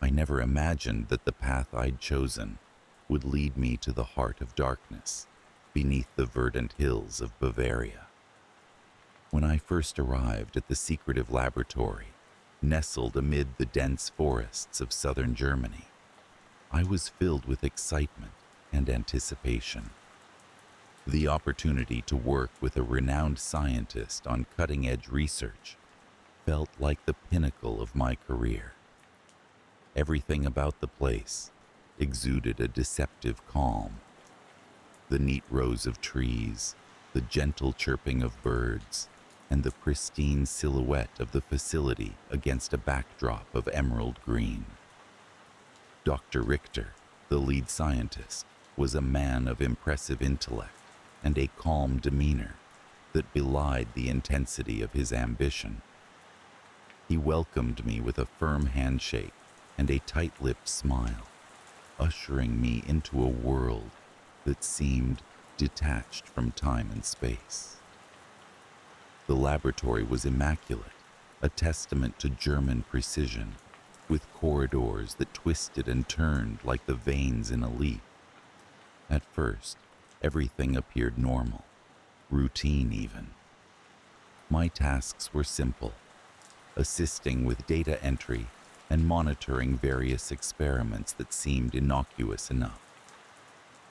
I never imagined that the path I'd chosen would lead me to the heart of darkness, beneath the verdant hills of Bavaria. When I first arrived at the secretive laboratory, nestled amid the dense forests of southern Germany, I was filled with excitement and anticipation. The opportunity to work with a renowned scientist on cutting-edge research felt like the pinnacle of my career. Everything about the place exuded a deceptive calm. The neat rows of trees, the gentle chirping of birds, and the pristine silhouette of the facility against a backdrop of emerald green. Dr. Richter, the lead scientist, was a man of impressive intellect and a calm demeanor that belied the intensity of his ambition. He welcomed me with a firm handshake and a tight-lipped smile, ushering me into a world that seemed detached from time and space. The laboratory was immaculate, a testament to German precision, with corridors that twisted and turned like the veins in a leaf. At first, everything appeared normal, routine even. My tasks were simple, assisting with data entry and monitoring various experiments that seemed innocuous enough.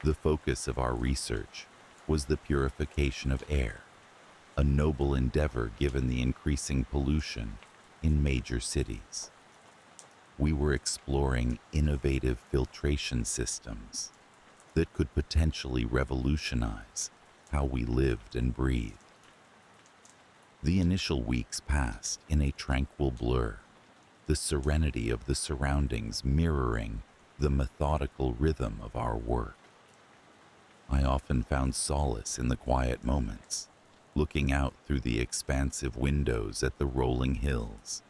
The focus of our research was the purification of air, a noble endeavor given the increasing pollution in major cities. We were exploring innovative filtration systems that could potentially revolutionize how we lived and breathed. The initial weeks passed in a tranquil blur, the serenity of the surroundings mirroring the methodical rhythm of our work. I often found solace in the quiet moments, looking out through the expansive windows at the rolling hills,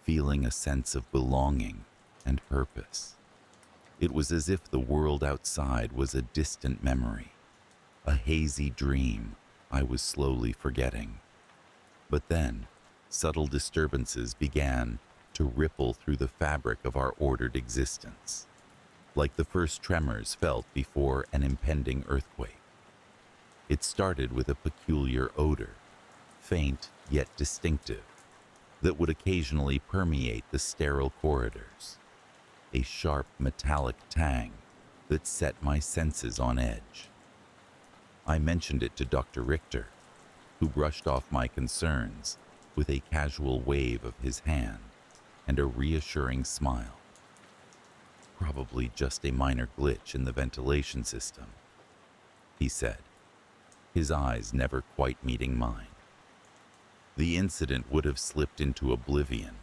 feeling a sense of belonging and purpose. It was as if the world outside was a distant memory, a hazy dream I was slowly forgetting. But then, subtle disturbances began to ripple through the fabric of our ordered existence, like the first tremors felt before an impending earthquake. It started with a peculiar odor, faint yet distinctive, that would occasionally permeate the sterile corridors, a sharp metallic tang that set my senses on edge. I mentioned it to Dr. Richter, who brushed off my concerns with a casual wave of his hand and a reassuring smile. Probably just a minor glitch in the ventilation system, he said, his eyes never quite meeting mine. The incident would have slipped into oblivion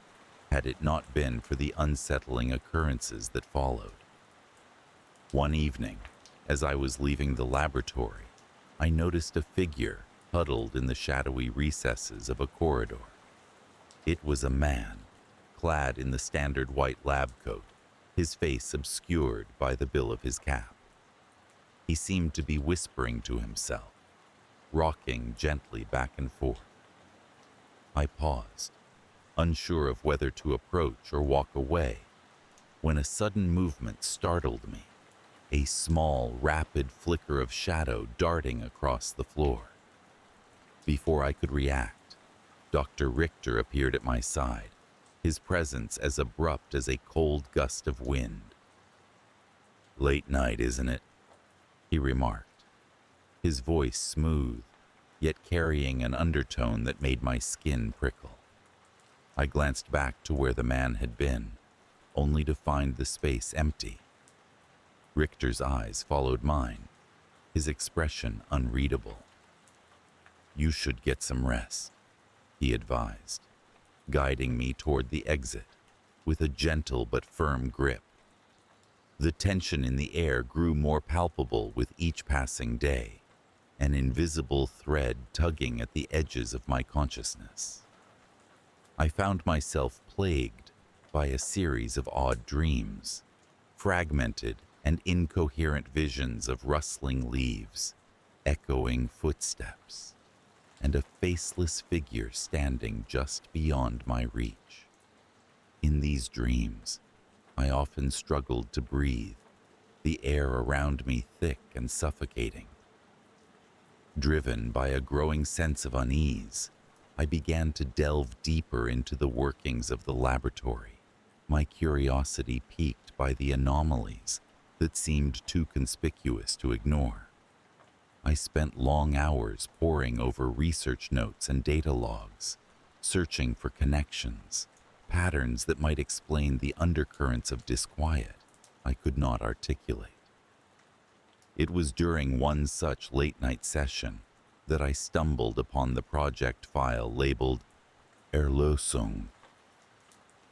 had it not been for the unsettling occurrences that followed. One evening, as I was leaving the laboratory, I noticed a figure huddled in the shadowy recesses of a corridor. It was a man, clad in the standard white lab coat, his face obscured by the bill of his cap. He seemed to be whispering to himself, rocking gently back and forth. I paused, unsure of whether to approach or walk away, when a sudden movement startled me, a small, rapid flicker of shadow darting across the floor. Before I could react, Dr. Richter appeared at my side, his presence as abrupt as a cold gust of wind. "Late night, isn't it?" he remarked, his voice smooth, yet carrying an undertone that made my skin prickle. I glanced back to where the man had been, only to find the space empty. Richter's eyes followed mine, his expression unreadable. "You should get some rest," he advised, guiding me toward the exit with a gentle but firm grip. The tension in the air grew more palpable with each passing day, an invisible thread tugging at the edges of my consciousness. I found myself plagued by a series of odd dreams, fragmented and incoherent visions of rustling leaves, echoing footsteps, and a faceless figure standing just beyond my reach. In these dreams, I often struggled to breathe, the air around me thick and suffocating. Driven by a growing sense of unease, I began to delve deeper into the workings of the laboratory, my curiosity piqued by the anomalies that seemed too conspicuous to ignore. I spent long hours poring over research notes and data logs, searching for connections, patterns that might explain the undercurrents of disquiet I could not articulate. It was during one such late-night session that I stumbled upon the project file labeled Erlösung.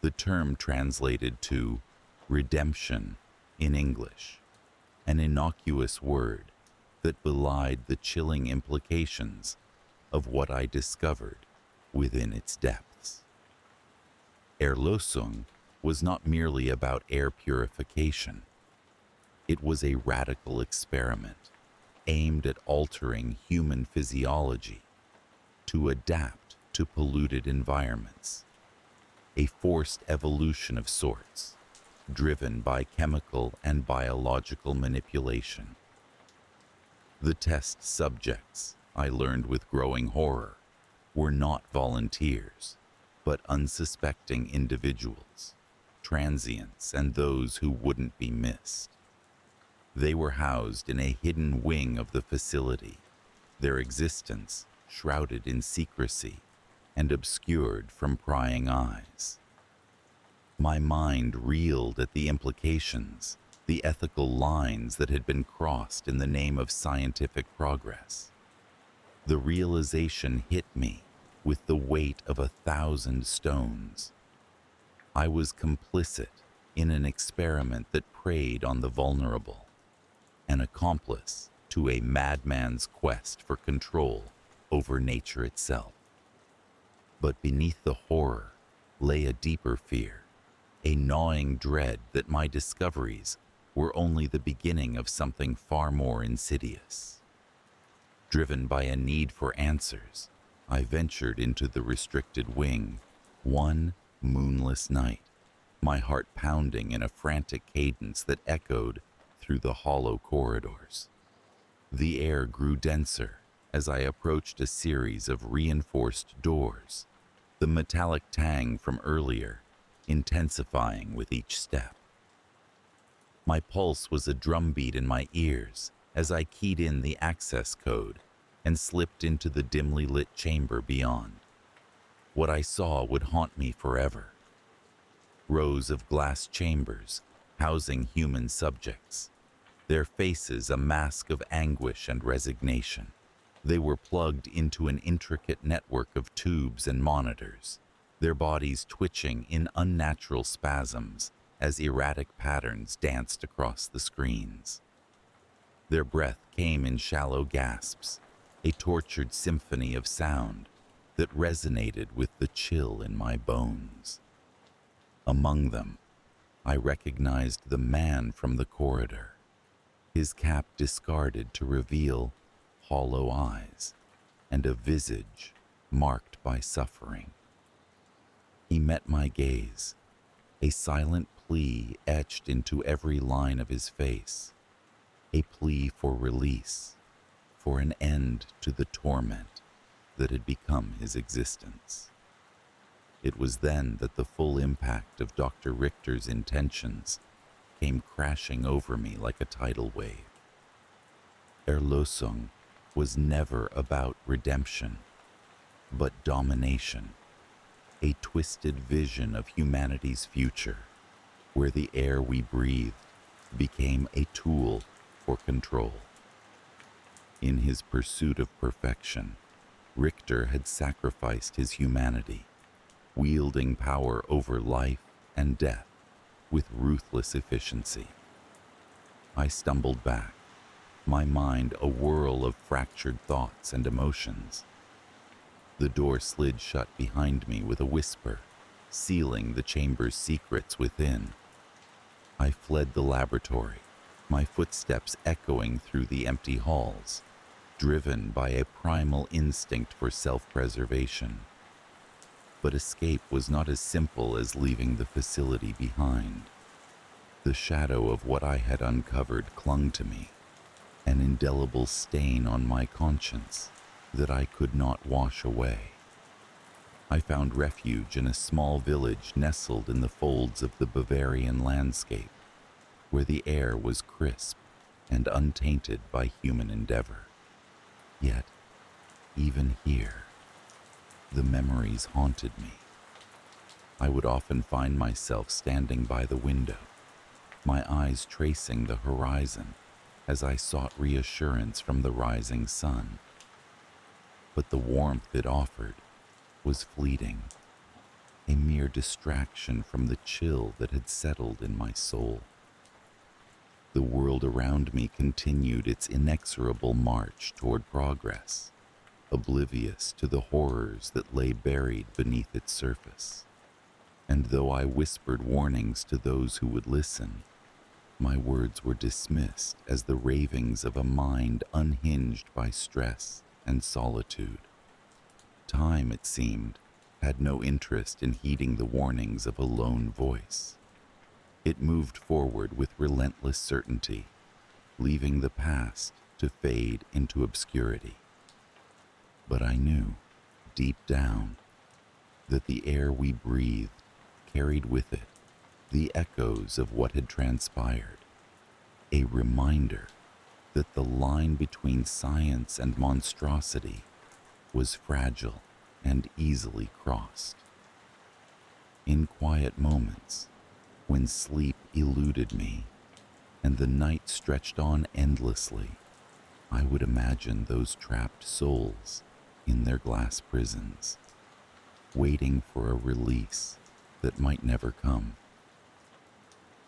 The term translated to redemption in English, an innocuous word that belied the chilling implications of what I discovered within its depths. Erlösung was not merely about air purification. It was a radical experiment aimed at altering human physiology to adapt to polluted environments, a forced evolution of sorts, driven by chemical and biological manipulation. The test subjects, I learned with growing horror, were not volunteers, but unsuspecting individuals, transients and those who wouldn't be missed. They were housed in a hidden wing of the facility, their existence shrouded in secrecy and obscured from prying eyes. My mind reeled at the implications, the ethical lines that had been crossed in the name of scientific progress. The realization hit me with the weight of 1,000 stones. I was complicit in an experiment that preyed on the vulnerable, an accomplice to a madman's quest for control over nature itself. But beneath the horror lay a deeper fear, a gnawing dread that my discoveries were only the beginning of something far more insidious. Driven by a need for answers, I ventured into the restricted wing one moonless night, my heart pounding in a frantic cadence that echoed through the hollow corridors. The air grew denser as I approached a series of reinforced doors, the metallic tang from earlier intensifying with each step. My pulse was a drumbeat in my ears as I keyed in the access code and slipped into the dimly lit chamber beyond. What I saw would haunt me forever. Rows of glass chambers housing human subjects, their faces a mask of anguish and resignation. They were plugged into an intricate network of tubes and monitors, their bodies twitching in unnatural spasms as erratic patterns danced across the screens. Their breath came in shallow gasps, a tortured symphony of sound that resonated with the chill in my bones. Among them, I recognized the man from the corridor, his cap discarded to reveal hollow eyes and a visage marked by suffering. He met my gaze, a silent plea etched into every line of his face, a plea for release, for an end to the torment that had become his existence. It was then that the full impact of Dr. Richter's intentions came crashing over me like a tidal wave. Erlösung was never about redemption, but domination, a twisted vision of humanity's future, where the air we breathed became a tool for control. In his pursuit of perfection, Richter had sacrificed his humanity, wielding power over life and death with ruthless efficiency. I stumbled back, my mind a whirl of fractured thoughts and emotions. The door slid shut behind me with a whisper, sealing the chamber's secrets within. I fled the laboratory, my footsteps echoing through the empty halls, driven by a primal instinct for self-preservation. But escape was not as simple as leaving the facility behind. The shadow of what I had uncovered clung to me, an indelible stain on my conscience that I could not wash away. I found refuge in a small village nestled in the folds of the Bavarian landscape, where the air was crisp and untainted by human endeavor. Yet, even here, the memories haunted me. I would often find myself standing by the window, my eyes tracing the horizon as I sought reassurance from the rising sun. But the warmth it offered was fleeting, a mere distraction from the chill that had settled in my soul. The world around me continued its inexorable march toward progress, oblivious to the horrors that lay buried beneath its surface. And though I whispered warnings to those who would listen, my words were dismissed as the ravings of a mind unhinged by stress and solitude. Time, it seemed, had no interest in heeding the warnings of a lone voice. It moved forward with relentless certainty, leaving the past to fade into obscurity. But I knew, deep down, that the air we breathed carried with it the echoes of what had transpired, a reminder that the line between science and monstrosity was fragile and easily crossed. In quiet moments, when sleep eluded me and the night stretched on endlessly, I would imagine those trapped souls in their glass prisons, waiting for a release that might never come.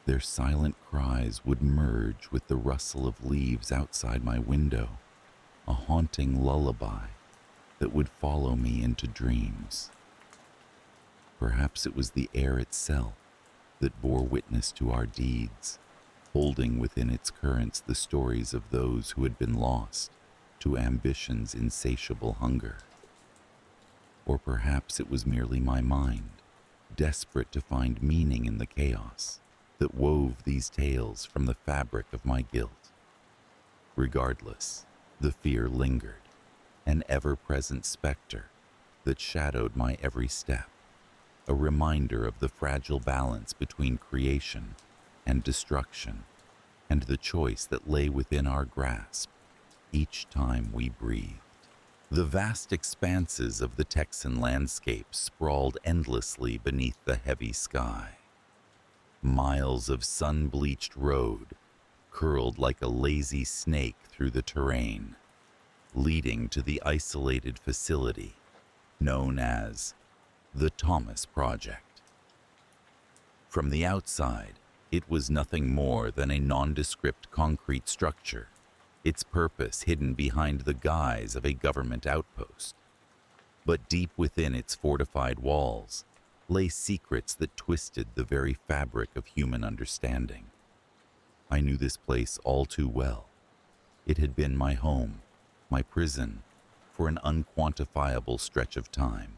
Their silent cries would merge with the rustle of leaves outside my window, a haunting lullaby that would follow me into dreams. Perhaps it was the air itself that bore witness to our deeds, holding within its currents the stories of those who had been lost to ambition's insatiable hunger. Or perhaps it was merely my mind, desperate to find meaning in the chaos that wove these tales from the fabric of my guilt. Regardless, the fear lingered, an ever-present specter that shadowed my every step, a reminder of the fragile balance between creation and destruction, and the choice that lay within our grasp each time we breathed. The vast expanses of the Texan landscape sprawled endlessly beneath the heavy sky. Miles of sun-bleached road curled like a lazy snake through the terrain, leading to the isolated facility known as the Thomas Project. From the outside, it was nothing more than a nondescript concrete structure, its purpose hidden behind the guise of a government outpost. But deep within its fortified walls lay secrets that twisted the very fabric of human understanding. I knew this place all too well. It had been my home, my prison, for an unquantifiable stretch of time.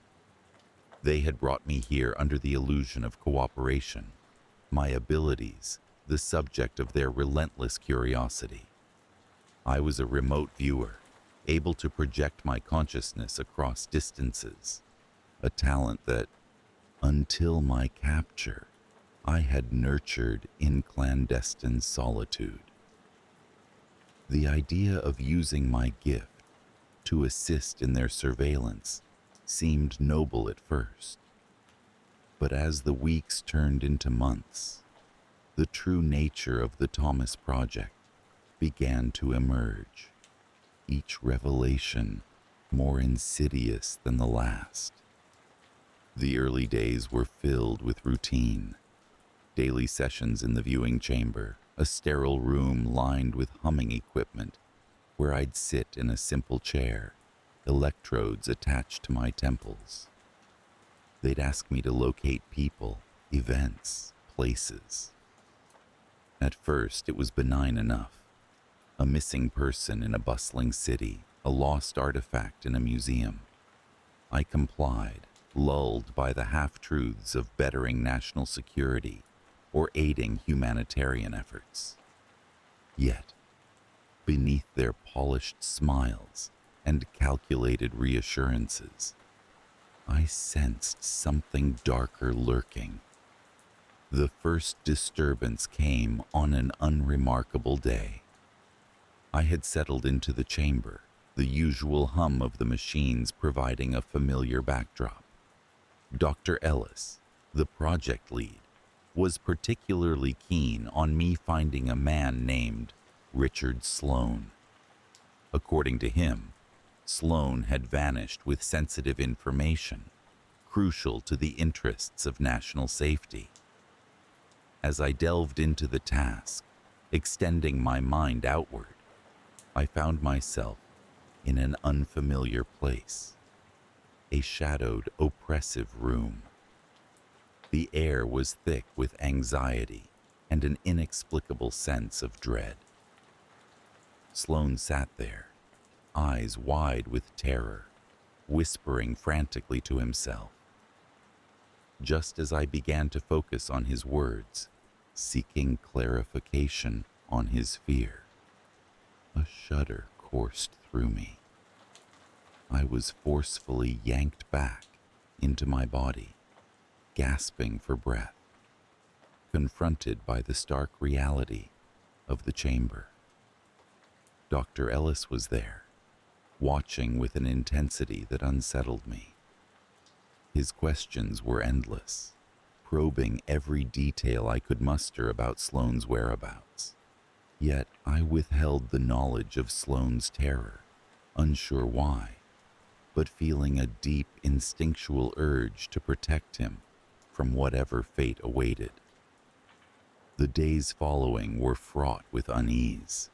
They had brought me here under the illusion of cooperation, my abilities the subject of their relentless curiosity. I was a remote viewer, able to project my consciousness across distances, a talent that, until my capture, I had nurtured in clandestine solitude. The idea of using my gift to assist in their surveillance seemed noble at first. But as the weeks turned into months, the true nature of the Thomas Project began to emerge, each revelation more insidious than the last. The early days were filled with routine, daily sessions in the viewing chamber, a sterile room lined with humming equipment where I'd sit in a simple chair, electrodes attached to my temples. They'd ask me to locate people, events, places. At first, it was benign enough. A missing person in a bustling city, a lost artifact in a museum. I complied, lulled by the half-truths of bettering national security or aiding humanitarian efforts. Yet, beneath their polished smiles and calculated reassurances, I sensed something darker lurking. The first disturbance came on an unremarkable day. I had settled into the chamber, the usual hum of the machines providing a familiar backdrop. Dr. Ellis, the project lead, was particularly keen on me finding a man named Richard Sloan. According to him, Sloan had vanished with sensitive information, crucial to the interests of national safety. As I delved into the task, extending my mind outward, I found myself in an unfamiliar place, a shadowed, oppressive room. The air was thick with anxiety and an inexplicable sense of dread. Sloan sat there, eyes wide with terror, whispering frantically to himself. Just as I began to focus on his words, seeking clarification on his fear, a shudder coursed through me. I was forcefully yanked back into my body, gasping for breath, confronted by the stark reality of the chamber. Dr. Ellis was there, watching with an intensity that unsettled me. His questions were endless, probing every detail I could muster about Sloan's whereabouts. Yet I withheld the knowledge of Sloan's terror, unsure why, but feeling a deep instinctual urge to protect him from whatever fate awaited. The days following were fraught with unease.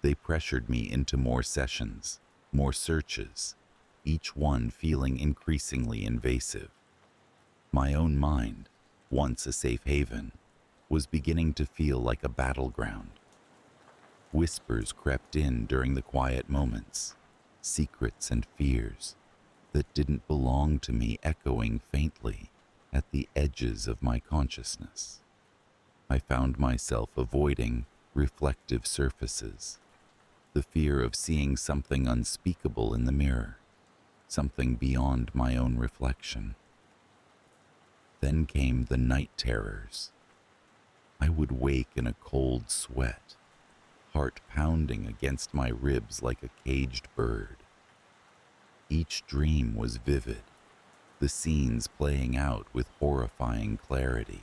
They pressured me into more sessions, more searches, each one feeling increasingly invasive. My own mind, once a safe haven, was beginning to feel like a battleground. Whispers crept in during the quiet moments, secrets and fears that didn't belong to me echoing faintly at the edges of my consciousness. I found myself avoiding reflective surfaces, the fear of seeing something unspeakable in the mirror, something beyond my own reflection. Then came the night terrors. I would wake in a cold sweat, heart pounding against my ribs like a caged bird. Each dream was vivid, the scenes playing out with horrifying clarity.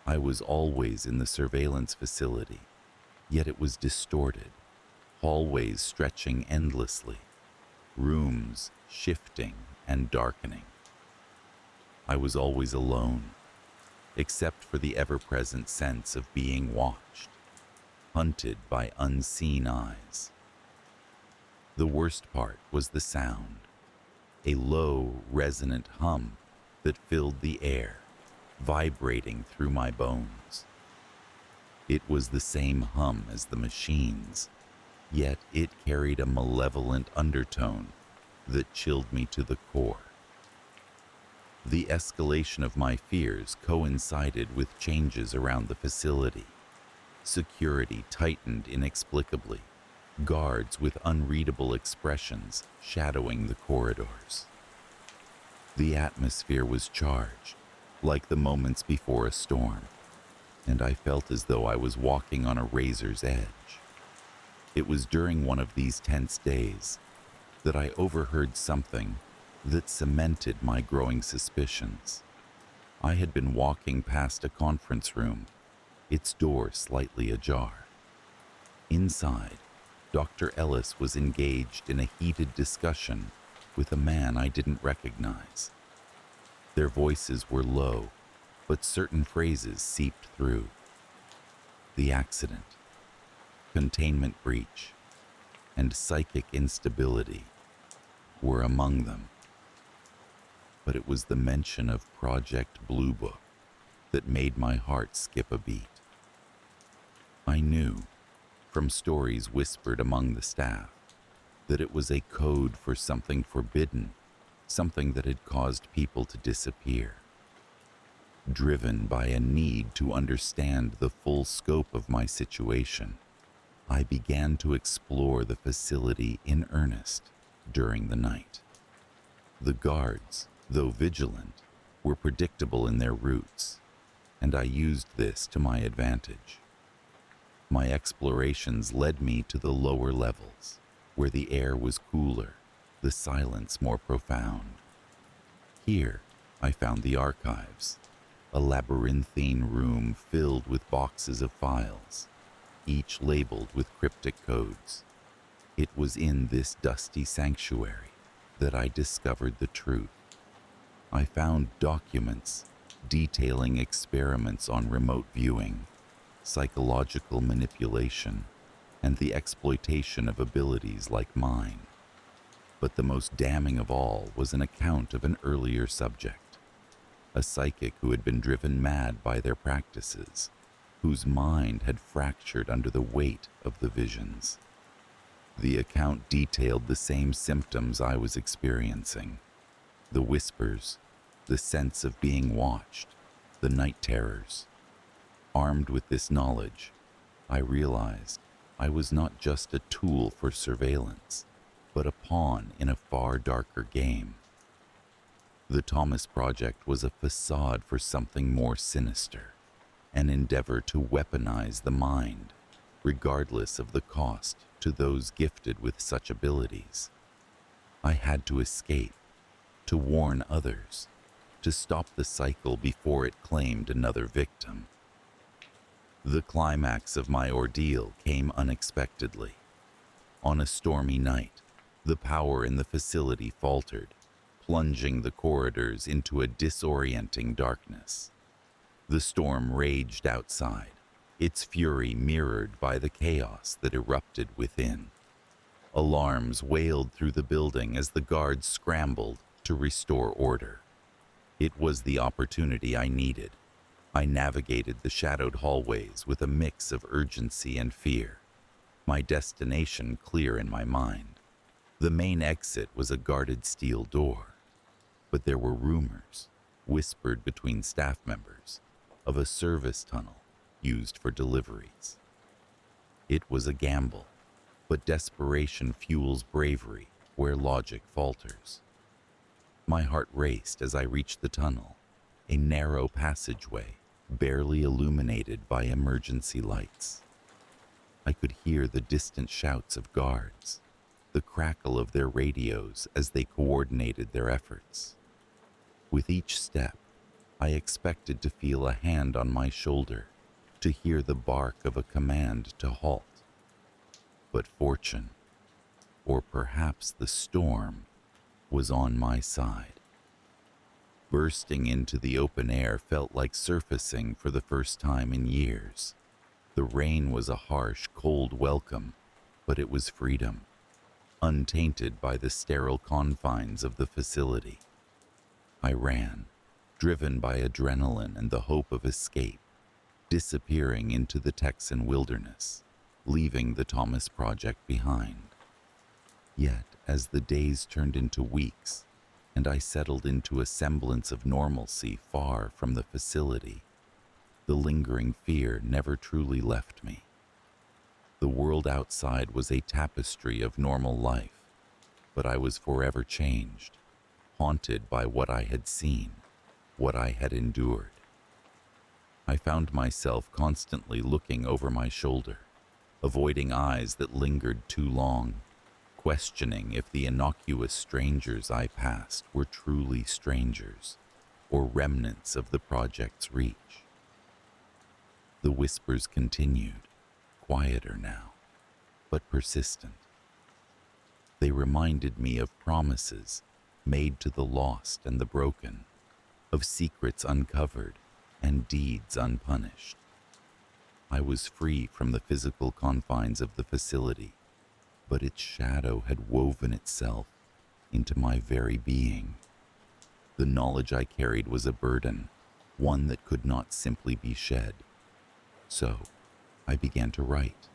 I was always in the surveillance facility, yet it was distorted, hallways stretching endlessly, rooms shifting and darkening. I was always alone, except for the ever-present sense of being watched, hunted by unseen eyes. The worst part was the sound, a low, resonant hum that filled the air, vibrating through my bones. It was the same hum as the machines, yet it carried a malevolent undertone that chilled me to the core. The escalation of my fears coincided with changes around the facility. Security tightened inexplicably, guards with unreadable expressions shadowing the corridors. The atmosphere was charged, like the moments before a storm, and I felt as though I was walking on a razor's edge. It was during one of these tense days that I overheard something that cemented my growing suspicions. I had been walking past a conference room, its door slightly ajar. Inside, Dr. Ellis was engaged in a heated discussion with a man I didn't recognize. Their voices were low, but certain phrases seeped through. The accident, containment breach, and psychic instability were among them. But it was the mention of Project Blue Book that made my heart skip a beat. I knew, from stories whispered among the staff, that it was a code for something forbidden, something that had caused people to disappear. Driven by a need to understand the full scope of my situation, I began to explore the facility in earnest during the night. The guards, though vigilant, were predictable in their routes, and I used this to my advantage. My explorations led me to the lower levels, where the air was cooler, the silence more profound. Here, I found the archives, a labyrinthine room filled with boxes of files, each labeled with cryptic codes. It was in this dusty sanctuary that I discovered the truth. I found documents detailing experiments on remote viewing, psychological manipulation, and the exploitation of abilities like mine. But the most damning of all was an account of an earlier subject, a psychic who had been driven mad by their practices, whose mind had fractured under the weight of the visions. The account detailed the same symptoms I was experiencing: the whispers, the sense of being watched, the night terrors. Armed with this knowledge, I realized I was not just a tool for surveillance, but a pawn in a far darker game. The Thomas Project was a facade for something more sinister, an endeavor to weaponize the mind, regardless of the cost to those gifted with such abilities. I had to escape, to warn others, to stop the cycle before it claimed another victim. The climax of my ordeal came unexpectedly. On a stormy night, the power in the facility faltered, plunging the corridors into a disorienting darkness. The storm raged outside, its fury mirrored by the chaos that erupted within. Alarms wailed through the building as the guards scrambled to restore order. It was the opportunity I needed. I navigated the shadowed hallways with a mix of urgency and fear, my destination clear in my mind. The main exit was a guarded steel door, but there were rumors, whispered between staff members, of a service tunnel used for deliveries. It was a gamble, but desperation fuels bravery where logic falters. My heart raced as I reached the tunnel, a narrow passageway barely illuminated by emergency lights. I could hear the distant shouts of guards, the crackle of their radios as they coordinated their efforts. With each step, I expected to feel a hand on my shoulder, to hear the bark of a command to halt. But fortune, or perhaps the storm, was on my side. Bursting into the open air felt like surfacing for the first time in years. The rain was a harsh, cold welcome, but it was freedom, untainted by the sterile confines of the facility. I ran, driven by adrenaline and the hope of escape, disappearing into the Texan wilderness, leaving the Thomas Project behind. Yet, as the days turned into weeks, and I settled into a semblance of normalcy far from the facility, the lingering fear never truly left me. The world outside was a tapestry of normal life, but I was forever changed, haunted by what I had seen, what I had endured. I found myself constantly looking over my shoulder, avoiding eyes that lingered too long, questioning if the innocuous strangers I passed were truly strangers, or remnants of the project's reach. The whispers continued, quieter now, but persistent. They reminded me of promises made to the lost and the broken, of secrets uncovered and deeds unpunished. I was free from the physical confines of the facility, but its shadow had woven itself into my very being. The knowledge I carried was a burden, one that could not simply be shed. So, I began to write,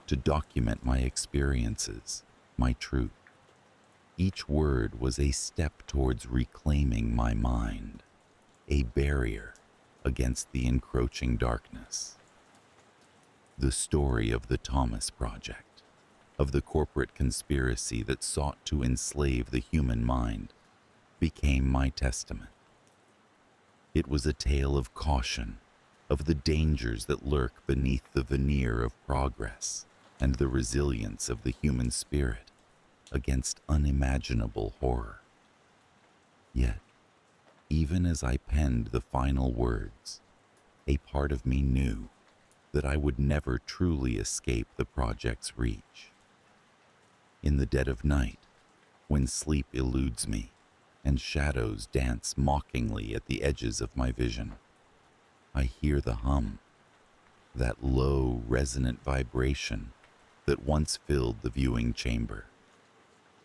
to document my experiences, my truth. Each word was a step towards reclaiming my mind, a barrier against the encroaching darkness. The story of the Thomas Project, of the corporate conspiracy that sought to enslave the human mind, became my testament. It was a tale of caution, of the dangers that lurk beneath the veneer of progress and the resilience of the human spirit against unimaginable horror. Yet, even as I penned the final words, a part of me knew that I would never truly escape the project's reach. In the dead of night, when sleep eludes me and shadows dance mockingly at the edges of my vision, I hear the hum, that low, resonant vibration that once filled the viewing chamber.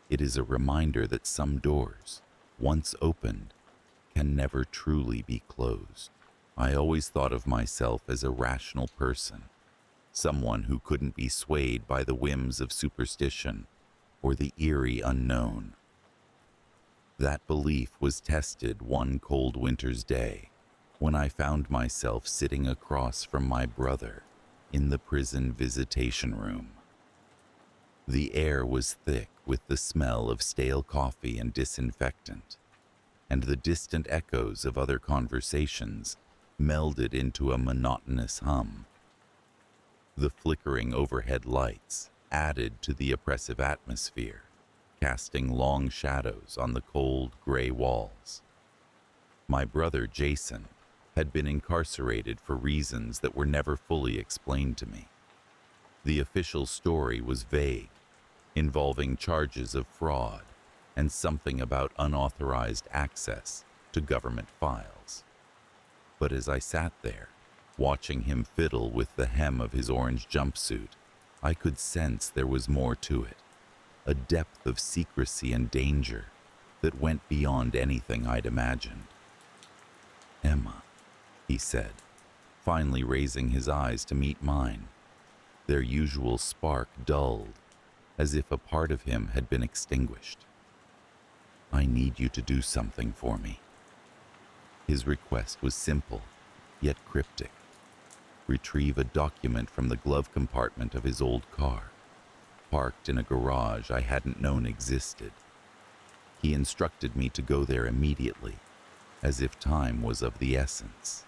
It is a reminder that some doors, once opened, can never truly be closed. I always thought of myself as a rational person, someone who couldn't be swayed by the whims of superstition or the eerie unknown. That belief was tested one cold winter's day when I found myself sitting across from my brother in the prison visitation room. The air was thick with the smell of stale coffee and disinfectant, and the distant echoes of other conversations melded into a monotonous hum. The flickering overhead lights added to the oppressive atmosphere, casting long shadows on the cold, gray walls. My brother Jason had been incarcerated for reasons that were never fully explained to me. The official story was vague, involving charges of fraud and something about unauthorized access to government files. But as I sat there, watching him fiddle with the hem of his orange jumpsuit, I could sense there was more to it, a depth of secrecy and danger that went beyond anything I'd imagined. "Emma," he said, finally raising his eyes to meet mine. Their usual spark dulled, as if a part of him had been extinguished. "I need you to do something for me." His request was simple, yet cryptic. Retrieve a document from the glove compartment of his old car, parked in a garage I hadn't known existed. He instructed me to go there immediately, as if time was of the essence,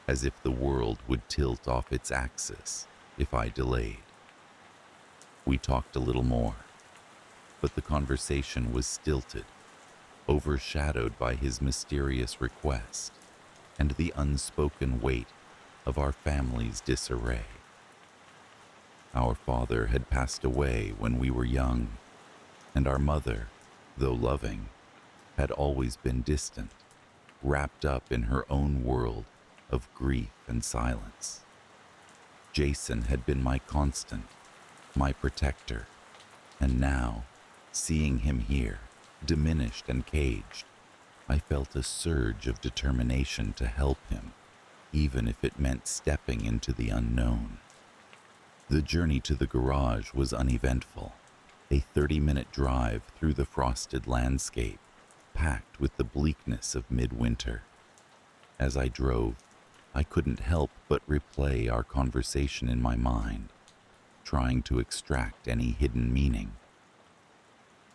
as if the world would tilt off its axis if I delayed. We talked a little more, but the conversation was stilted, overshadowed by his mysterious request and the unspoken weight of our family's disarray. Our father had passed away when we were young, and our mother, though loving, had always been distant, wrapped up in her own world of grief and silence. Jason had been my constant, my protector, and now, seeing him here, diminished and caged, I felt a surge of determination to help him, even if it meant stepping into the unknown. The journey to the garage was uneventful, a 30-minute drive through the frosted landscape, packed with the bleakness of midwinter. As I drove, I couldn't help but replay our conversation in my mind, trying to extract any hidden meaning.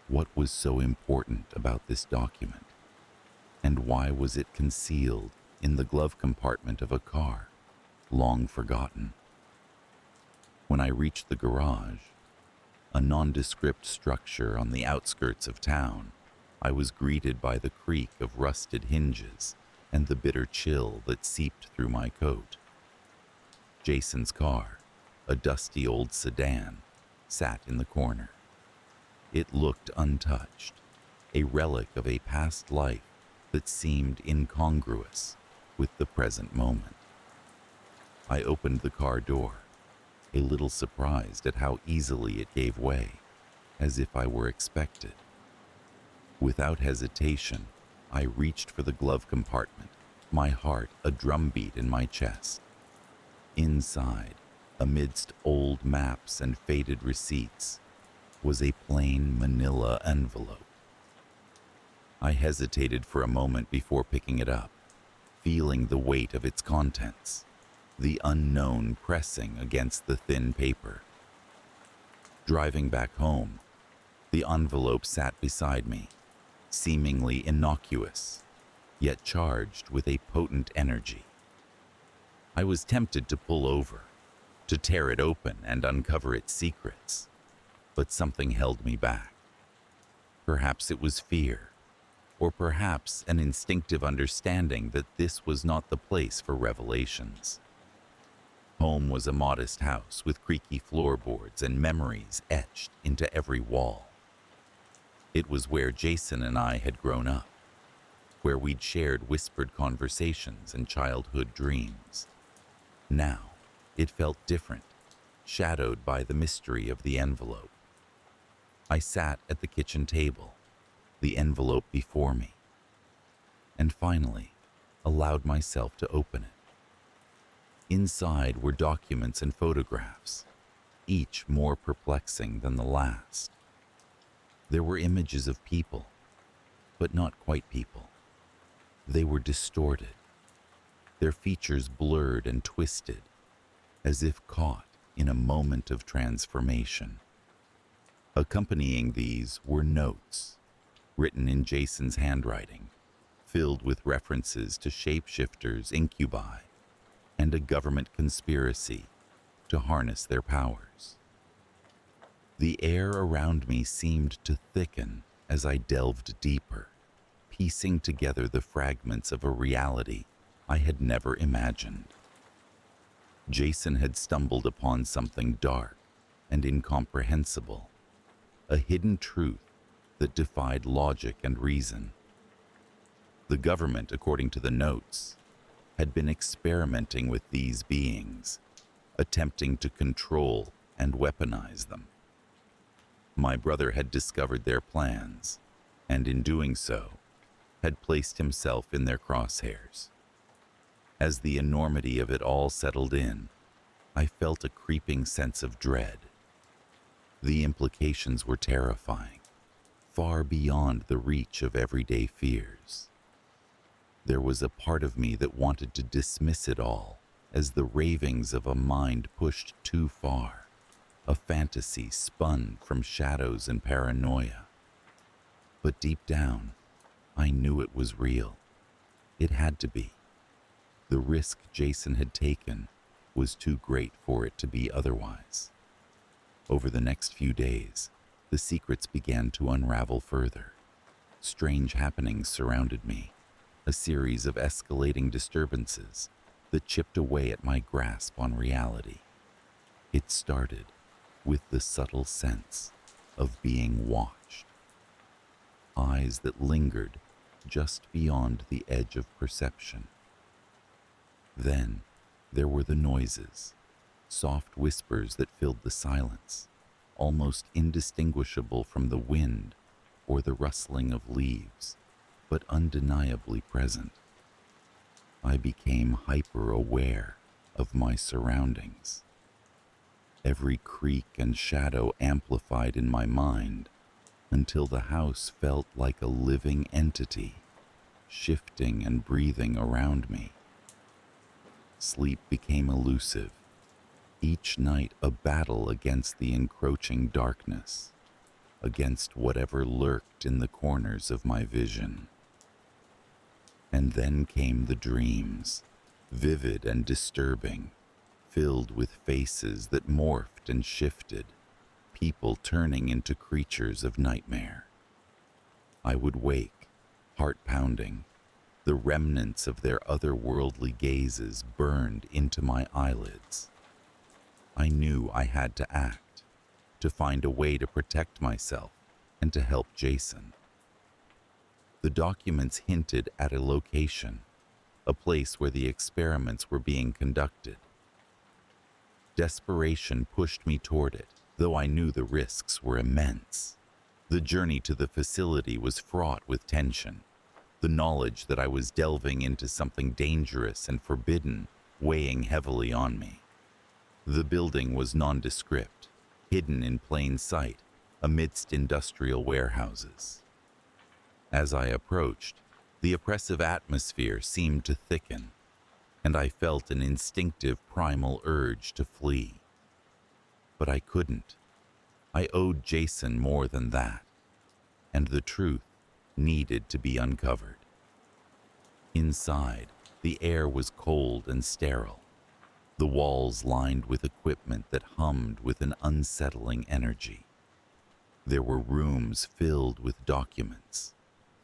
What was so important about this document? And why was it concealed in the glove compartment of a car, long forgotten? When I reached the garage, a nondescript structure on the outskirts of town, I was greeted by the creak of rusted hinges and the bitter chill that seeped through my coat. Jason's car, a dusty old sedan, sat in the corner. It looked untouched, a relic of a past life that seemed incongruous with the present moment. I opened the car door, a little surprised at how easily it gave way, as if I were expected. Without hesitation, I reached for the glove compartment, my heart a drumbeat in my chest. Inside, amidst old maps and faded receipts, was a plain manila envelope. I hesitated for a moment before picking it up, feeling the weight of its contents, the unknown pressing against the thin paper. Driving back home, the envelope sat beside me, seemingly innocuous, yet charged with a potent energy. I was tempted to pull over, to tear it open and uncover its secrets, but something held me back. Perhaps it was fear, or perhaps an instinctive understanding that this was not the place for revelations. Home was a modest house with creaky floorboards and memories etched into every wall. It was where Jason and I had grown up, where we'd shared whispered conversations and childhood dreams. Now, it felt different, shadowed by the mystery of the envelope. I sat at the kitchen table, the envelope before me, and finally allowed myself to open it. Inside were documents and photographs, each more perplexing than the last. There were images of people, but not quite people. They were distorted, their features blurred and twisted, as if caught in a moment of transformation. Accompanying these were notes, written in Jason's handwriting, filled with references to shapeshifters, incubi, and a government conspiracy to harness their powers. The air around me seemed to thicken as I delved deeper, piecing together the fragments of a reality I had never imagined. Jason had stumbled upon something dark and incomprehensible, a hidden truth that defied logic and reason. The government, according to the notes, had been experimenting with these beings, attempting to control and weaponize them. My brother had discovered their plans, and in doing so, had placed himself in their crosshairs. As the enormity of it all settled in, I felt a creeping sense of dread. The implications were terrifying, far beyond the reach of everyday fears. There was a part of me that wanted to dismiss it all as the ravings of a mind pushed too far, a fantasy spun from shadows and paranoia. But deep down, I knew it was real. It had to be. The risk Jason had taken was too great for it to be otherwise. Over the next few days, the secrets began to unravel further. Strange happenings surrounded me, a series of escalating disturbances that chipped away at my grasp on reality. It started with the subtle sense of being watched. Eyes that lingered just beyond the edge of perception. Then there were the noises, soft whispers that filled the silence, almost indistinguishable from the wind or the rustling of leaves, but undeniably present. I became hyper-aware of my surroundings. Every creak and shadow amplified in my mind until the house felt like a living entity, shifting and breathing around me. Sleep became elusive, each night a battle against the encroaching darkness, against whatever lurked in the corners of my vision. And then came the dreams, vivid and disturbing, filled with faces that morphed and shifted, people turning into creatures of nightmare. I would wake, heart pounding, the remnants of their otherworldly gazes burned into my eyelids. I knew I had to act, to find a way to protect myself and to help Jason. The documents hinted at a location, a place where the experiments were being conducted. Desperation pushed me toward it, though I knew the risks were immense. The journey to the facility was fraught with tension, the knowledge that I was delving into something dangerous and forbidden weighing heavily on me. The building was nondescript, hidden in plain sight amidst industrial warehouses. As I approached, The oppressive atmosphere seemed to thicken, and I felt an instinctive primal urge to flee. But I couldn't. I owed Jason more than that, and the truth needed to be uncovered. Inside, the air was cold and sterile, the walls lined with equipment that hummed with an unsettling energy. There were rooms filled with documents,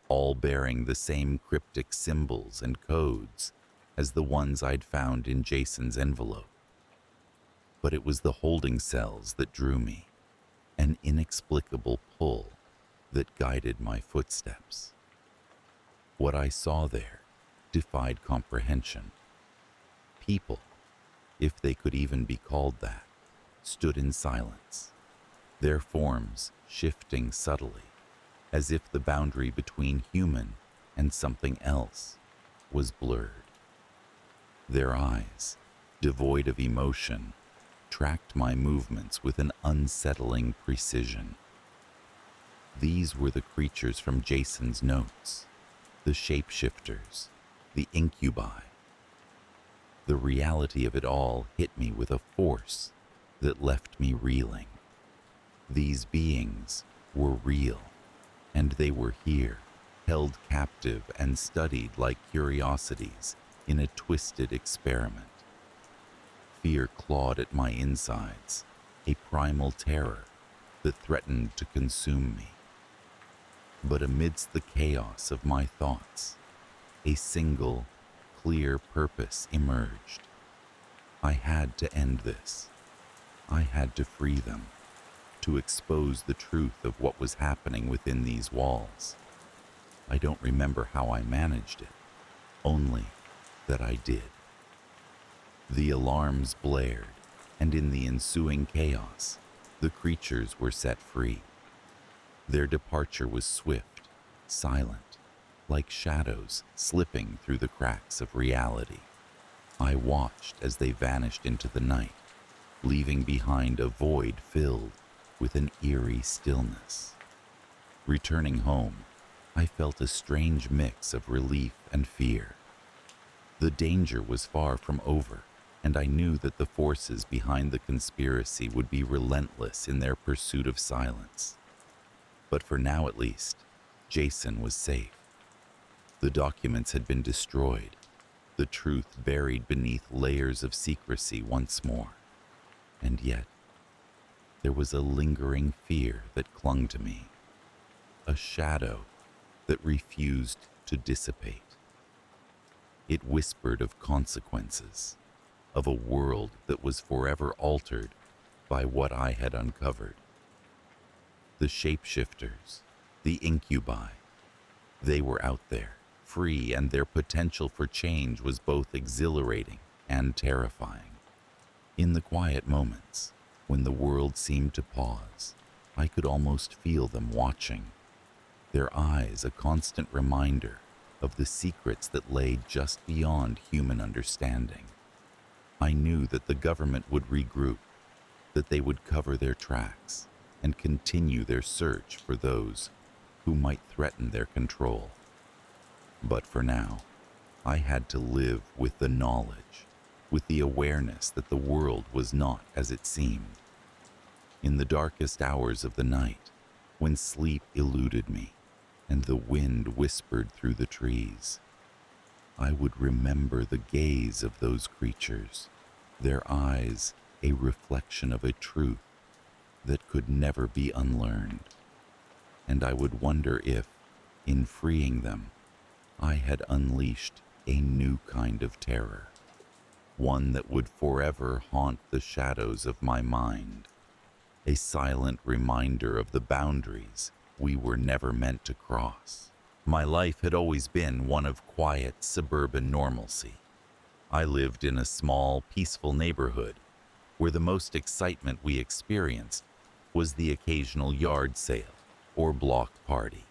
all bearing the same cryptic symbols and codes as the ones I'd found in Jason's envelope. But it was the holding cells that drew me, an inexplicable pull that guided my footsteps. What I saw there defied comprehension. People, if they could even be called that, stood in silence, their forms shifting subtly, as if the boundary between human and something else was blurred. Their eyes, devoid of emotion, tracked my movements with an unsettling precision. These were the creatures from Jason's notes, the shapeshifters, the incubi. The reality of it all hit me with a force that left me reeling. These beings were real, and they were here, held captive and studied like curiosities in a twisted experiment. Fear clawed at my insides, a primal terror that threatened to consume me. But amidst the chaos of my thoughts, a single, clear purpose emerged. I had to end this. I had to free them, to expose the truth of what was happening within these walls. I don't remember how I managed it, only that I did. The alarms blared, and in the ensuing chaos, the creatures were set free. Their departure was swift, silent, like shadows slipping through the cracks of reality. I watched as they vanished into the night, leaving behind a void filled with an eerie stillness. Returning home, I felt a strange mix of relief and fear. The danger was far from over, and I knew that the forces behind the conspiracy would be relentless in their pursuit of silence. But for now at least, Jason was safe. The documents had been destroyed, the truth buried beneath layers of secrecy once more. And yet, there was a lingering fear that clung to me, a shadow that refused to dissipate. It whispered of consequences, of a world that was forever altered by what I had uncovered. The shapeshifters, the incubi, they were out there, free, and their potential for change was both exhilarating and terrifying. In the quiet moments, when the world seemed to pause, I could almost feel them watching, their eyes a constant reminder of the secrets that lay just beyond human understanding. I knew that the government would regroup, that they would cover their tracks and continue their search for those who might threaten their control. But for now, I had to live with the knowledge, with the awareness that the world was not as it seemed. In the darkest hours of the night, when sleep eluded me and the wind whispered through the trees, I would remember the gaze of those creatures, their eyes a reflection of a truth that could never be unlearned. And I would wonder if, in freeing them, I had unleashed a new kind of terror, one that would forever haunt the shadows of my mind, a silent reminder of the boundaries we were never meant to cross. My life had always been one of quiet suburban normalcy. I lived in a small, peaceful neighborhood where the most excitement we experienced was the occasional yard sale or block party.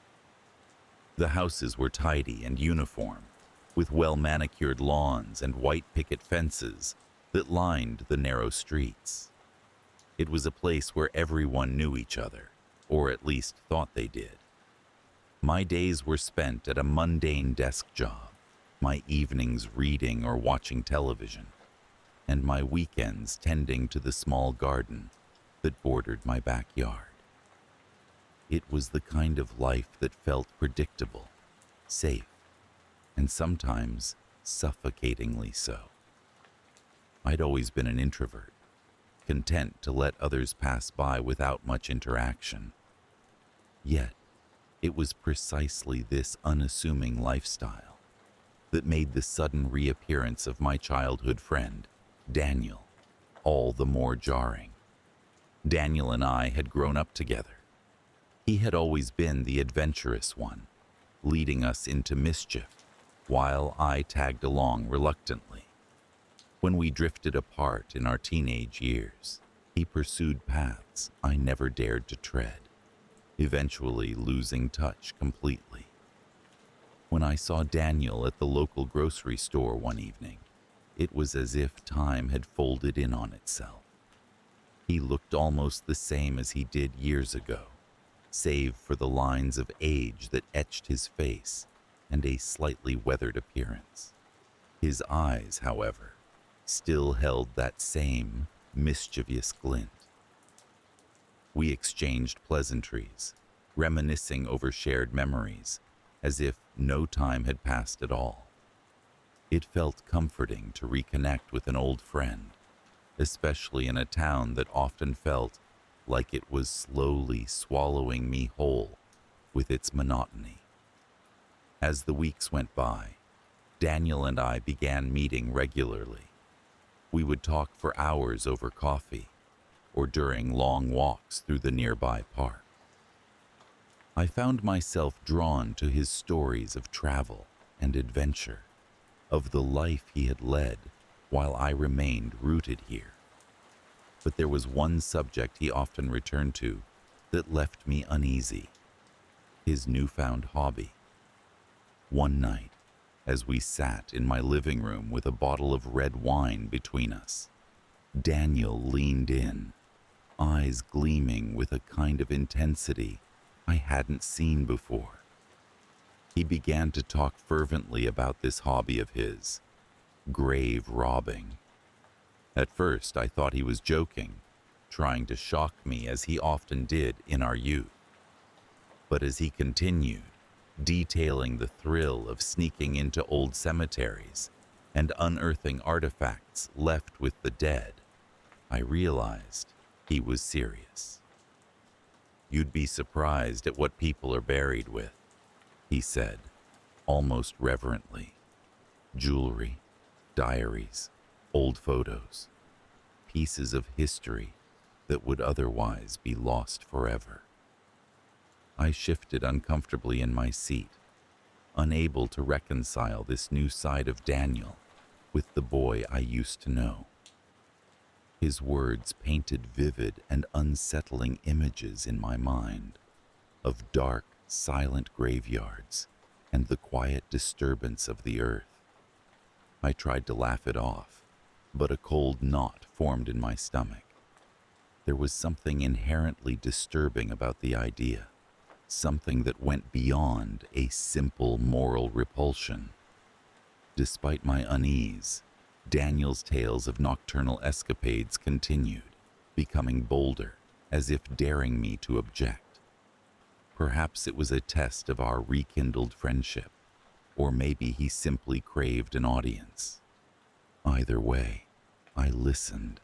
The houses were tidy and uniform, with well-manicured lawns and white picket fences that lined the narrow streets. It was a place where everyone knew each other, or at least thought they did. My days were spent at a mundane desk job, my evenings reading or watching television, and my weekends tending to the small garden that bordered my backyard. It was the kind of life that felt predictable, safe, and sometimes suffocatingly so. I'd always been an introvert, content to let others pass by without much interaction. Yet, it was precisely this unassuming lifestyle that made the sudden reappearance of my childhood friend, Daniel, all the more jarring. Daniel and I had grown up together. He had always been the adventurous one, leading us into mischief, while I tagged along reluctantly. When we drifted apart in our teenage years, he pursued paths I never dared to tread, eventually losing touch completely. When I saw Daniel at the local grocery store one evening, it was as if time had folded in on itself. He looked almost the same as he did years ago, save for the lines of age that etched his face and a slightly weathered appearance. His eyes, however, still held that same mischievous glint. We exchanged pleasantries, reminiscing over shared memories, as if no time had passed at all. It felt comforting to reconnect with an old friend, especially in a town that often felt like it was slowly swallowing me whole with its monotony. As the weeks went by, Daniel and I began meeting regularly. We would talk for hours over coffee or during long walks through the nearby park. I found myself drawn to his stories of travel and adventure, of the life he had led while I remained rooted here. But there was one subject he often returned to that left me uneasy: his newfound hobby. One night, as we sat in my living room with a bottle of red wine between us, Daniel leaned in, eyes gleaming with a kind of intensity I hadn't seen before. He began to talk fervently about this hobby of his, grave robbing. At first, I thought he was joking, trying to shock me as he often did in our youth. But as he continued, detailing the thrill of sneaking into old cemeteries and unearthing artifacts left with the dead, I realized he was serious. "You'd be surprised at what people are buried with," he said, almost reverently. "Jewelry, diaries, old photos, pieces of history that would otherwise be lost forever." I shifted uncomfortably in my seat, unable to reconcile this new side of Daniel with the boy I used to know. His words painted vivid and unsettling images in my mind of dark, silent graveyards and the quiet disturbance of the earth. I tried to laugh it off, but a cold knot formed in my stomach. There was something inherently disturbing about the idea, something that went beyond a simple moral repulsion. Despite my unease, Daniel's tales of nocturnal escapades continued, becoming bolder, as if daring me to object. Perhaps it was a test of our rekindled friendship, or maybe he simply craved an audience. Either way, I listened,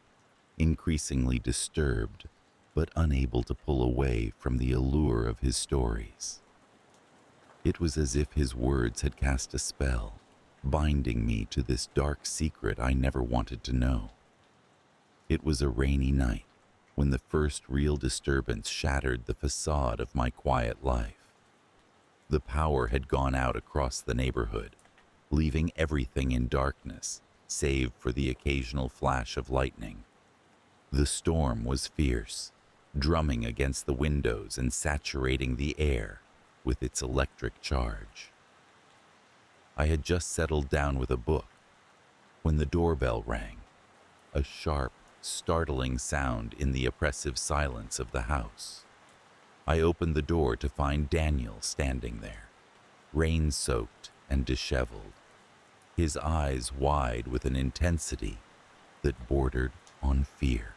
increasingly disturbed, but unable to pull away from the allure of his stories. It was as if his words had cast a spell, binding me to this dark secret I never wanted to know. It was a rainy night when the first real disturbance shattered the facade of my quiet life. The power had gone out across the neighborhood, leaving everything in darkness, save for the occasional flash of lightning. The storm was fierce, drumming against the windows and saturating the air with its electric charge. I had just settled down with a book when the doorbell rang, a sharp, startling sound in the oppressive silence of the house. I opened the door to find Daniel standing there, rain-soaked and disheveled, his eyes wide with an intensity that bordered on fear.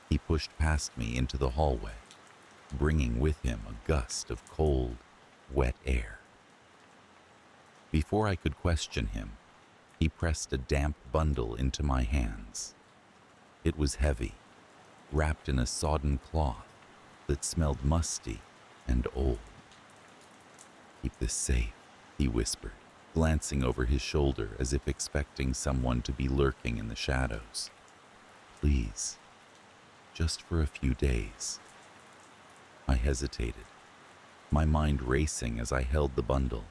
He pushed past me into the hallway, bringing with him a gust of cold, wet air. Before I could question him, he pressed a damp bundle into my hands. It was heavy, wrapped in a sodden cloth that smelled musty and old. "Keep this safe," he whispered, glancing over his shoulder as if expecting someone to be lurking in the shadows. "Please, just for a few days." I hesitated, my mind racing as I held the bundle,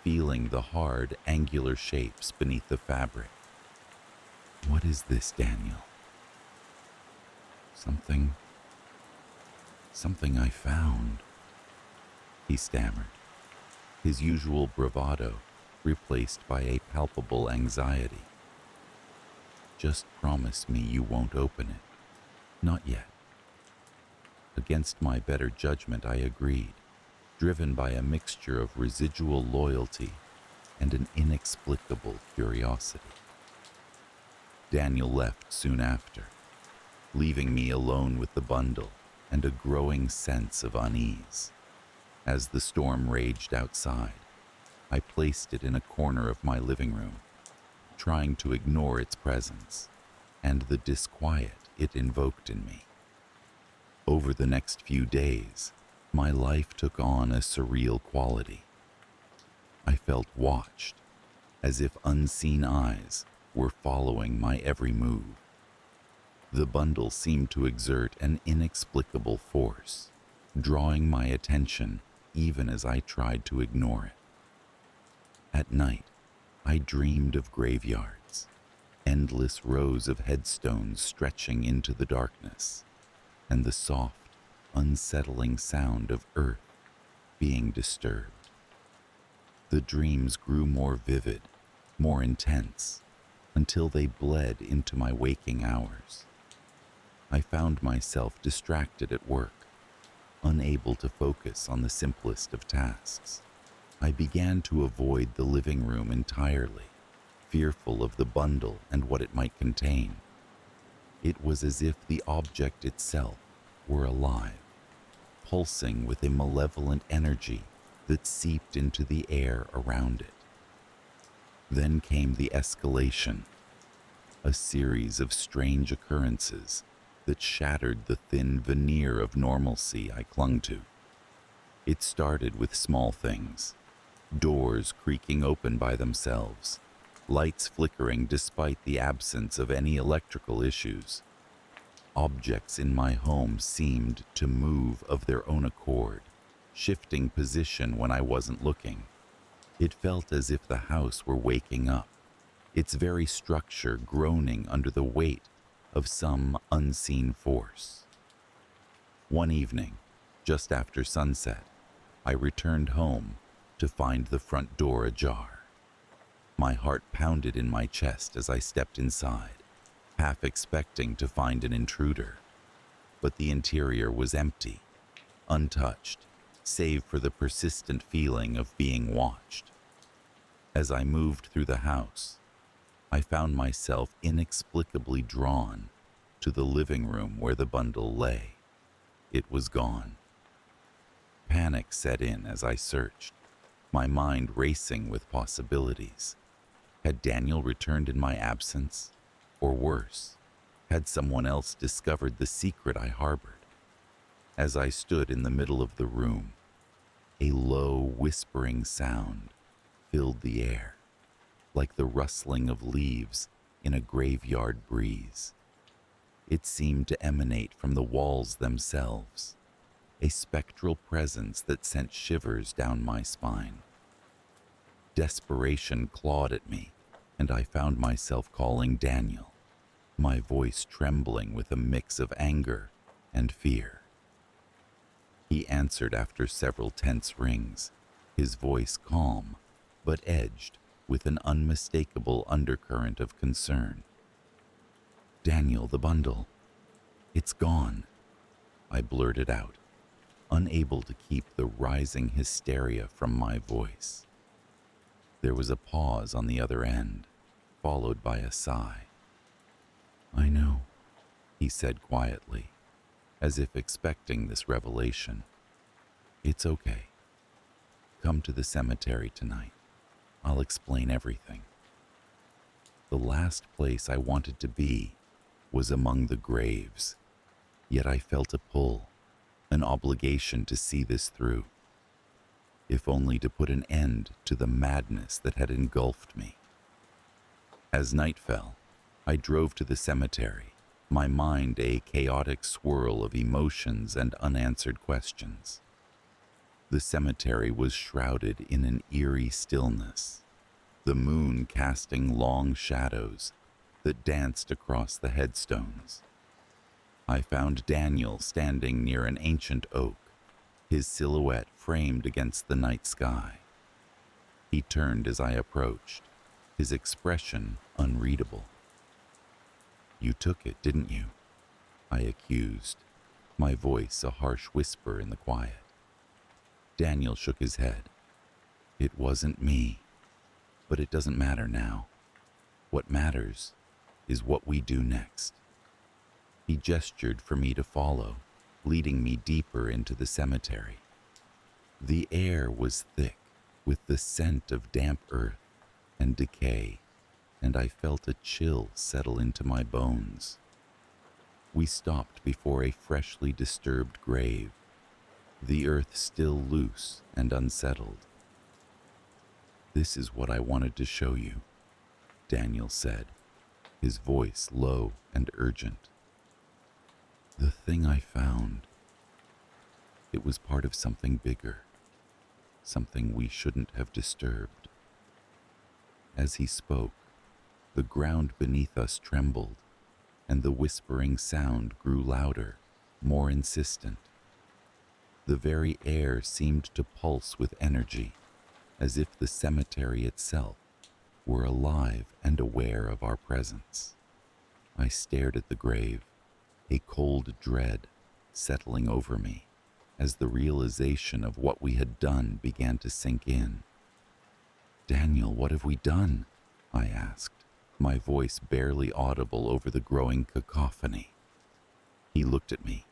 feeling the hard, angular shapes beneath the fabric. "What is this, Daniel?" Something I found," he stammered, his usual bravado replaced by a palpable anxiety. "Just promise me you won't open it. Not yet." Against my better judgment, I agreed, driven by a mixture of residual loyalty and an inexplicable curiosity. Daniel left soon after, leaving me alone with the bundle and a growing sense of unease. As the storm raged outside, I placed it in a corner of my living room, trying to ignore its presence and the disquiet it invoked in me. Over the next few days, my life took on a surreal quality. I felt watched, as if unseen eyes were following my every move. The bundle seemed to exert an inexplicable force, drawing my attention even as I tried to ignore it. At night, I dreamed of graveyards, endless rows of headstones stretching into the darkness, and the soft, unsettling sound of earth being disturbed. The dreams grew more vivid, more intense, until they bled into my waking hours. I found myself distracted at work, unable to focus on the simplest of tasks. I began to avoid the living room entirely, fearful of the bundle and what it might contain. It was as if the object itself were alive, pulsing with a malevolent energy that seeped into the air around it. Then came the escalation, a series of strange occurrences that shattered the thin veneer of normalcy I clung to. It started with small things, doors creaking open by themselves, lights flickering despite the absence of any electrical issues. Objects in my home seemed to move of their own accord, shifting position when I wasn't looking. It felt as if the house were waking up, its very structure groaning under the weight of some unseen force. One evening, just after sunset, I returned home to find the front door ajar. My heart pounded in my chest as I stepped inside, half expecting to find an intruder. But the interior was empty, untouched, save for the persistent feeling of being watched. As I moved through the house, I found myself inexplicably drawn to the living room where the bundle lay. It was gone. Panic set in as I searched, my mind racing with possibilities. Had Daniel returned in my absence? Or worse, had someone else discovered the secret I harbored? As I stood in the middle of the room, a low, whispering sound filled the air, like the rustling of leaves in a graveyard breeze. It seemed to emanate from the walls themselves, a spectral presence that sent shivers down my spine. Desperation clawed at me, and I found myself calling Daniel, my voice trembling with a mix of anger and fear. He answered after several tense rings, his voice calm but edged with an unmistakable undercurrent of concern. "Daniel, the bundle. It's gone," I blurted out, unable to keep the rising hysteria from my voice. There was a pause on the other end, followed by a sigh. "I know," he said quietly, as if expecting this revelation. "It's okay. Come to the cemetery tonight. I'll explain everything." The last place I wanted to be was among the graves, yet I felt a pull, an obligation to see this through, if only to put an end to the madness that had engulfed me. As night fell, I drove to the cemetery, my mind a chaotic swirl of emotions and unanswered questions. The cemetery was shrouded in an eerie stillness, the moon casting long shadows that danced across the headstones. I found Daniel standing near an ancient oak, his silhouette framed against the night sky. He turned as I approached, his expression unreadable. "You took it, didn't you?" I accused, my voice a harsh whisper in the quiet. Daniel shook his head. "It wasn't me, but it doesn't matter now. What matters is what we do next." He gestured for me to follow, leading me deeper into the cemetery. The air was thick with the scent of damp earth and decay, and I felt a chill settle into my bones. We stopped before a freshly disturbed grave, the earth still loose and unsettled. "This is what I wanted to show you," Daniel said, his voice low and urgent. "The thing I found, it was part of something bigger, something we shouldn't have disturbed." As he spoke, the ground beneath us trembled, and the whispering sound grew louder, more insistent. The very air seemed to pulse with energy, as if the cemetery itself were alive and aware of our presence. I stared at the grave, a cold dread settling over me as the realization of what we had done began to sink in. "Daniel, what have we done?" I asked, my voice barely audible over the growing cacophony. He looked at me,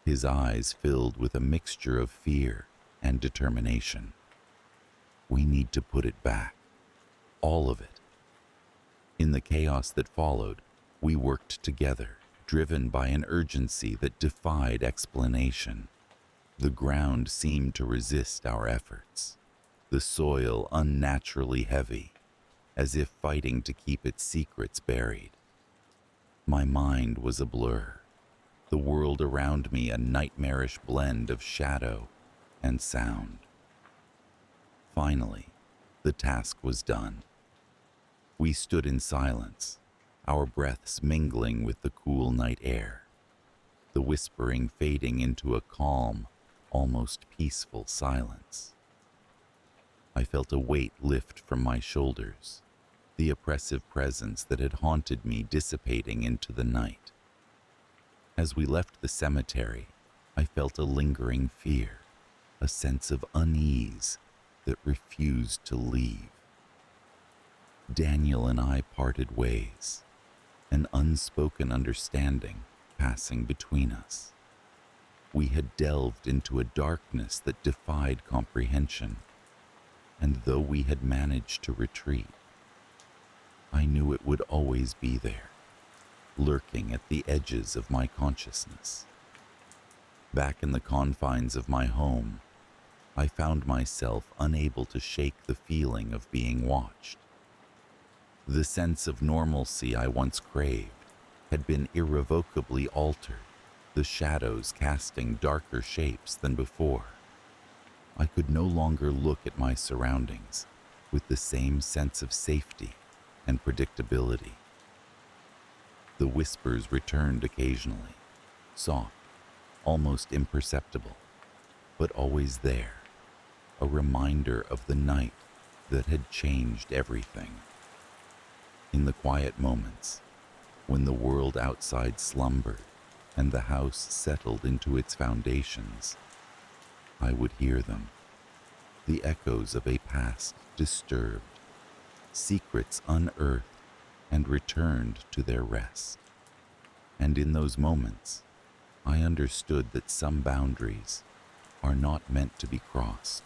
his eyes filled with a mixture of fear and determination. "We need to put it back, all of it." In the chaos that followed, we worked together, driven by an urgency that defied explanation. The ground seemed to resist our efforts, the soil unnaturally heavy, as if fighting to keep its secrets buried. My mind was a blur, the world around me a nightmarish blend of shadow and sound. Finally, the task was done. We stood in silence, our breaths mingling with the cool night air, the whispering fading into a calm, almost peaceful silence. I felt a weight lift from my shoulders, the oppressive presence that had haunted me dissipating into the night. As we left the cemetery, I felt a lingering fear, a sense of unease that refused to leave. Daniel and I parted ways, an unspoken understanding passing between us. We had delved into a darkness that defied comprehension, and though we had managed to retreat, I knew it would always be there, lurking at the edges of my consciousness. Back in the confines of my home, I found myself unable to shake the feeling of being watched. The sense of normalcy I once craved had been irrevocably altered, the shadows casting darker shapes than before. I could no longer look at my surroundings with the same sense of safety and predictability. The whispers returned occasionally, soft, almost imperceptible, but always there, a reminder of the night that had changed everything. In the quiet moments, when the world outside slumbered and the house settled into its foundations, I would hear them, the echoes of a past disturbed, secrets unearthed and returned to their rest. And in those moments, I understood that some boundaries are not meant to be crossed,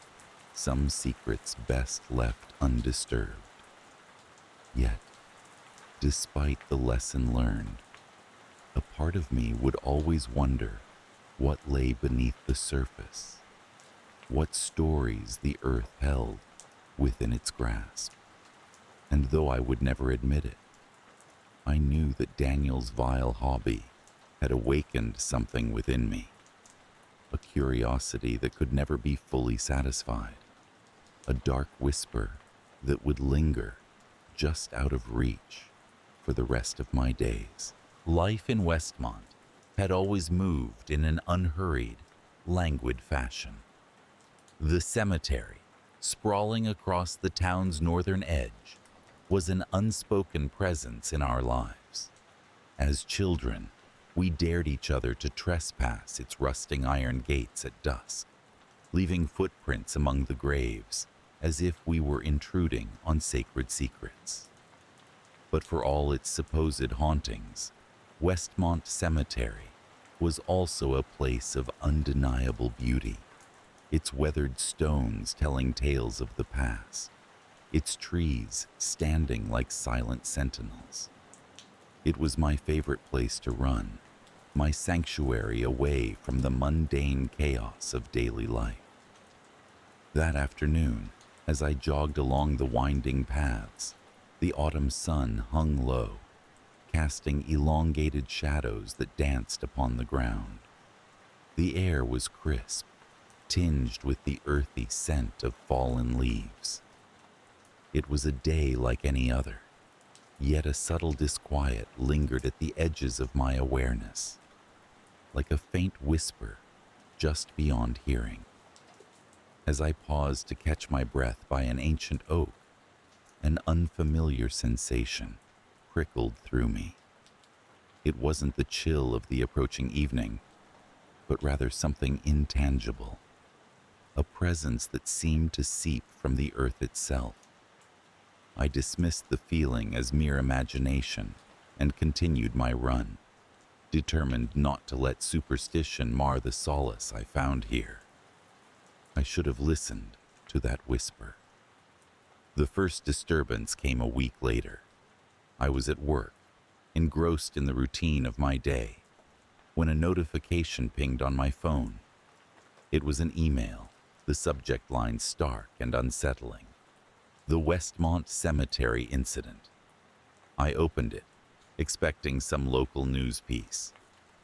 some secrets best left undisturbed. Yet, despite the lesson learned, a part of me would always wonder what lay beneath the surface, what stories the earth held within its grasp. And though I would never admit it, I knew that Daniel's vile hobby had awakened something within me, a curiosity that could never be fully satisfied, a dark whisper that would linger just out of reach for the rest of my days. Life in Westmont had always moved in an unhurried, languid fashion. The cemetery, sprawling across the town's northern edge, was an unspoken presence in our lives. As children, we dared each other to trespass its rusting iron gates at dusk, leaving footprints among the graves as if we were intruding on sacred secrets. But for all its supposed hauntings, Westmont Cemetery was also a place of undeniable beauty, its weathered stones telling tales of the past, its trees standing like silent sentinels. It was my favorite place to run, my sanctuary away from the mundane chaos of daily life. That afternoon, as I jogged along the winding paths, the autumn sun hung low, casting elongated shadows that danced upon the ground. The air was crisp, tinged with the earthy scent of fallen leaves. It was a day like any other, yet a subtle disquiet lingered at the edges of my awareness, like a faint whisper just beyond hearing. As I paused to catch my breath by an ancient oak, an unfamiliar sensation prickled through me. It wasn't the chill of the approaching evening, but rather something intangible, a presence that seemed to seep from the earth itself. I dismissed the feeling as mere imagination and continued my run, determined not to let superstition mar the solace I found here. I should have listened to that whisper. The first disturbance came a week later. I was at work, engrossed in the routine of my day, when a notification pinged on my phone. It was an email, the subject line stark and unsettling. The Westmont Cemetery incident. I opened it, expecting some local news piece,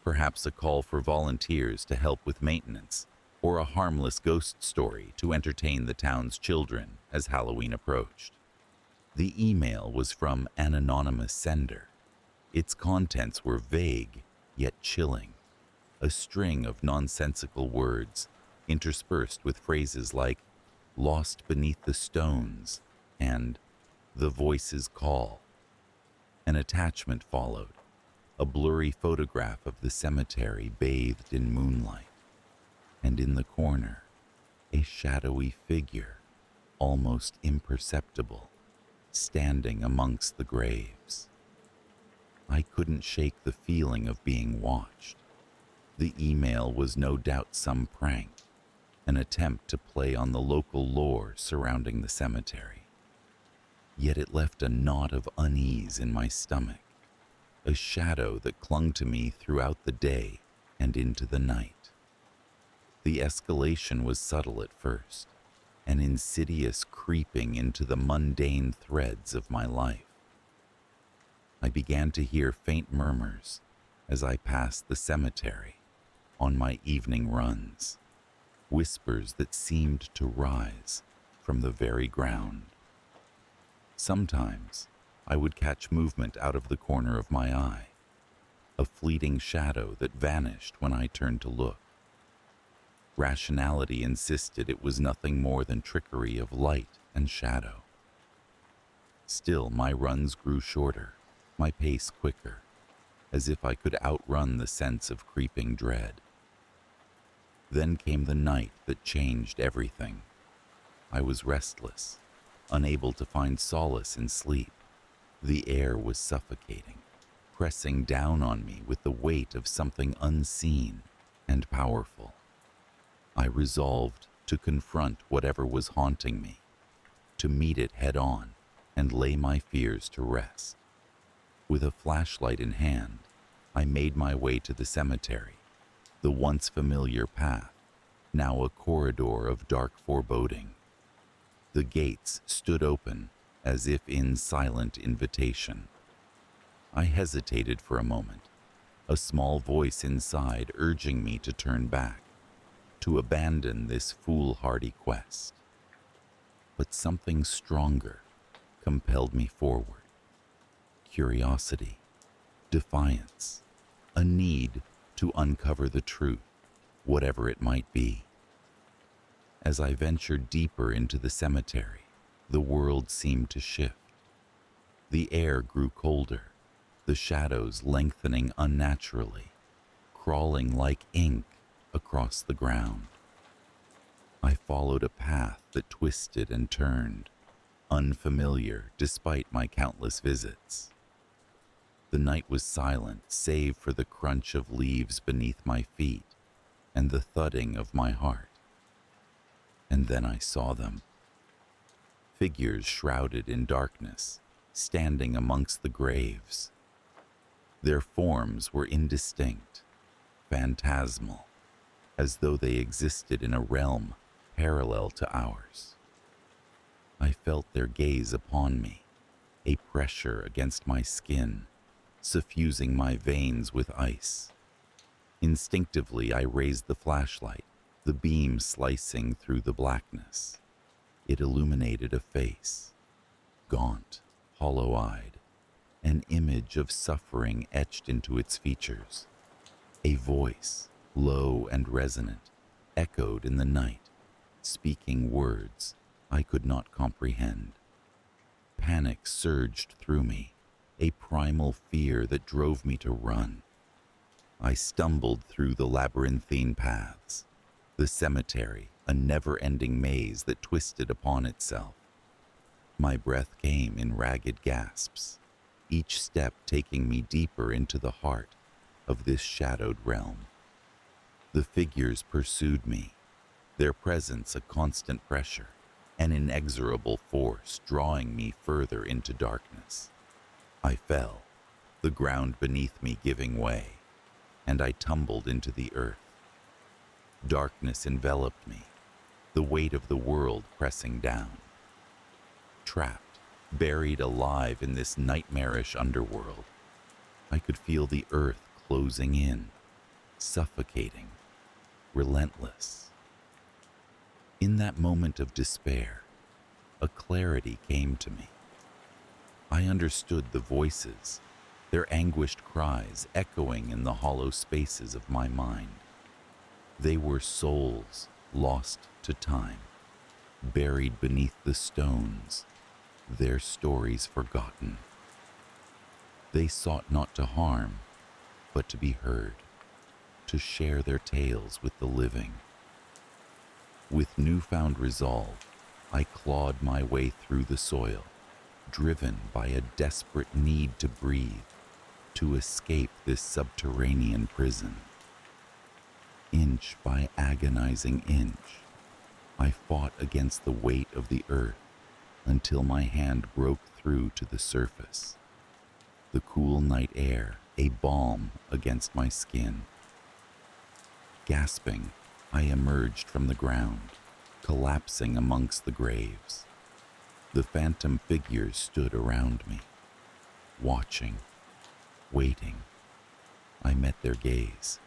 perhaps a call for volunteers to help with maintenance, or a harmless ghost story to entertain the town's children as Halloween approached. The email was from an anonymous sender. Its contents were vague, yet chilling, a string of nonsensical words interspersed with phrases like "lost beneath the stones" and "the voices call." An attachment followed, a blurry photograph of the cemetery bathed in moonlight, and in the corner, a shadowy figure, almost imperceptible, standing amongst the graves. I couldn't shake the feeling of being watched. The email was no doubt some prank, an attempt to play on the local lore surrounding the cemetery. Yet it left a knot of unease in my stomach, a shadow that clung to me throughout the day and into the night. The escalation was subtle at first, an insidious creeping into the mundane threads of my life. I began to hear faint murmurs as I passed the cemetery on my evening runs, whispers that seemed to rise from the very ground. Sometimes I would catch movement out of the corner of my eye, a fleeting shadow that vanished when I turned to look. Rationality insisted it was nothing more than trickery of light and shadow. Still, my runs grew shorter, my pace quicker, as if I could outrun the sense of creeping dread. Then came the night that changed everything. I was restless, unable to find solace in sleep. The air was suffocating, pressing down on me with the weight of something unseen and powerful. I resolved to confront whatever was haunting me, to meet it head on and lay my fears to rest. With a flashlight in hand, I made my way to the cemetery, the once familiar path, now a corridor of dark foreboding. The gates stood open as if in silent invitation. I hesitated for a moment, a small voice inside urging me to turn back, to abandon this foolhardy quest. But something stronger compelled me forward. Curiosity, defiance, a need to uncover the truth, whatever it might be. As I ventured deeper into the cemetery, the world seemed to shift. The air grew colder, the shadows lengthening unnaturally, crawling like ink across the ground. I followed a path that twisted and turned, unfamiliar despite my countless visits. The night was silent save for the crunch of leaves beneath my feet and the thudding of my heart. And then I saw them. Figures shrouded in darkness, standing amongst the graves. Their forms were indistinct, phantasmal, as though they existed in a realm parallel to ours. I felt their gaze upon me, a pressure against my skin, suffusing my veins with ice. Instinctively, I raised the flashlight, the beam slicing through the blackness. It illuminated a face, gaunt, hollow-eyed, an image of suffering etched into its features. A voice, low and resonant, echoed in the night, speaking words I could not comprehend. Panic surged through me, a primal fear that drove me to run. I stumbled through the labyrinthine paths, the cemetery, a never-ending maze that twisted upon itself. My breath came in ragged gasps, each step taking me deeper into the heart of this shadowed realm. The figures pursued me, their presence a constant pressure, an inexorable force drawing me further into darkness. I fell, the ground beneath me giving way, and I tumbled into the earth. Darkness enveloped me, the weight of the world pressing down. Trapped, buried alive in this nightmarish underworld, I could feel the earth closing in, suffocating, relentless. In that moment of despair, a clarity came to me. I understood the voices, their anguished cries echoing in the hollow spaces of my mind. They were souls lost to time, buried beneath the stones, their stories forgotten. They sought not to harm, but to be heard, to share their tales with the living. With newfound resolve, I clawed my way through the soil, driven by a desperate need to breathe, to escape this subterranean prison. Inch by agonizing inch, I fought against the weight of the earth until my hand broke through to the surface. The cool night air, a balm against my skin. Gasping, I emerged from the ground, collapsing amongst the graves. The phantom figures stood around me, watching, waiting. I met their gaze,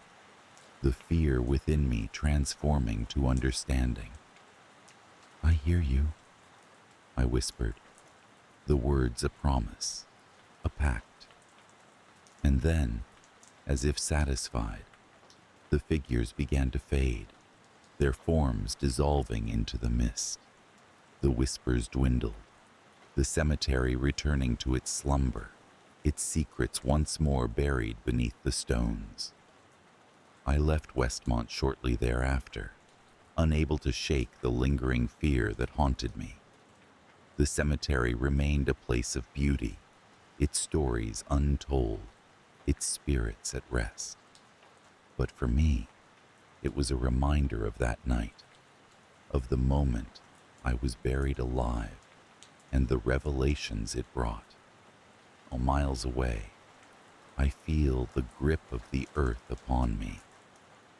the fear within me transforming to understanding. "I hear you," I whispered, the words a promise, a pact. And then, as if satisfied, the figures began to fade, their forms dissolving into the mist. The whispers dwindled, the cemetery returning to its slumber, its secrets once more buried beneath the stones. I left Westmont shortly thereafter, unable to shake the lingering fear that haunted me. The cemetery remained a place of beauty, its stories untold, its spirits at rest. But for me, it was a reminder of that night, of the moment I was buried alive and the revelations it brought. Miles away, I feel the grip of the earth upon me,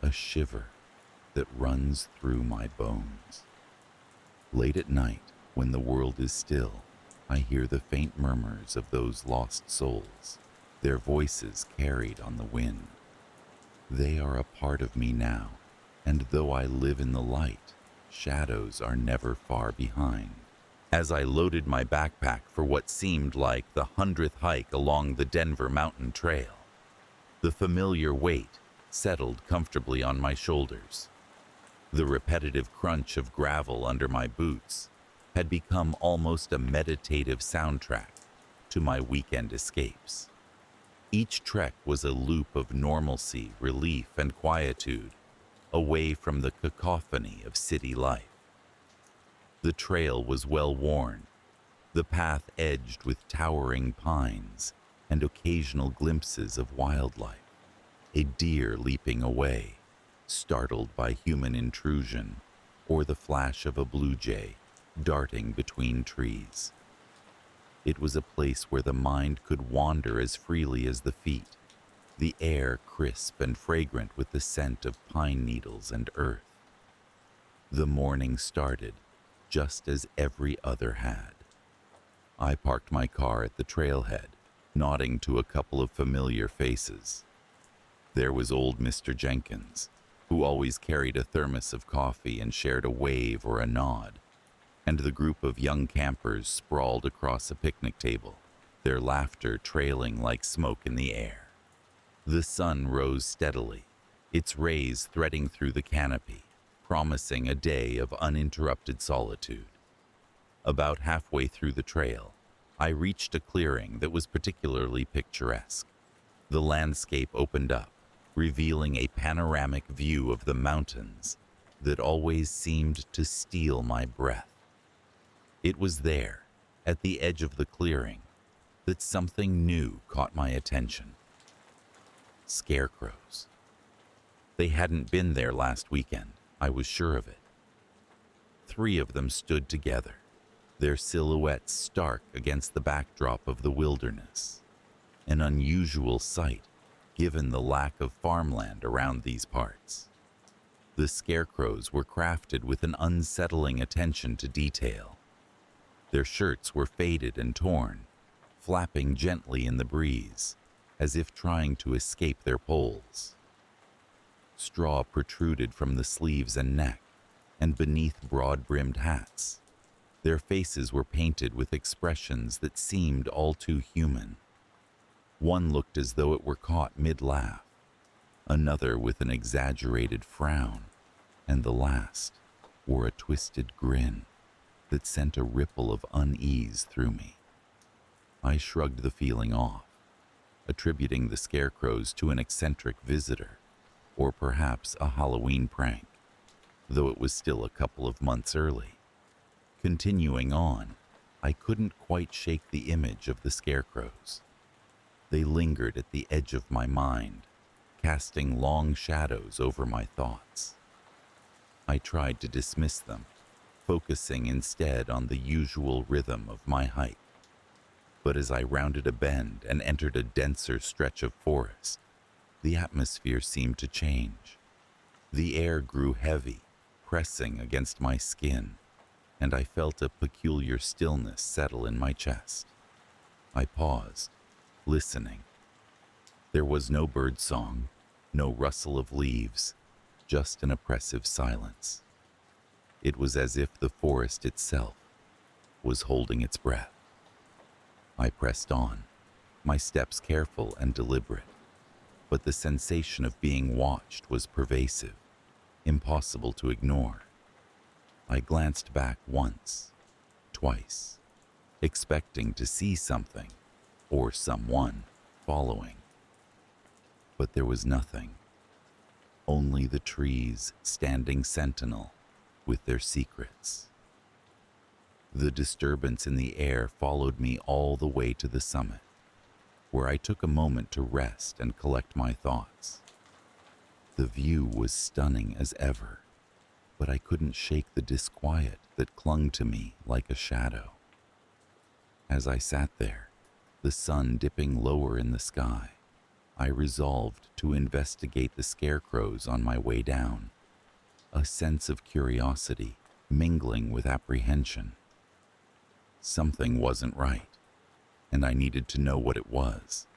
a shiver that runs through my bones. Late at night, when the world is still, I hear the faint murmurs of those lost souls, their voices carried on the wind. They are a part of me now, and though I live in the light, shadows are never far behind. As I loaded my backpack for what seemed like the 100th hike along the Denver Mountain Trail, the familiar weight settled comfortably on my shoulders. The repetitive crunch of gravel under my boots had become almost a meditative soundtrack to my weekend escapes. Each trek was a loop of normalcy, relief, and quietude, away from the cacophony of city life. The trail was well worn, the path edged with towering pines and occasional glimpses of wildlife. A deer leaping away, startled by human intrusion, or the flash of a blue jay darting between trees. It was a place where the mind could wander as freely as the feet, the air crisp and fragrant with the scent of pine needles and earth. The morning started just as every other had. I parked my car at the trailhead, nodding to a couple of familiar faces. There was old Mr. Jenkins, who always carried a thermos of coffee and shared a wave or a nod, and the group of young campers sprawled across a picnic table, their laughter trailing like smoke in the air. The sun rose steadily, its rays threading through the canopy, promising a day of uninterrupted solitude. About halfway through the trail, I reached a clearing that was particularly picturesque. The landscape opened up, revealing a panoramic view of the mountains that always seemed to steal my breath. It was there, at the edge of the clearing, that something new caught my attention. Scarecrows. They hadn't been there last weekend, I was sure of it. 3 of them stood together, their silhouettes stark against the backdrop of the wilderness, an unusual sight given the lack of farmland around these parts. The scarecrows were crafted with an unsettling attention to detail. Their shirts were faded and torn, flapping gently in the breeze, as if trying to escape their poles. Straw protruded from the sleeves and neck, and beneath broad-brimmed hats. Their faces were painted with expressions that seemed all too human. One looked as though it were caught mid-laugh, another with an exaggerated frown, and the last wore a twisted grin that sent a ripple of unease through me. I shrugged the feeling off, attributing the scarecrows to an eccentric visitor, or perhaps a Halloween prank, though it was still a couple of months early. Continuing on, I couldn't quite shake the image of the scarecrows. They lingered at the edge of my mind, casting long shadows over my thoughts. I tried to dismiss them, focusing instead on the usual rhythm of my hike. But as I rounded a bend and entered a denser stretch of forest, the atmosphere seemed to change. The air grew heavy, pressing against my skin, and I felt a peculiar stillness settle in my chest. I paused, listening. There was no bird song, no rustle of leaves, just an oppressive silence. It was as if the forest itself was holding its breath. I pressed on, my steps careful and deliberate, but the sensation of being watched was pervasive, impossible to ignore. I glanced back once, twice, expecting to see something or someone following. But there was nothing. only the trees standing sentinel with their secrets. The disturbance in the air followed me all the way to the summit, where I took a moment to rest and collect my thoughts. The view was stunning as ever, but I couldn't shake the disquiet that clung to me like a shadow. As I sat there, the sun dipping lower in the sky, I resolved to investigate the scarecrows on my way down, a sense of curiosity mingling with apprehension. Something wasn't right, and I needed to know what it was.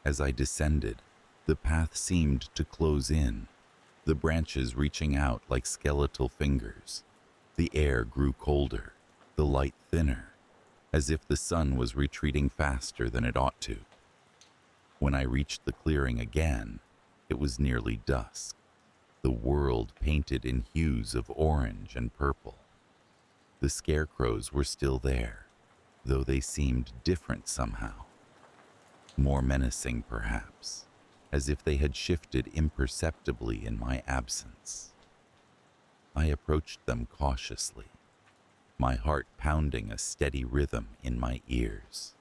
As I descended, the path seemed to close in, the branches reaching out like skeletal fingers. The air grew colder, the light thinner, as if the sun was retreating faster than it ought to. When I reached the clearing again, it was nearly dusk, the world painted in hues of orange and purple. The scarecrows were still there, though they seemed different somehow. More menacing, perhaps, as if they had shifted imperceptibly in my absence. I approached them cautiously, my heart pounding a steady rhythm in my ears.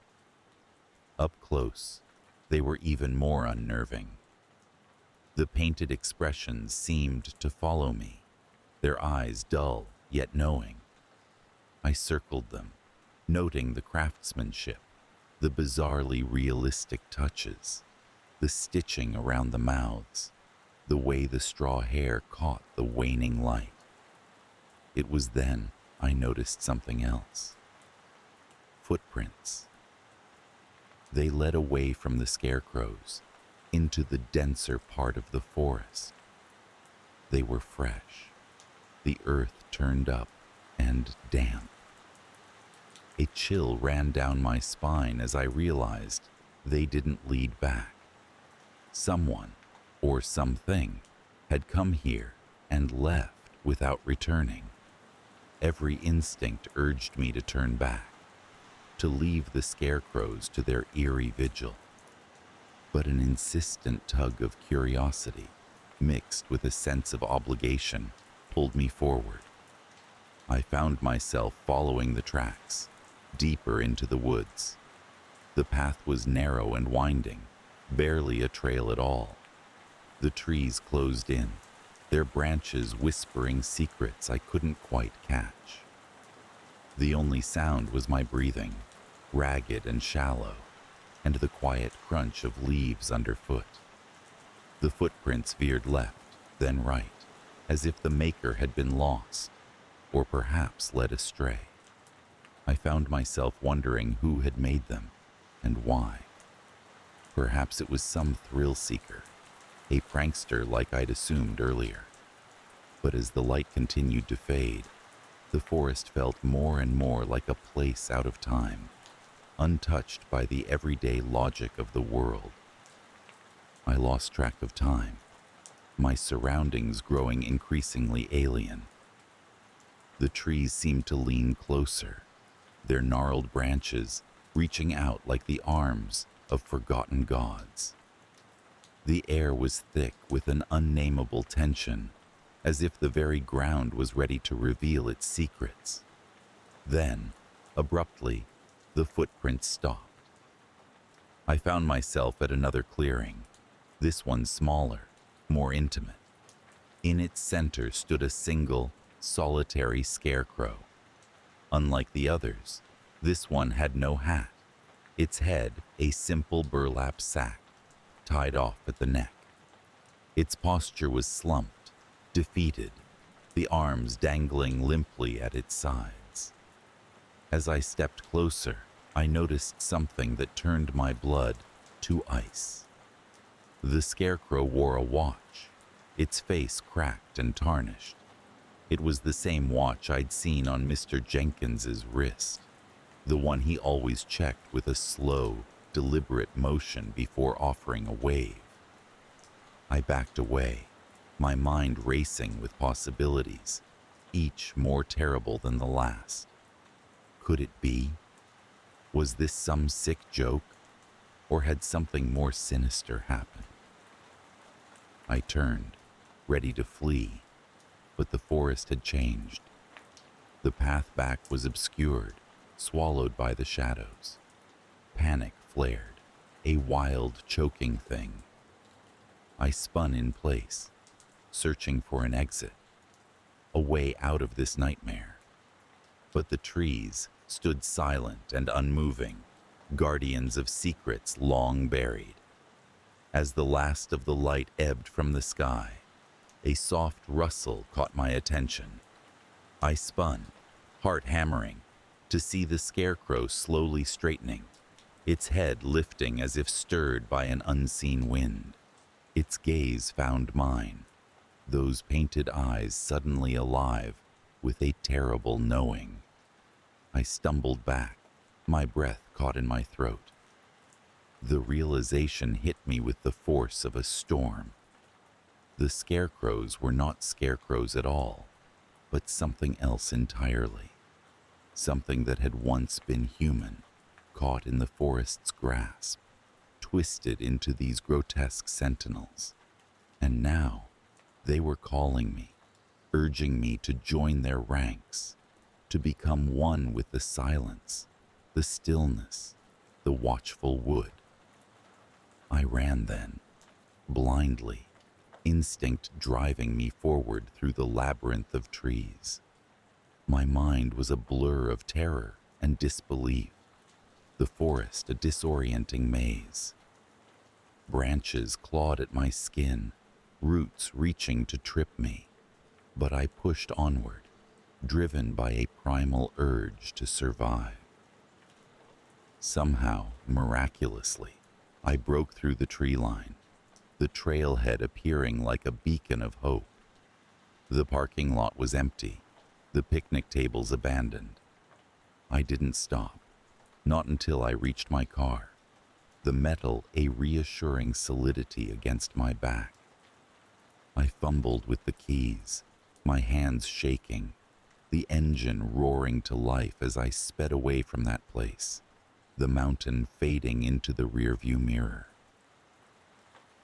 Up close, they were even more unnerving. The painted expressions seemed to follow me, their eyes dull yet knowing. I circled them, noting the craftsmanship, the bizarrely realistic touches, the stitching around the mouths, the way the straw hair caught the waning light. It was then I noticed something else. Footprints. They led away from the scarecrows into the denser part of the forest. They were fresh, the earth turned up and damp. A chill ran down my spine as I realized they didn't lead back. Someone, or something, had come here and left without returning. Every instinct urged me to turn back, to leave the scarecrows to their eerie vigil. But an insistent tug of curiosity, mixed with a sense of obligation, pulled me forward. I found myself following the tracks, deeper into the woods. The path was narrow and winding, barely a trail at all. The trees closed in, their branches whispering secrets I couldn't quite catch. The only sound was my breathing, ragged and shallow, and the quiet crunch of leaves underfoot. The footprints veered left, then right, as if the maker had been lost, or perhaps led astray. I found myself wondering who had made them, and why. Perhaps it was some thrill-seeker, a prankster like I'd assumed earlier. But as the light continued to fade, the forest felt more and more like a place out of time, untouched by the everyday logic of the world. I lost track of time, my surroundings growing increasingly alien. The trees seemed to lean closer, their gnarled branches reaching out like the arms of forgotten gods. The air was thick with an unnameable tension, as if the very ground was ready to reveal its secrets. Then, abruptly, the footprints stopped. I found myself at another clearing, this one smaller, more intimate. In its center stood a single, solitary scarecrow. Unlike the others, this one had no hat, its head a simple burlap sack, tied off at the neck. Its posture was slumped, defeated, the arms dangling limply at its sides. As I stepped closer, I noticed something that turned my blood to ice. The scarecrow wore a watch, its face cracked and tarnished. It was the same watch I'd seen on Mr. Jenkins's wrist, the one he always checked with a slow, deliberate motion before offering a wave. I backed away, my mind racing with possibilities, each more terrible than the last. Could it be? Was this some sick joke, or had something more sinister happened? I turned, ready to flee, but the forest had changed. The path back was obscured, swallowed by the shadows. Panic flared, a wild, choking thing. I spun in place, searching for an exit, a way out of this nightmare. But the trees stood silent and unmoving, guardians of secrets long buried. As the last of the light ebbed from the sky, a soft rustle caught my attention. I spun, heart hammering, to see the scarecrow slowly straightening, its head lifting as if stirred by an unseen wind. Its gaze found mine, those painted eyes suddenly alive with a terrible knowing. I stumbled back, my breath caught in my throat. The realization hit me with the force of a storm. The scarecrows were not scarecrows at all, but something else entirely. Something that had once been human, caught in the forest's grasp, twisted into these grotesque sentinels. And now, they were calling me, urging me to join their ranks, to become one with the silence, the stillness, the watchful wood. I ran then, blindly, instinct driving me forward through the labyrinth of trees. My mind was a blur of terror and disbelief, the forest a disorienting maze. Branches clawed at my skin, roots reaching to trip me, but I pushed onward, driven by a primal urge to survive. Somehow, miraculously, I broke through the tree line, the trailhead appearing like a beacon of hope. The parking lot was empty, the picnic tables abandoned. I didn't stop, not until I reached my car, the metal a reassuring solidity against my back. I fumbled with the keys, my hands shaking, the engine roaring to life as I sped away from that place, the mountain fading into the rearview mirror.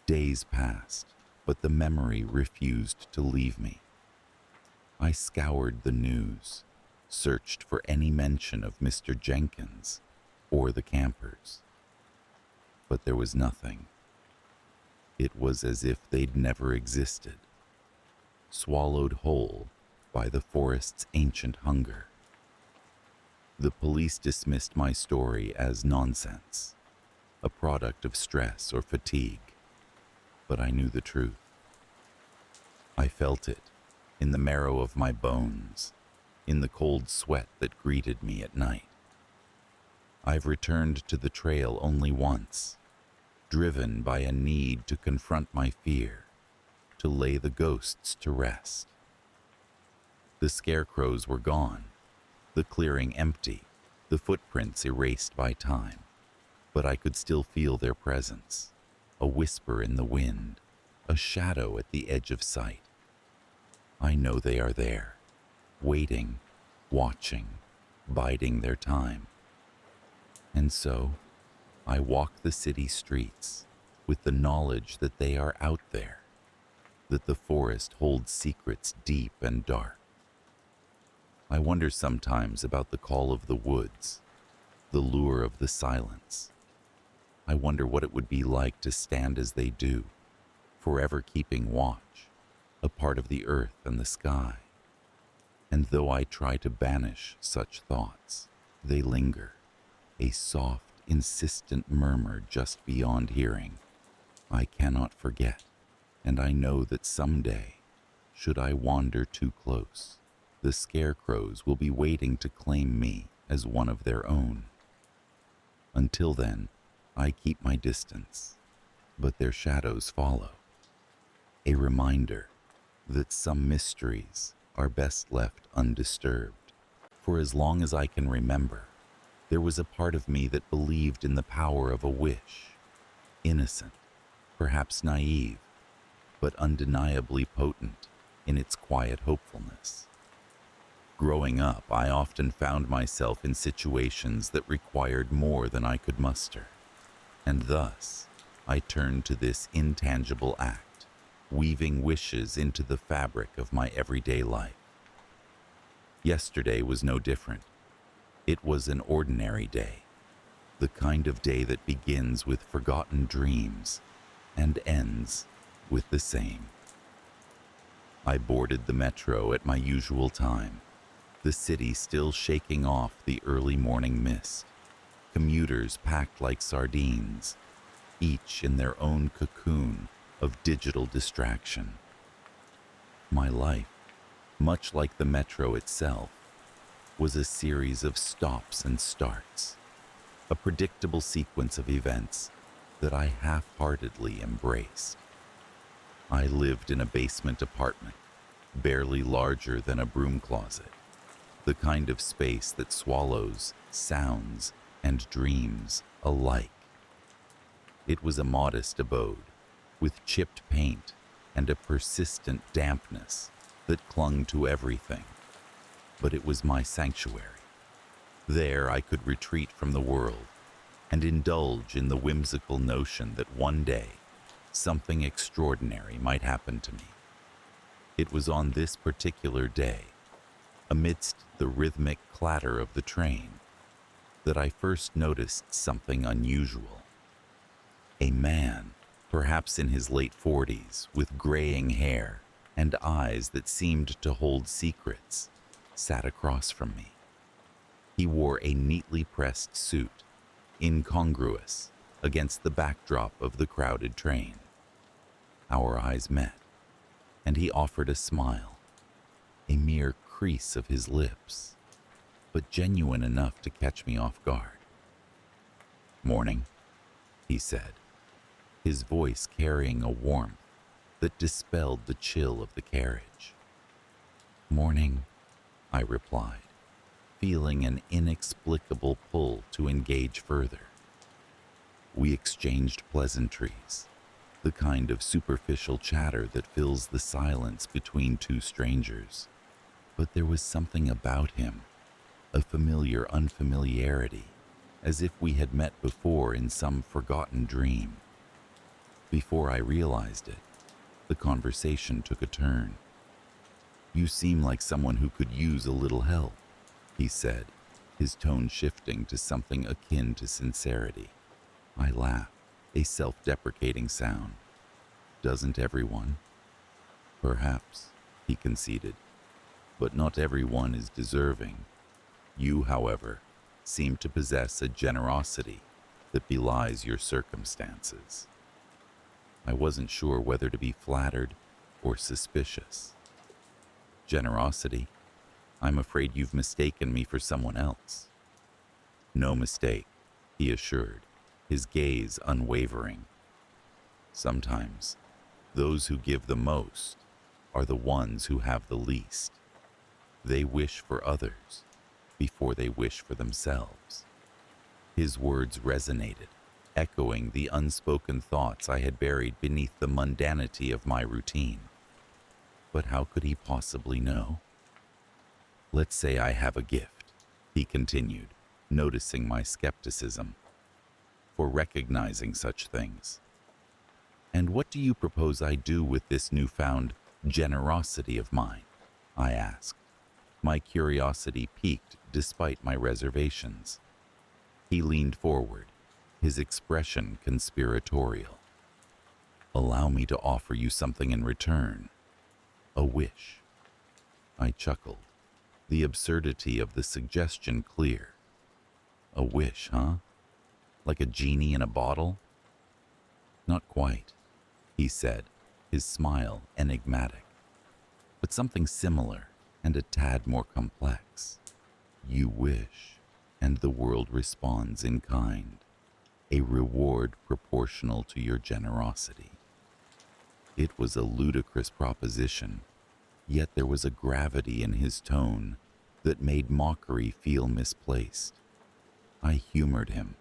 Days passed, but the memory refused to leave me. I scoured the news, searched for any mention of Mr. Jenkins or the campers. But there was nothing. It was as if they'd never existed, swallowed whole by the forest's ancient hunger. The police dismissed my story as nonsense, a product of stress or fatigue, but I knew the truth. I felt it in the marrow of my bones, in the cold sweat that greeted me at night. I've returned to the trail only once, driven by a need to confront my fear, to lay the ghosts to rest. The scarecrows were gone, the clearing empty, the footprints erased by time, but I could still feel their presence, a whisper in the wind, a shadow at the edge of sight. I know they are there, waiting, watching, biding their time. And so, I walk the city streets with the knowledge that they are out there, that the forest holds secrets deep and dark. I wonder sometimes about the call of the woods, the lure of the silence. I wonder what it would be like to stand as they do, forever keeping watch, a part of the earth and the sky. And though I try to banish such thoughts, they linger, a soft, insistent murmur just beyond hearing. I cannot forget, and I know that someday, should I wander too close, the scarecrows will be waiting to claim me as one of their own. Until then, I keep my distance, but their shadows follow. A reminder that some mysteries are best left undisturbed. For as long as I can remember, there was a part of me that believed in the power of a wish, innocent, perhaps naive, but undeniably potent in its quiet hopefulness. Growing up, I often found myself in situations that required more than I could muster, and thus I turned to this intangible act, weaving wishes into the fabric of my everyday life. Yesterday was no different. It was an ordinary day, the kind of day that begins with forgotten dreams and ends with the same. I boarded the metro at my usual time, the city still shaking off the early morning mist, commuters packed like sardines, each in their own cocoon of digital distraction. My life, much like the metro itself, was a series of stops and starts, a predictable sequence of events that I half-heartedly embraced. I lived in a basement apartment, barely larger than a broom closet, the kind of space that swallows sounds and dreams alike. It was a modest abode, with chipped paint and a persistent dampness that clung to everything. But it was my sanctuary. There I could retreat from the world and indulge in the whimsical notion that one day something extraordinary might happen to me. It was on this particular day, amidst the rhythmic clatter of the train, that I first noticed something unusual. A man, perhaps in his late 40s, with graying hair and eyes that seemed to hold secrets, sat across from me. He wore a neatly pressed suit, incongruous against the backdrop of the crowded train. Our eyes met, and he offered a smile, a mere crease of his lips, but genuine enough to catch me off guard. "Morning," he said, his voice carrying a warmth that dispelled the chill of the carriage. "Morning," I replied, feeling an inexplicable pull to engage further. We exchanged pleasantries, the kind of superficial chatter that fills the silence between two strangers. But there was something about him, a familiar unfamiliarity, as if we had met before in some forgotten dream. Before I realized it, the conversation took a turn. "You seem like someone who could use a little help," he said, his tone shifting to something akin to sincerity. I laughed, a self-deprecating sound. "Doesn't everyone?" "Perhaps," he conceded, "but not everyone is deserving. You, however, seem to possess a generosity that belies your circumstances." I wasn't sure whether to be flattered or suspicious. "Generosity? I'm afraid you've mistaken me for someone else." "No mistake," he assured, his gaze unwavering. "Sometimes, those who give the most are the ones who have the least. They wish for others before they wish for themselves." His words resonated, echoing the unspoken thoughts I had buried beneath the mundanity of my routine. But how could he possibly know? "Let's say I have a gift," he continued, noticing my skepticism, "for recognizing such things. And what do you propose I do with this newfound generosity of mine?" I asked, my curiosity piqued despite my reservations. He leaned forward, his expression conspiratorial. "Allow me to offer you something in return. A wish." I chuckled, the absurdity of the suggestion clear. "A wish, huh? Like a genie in a bottle?" "Not quite," he said, his smile enigmatic, "but something similar and a tad more complex. You wish, and the world responds in kind, a reward proportional to your generosity." It was a ludicrous proposition, yet there was a gravity in his tone that made mockery feel misplaced. I humored him,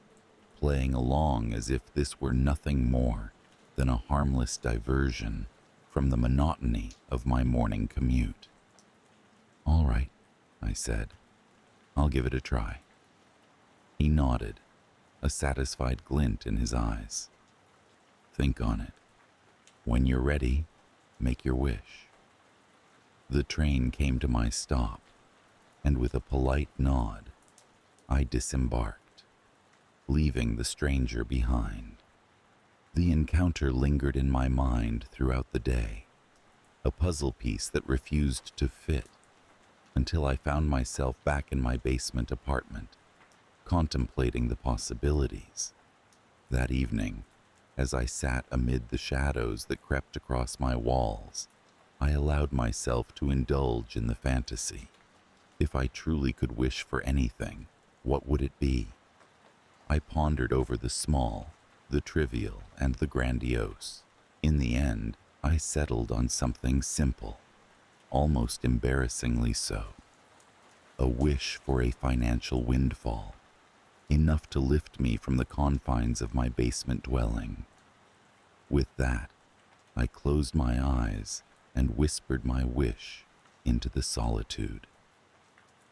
playing along as if this were nothing more than a harmless diversion from the monotony of my morning commute. "All right," I said, "I'll give it a try." He nodded, a satisfied glint in his eyes. "Think on it. When you're ready, Make your wish. The train came to my stop, and with a polite nod, I disembarked, leaving the stranger behind. The encounter lingered in my mind throughout the day, a puzzle piece that refused to fit, until I found myself back in my basement apartment, contemplating the possibilities. That evening, as I sat amid the shadows that crept across my walls, I allowed myself to indulge in the fantasy. If I truly could wish for anything, what would it be? I pondered over the small, the trivial, and the grandiose. In the end, I settled on something simple, almost embarrassingly so. A wish for a financial windfall, enough to lift me from the confines of my basement dwelling. With that, I closed my eyes and whispered my wish into the solitude.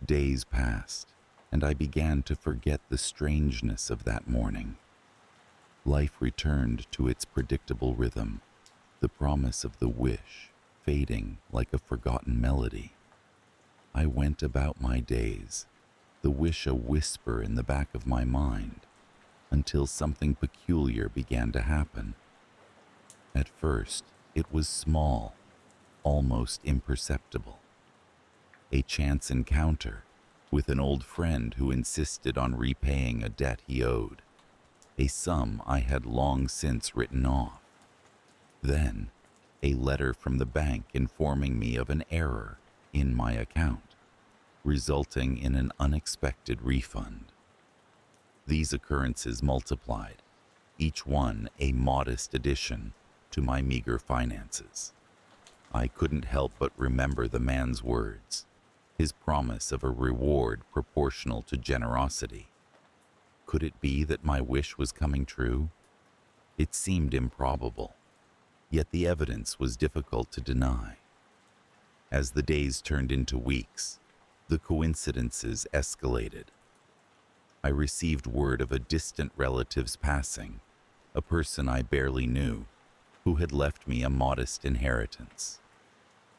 Days passed, and I began to forget the strangeness of that morning. Life returned to its predictable rhythm, the promise of the wish fading like a forgotten melody. I went about my days, the wish a whisper in the back of my mind, until something peculiar began to happen. At first, it was small, almost imperceptible. A chance encounter with an old friend who insisted on repaying a debt he owed, a sum I had long since written off. Then, a letter from the bank informing me of an error in my account, resulting in an unexpected refund. These occurrences multiplied, each one a modest addition to my meager finances. I couldn't help but remember the man's words, his promise of a reward proportional to generosity. Could it be that my wish was coming true? It seemed improbable, yet the evidence was difficult to deny. As the days turned into weeks, the coincidences escalated. I received word of a distant relative's passing, a person I barely knew, who had left me a modest inheritance.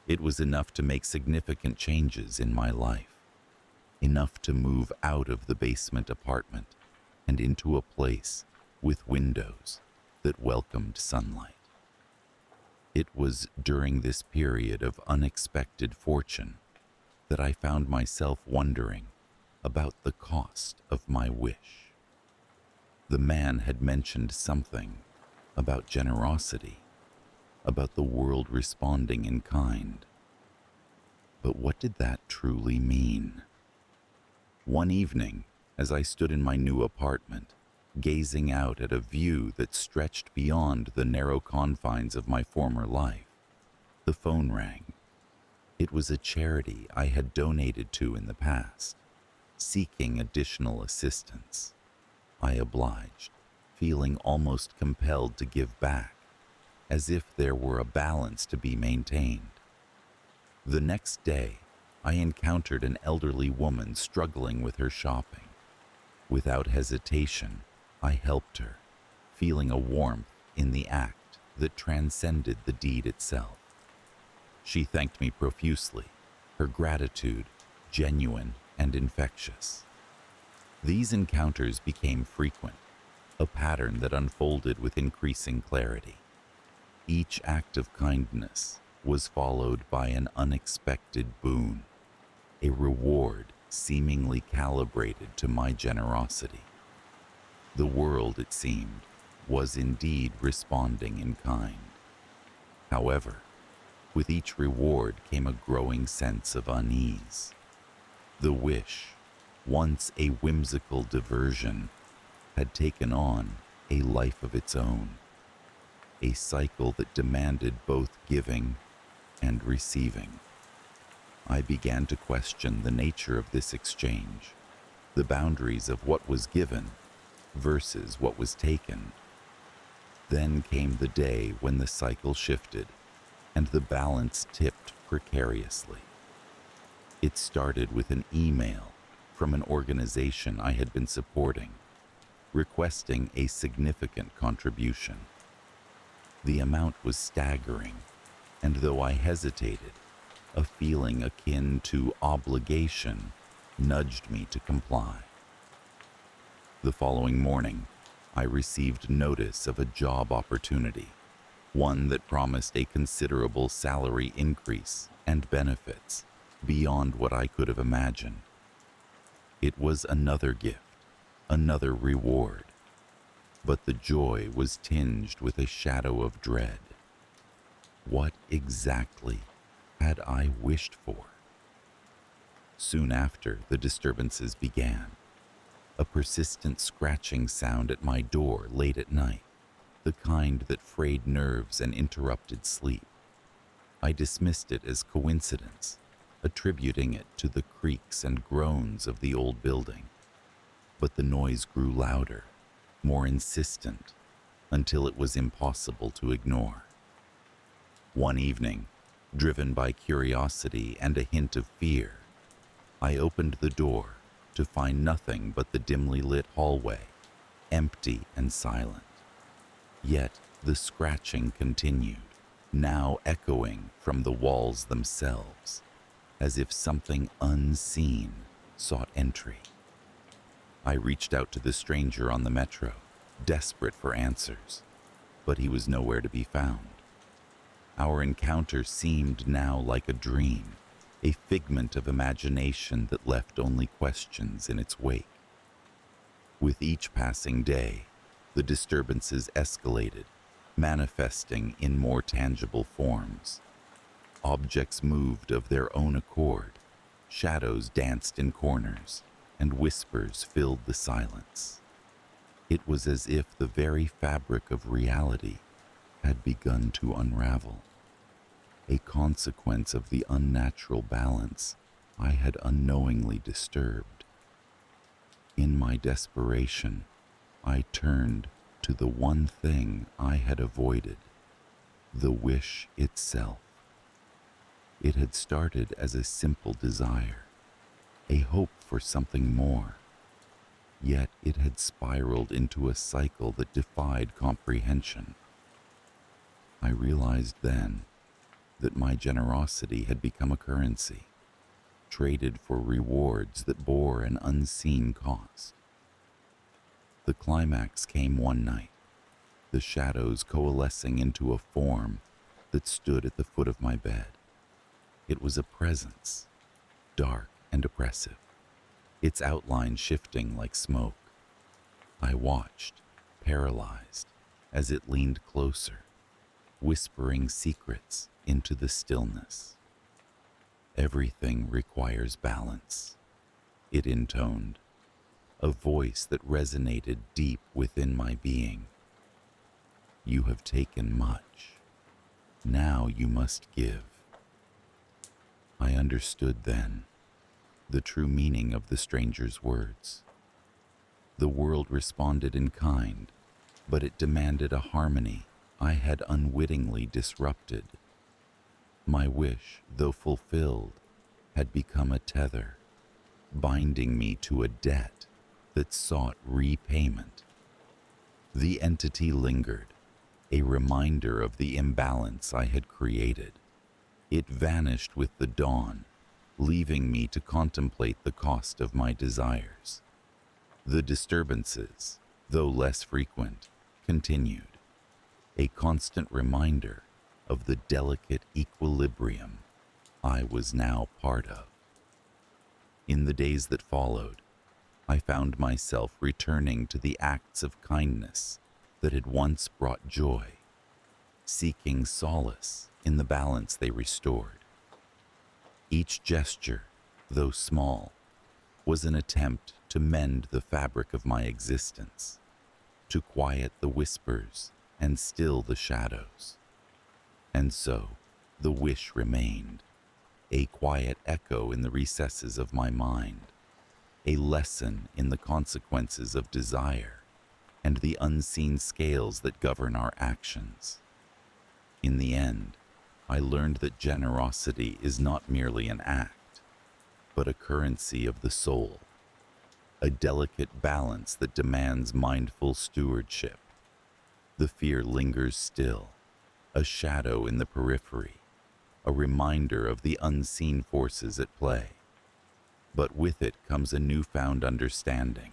It was enough to make significant changes in my life, enough to move out of the basement apartment and into a place with windows that welcomed sunlight. It was during this period of unexpected fortune that I found myself wondering about the cost of my wish. The man had mentioned something about generosity, about the world responding in kind. But what did that truly mean? One evening, as I stood in my new apartment, gazing out at a view that stretched beyond the narrow confines of my former life, the phone rang. It was a charity I had donated to in the past, seeking additional assistance. I obliged, feeling almost compelled to give back, as if there were a balance to be maintained. The next day, I encountered an elderly woman struggling with her shopping. Without hesitation, I helped her, feeling a warmth in the act that transcended the deed itself. She thanked me profusely, her gratitude genuine and infectious. These encounters became frequent, a pattern that unfolded with increasing clarity. Each act of kindness was followed by an unexpected boon, a reward seemingly calibrated to my generosity. The world, it seemed, was indeed responding in kind. However, with each reward came a growing sense of unease. The wish, once a whimsical diversion, had taken on a life of its own, a cycle that demanded both giving and receiving. I began to question the nature of this exchange, the boundaries of what was given versus what was taken. Then came the day when the cycle shifted and the balance tipped precariously. It started with an email from an organization I had been supporting, requesting a significant contribution. The amount was staggering, and though I hesitated, a feeling akin to obligation nudged me to comply. The following morning, I received notice of a job opportunity, one that promised a considerable salary increase and benefits beyond what I could have imagined. It was another gift, another reward, but the joy was tinged with a shadow of dread. What exactly had I wished for? Soon after, the disturbances began. A persistent scratching sound at my door late at night, the kind that frayed nerves and interrupted sleep. I dismissed it as coincidence, attributing it to the creaks and groans of the old building. But the noise grew louder, more insistent, until it was impossible to ignore. One evening, driven by curiosity and a hint of fear, I opened the door to find nothing but the dimly lit hallway, empty and silent. Yet the scratching continued, now echoing from the walls themselves, as if something unseen sought entry. I reached out to the stranger on the metro, desperate for answers, but he was nowhere to be found. Our encounter seemed now like a dream, a figment of imagination that left only questions in its wake. With each passing day, the disturbances escalated, manifesting in more tangible forms. Objects moved of their own accord, shadows danced in corners, and whispers filled the silence. It was as if the very fabric of reality had begun to unravel, a consequence of the unnatural balance I had unknowingly disturbed. In my desperation, I turned to the one thing I had avoided, the wish itself. It had started as a simple desire, a hope for something more, yet it had spiraled into a cycle that defied comprehension. I realized then that my generosity had become a currency, traded for rewards that bore an unseen cost. The climax came one night, the shadows coalescing into a form that stood at the foot of my bed. It was a presence, dark and oppressive, its outline shifting like smoke. I watched, paralyzed, as it leaned closer, whispering secrets into the stillness. "Everything requires balance," it intoned, a voice that resonated deep within my being. "You have taken much. Now you must give." I understood then the true meaning of the stranger's words. The world responded in kind, but it demanded a harmony I had unwittingly disrupted. My wish, though fulfilled, had become a tether, binding me to a debt that sought repayment. The entity lingered, a reminder of the imbalance I had created. It vanished with the dawn, leaving me to contemplate the cost of my desires. The disturbances, though less frequent, continued, a constant reminder of the delicate equilibrium I was now part of. In the days that followed, I found myself returning to the acts of kindness that had once brought joy, seeking solace in the balance they restored. Each gesture, though small, was an attempt to mend the fabric of my existence, to quiet the whispers and still the shadows. And so, the wish remained, a quiet echo in the recesses of my mind, a lesson in the consequences of desire and the unseen scales that govern our actions. In the end, I learned that generosity is not merely an act, but a currency of the soul, a delicate balance that demands mindful stewardship. The fear lingers still, a shadow in the periphery, a reminder of the unseen forces at play. But with it comes a newfound understanding,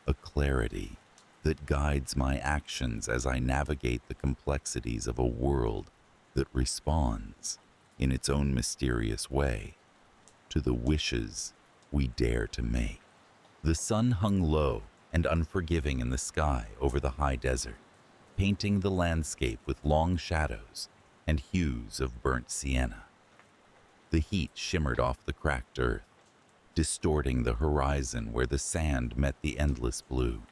a clarity that guides my actions as I navigate the complexities of a world that responds, in its own mysterious way, to the wishes we dare to make. The sun hung low and unforgiving in the sky over the high desert, painting the landscape with long shadows and hues of burnt sienna. The heat shimmered off the cracked earth, distorting the horizon where the sand met the endless blue.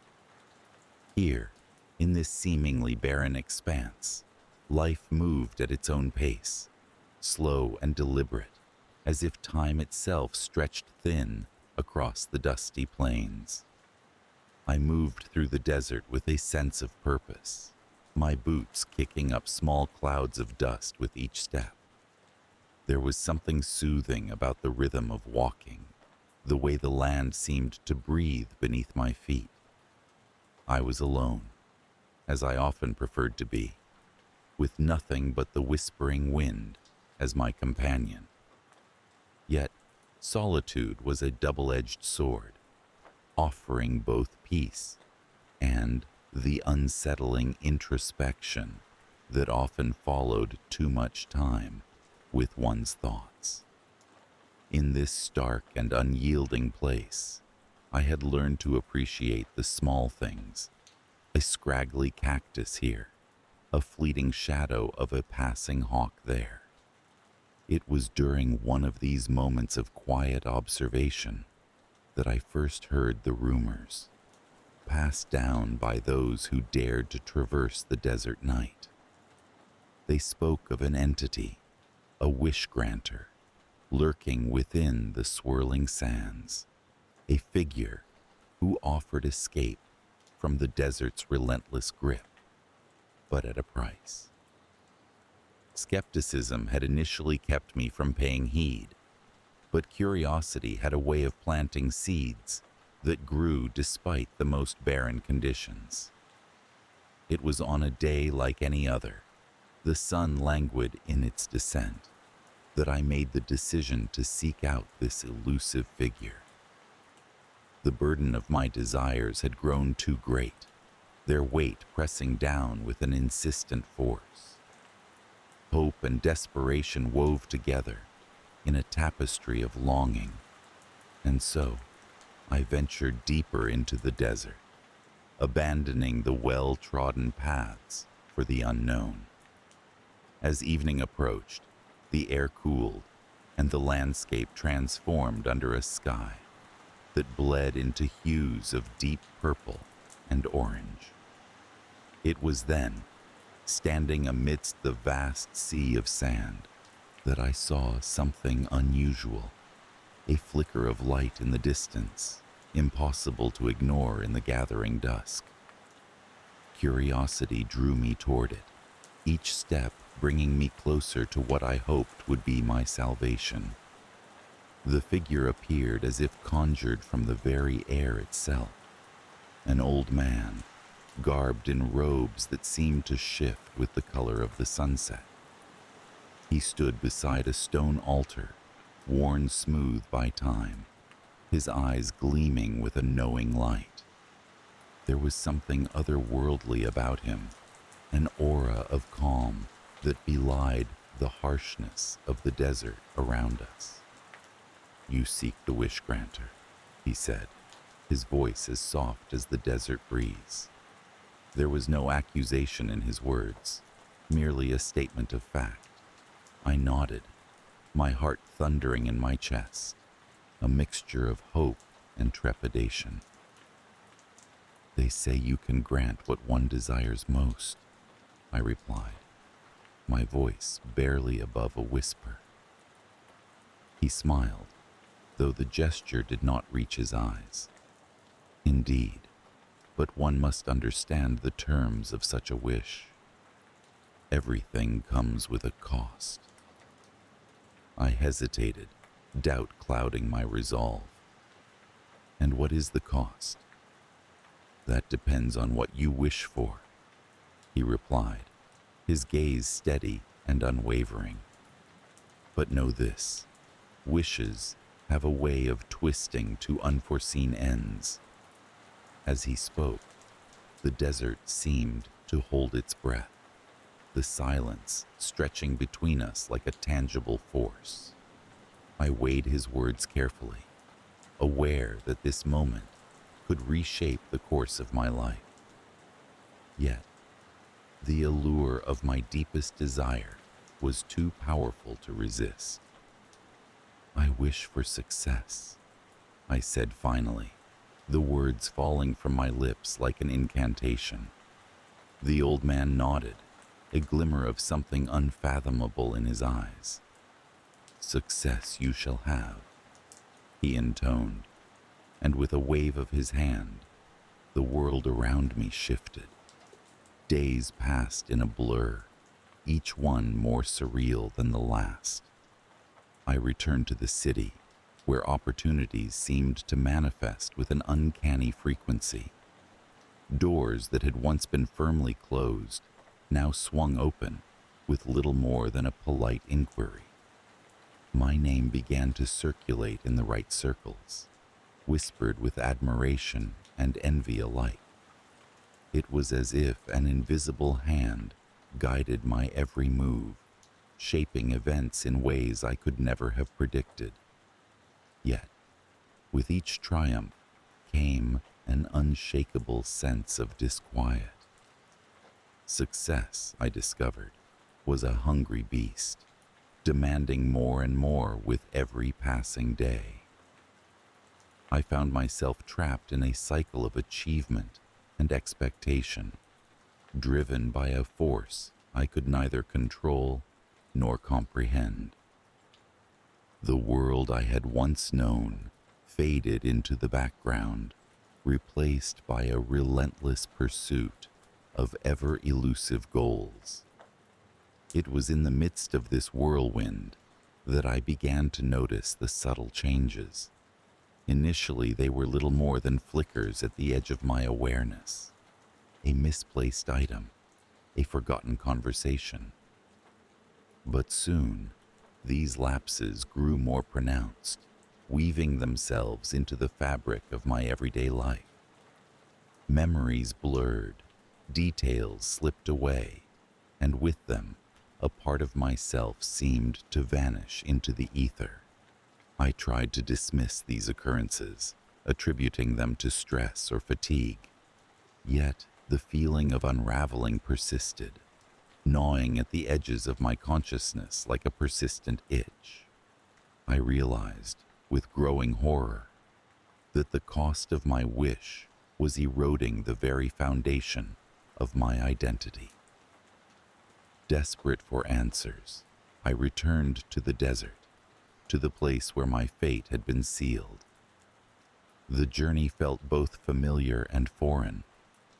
Here, in this seemingly barren expanse, life moved at its own pace, slow and deliberate, as if time itself stretched thin across the dusty plains. I moved through the desert with a sense of purpose, my boots kicking up small clouds of dust with each step. There was something soothing about the rhythm of walking, the way the land seemed to breathe beneath my feet. I was alone, as I often preferred to be, with nothing but the whispering wind as my companion. Yet, solitude was a double-edged sword, offering both peace and the unsettling introspection that often followed too much time with one's thoughts. In this stark and unyielding place, I had learned to appreciate the small things, a scraggly cactus here, a fleeting shadow of a passing hawk there. It was during one of these moments of quiet observation that I first heard the rumors passed down by those who dared to traverse the desert night. They spoke of an entity, a wish-granter, lurking within the swirling sands, a figure who offered escape from the desert's relentless grip, but at a price. Skepticism had initially kept me from paying heed, but curiosity had a way of planting seeds that grew despite the most barren conditions. It was on a day like any other, the sun languid in its descent, that I made the decision to seek out this elusive figure. The burden of my desires had grown too great, their weight pressing down with an insistent force. Hope and desperation wove together in a tapestry of longing, and so I ventured deeper into the desert, abandoning the well-trodden paths for the unknown. As evening approached, the air cooled and the landscape transformed under a sky that bled into hues of deep purple and orange. It was then, standing amidst the vast sea of sand, that I saw something unusual, a flicker of light in the distance, impossible to ignore in the gathering dusk. Curiosity drew me toward it, each step bringing me closer to what I hoped would be my salvation. The figure appeared as if conjured from the very air itself, an old man, garbed in robes that seemed to shift with the color of the sunset. He stood beside a stone altar, worn smooth by time, his eyes gleaming with a knowing light. There was something otherworldly about him, an aura of calm that belied the harshness of the desert around us. "You seek the wish-granter," he said, his voice as soft as the desert breeze. There was no accusation in his words, merely a statement of fact. I nodded, my heart thundering in my chest, a mixture of hope and trepidation. "They say you can grant what one desires most," I replied, my voice barely above a whisper. He smiled, though the gesture did not reach his eyes. Indeed, but one must understand the terms of such a wish. Everything comes with a cost. I hesitated, doubt clouding my resolve. "And what is the cost?" "That depends on what you wish for," he replied, his gaze steady and unwavering. But know this, wishes have a way of twisting to unforeseen ends. As he spoke, the desert seemed to hold its breath, the silence stretching between us like a tangible force. I weighed his words carefully, aware that this moment could reshape the course of my life. Yet, the allure of my deepest desire was too powerful to resist. I wish for success, I said finally, the words falling from my lips like an incantation. The old man nodded, a glimmer of something unfathomable in his eyes. Success you shall have, he intoned, and with a wave of his hand, the world around me shifted. Days passed in a blur, each one more surreal than the last. I returned to the city, where opportunities seemed to manifest with an uncanny frequency. Doors that had once been firmly closed now swung open with little more than a polite inquiry. My name began to circulate in the right circles, whispered with admiration and envy alike. It was as if an invisible hand guided my every move, shaping events in ways I could never have predicted. Yet, with each triumph came an unshakable sense of disquiet. Success, I discovered, was a hungry beast, demanding more and more with every passing day. I found myself trapped in a cycle of achievement and expectation, driven by a force I could neither control nor comprehend. The world I had once known faded into the background, replaced by a relentless pursuit of ever-elusive goals. It was in the midst of this whirlwind that I began to notice the subtle changes. Initially, they were little more than flickers at the edge of my awareness. A misplaced item, a forgotten conversation. But soon, these lapses grew more pronounced, weaving themselves into the fabric of my everyday life. Memories blurred, details slipped away, and with them, a part of myself seemed to vanish into the ether. I tried to dismiss these occurrences, attributing them to stress or fatigue. Yet, the feeling of unraveling persisted, gnawing at the edges of my consciousness like a persistent itch. I realized, with growing horror, that the cost of my wish was eroding the very foundation of my identity. Desperate for answers, I returned to the desert, to the place where my fate had been sealed. The journey felt both familiar and foreign,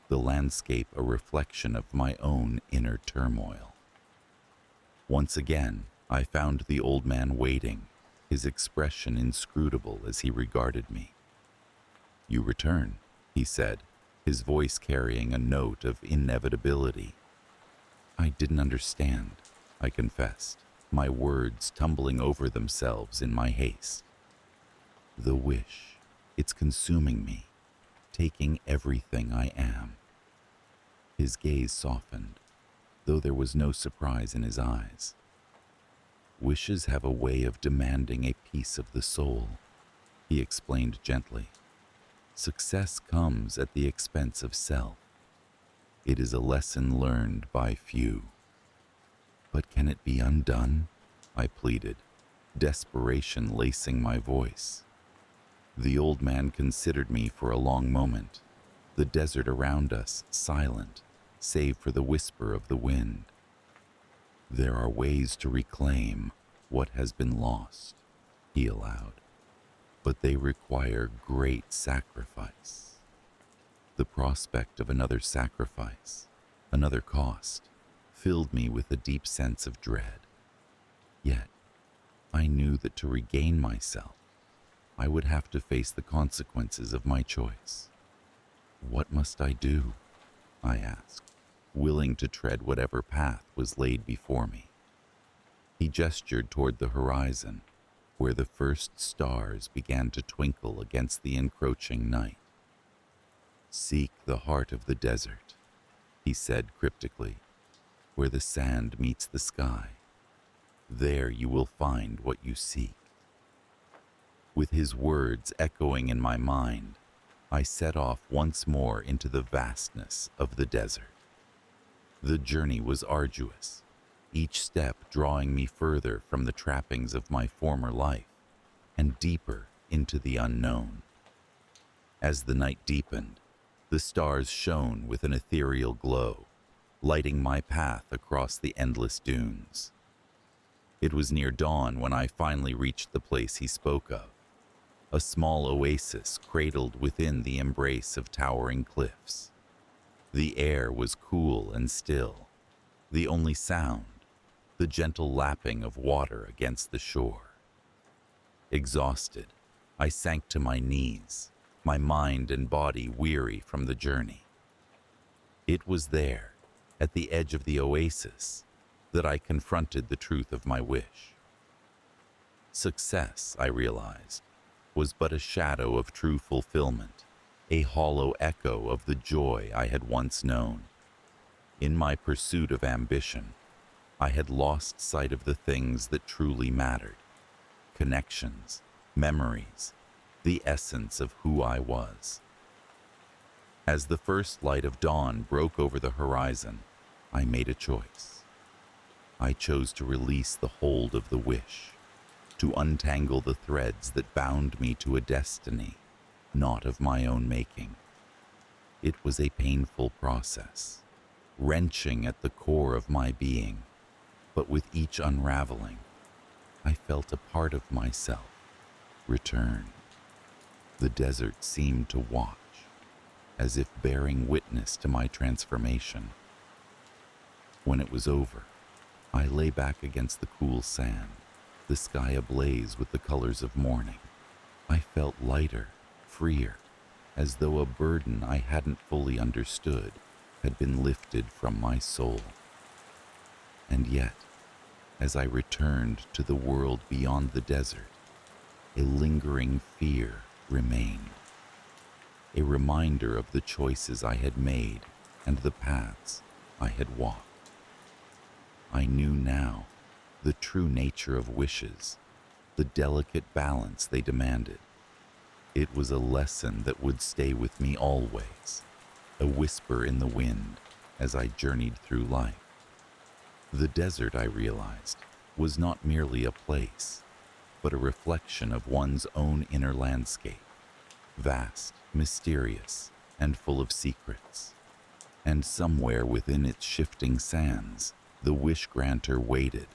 the landscape a reflection of my own inner turmoil. Once again, I found the old man waiting, his expression inscrutable as he regarded me. "You return," he said, his voice carrying a note of inevitability. I didn't understand, I confessed, my words tumbling over themselves in my haste. The wish, it's consuming me, taking everything I am. His gaze softened, though there was no surprise in his eyes. Wishes have a way of demanding a piece of the soul, he explained gently. Success comes at the expense of self. It is a lesson learned by few. But can it be undone? I pleaded, desperation lacing my voice. The old man considered me for a long moment, the desert around us silent, save for the whisper of the wind. There are ways to reclaim what has been lost, he allowed, but they require great sacrifice. The prospect of another sacrifice, another cost, filled me with a deep sense of dread. Yet, I knew that to regain myself, I would have to face the consequences of my choice. What must I do? I asked, willing to tread whatever path was laid before me. He gestured toward the horizon, where the first stars began to twinkle against the encroaching night. "Seek the heart of the desert," he said cryptically, "where the sand meets the sky. There you will find what you seek." With his words echoing in my mind, I set off once more into the vastness of the desert. The journey was arduous, each step drawing me further from the trappings of my former life and deeper into the unknown. As the night deepened, the stars shone with an ethereal glow, lighting my path across the endless dunes. It was near dawn when I finally reached the place he spoke of, a small oasis cradled within the embrace of towering cliffs. The air was cool and still, the only sound, the gentle lapping of water against the shore. Exhausted, I sank to my knees, my mind and body weary from the journey. It was there, at the edge of the oasis, that I confronted the truth of my wish. Success, I realized, was but a shadow of true fulfillment, a hollow echo of the joy I had once known. In my pursuit of ambition, I had lost sight of the things that truly mattered: connections, memories, the essence of who I was. As the first light of dawn broke over the horizon, I made a choice. I chose to release the hold of the wish, to untangle the threads that bound me to a destiny not of my own making. It was a painful process, wrenching at the core of my being, but with each unraveling, I felt a part of myself return. The desert seemed to watch, as if bearing witness to my transformation. When it was over, I lay back against the cool sand, the sky ablaze with the colors of morning. I felt lighter, freer, as though a burden I hadn't fully understood had been lifted from my soul. And yet, as I returned to the world beyond the desert, a lingering fear remained, a reminder of the choices I had made and the paths I had walked. I knew now the true nature of wishes, the delicate balance they demanded. It was a lesson that would stay with me always, a whisper in the wind as I journeyed through life. The desert, I realized, was not merely a place, but a reflection of one's own inner landscape, vast, mysterious, and full of secrets. And somewhere within its shifting sands, the wish granter waited,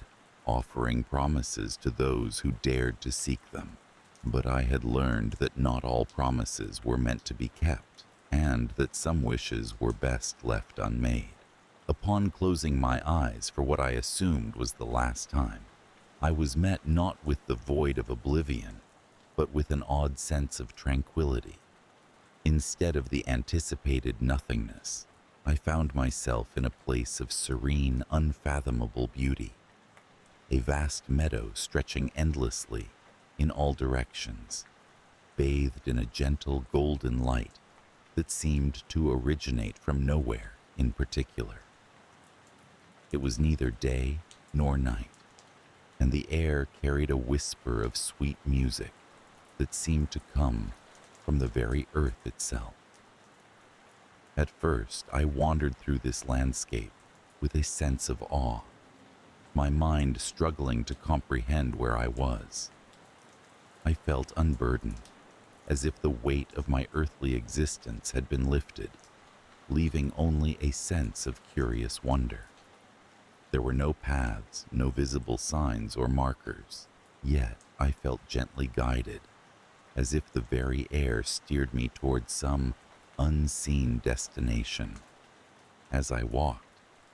offering promises to those who dared to seek them. But I had learned that not all promises were meant to be kept, and that some wishes were best left unmade. Upon closing my eyes for what I assumed was the last time, I was met not with the void of oblivion, but with an odd sense of tranquility. Instead of the anticipated nothingness, I found myself in a place of serene, unfathomable beauty, a vast meadow stretching endlessly in all directions, bathed in a gentle golden light that seemed to originate from nowhere in particular. It was neither day nor night, and the air carried a whisper of sweet music that seemed to come from the very earth itself. At first, I wandered through this landscape with a sense of awe, my mind struggling to comprehend where I was. I felt unburdened, as if the weight of my earthly existence had been lifted, leaving only a sense of curious wonder. There were no paths, no visible signs or markers, yet I felt gently guided, as if the very air steered me toward some unseen destination. As I walked,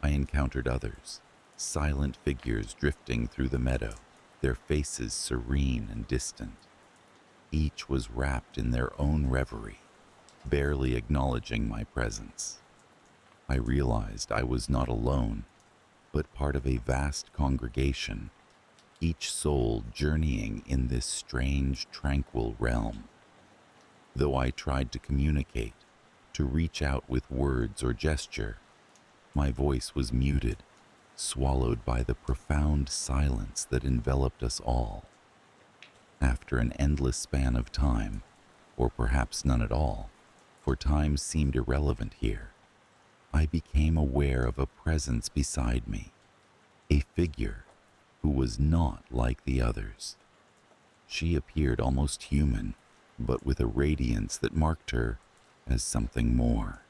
I encountered others, silent figures drifting through the meadow, their faces serene and distant. Each was wrapped in their own reverie, barely acknowledging my presence. I realized I was not alone, but part of a vast congregation each soul journeying in this strange, tranquil realm. Though I tried to communicate, to reach out with words or gesture, my voice was muted, swallowed by the profound silence that enveloped us all. After an endless span of time, or perhaps none at all, for time seemed irrelevant here, I became aware of a presence beside me, a figure who was not like the others. She appeared almost human, but with a radiance that marked her as something more.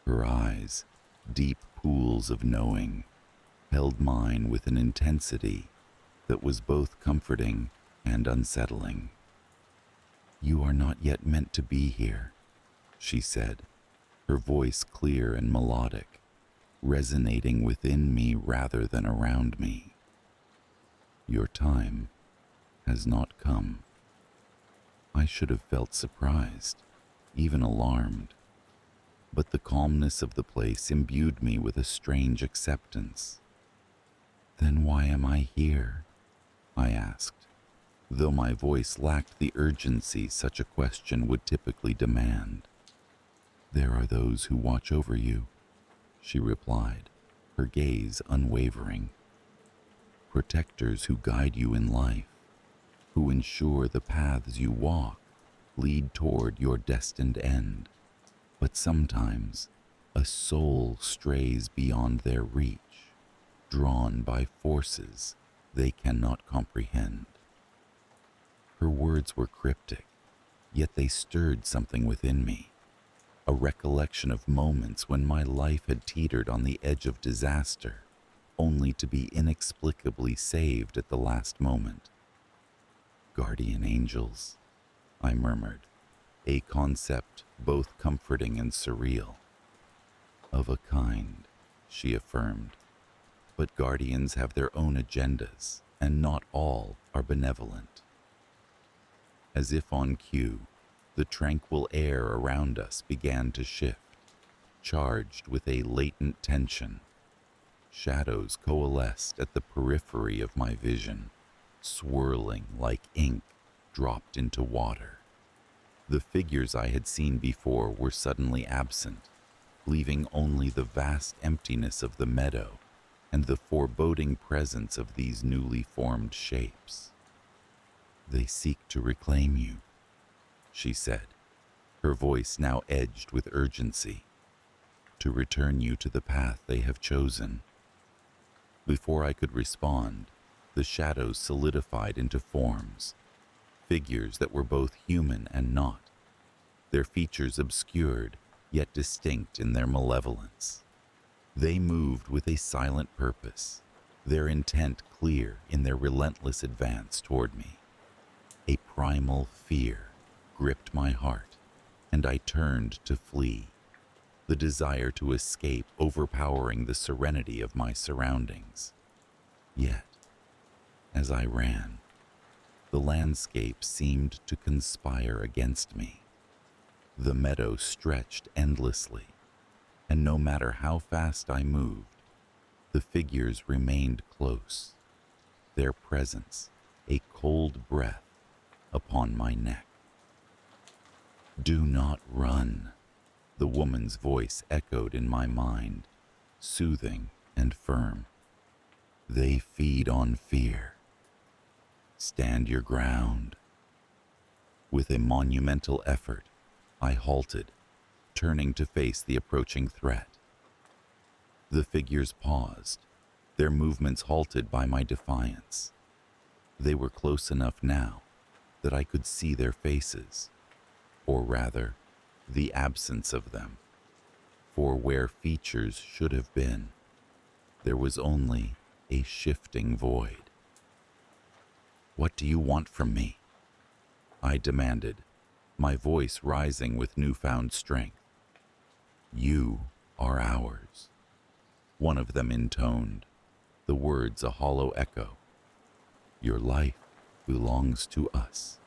Her eyes, deep pools of knowing, held mine with an intensity that was both comforting and unsettling. "You are not yet meant to be here," she said, her voice clear and melodic, resonating within me rather than around me. "Your time has not come." I should have felt surprised, even alarmed, but the calmness of the place imbued me with a strange acceptance. "Then why am I here?" I asked, though my voice lacked the urgency such a question would typically demand. "There are those who watch over you," she replied, her gaze unwavering. "Protectors who guide you in life, who ensure the paths you walk lead toward your destined end. But sometimes a soul strays beyond their reach, drawn by forces they cannot comprehend." Her words were cryptic, yet they stirred something within me, a recollection of moments when my life had teetered on the edge of disaster, only to be inexplicably saved at the last moment. "Guardian angels," I murmured, a concept both comforting and surreal. "Of a kind," she affirmed, "but guardians have their own agendas, and not all are benevolent." As if on cue, the tranquil air around us began to shift, charged with a latent tension. Shadows coalesced at the periphery of my vision, swirling like ink dropped into water. The figures I had seen before were suddenly absent, leaving only the vast emptiness of the meadow and the foreboding presence of these newly formed shapes. "They seek to reclaim you," she said, her voice now edged with urgency, "to return you to the path they have chosen." Before I could respond, the shadows solidified into forms, figures that were both human and not, their features obscured yet distinct in their malevolence. They moved with a silent purpose, their intent clear in their relentless advance toward me. A primal fear gripped my heart, and I turned to flee, the desire to escape overpowering the serenity of my surroundings. Yet, as I ran, the landscape seemed to conspire against me. The meadow stretched endlessly, and no matter how fast I moved, the figures remained close, their presence a cold breath upon my neck. "Do not run," the woman's voice echoed in my mind, soothing and firm. "They feed on fear. Stand your ground." With a monumental effort, I halted, turning to face the approaching threat. The figures paused, their movements halted by my defiance. They were close enough now that I could see their faces, or rather, the absence of them. For where features should have been, there was only a shifting void. "What do you want from me?" I demanded, my voice rising with newfound strength. "You are ours," one of them intoned, the words a hollow echo. "Your life belongs to us,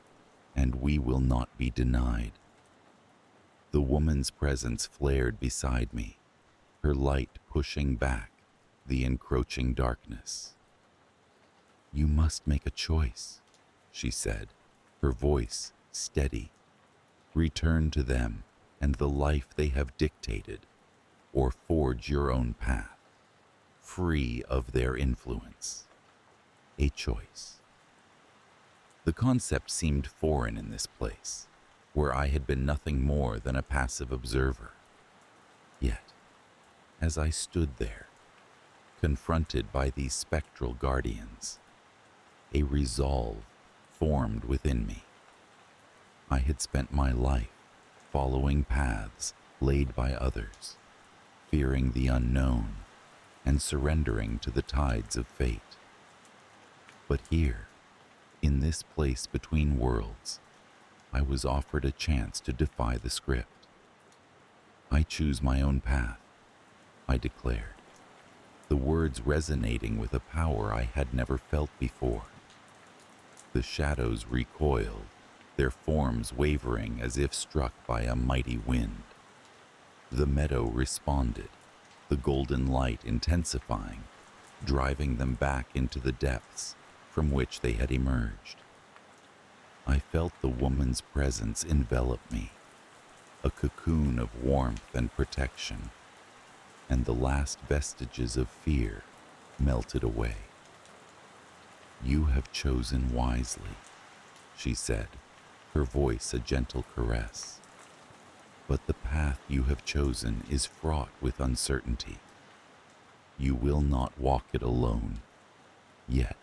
and we will not be denied." The woman's presence flared beside me, her light pushing back the encroaching darkness. You must make a choice, she said, her voice steady. Return to them and the life they have dictated, or forge your own path, free of their influence. A choice. The concept seemed foreign in this place, where I had been nothing more than a passive observer. Yet, as I stood there, confronted by these spectral guardians, a resolve formed within me. I had spent my life following paths laid by others, fearing the unknown and surrendering to the tides of fate. But here, in this place between worlds, I was offered a chance to defy the script. I choose my own path, I declared, the words resonating with a power I had never felt before. The shadows recoiled, their forms wavering as if struck by a mighty wind. The meadow responded, the golden light intensifying, driving them back into the depths from which they had emerged. I felt the woman's presence envelop me, a cocoon of warmth and protection, and the last vestiges of fear melted away. You have chosen wisely, she said, her voice a gentle caress. But the path you have chosen is fraught with uncertainty. You will not walk it alone, yet,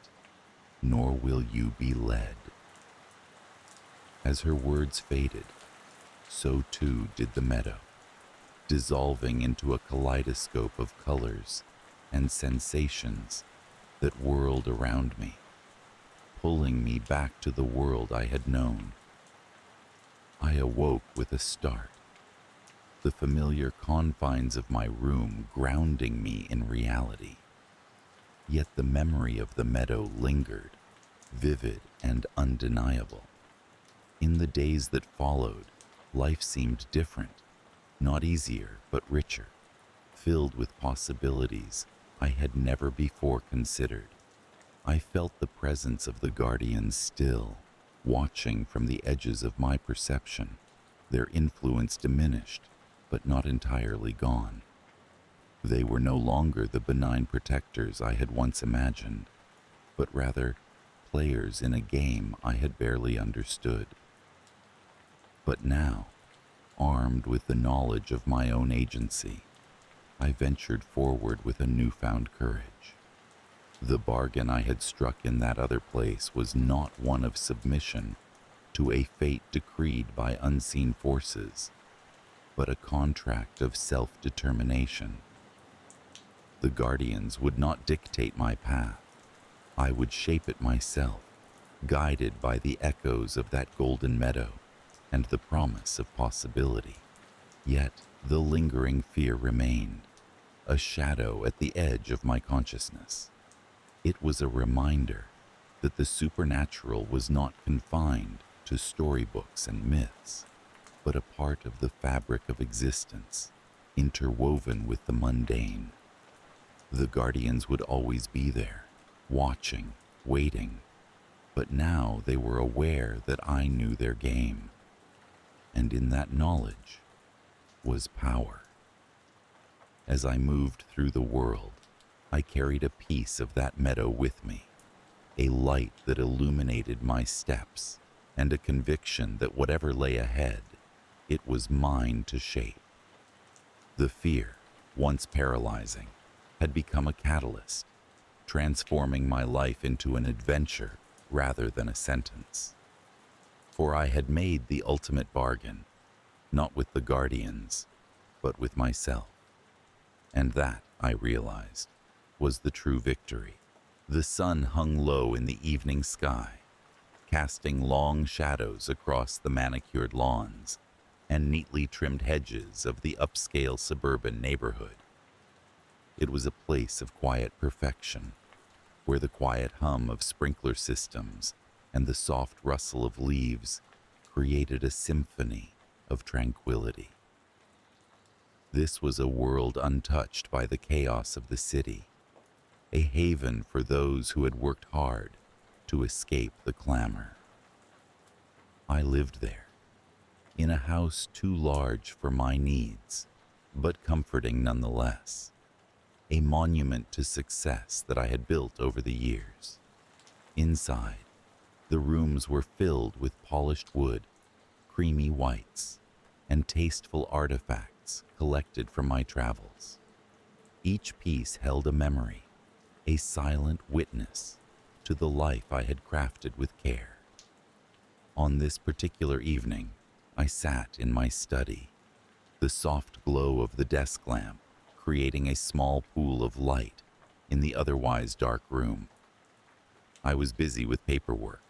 nor will you be led. As her words faded, so too did the meadow, dissolving into a kaleidoscope of colors and sensations that whirled around me, pulling me back to the world I had known. I awoke with a start, the familiar confines of my room grounding me in reality. Yet the memory of the meadow lingered, vivid and undeniable. In the days that followed, life seemed different, not easier but richer, filled with possibilities I had never before considered. I felt the presence of the guardians still, watching from the edges of my perception, their influence diminished, but not entirely gone. They were no longer the benign protectors I had once imagined, but rather players in a game I had barely understood. But now, armed with the knowledge of my own agency, I ventured forward with a newfound courage. The bargain I had struck in that other place was not one of submission to a fate decreed by unseen forces, but a contract of self-determination. The guardians would not dictate my path. I would shape it myself, guided by the echoes of that golden meadow and the promise of possibility. Yet the lingering fear remained, a shadow at the edge of my consciousness. It was a reminder that the supernatural was not confined to storybooks and myths, but a part of the fabric of existence, interwoven with the mundane. The guardians would always be there, watching, waiting, but now they were aware that I knew their game, and in that knowledge was power. As I moved through the world, I carried a piece of that meadow with me, a light that illuminated my steps, and a conviction that whatever lay ahead, it was mine to shape. The fear, once paralyzing, had become a catalyst, transforming my life into an adventure rather than a sentence. For I had made the ultimate bargain, not with the guardians, but with myself. And that, I realized, was the true victory. The sun hung low in the evening sky, casting long shadows across the manicured lawns and neatly trimmed hedges of the upscale suburban neighborhood. It was a place of quiet perfection, where the quiet hum of sprinkler systems and the soft rustle of leaves created a symphony of tranquility. This was a world untouched by the chaos of the city, a haven for those who had worked hard to escape the clamor. I lived there, in a house too large for my needs, but comforting nonetheless, a monument to success that I had built over the years. Inside, the rooms were filled with polished wood, creamy whites, and tasteful artifacts collected from my travels. Each piece held a memory, a silent witness to the life I had crafted with care. On this particular evening, I sat in my study, the soft glow of the desk lamp creating a small pool of light in the otherwise dark room. I was busy with paperwork,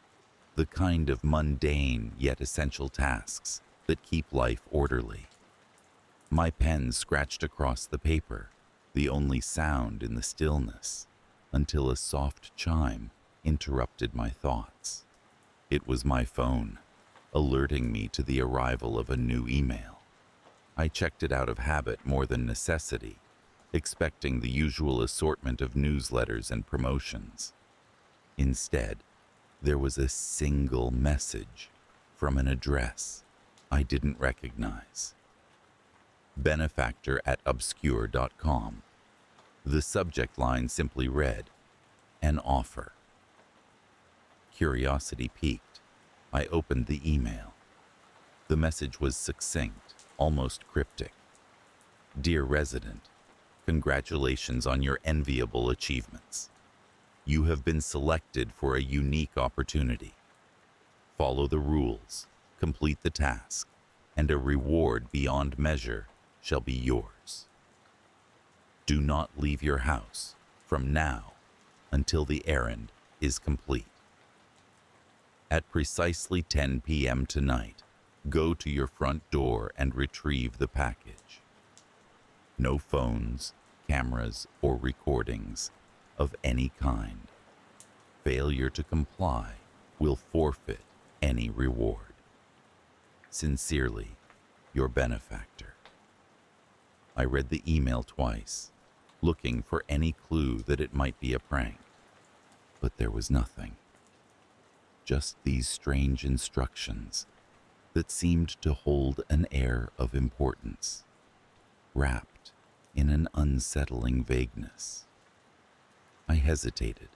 the kind of mundane yet essential tasks that keep life orderly. My pen scratched across the paper, the only sound in the stillness, until a soft chime interrupted my thoughts. It was my phone, alerting me to the arrival of a new email. I checked it out of habit more than necessity, expecting the usual assortment of newsletters and promotions. Instead, there was a single message from an address I didn't recognize. Benefactor@obscure.com. The subject line simply read, "An offer." Curiosity piqued. I opened the email. The message was succinct, almost cryptic. "Dear resident, congratulations on your enviable achievements. You have been selected for a unique opportunity. Follow the rules, complete the task, and a reward beyond measure shall be yours. Do not leave your house from now until the errand is complete. At precisely 10 p.m. tonight, go to your front door and retrieve the package. No phones, cameras, or recordings of any kind. Failure to comply will forfeit any reward. Sincerely, your benefactor." I read the email twice, looking for any clue that it might be a prank, but there was nothing. Just these strange instructions that seemed to hold an air of importance, wrapped in an unsettling vagueness. I hesitated,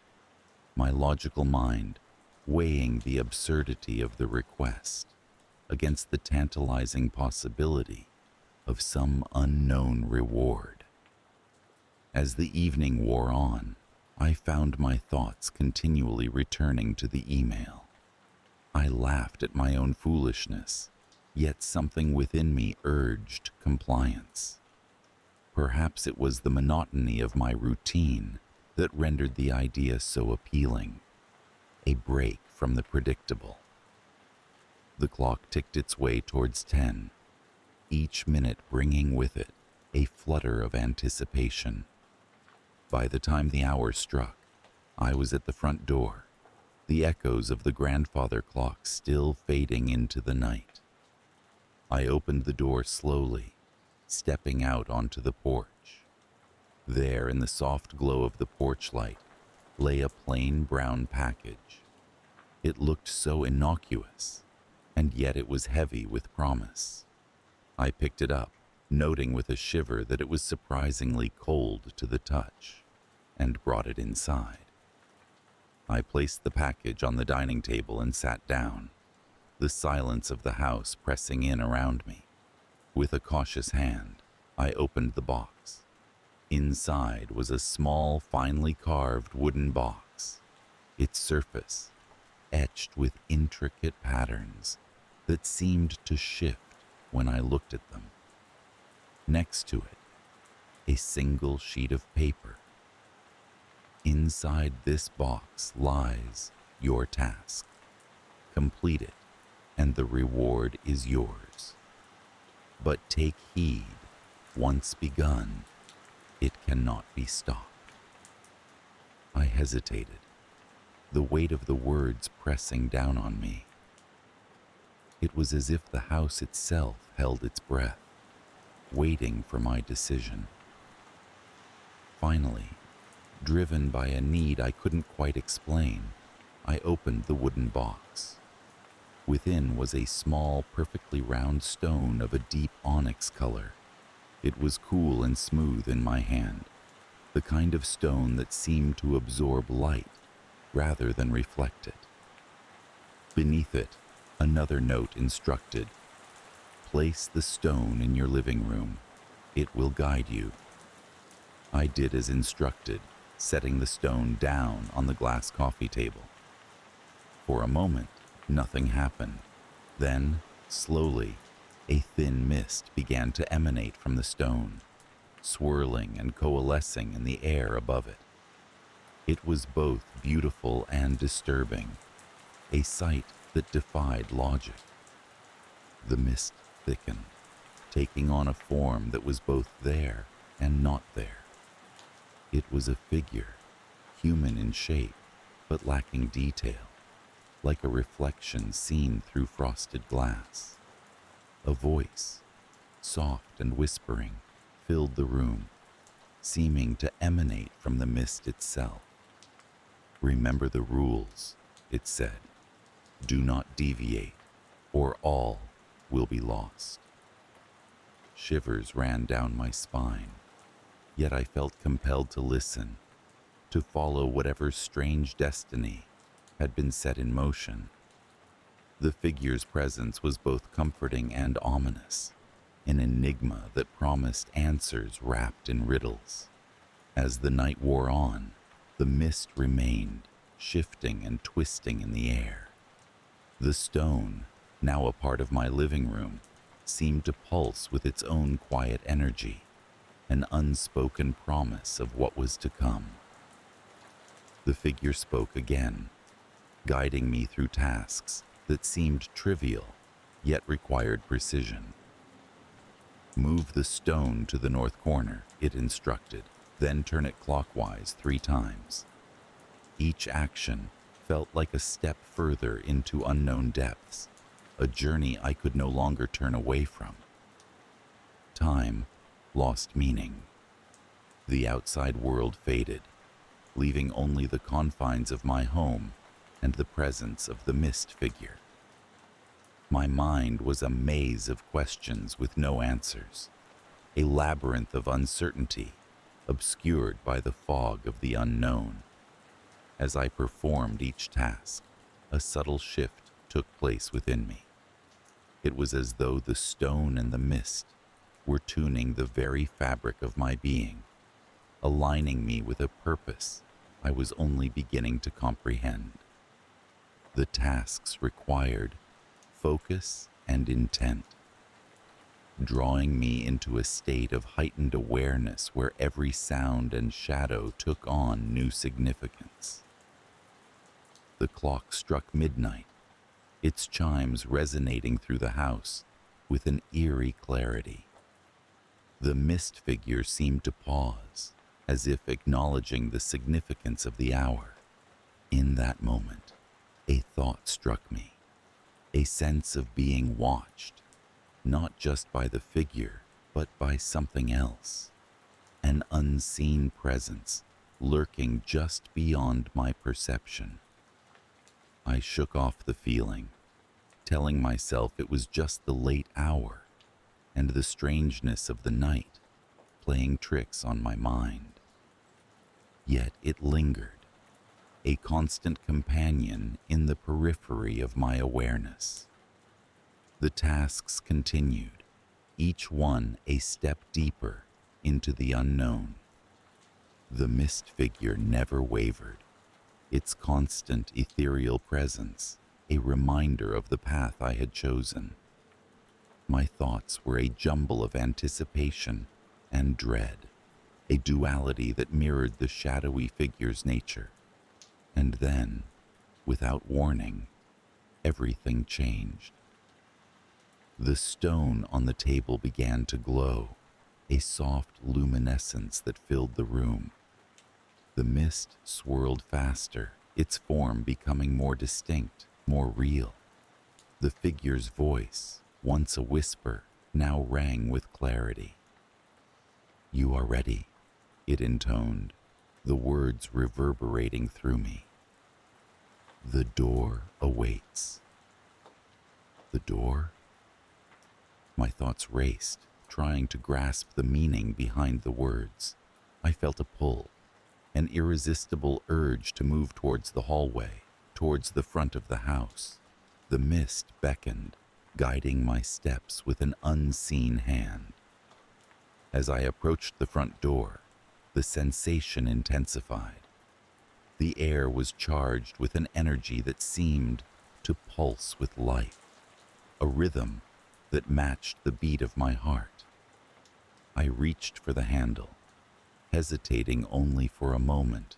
my logical mind weighing the absurdity of the request against the tantalizing possibility of some unknown reward. As the evening wore on, I found my thoughts continually returning to the email. I laughed at my own foolishness, yet something within me urged compliance. Perhaps it was the monotony of my routine that rendered the idea so appealing, a break from the predictable. The clock ticked its way towards 10, each minute bringing with it a flutter of anticipation. By the time the hour struck, I was at the front door, the echoes of the grandfather clock still fading into the night. I opened the door slowly, stepping out onto the porch. There, in the soft glow of the porch light, lay a plain brown package. It looked so innocuous, and yet it was heavy with promise. I picked it up, noting with a shiver that it was surprisingly cold to the touch, and brought it inside. I placed the package on the dining table and sat down, the silence of the house pressing in around me. With a cautious hand, I opened the box. Inside was a small, finely carved wooden box, its surface etched with intricate patterns that seemed to shift when I looked at them. Next to it, a single sheet of paper. Inside this box lies your task. Complete it, and the reward is yours. But take heed, once begun, it cannot be stopped. I hesitated, the weight of the words pressing down on me. It was as if the house itself held its breath, waiting for my decision. Finally, Driven by a need I couldn't quite explain, I opened the wooden box. Within was a small, perfectly round stone of a deep onyx color. It was cool and smooth in my hand, the kind of stone that seemed to absorb light rather than reflect it. Beneath it, another note instructed, "Place the stone in your living room. It will guide you." I did as instructed, setting the stone down on the glass coffee table. For a moment, nothing happened. Then, slowly, a thin mist began to emanate from the stone, swirling and coalescing in the air above it. It was both beautiful and disturbing, a sight that defied logic. The mist thickened, taking on a form that was both there and not there. It was a figure, human in shape, but lacking detail, like a reflection seen through frosted glass. A voice, soft and whispering, filled the room, seeming to emanate from the mist itself. "Remember the rules," it said. "Do not deviate, or all will be lost." Shivers ran down my spine, yet I felt compelled to listen, to follow whatever strange destiny had been set in motion. The figure's presence was both comforting and ominous, an enigma that promised answers wrapped in riddles. As the night wore on, the mist remained, shifting and twisting in the air. The stone, now a part of my living room, seemed to pulse with its own quiet energy, an unspoken promise of what was to come. The figure spoke again, guiding me through tasks that seemed trivial, yet required precision. "Move the stone to the north corner," it instructed, "then turn it clockwise 3 times. Each action felt like a step further into unknown depths, a journey I could no longer turn away from. Time lost meaning. The outside world faded, leaving only the confines of my home and the presence of the mist figure. My mind was a maze of questions with no answers, a labyrinth of uncertainty, obscured by the fog of the unknown. As I performed each task, a subtle shift took place within me. It was as though the stone and the mist were tuning the very fabric of my being, aligning me with a purpose I was only beginning to comprehend. The tasks required focus and intent, drawing me into a state of heightened awareness where every sound and shadow took on new significance. The clock struck midnight, its chimes resonating through the house with an eerie clarity. The mist figure seemed to pause, as if acknowledging the significance of the hour. In that moment, a thought struck me, a sense of being watched, not just by the figure, but by something else, an unseen presence lurking just beyond my perception. I shook off the feeling, telling myself it was just the late hour and the strangeness of the night playing tricks on my mind. Yet it lingered, a constant companion in the periphery of my awareness. The tasks continued, each one a step deeper into the unknown. The mist figure never wavered, its constant ethereal presence a reminder of the path I had chosen. My thoughts were a jumble of anticipation and dread, a duality that mirrored the shadowy figure's nature. And then, without warning, everything changed. The stone on the table began to glow, a soft luminescence that filled the room. The mist swirled faster, its form becoming more distinct, more real. The figure's voice, once a whisper, now rang with clarity. "You are ready," it intoned, the words reverberating through me. The door awaits. The door? My thoughts raced, trying to grasp the meaning behind the words. I felt a pull, an irresistible urge to move towards the hallway, towards the front of the house. The mist beckoned, guiding my steps with an unseen hand. As I approached the front door, the sensation intensified. The air was charged with an energy that seemed to pulse with life, a rhythm that matched the beat of my heart. I reached for the handle, hesitating only for a moment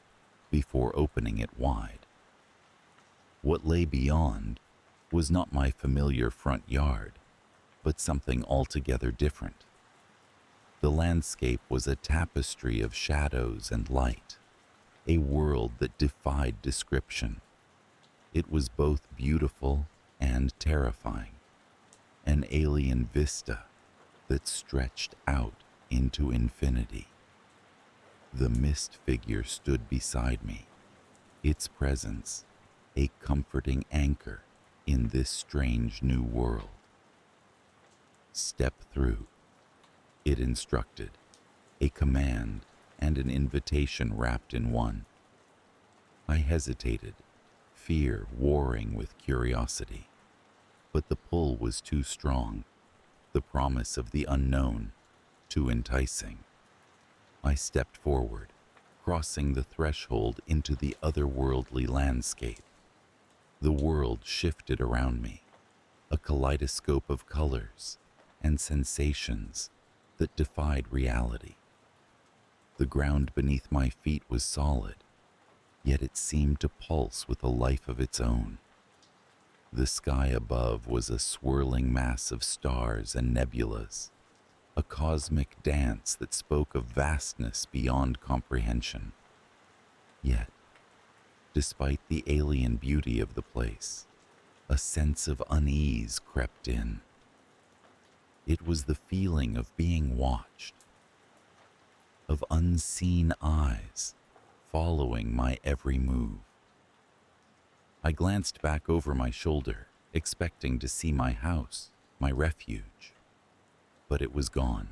before opening it wide. What lay beyond was not my familiar front yard, but something altogether different. The landscape was a tapestry of shadows and light, a world that defied description. It was both beautiful and terrifying, an alien vista that stretched out into infinity. The mist figure stood beside me, its presence a comforting anchor in this strange new world. "Step through," it instructed, a command and an invitation wrapped in one. I hesitated, fear warring with curiosity, but the pull was too strong, the promise of the unknown too enticing. I stepped forward, crossing the threshold into the otherworldly landscape. The world shifted around me, a kaleidoscope of colors and sensations that defied reality. The ground beneath my feet was solid, yet it seemed to pulse with a life of its own. The sky above was a swirling mass of stars and nebulas, a cosmic dance that spoke of vastness beyond comprehension. Yet, despite the alien beauty of the place, a sense of unease crept in. It was the feeling of being watched, of unseen eyes following my every move. I glanced back over my shoulder, expecting to see my house, my refuge. But it was gone,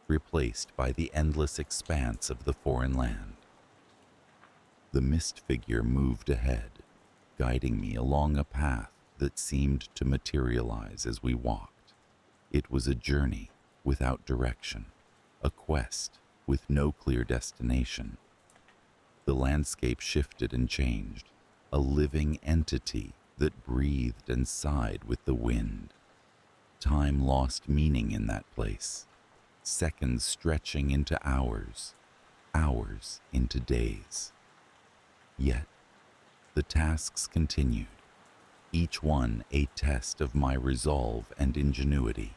replaced by the endless expanse of the foreign land. The mist figure moved ahead, guiding me along a path that seemed to materialize as we walked. It was a journey without direction, a quest with no clear destination. The landscape shifted and changed, a living entity that breathed and sighed with the wind. Time lost meaning in that place, seconds stretching into hours, hours into days. Yet, the tasks continued, each one a test of my resolve and ingenuity.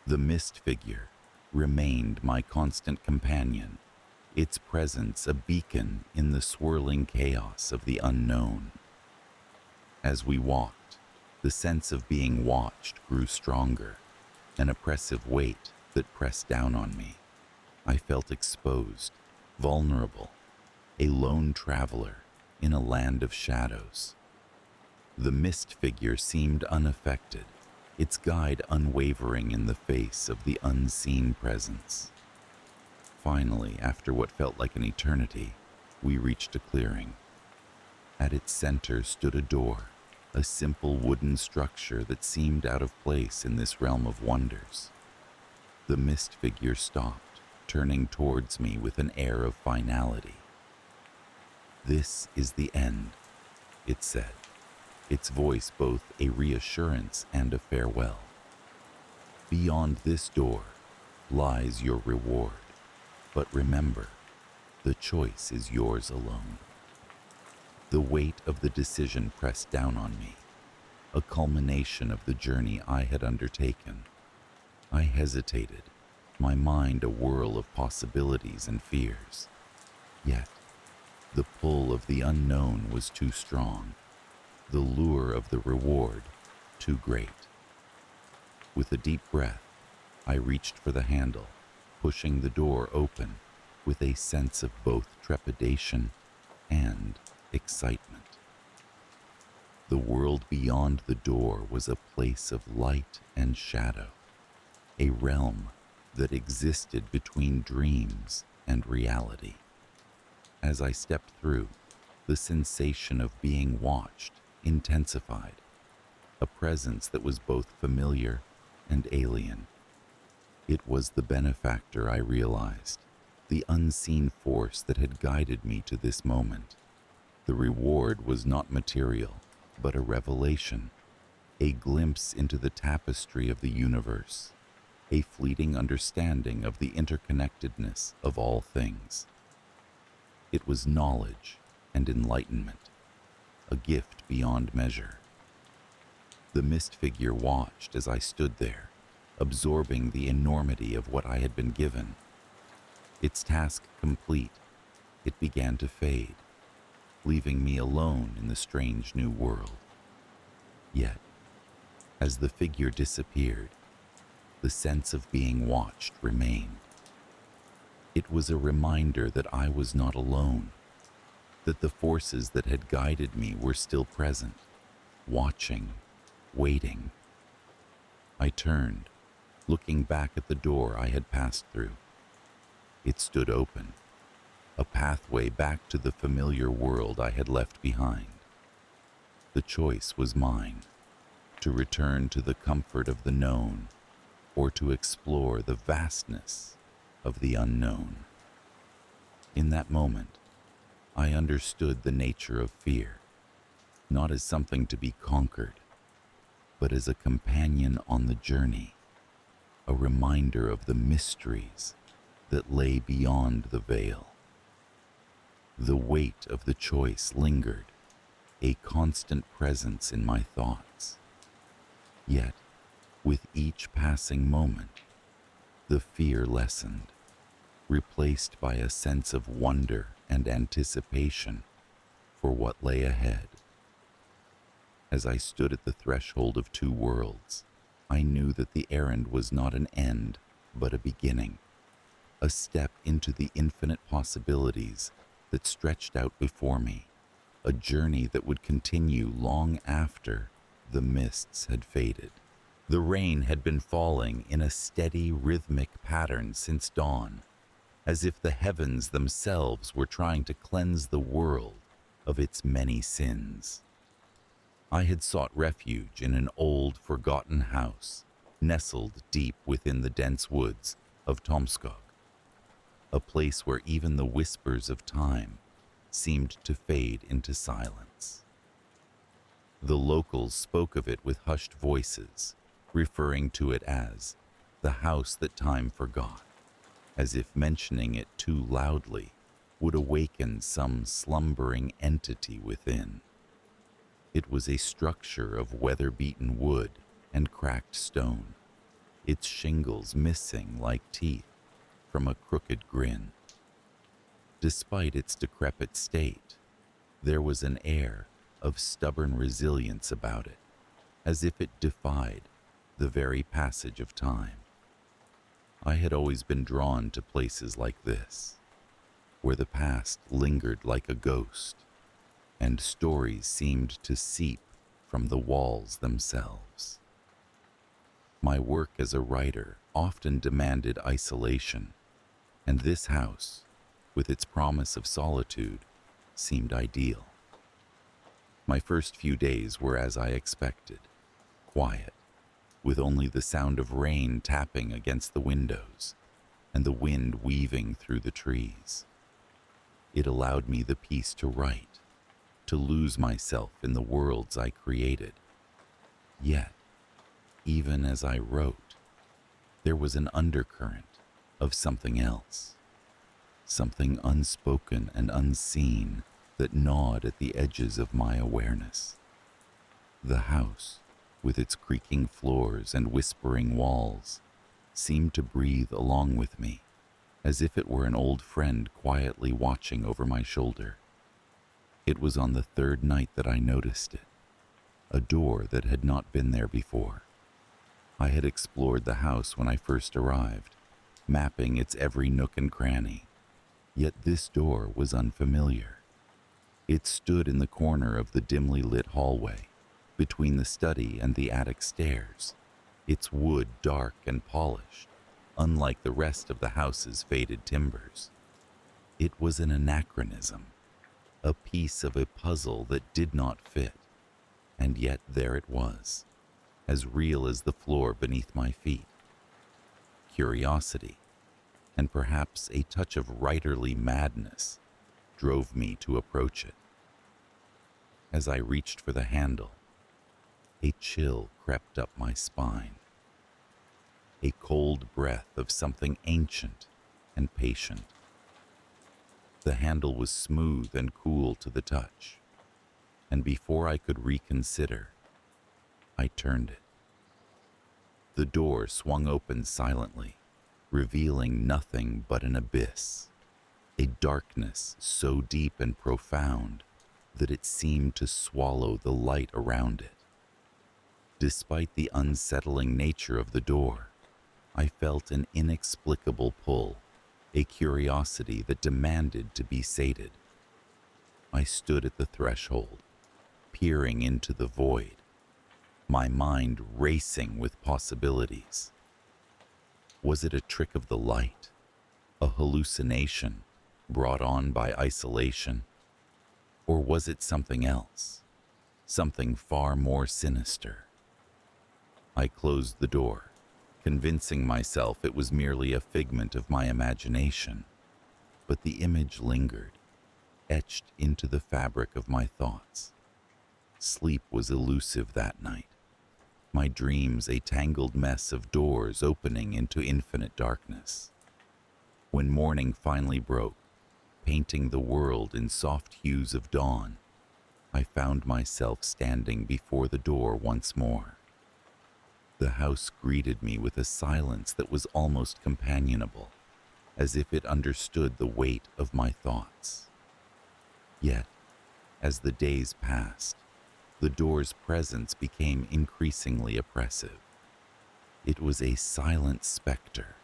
The mist figure remained my constant companion, its presence a beacon in the swirling chaos of the unknown. As we walked, the sense of being watched grew stronger, an oppressive weight that pressed down on me. I felt exposed, vulnerable, a lone traveler in a land of shadows. The mist figure seemed unaffected, its guide unwavering in the face of the unseen presence. Finally, after what felt like an eternity, we reached a clearing. At its center stood a door, a simple wooden structure that seemed out of place in this realm of wonders. The mist figure stopped, turning towards me with an air of finality. "This is the end," it said, its voice both a reassurance and a farewell. "Beyond this door lies your reward, but remember, the choice is yours alone." The weight of the decision pressed down on me, a culmination of the journey I had undertaken. I hesitated, my mind a whirl of possibilities and fears. Yet, the pull of the unknown was too strong, the lure of the reward too great. With a deep breath, I reached for the handle, pushing the door open with a sense of both trepidation and excitement. The world beyond the door was a place of light and shadow, a realm that existed between dreams and reality. As I stepped through, the sensation of being watched intensified, a presence that was both familiar and alien. It was the benefactor, I realized, the unseen force that had guided me to this moment. The reward was not material, but a revelation, a glimpse into the tapestry of the universe, a fleeting understanding of the interconnectedness of all things. It was knowledge and enlightenment, a gift beyond measure. The mist figure watched as I stood there, absorbing the enormity of what I had been given. Its task complete, it began to fade, leaving me alone in the strange new world. Yet, as the figure disappeared, the sense of being watched remained. It was a reminder that I was not alone, that the forces that had guided me were still present, watching, waiting. I turned, looking back at the door I had passed through. It stood open, a pathway back to the familiar world I had left behind. The choice was mine, to return to the comfort of the known or to explore the vastness of the unknown. In that moment, I understood the nature of fear, not as something to be conquered, but as a companion on the journey, a reminder of the mysteries that lay beyond the veil. The weight of the choice lingered, a constant presence in my thoughts. Yet, with each passing moment, the fear lessened, replaced by a sense of wonder and anticipation for what lay ahead. As I stood at the threshold of two worlds, I knew that the errand was not an end, but a beginning, a step into the infinite possibilities that stretched out before me, a journey that would continue long after the mists had faded. The rain had been falling in a steady, rhythmic pattern since dawn, as if the heavens themselves were trying to cleanse the world of its many sins. I had sought refuge in an old, forgotten house, nestled deep within the dense woods of Tomskog, a place where even the whispers of time seemed to fade into silence. The locals spoke of it with hushed voices, referring to it as the house that time forgot, as if mentioning it too loudly would awaken some slumbering entity within. It was a structure of weather-beaten wood and cracked stone, its shingles missing like teeth from a crooked grin. Despite its decrepit state, there was an air of stubborn resilience about it, as if it defied the very passage of time. I had always been drawn to places like this, where the past lingered like a ghost, and stories seemed to seep from the walls themselves. My work as a writer often demanded isolation, and this house, with its promise of solitude, seemed ideal. My first few days were as I expected, quiet, with only the sound of rain tapping against the windows and the wind weaving through the trees. It allowed me the peace to write, to lose myself in the worlds I created. Yet, even as I wrote, there was an undercurrent of something else, something unspoken and unseen that gnawed at the edges of my awareness. The house, with its creaking floors and whispering walls, seemed to breathe along with me, as if it were an old friend quietly watching over my shoulder. It was on the third night that I noticed it, a door that had not been there before. I had explored the house when I first arrived, mapping its every nook and cranny, Yet this door was unfamiliar. It stood in the corner of the dimly lit hallway, between the study and the attic stairs, its wood dark and polished, unlike the rest of the house's faded timbers. It was an anachronism, a piece of a puzzle that did not fit, and yet there it was, as real as the floor beneath my feet. Curiosity, and perhaps a touch of writerly madness, drove me to approach it. As I reached for the handle, a chill crept up my spine, a cold breath of something ancient and patient. The handle was smooth and cool to the touch, and before I could reconsider, I turned it. The door swung open silently, revealing nothing but an abyss, a darkness so deep and profound that it seemed to swallow the light around it. Despite the unsettling nature of the door, I felt an inexplicable pull, a curiosity that demanded to be sated. I stood at the threshold, peering into the void, my mind racing with possibilities. Was it a trick of the light, a hallucination brought on by isolation? Or was it something else, something far more sinister? I closed the door, convincing myself it was merely a figment of my imagination, but the image lingered, etched into the fabric of my thoughts. Sleep was elusive that night, my dreams a tangled mess of doors opening into infinite darkness. When morning finally broke, painting the world in soft hues of dawn, I found myself standing before the door once more. The house greeted me with a silence that was almost companionable, as if it understood the weight of my thoughts. Yet, as the days passed, the door's presence became increasingly oppressive. It was a silent specter,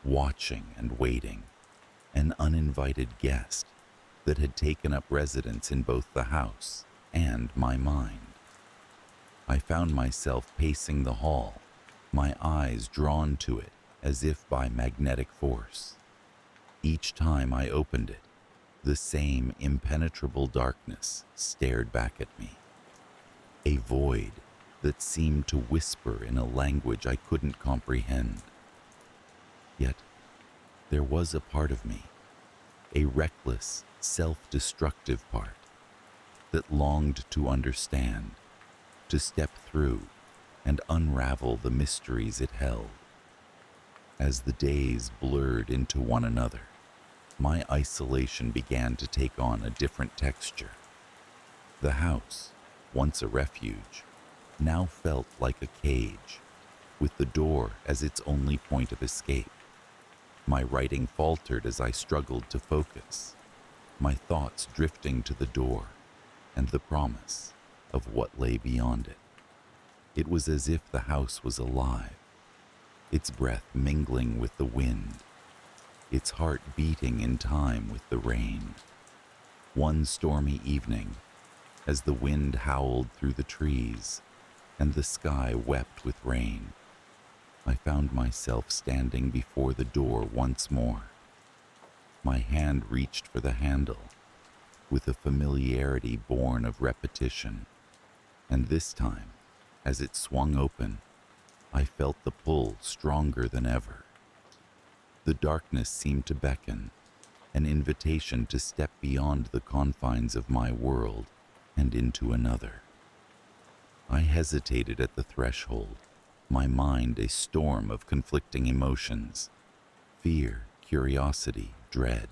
watching and waiting, an uninvited guest that had taken up residence in both the house and my mind. I found myself pacing the hall, my eyes drawn to it as if by magnetic force. Each time I opened it, the same impenetrable darkness stared back at me. A void that seemed to whisper in a language I couldn't comprehend. Yet, there was a part of me, a reckless, self-destructive part, that longed to understand, to step through and unravel the mysteries it held. As the days blurred into one another, my isolation began to take on a different texture. The house, once a refuge, now felt like a cage, with the door as its only point of escape. My writing faltered as I struggled to focus, my thoughts drifting to the door and the promise of what lay beyond it. It was as if the house was alive, its breath mingling with the wind, its heart beating in time with the rain. One stormy evening, as the wind howled through the trees and the sky wept with rain, I found myself standing before the door once more. My hand reached for the handle with a familiarity born of repetition, and this time, as it swung open, I felt the pull stronger than ever. The darkness seemed to beckon, an invitation to step beyond the confines of my world and into another. I hesitated at the threshold, my mind a storm of conflicting emotions, fear, curiosity, dread.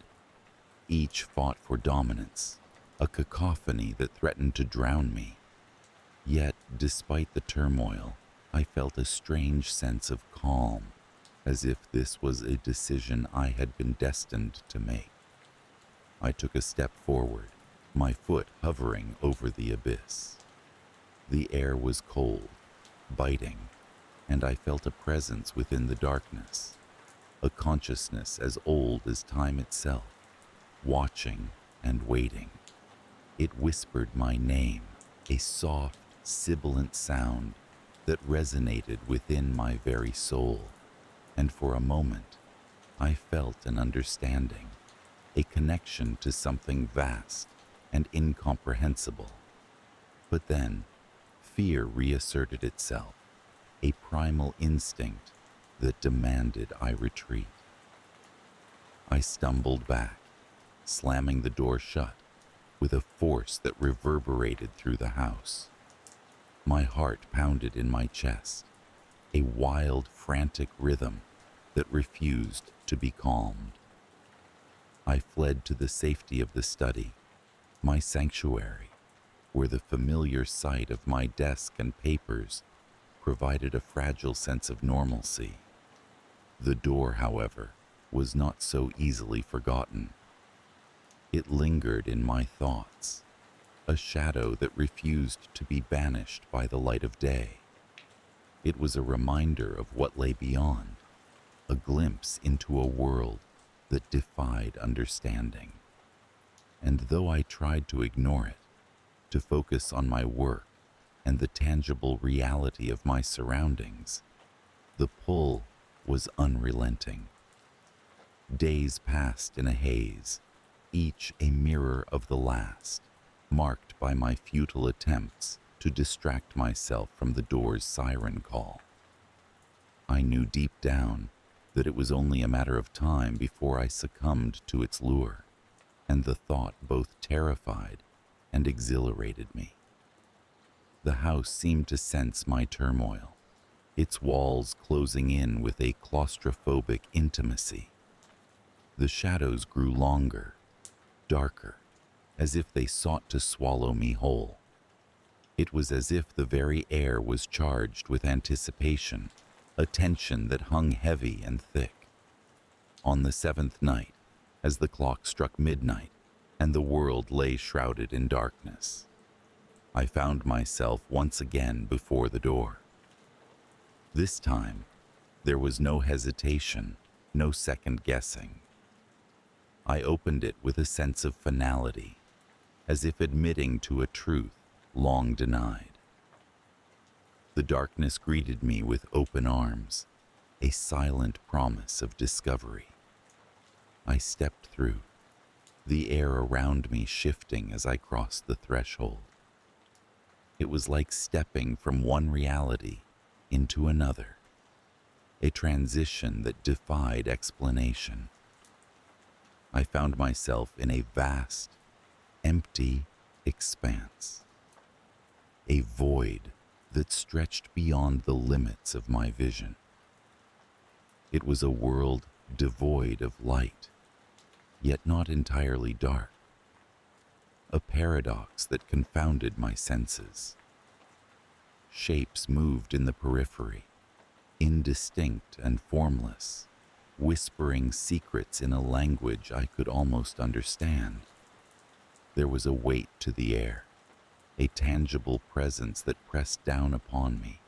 Each fought for dominance, a cacophony that threatened to drown me. Yet, despite the turmoil, I felt a strange sense of calm, as if this was a decision I had been destined to make. I took a step forward, my foot hovering over the abyss. The air was cold, biting, and I felt a presence within the darkness, a consciousness as old as time itself. watching and waiting. It whispered my name, a soft, sibilant sound that resonated within my very soul, and for a moment I felt an understanding, a connection to something vast and incomprehensible. But then, fear reasserted itself, a primal instinct that demanded I retreat. I stumbled back, slamming the door shut with a force that reverberated through the house. My heart pounded in my chest, a wild, frantic rhythm that refused to be calmed. I fled to the safety of the study, my sanctuary, where the familiar sight of my desk and papers provided a fragile sense of normalcy. The door, however, was not so easily forgotten. It lingered in my thoughts, a shadow that refused to be banished by the light of day. It was a reminder of what lay beyond, a glimpse into a world that defied understanding. And though I tried to ignore it, to focus on my work and the tangible reality of my surroundings, the pull was unrelenting. Days passed in a haze, each a mirror of the last, marked by my futile attempts to distract myself from the door's siren call. I knew deep down that it was only a matter of time before I succumbed to its lure, and the thought both terrified and exhilarated me. The house seemed to sense my turmoil, its walls closing in with a claustrophobic intimacy. The shadows grew longer, darker, as if they sought to swallow me whole. It was as if the very air was charged with anticipation, a tension that hung heavy and thick. On the seventh night, as the clock struck midnight and the world lay shrouded in darkness, I found myself once again before the door. This time, there was no hesitation, no second guessing. I opened it with a sense of finality, as if admitting to a truth long denied. The darkness greeted me with open arms, a silent promise of discovery. I stepped through, the air around me shifting as I crossed the threshold. It was like stepping from one reality into another, a transition that defied explanation. I found myself in a vast, empty expanse, a void that stretched beyond the limits of my vision. It was a world devoid of light, yet not entirely dark, a paradox that confounded my senses. Shapes moved in the periphery, indistinct and formless, whispering secrets in a language I could almost understand. There was a weight to the air, a tangible presence that pressed down upon me,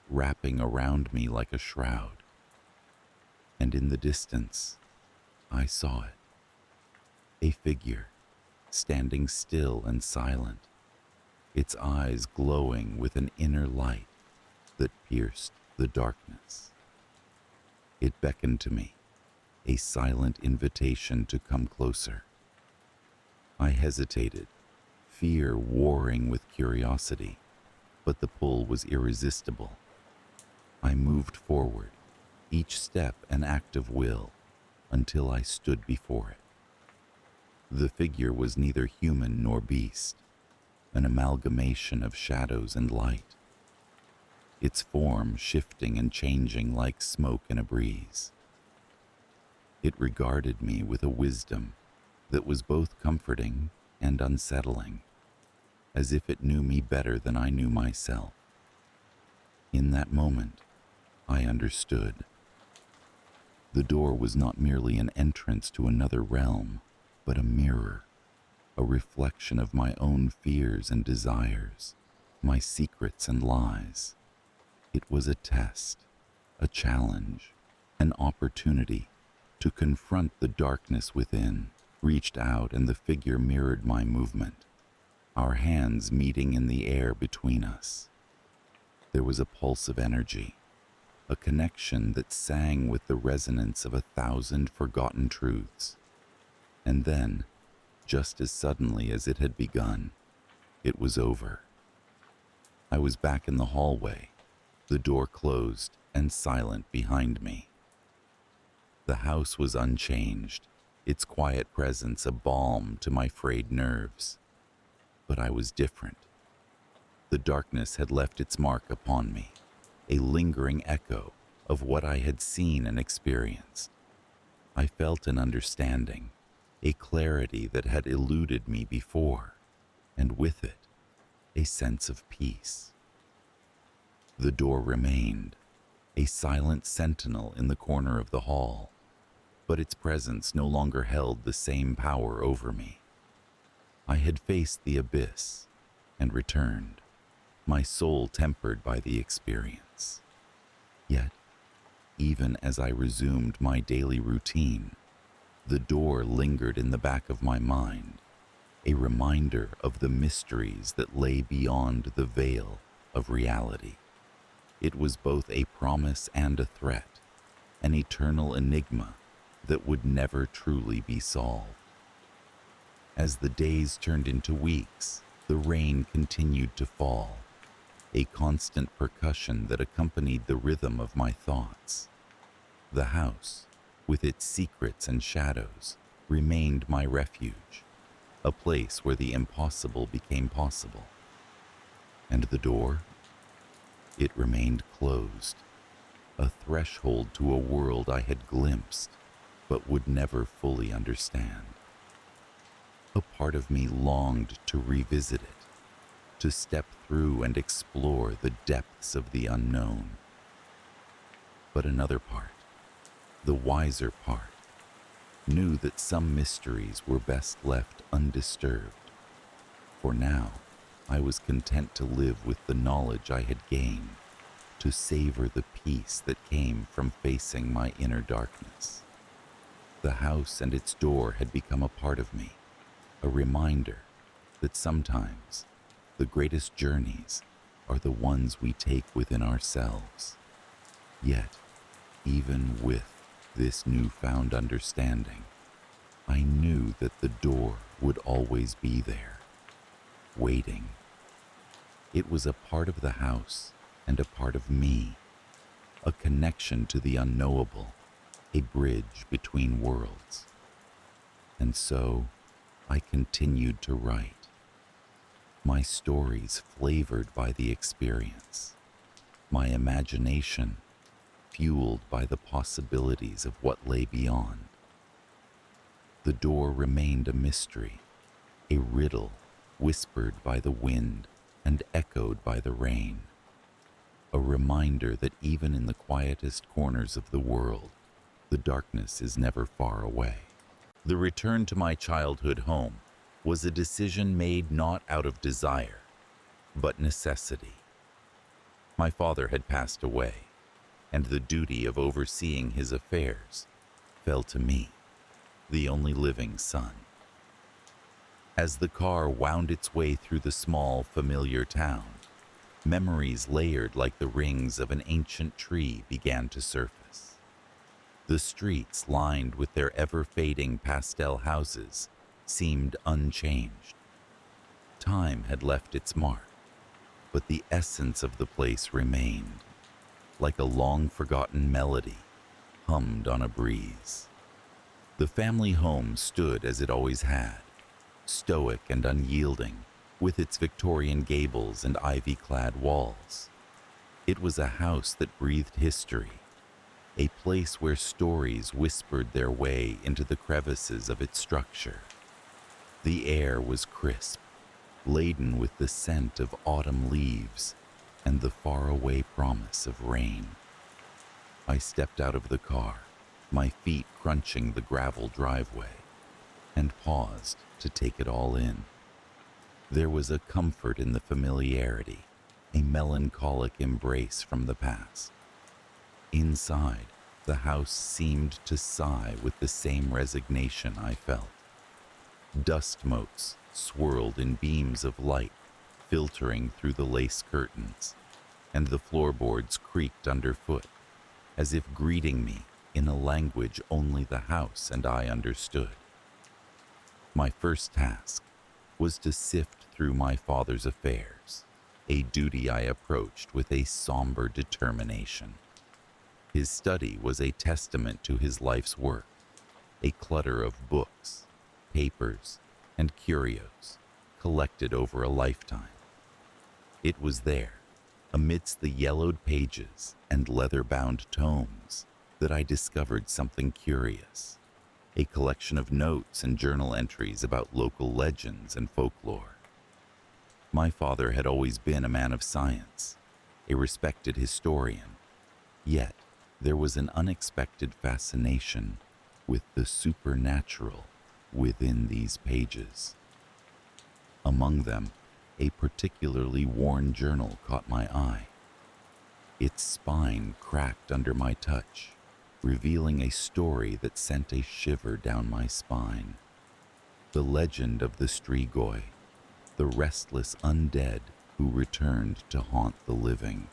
wrapping around me like a shroud. And in the distance, I saw it. A figure, standing still and silent, its eyes glowing with an inner light that pierced the darkness. It beckoned to me, a silent invitation to come closer. I hesitated, fear warring with curiosity, but the pull was irresistible. I moved forward, each step an act of will, until I stood before it. The figure was neither human nor beast, an amalgamation of shadows and light, its form shifting and changing like smoke in a breeze. It regarded me with a wisdom that was both comforting and unsettling, as if it knew me better than I knew myself. In that moment, I understood. The door was not merely an entrance to another realm, but a mirror, a reflection of my own fears and desires, my secrets and lies. It was a test, a challenge, an opportunity to confront the darkness within reached out and the figure mirrored my movement, our hands meeting in the air between us. There was a pulse of energy, a connection that sang with the resonance of 1,000 forgotten truths. And then, just as suddenly as it had begun, it was over. I was back in the hallway, the door closed and silent behind me. The house was unchanged, its quiet presence a balm to my frayed nerves. But I was different. The darkness had left its mark upon me, a lingering echo of what I had seen and experienced. I felt an understanding, a clarity that had eluded me before, and with it, a sense of peace. The door remained, a silent sentinel in the corner of the hall, but its presence no longer held the same power over me. I had faced the abyss and returned, my soul tempered by the experience. Yet, even as I resumed my daily routine, the door lingered in the back of my mind, a reminder of the mysteries that lay beyond the veil of reality. It was both a promise and a threat, an eternal enigma that would never truly be solved. As the days turned into weeks, the rain continued to fall, a constant percussion that accompanied the rhythm of my thoughts. The house, with its secrets and shadows, remained my refuge, a place where the impossible became possible. And the door? It remained closed, a threshold to a world I had glimpsed but would never fully understand. A part of me longed to revisit it, to step through and explore the depths of the unknown. But another part, the wiser part, knew that some mysteries were best left undisturbed. For now, I was content to live with the knowledge I had gained, to savor the peace that came from facing my inner darkness. The house and its door had become a part of me, a reminder that sometimes the greatest journeys are the ones we take within ourselves. Yet, even with this newfound understanding, I knew that the door would always be there, waiting. It was a part of the house and a part of me, a connection to the unknowable, a bridge between worlds. And so, I continued to write, my stories flavored by the experience, my imagination fueled by the possibilities of what lay beyond. The door remained a mystery, a riddle whispered by the wind and echoed by the rain, a reminder that even in the quietest corners of the world, the darkness is never far away. The return to my childhood home was a decision made not out of desire, but necessity. My father had passed away, and the duty of overseeing his affairs fell to me, the only living son. As the car wound its way through the small, familiar town, memories layered like the rings of an ancient tree began to surface. The streets, lined with their ever-fading pastel houses, seemed unchanged. Time had left its mark, but the essence of the place remained, like a long-forgotten melody hummed on a breeze. The family home stood as it always had, stoic and unyielding, with its Victorian gables and ivy-clad walls. It was a house that breathed history, a place where stories whispered their way into the crevices of its structure. The air was crisp, laden with the scent of autumn leaves and the faraway promise of rain. I stepped out of the car, my feet crunching the gravel driveway, and paused to take it all in. There was a comfort in the familiarity, a melancholic embrace from the past. Inside, the house seemed to sigh with the same resignation I felt. Dust motes swirled in beams of light, filtering through the lace curtains, and the floorboards creaked underfoot, as if greeting me in a language only the house and I understood. My first task was to sift through my father's affairs, a duty I approached with a somber determination. His study was a testament to his life's work, a clutter of books, papers, and curios collected over a lifetime. It was there, amidst the yellowed pages and leather-bound tomes, that I discovered something curious, a collection of notes and journal entries about local legends and folklore. My father had always been a man of science, a respected historian, yet there was an unexpected fascination with the supernatural within these pages. Among them, a particularly worn journal caught my eye. Its spine cracked under my touch, revealing a story that sent a shiver down my spine. The legend of the Strigoi, the restless undead who returned to haunt the living.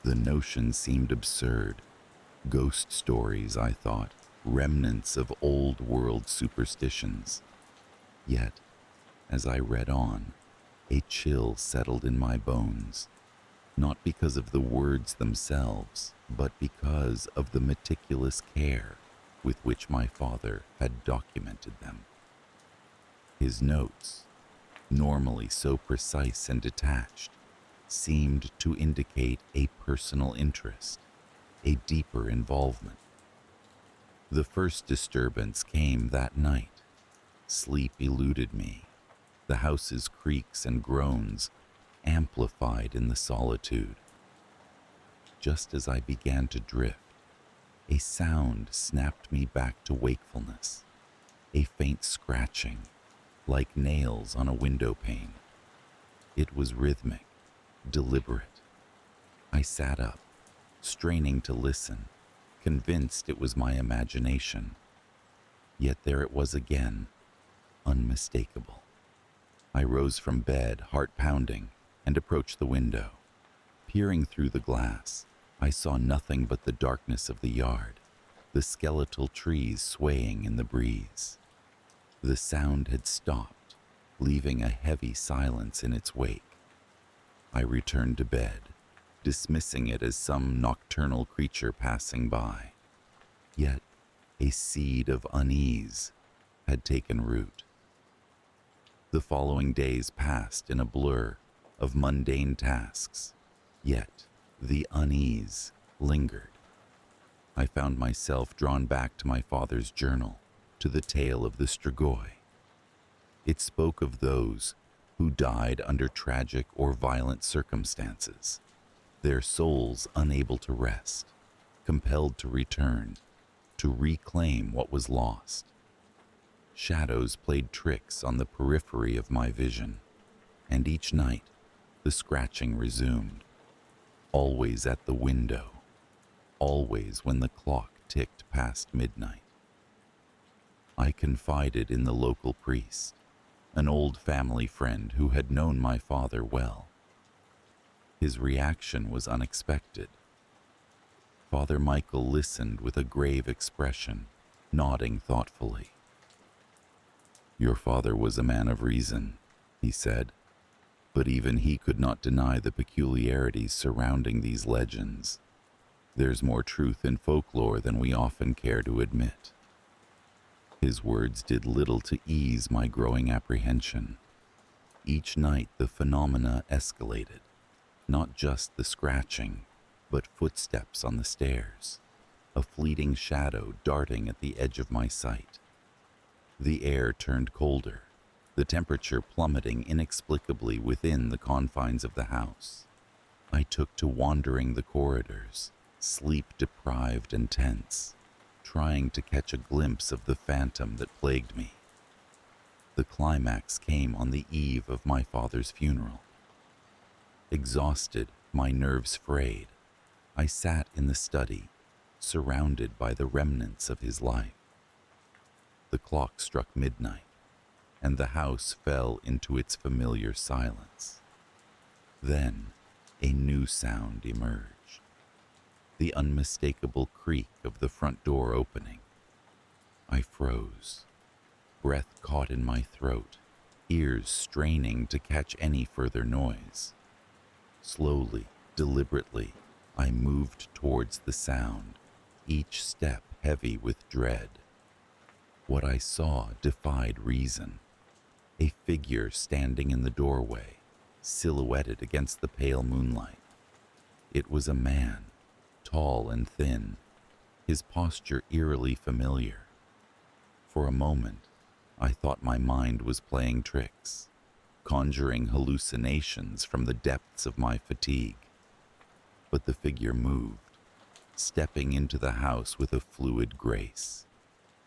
The notion seemed absurd. Ghost stories, I thought, remnants of old world superstitions. Yet, as I read on, a chill settled in my bones, not because of the words themselves, but because of the meticulous care with which my father had documented them. His notes, normally so precise and detached, seemed to indicate a personal interest, a deeper involvement. The first disturbance came that night. Sleep eluded me. The house's creaks and groans amplified in the solitude. Just as I began to drift, a sound snapped me back to wakefulness, a faint scratching, like nails on a window pane. It was rhythmic, deliberate. I sat up, straining to listen, convinced it was my imagination. Yet there it was again, unmistakable. I rose from bed, heart pounding, and approached the window. Peering through the glass, I saw nothing but the darkness of the yard, the skeletal trees swaying in the breeze. The sound had stopped, leaving a heavy silence in its wake. I returned to bed, dismissing it as some nocturnal creature passing by. Yet a seed of unease had taken root. The following days passed in a blur of mundane tasks, yet the unease lingered. I found myself drawn back to my father's journal, to the tale of the Strigoi. It spoke of those who died under tragic or violent circumstances, their souls unable to rest, compelled to return, to reclaim what was lost. Shadows played tricks on the periphery of my vision, and each night the scratching resumed, always at the window, always when the clock ticked past midnight. I confided in the local priest, an old family friend who had known my father well. His reaction was unexpected. Father Michael listened with a grave expression, nodding thoughtfully. "Your father was a man of reason," he said, "but even he could not deny the peculiarities surrounding these legends. There's more truth in folklore than we often care to admit." His words did little to ease my growing apprehension. Each night the phenomena escalated, not just the scratching, but footsteps on the stairs, a fleeting shadow darting at the edge of my sight. The air turned colder, the temperature plummeting inexplicably within the confines of the house. I took to wandering the corridors, sleep-deprived and tense, trying to catch a glimpse of the phantom that plagued me. The climax came on the eve of my father's funeral. Exhausted, my nerves frayed, I sat in the study, surrounded by the remnants of his life. The clock struck midnight. and the house fell into its familiar silence. Then, a new sound emerged. The unmistakable creak of the front door opening. I froze, breath caught in my throat, ears straining to catch any further noise. Slowly, deliberately, I moved towards the sound, each step heavy with dread. What I saw defied reason. A figure standing in the doorway, silhouetted against the pale moonlight. It was a man, tall and thin, his posture eerily familiar. For a moment, I thought my mind was playing tricks, conjuring hallucinations from the depths of my fatigue. But the figure moved, stepping into the house with a fluid grace.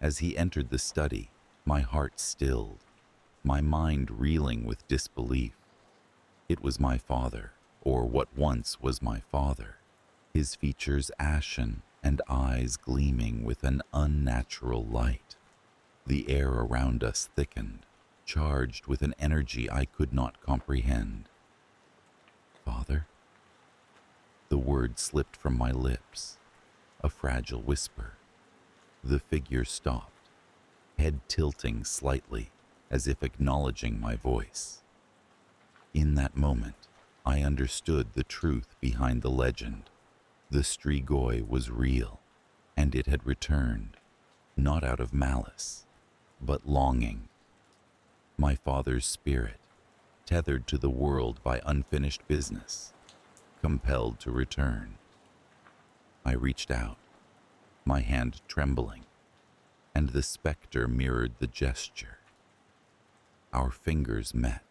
As he entered the study, my heart stilled, my mind reeling with disbelief. It was my father, or what once was my father, his features ashen and eyes gleaming with an unnatural light. The air around us thickened, charged with an energy I could not comprehend. "Father?" The word slipped from my lips, a fragile whisper. The figure stopped, head tilting slightly, as if acknowledging my voice. In that moment, I understood the truth behind the legend. The Strigoi was real, and it had returned, not out of malice, but longing. My father's spirit, tethered to the world by unfinished business, compelled to return. I reached out, my hand trembling, and the specter mirrored the gesture. Our fingers met,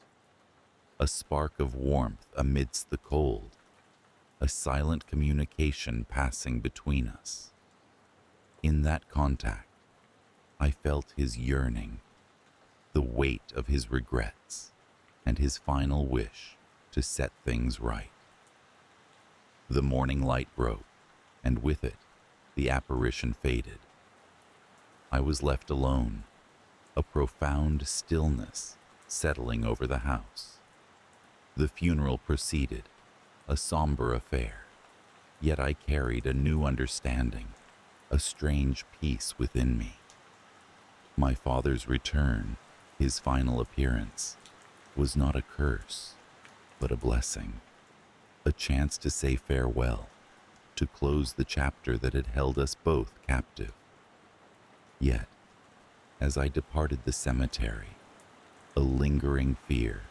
a spark of warmth amidst the cold, a silent communication passing between us. In that contact, I felt his yearning, the weight of his regrets, and his final wish to set things right. The morning light broke, and with it, the apparition faded. I was left alone, a profound stillness settling over the house. The funeral proceeded, a somber affair, yet I carried a new understanding, a strange peace within me. My father's return, his final appearance, was not a curse, but a blessing, a chance to say farewell, to close the chapter that had held us both captive. Yet, as I departed the cemetery, a lingering fear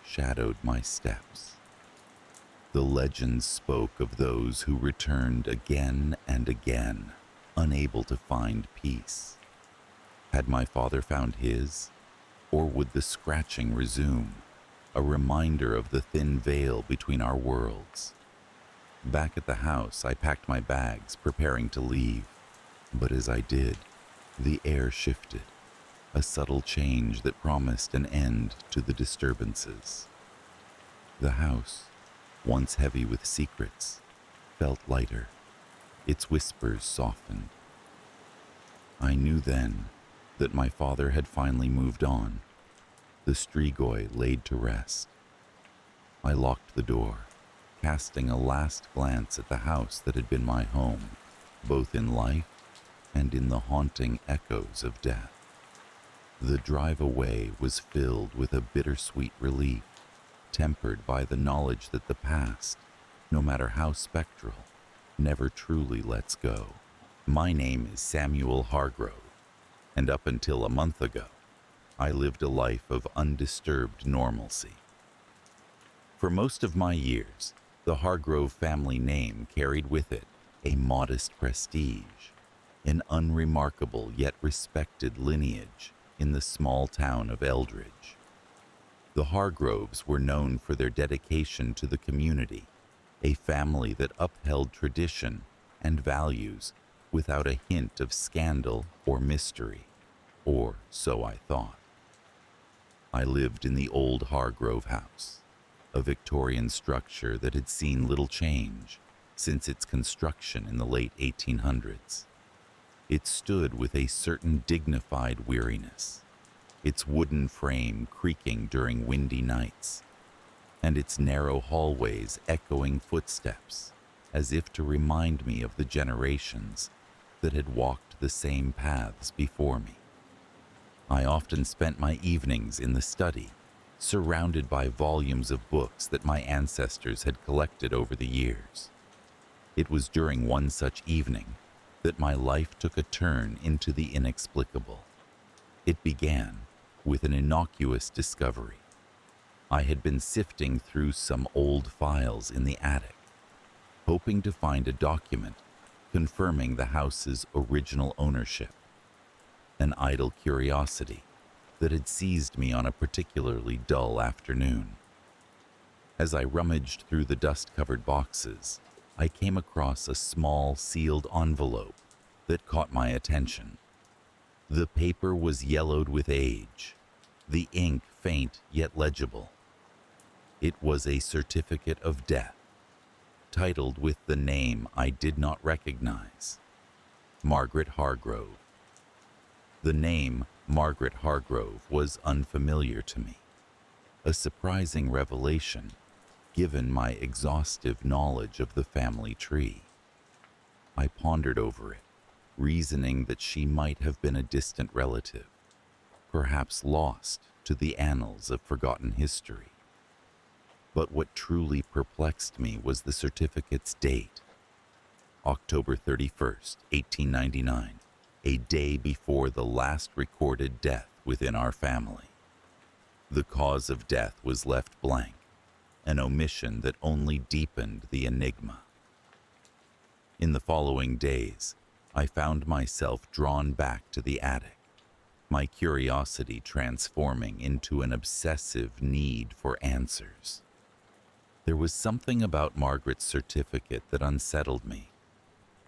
shadowed my steps. The legends spoke of those who returned again and again, unable to find peace. Had my father found his, or would the scratching resume, a reminder of the thin veil between our worlds? Back at the house, I packed my bags, preparing to leave. But as I did, the air shifted, a subtle change that promised an end to the disturbances. The house, once heavy with secrets, felt lighter, its whispers softened. I knew then that my father had finally moved on, the Strigoi laid to rest. I locked the door, casting a last glance at the house that had been my home, both in life and in the haunting echoes of death. The drive away was filled with a bittersweet relief, tempered by the knowledge that the past, no matter how spectral, never truly lets go. My name is Samuel Hargrove, and up until a month ago, I lived a life of undisturbed normalcy. For most of my years, the Hargrove family name carried with it a modest prestige, an unremarkable yet respected lineage in the small town of Eldridge. The Hargroves were known for their dedication to the community, a family that upheld tradition and values without a hint of scandal or mystery, or so I thought. I lived in the old Hargrove house, a Victorian structure that had seen little change since its construction in the late 1800s. It stood with a certain dignified weariness, its wooden frame creaking during windy nights, and its narrow hallways echoing footsteps, as if to remind me of the generations that had walked the same paths before me. I often spent my evenings in the study, surrounded by volumes of books that my ancestors had collected over the years. It was during one such evening that my life took a turn into the inexplicable. It began with an innocuous discovery. I had been sifting through some old files in the attic, hoping to find a document confirming the house's original ownership, an idle curiosity that had seized me on a particularly dull afternoon. As I rummaged through the dust-covered boxes, I came across a small sealed envelope that caught my attention. The paper was yellowed with age, the ink faint yet legible. It was a certificate of death, titled with the name I did not recognize, Margaret Hargrove. The name Margaret Hargrove was unfamiliar to me, a surprising revelation given my exhaustive knowledge of the family tree. I pondered over it, reasoning that she might have been a distant relative, perhaps lost to the annals of forgotten history. But what truly perplexed me was the certificate's date, October 31st, 1899, a day before the last recorded death within our family. The cause of death was left blank, an omission that only deepened the enigma. In the following days, I found myself drawn back to the attic, my curiosity transforming into an obsessive need for answers. There was something about Margaret's certificate that unsettled me,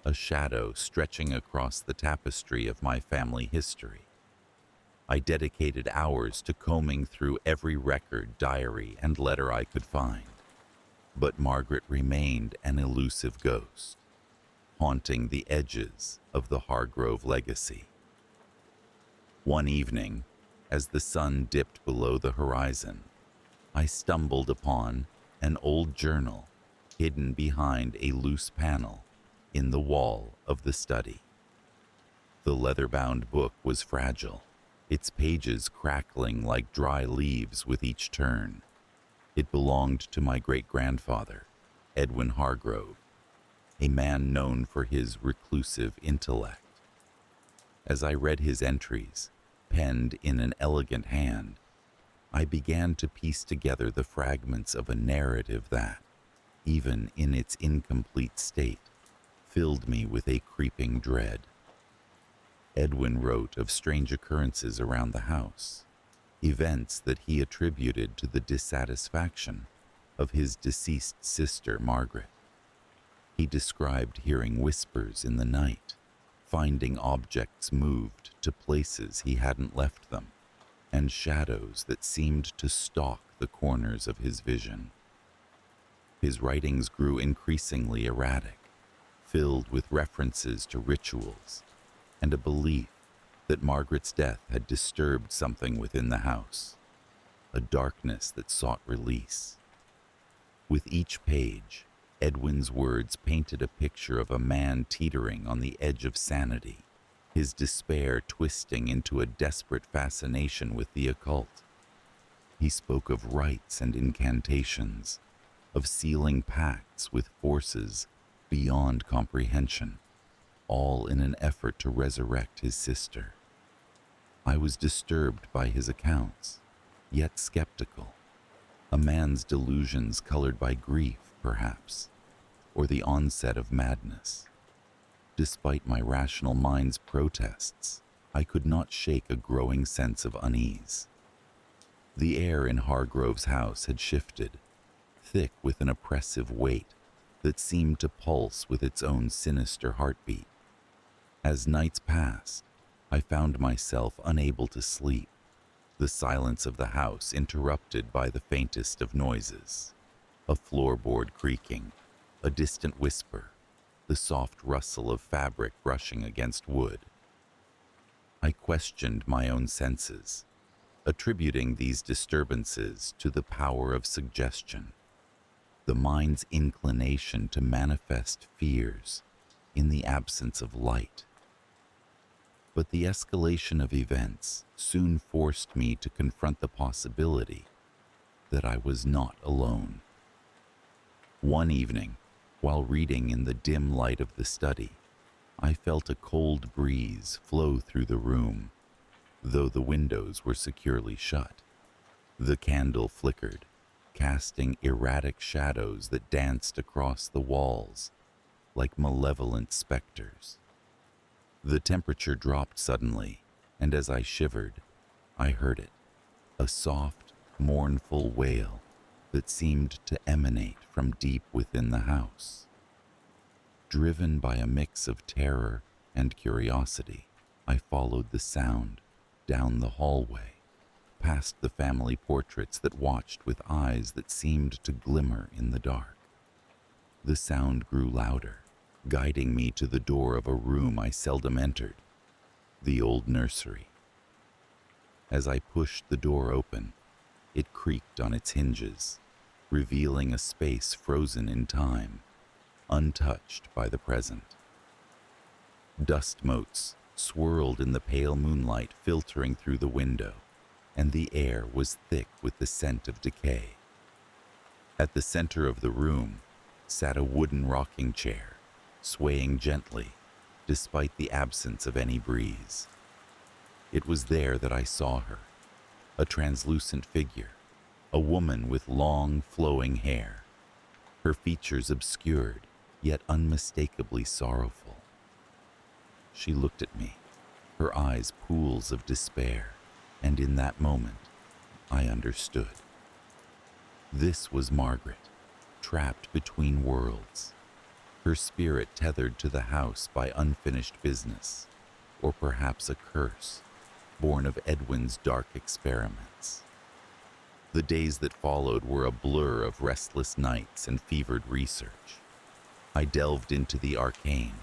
a shadow stretching across the tapestry of my family history. I dedicated hours to combing through every record, diary, and letter I could find, but Margaret remained an elusive ghost, haunting the edges of the Hargrove legacy. One evening, as the sun dipped below the horizon, I stumbled upon an old journal hidden behind a loose panel in the wall of the study. The leather-bound book was fragile, its pages crackling like dry leaves with each turn. It belonged to my great-grandfather, Edwin Hargrove, a man known for his reclusive intellect. As I read his entries, penned in an elegant hand, I began to piece together the fragments of a narrative that, even in its incomplete state, filled me with a creeping dread. Edwin wrote of strange occurrences around the house, events that he attributed to the dissatisfaction of his deceased sister, Margaret. He described hearing whispers in the night, finding objects moved to places he hadn't left them, and shadows that seemed to stalk the corners of his vision. His writings grew increasingly erratic, filled with references to rituals and a belief that Margaret's death had disturbed something within the house, a darkness that sought release. With each page, Edwin's words painted a picture of a man teetering on the edge of sanity, his despair twisting into a desperate fascination with the occult. He spoke of rites and incantations, of sealing pacts with forces beyond comprehension, all in an effort to resurrect his sister. I was disturbed by his accounts, yet skeptical. A man's delusions colored by grief, perhaps, or the onset of madness. Despite my rational mind's protests, I could not shake a growing sense of unease. The air in Hargrove's house had shifted, thick with an oppressive weight that seemed to pulse with its own sinister heartbeat. As nights passed, I found myself unable to sleep, the silence of the house interrupted by the faintest of noises, a floorboard creaking, a distant whisper, the soft rustle of fabric brushing against wood. I questioned my own senses. attributing these disturbances to the power of suggestion, the mind's inclination to manifest fears in the absence of light. But the escalation of events soon forced me to confront the possibility that I was not alone. One evening, while reading in the dim light of the study, I felt a cold breeze flow through the room, though the windows were securely shut. The candle flickered, casting erratic shadows that danced across the walls like malevolent specters. The temperature dropped suddenly, and as I shivered, I heard it, a soft, mournful wail that seemed to emanate from deep within the house. Driven by a mix of terror and curiosity, I followed the sound down the hallway, past the family portraits that watched with eyes that seemed to glimmer in the dark. The sound grew louder, guiding me to the door of a room I seldom entered, the old nursery. As I pushed the door open, it creaked on its hinges, revealing a space frozen in time, untouched by the present. Dust motes swirled in the pale moonlight filtering through the window, and the air was thick with the scent of decay. At the center of the room sat a wooden rocking chair, swaying gently despite the absence of any breeze. It was there that I saw her, a translucent figure, a woman with long, flowing hair, her features obscured, yet unmistakably sorrowful. She looked at me, her eyes pools of despair, and in that moment, I understood. This was Margaret, trapped between worlds, her spirit tethered to the house by unfinished business, or perhaps a curse born of Edwin's dark experiments. The days that followed were a blur of restless nights and fevered research. I delved into the arcane,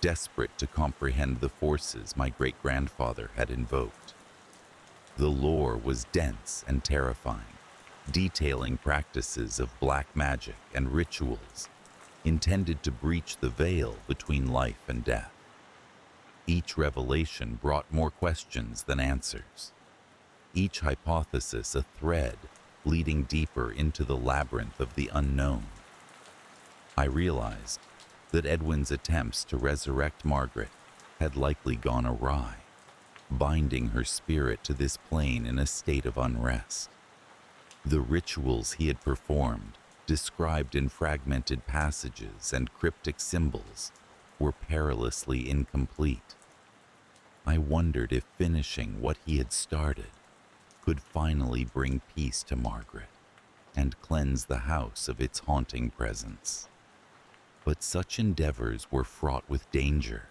desperate to comprehend the forces my great-grandfather had invoked. The lore was dense and terrifying, detailing practices of black magic and rituals intended to breach the veil between life and death. Each revelation brought more questions than answers, each hypothesis a thread leading deeper into the labyrinth of the unknown. I realized that Edwin's attempts to resurrect Margaret had likely gone awry, binding her spirit to this plane in a state of unrest. The rituals he had performed, described in fragmented passages and cryptic symbols, were perilously incomplete. I wondered if finishing what he had started could finally bring peace to Margaret and cleanse the house of its haunting presence. But such endeavors were fraught with danger,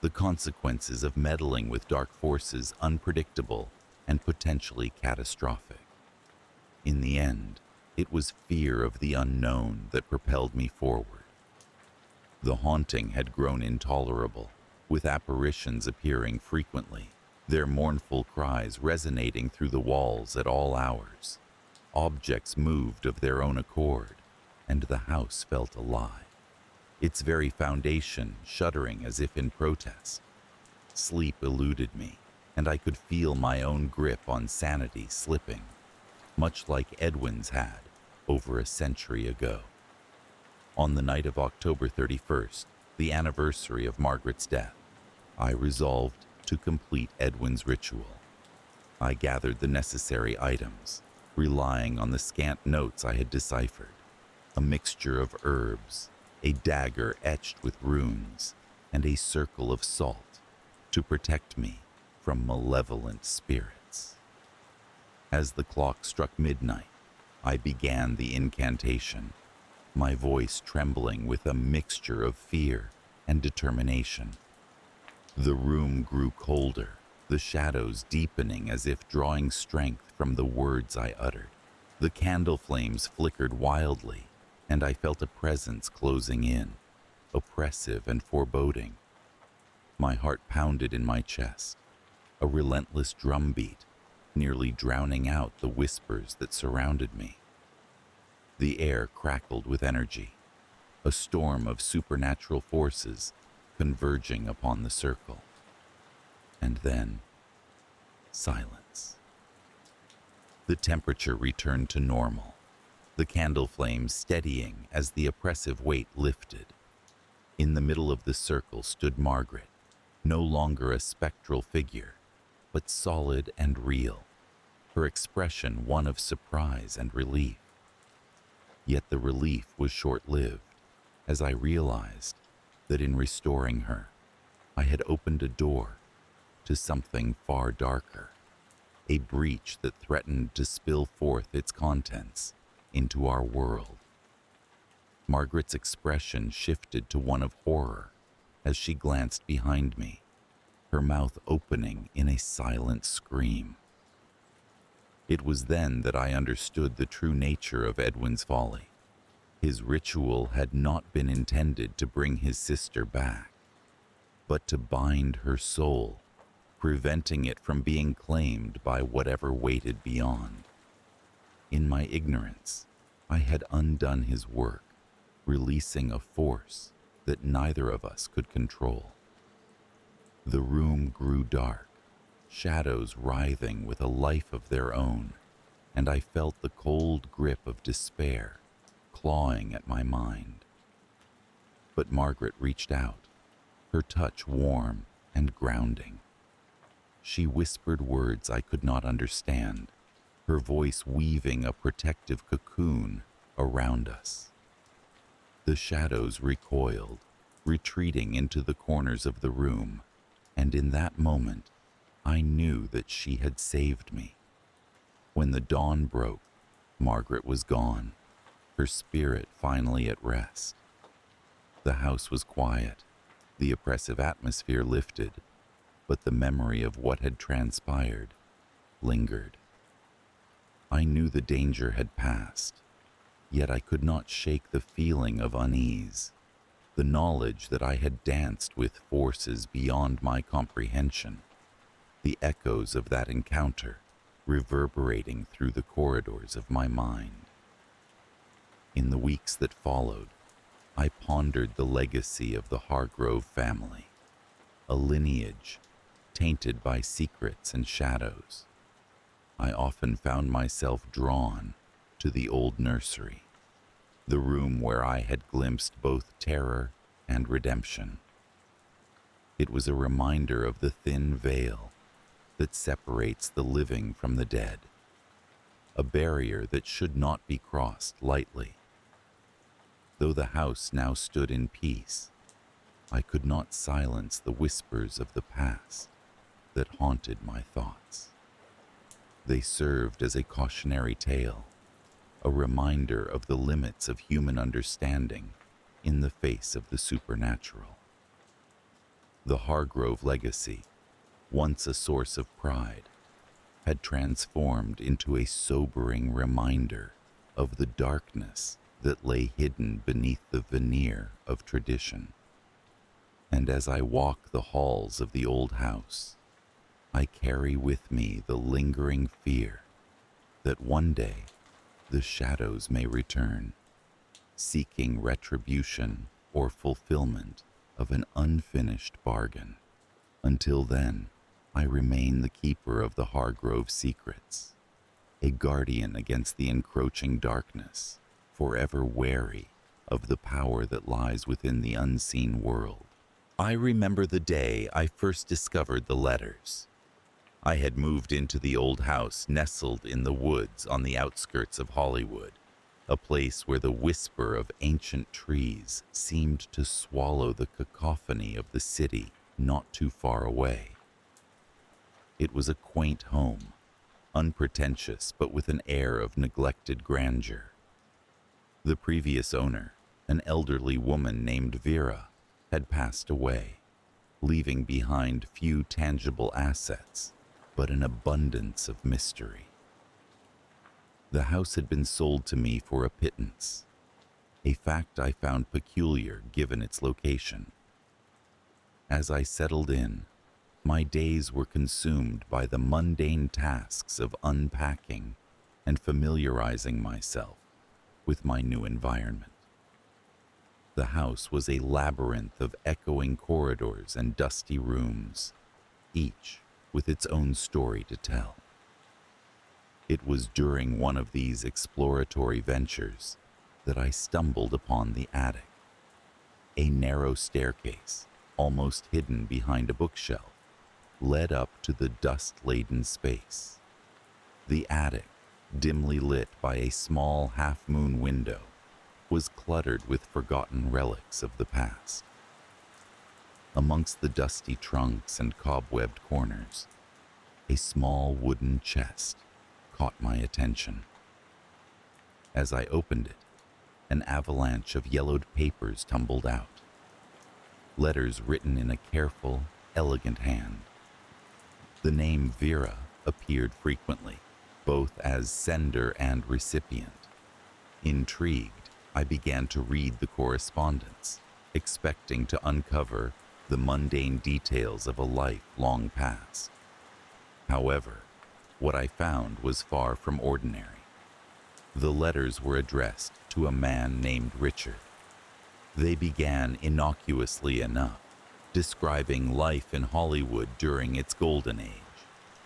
the consequences of meddling with dark forces unpredictable and potentially catastrophic. In the end, it was fear of the unknown that propelled me forward. The haunting had grown intolerable, with apparitions appearing frequently, their mournful cries resonating through the walls at all hours. Objects moved of their own accord, and the house felt alive, its very foundation shuddering as if in protest. Sleep eluded me, and I could feel my own grip on sanity slipping, much like Edwin's had over a century ago. On the night of October 31st, the anniversary of Margaret's death, I resolved to complete Edwin's ritual. I gathered the necessary items, relying on the scant notes I had deciphered, a mixture of herbs, a dagger etched with runes, and a circle of salt to protect me from malevolent spirits. As the clock struck midnight, I began the incantation, my voice trembling with a mixture of fear and determination. The room grew colder, the shadows deepening as if drawing strength from the words I uttered. The candle flames flickered wildly, and I felt a presence closing in, oppressive and foreboding. My heart pounded in my chest, a relentless drumbeat, nearly drowning out the whispers that surrounded me. The air crackled with energy, a storm of supernatural forces converging upon the circle. And then, silence. The temperature returned to normal, the candle flames steadying as the oppressive weight lifted. In the middle of the circle stood Margaret, no longer a spectral figure, but solid and real, her expression one of surprise and relief. Yet the relief was short-lived, as I realized that in restoring her, I had opened a door to something far darker, a breach that threatened to spill forth its contents into our world. Margaret's expression shifted to one of horror as she glanced behind me, her mouth opening in a silent scream. It was then that I understood the true nature of Edwin's folly. His ritual had not been intended to bring his sister back, but to bind her soul, preventing it from being claimed by whatever waited beyond. In my ignorance, I had undone his work, releasing a force that neither of us could control. The room grew dark, shadows writhing with a life of their own, and I felt the cold grip of despair clawing at my mind. But Margaret reached out, her touch warm and grounding. She whispered words I could not understand, her voice weaving a protective cocoon around us. The shadows recoiled, retreating into the corners of the room, and in that moment, I knew that she had saved me. When the dawn broke, Margaret was gone, her spirit finally at rest. The house was quiet, the oppressive atmosphere lifted, but the memory of what had transpired lingered. I knew the danger had passed, yet I could not shake the feeling of unease, the knowledge that I had danced with forces beyond my comprehension, the echoes of that encounter reverberating through the corridors of my mind. In the weeks that followed, I pondered the legacy of the Hargrove family, a lineage tainted by secrets and shadows. I often found myself drawn to the old nursery, the room where I had glimpsed both terror and redemption. It was a reminder of the thin veil that separates the living from the dead, a barrier that should not be crossed lightly. Though the house now stood in peace, I could not silence the whispers of the past that haunted my thoughts. They served as a cautionary tale, a reminder of the limits of human understanding in the face of the supernatural. The Hargrove legacy, once a source of pride, had transformed into a sobering reminder of the darkness that lay hidden beneath the veneer of tradition. And as I walk the halls of the old house, I carry with me the lingering fear that one day the shadows may return, seeking retribution or fulfillment of an unfinished bargain. Until then, I remain the keeper of the Hargrove secrets, a guardian against the encroaching darkness, forever wary of the power that lies within the unseen world. I remember the day I first discovered the letters. I had moved into the old house nestled in the woods on the outskirts of Hollywood, a place where the whisper of ancient trees seemed to swallow the cacophony of the city not too far away. It was a quaint home, unpretentious but with an air of neglected grandeur. The previous owner, an elderly woman named Vera, had passed away, leaving behind few tangible assets, but an abundance of mystery. The house had been sold to me for a pittance, a fact I found peculiar given its location. As I settled in, My days were consumed by the mundane tasks of unpacking and familiarizing myself with my new environment. The house was a labyrinth of echoing corridors and dusty rooms, each with its own story to tell. It was during one of these exploratory ventures that I stumbled upon the attic. A narrow staircase, almost hidden behind a bookshelf, led up to the dust-laden space. The attic, dimly lit by a small half-moon window, was cluttered with forgotten relics of the past. Amongst the dusty trunks and cobwebbed corners, a small wooden chest caught my attention. As I opened it, an avalanche of yellowed papers tumbled out. Letters written in a careful, elegant hand. The name Vera appeared frequently, both as sender and recipient. Intrigued, I began to read the correspondence, expecting to uncover the mundane details of a life long past. However, what I found was far from ordinary. The letters were addressed to a man named Richard. They began innocuously enough, describing life in Hollywood during its golden age,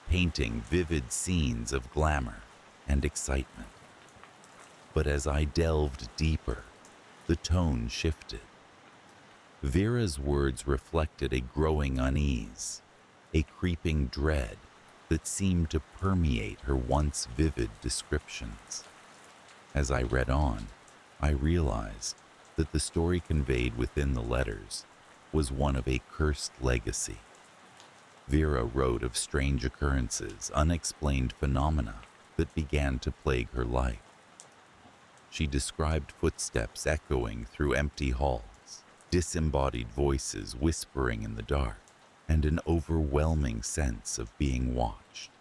painting vivid scenes of glamour and excitement. But as I delved deeper, the tone shifted. Vera's words reflected a growing unease, a creeping dread that seemed to permeate her once vivid descriptions. As I read on, I realized that the story conveyed within the letters was one of a cursed legacy. Vera wrote of strange occurrences, unexplained phenomena that began to plague her life. She described footsteps echoing through empty halls, disembodied voices whispering in the dark, and an overwhelming sense of being watched.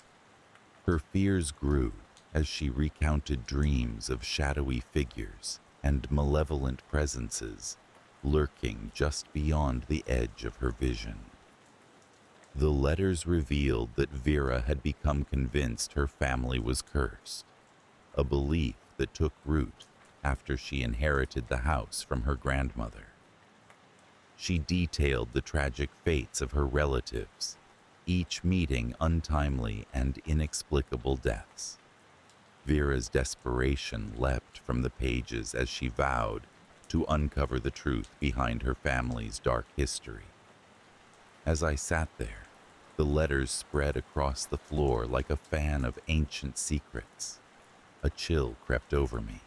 Her fears grew as she recounted dreams of shadowy figures and malevolent presences lurking just beyond the edge of her vision. The letters revealed that Vera had become convinced her family was cursed, a belief that took root after she inherited the house from her grandmother. She detailed the tragic fates of her relatives, each meeting untimely and inexplicable deaths. Vera's desperation leapt from the pages as she vowed to uncover the truth behind her family's dark history. As I sat there, the letters spread across the floor like a fan of ancient secrets. A chill crept over me.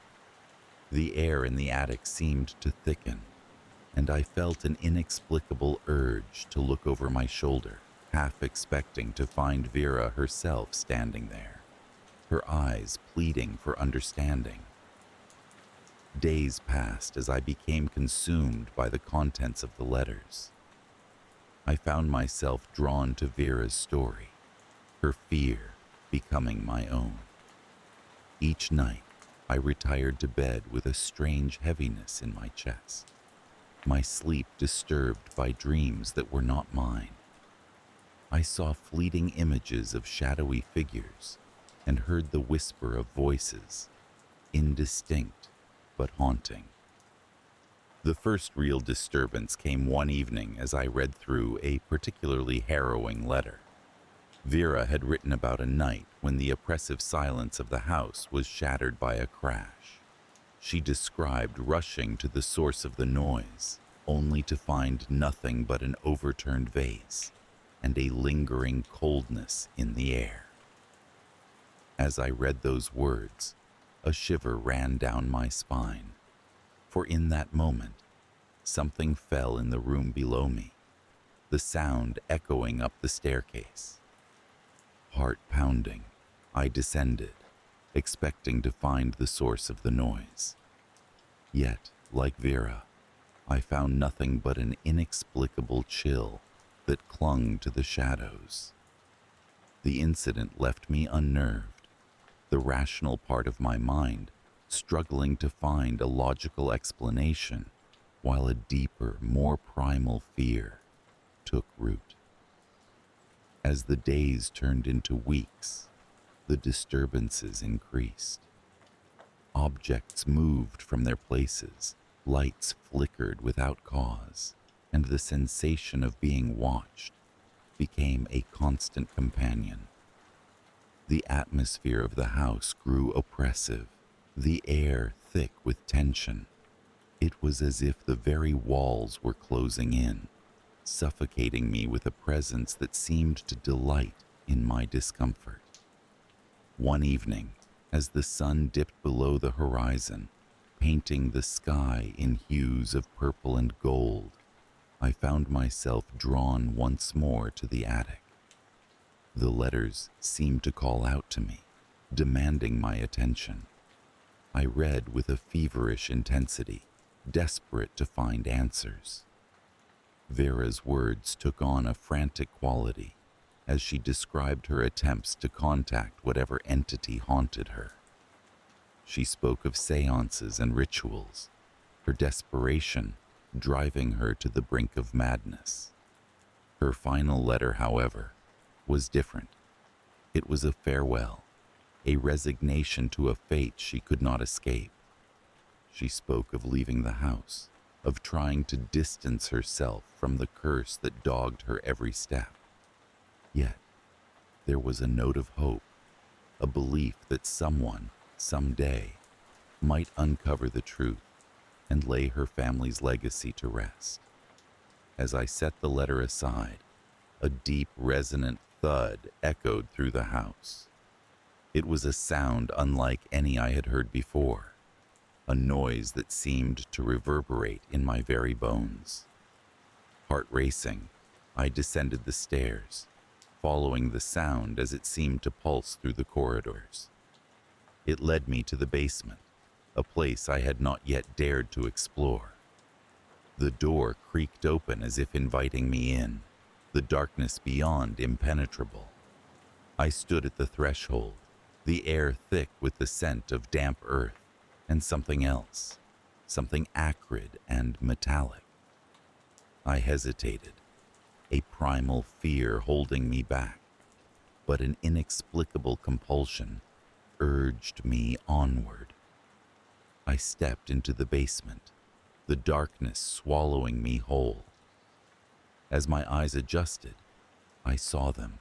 The air in the attic seemed to thicken, and I felt an inexplicable urge to look over my shoulder, half expecting to find Vera herself standing there, her eyes pleading for understanding. Days passed as I became consumed by the contents of the letters. I found myself drawn to Vera's story, her fear becoming my own. Each night, I retired to bed with a strange heaviness in my chest, my sleep disturbed by dreams that were not mine. I saw fleeting images of shadowy figures and heard the whisper of voices, indistinct but haunting. The first real disturbance came one evening as I read through a particularly harrowing letter. Vera had written about a night when the oppressive silence of the house was shattered by a crash. She described rushing to the source of the noise, only to find nothing but an overturned vase and a lingering coldness in the air. As I read those words, a shiver ran down my spine, for in that moment, something fell in the room below me, the sound echoing up the staircase. Heart pounding, I descended, expecting to find the source of the noise. Yet, like Vera, I found nothing but an inexplicable chill that clung to the shadows. The incident left me unnerved, the rational part of my mind struggling to find a logical explanation, while a deeper, more primal fear took root. As the days turned into weeks, the disturbances increased. Objects moved from their places, lights flickered without cause, and the sensation of being watched became a constant companion. The atmosphere of the house grew oppressive, the air thick with tension. It was as if the very walls were closing in, suffocating me with a presence that seemed to delight in my discomfort. One evening, as the sun dipped below the horizon, painting the sky in hues of purple and gold, I found myself drawn once more to the attic. The letters seemed to call out to me, demanding my attention. I read with a feverish intensity, desperate to find answers. Vera's words took on a frantic quality as she described her attempts to contact whatever entity haunted her. She spoke of seances and rituals, her desperation driving her to the brink of madness. Her final letter, however, was different. It was a farewell, a resignation to a fate she could not escape. She spoke of leaving the house, of trying to distance herself from the curse that dogged her every step. Yet, there was a note of hope, a belief that someone, someday, might uncover the truth and lay her family's legacy to rest. As I set the letter aside, a deep, resonant thud echoed through the house. It was a sound unlike any I had heard before, a noise that seemed to reverberate in my very bones. Heart racing, I descended the stairs, following the sound as it seemed to pulse through the corridors. It led me to the basement, a place I had not yet dared to explore. The door creaked open as if inviting me in, the darkness beyond impenetrable. I stood at the threshold, the air thick with the scent of damp earth and something else, something acrid and metallic. I hesitated, a primal fear holding me back, but an inexplicable compulsion urged me onward. I stepped into the basement, the darkness swallowing me whole. As my eyes adjusted, I saw them,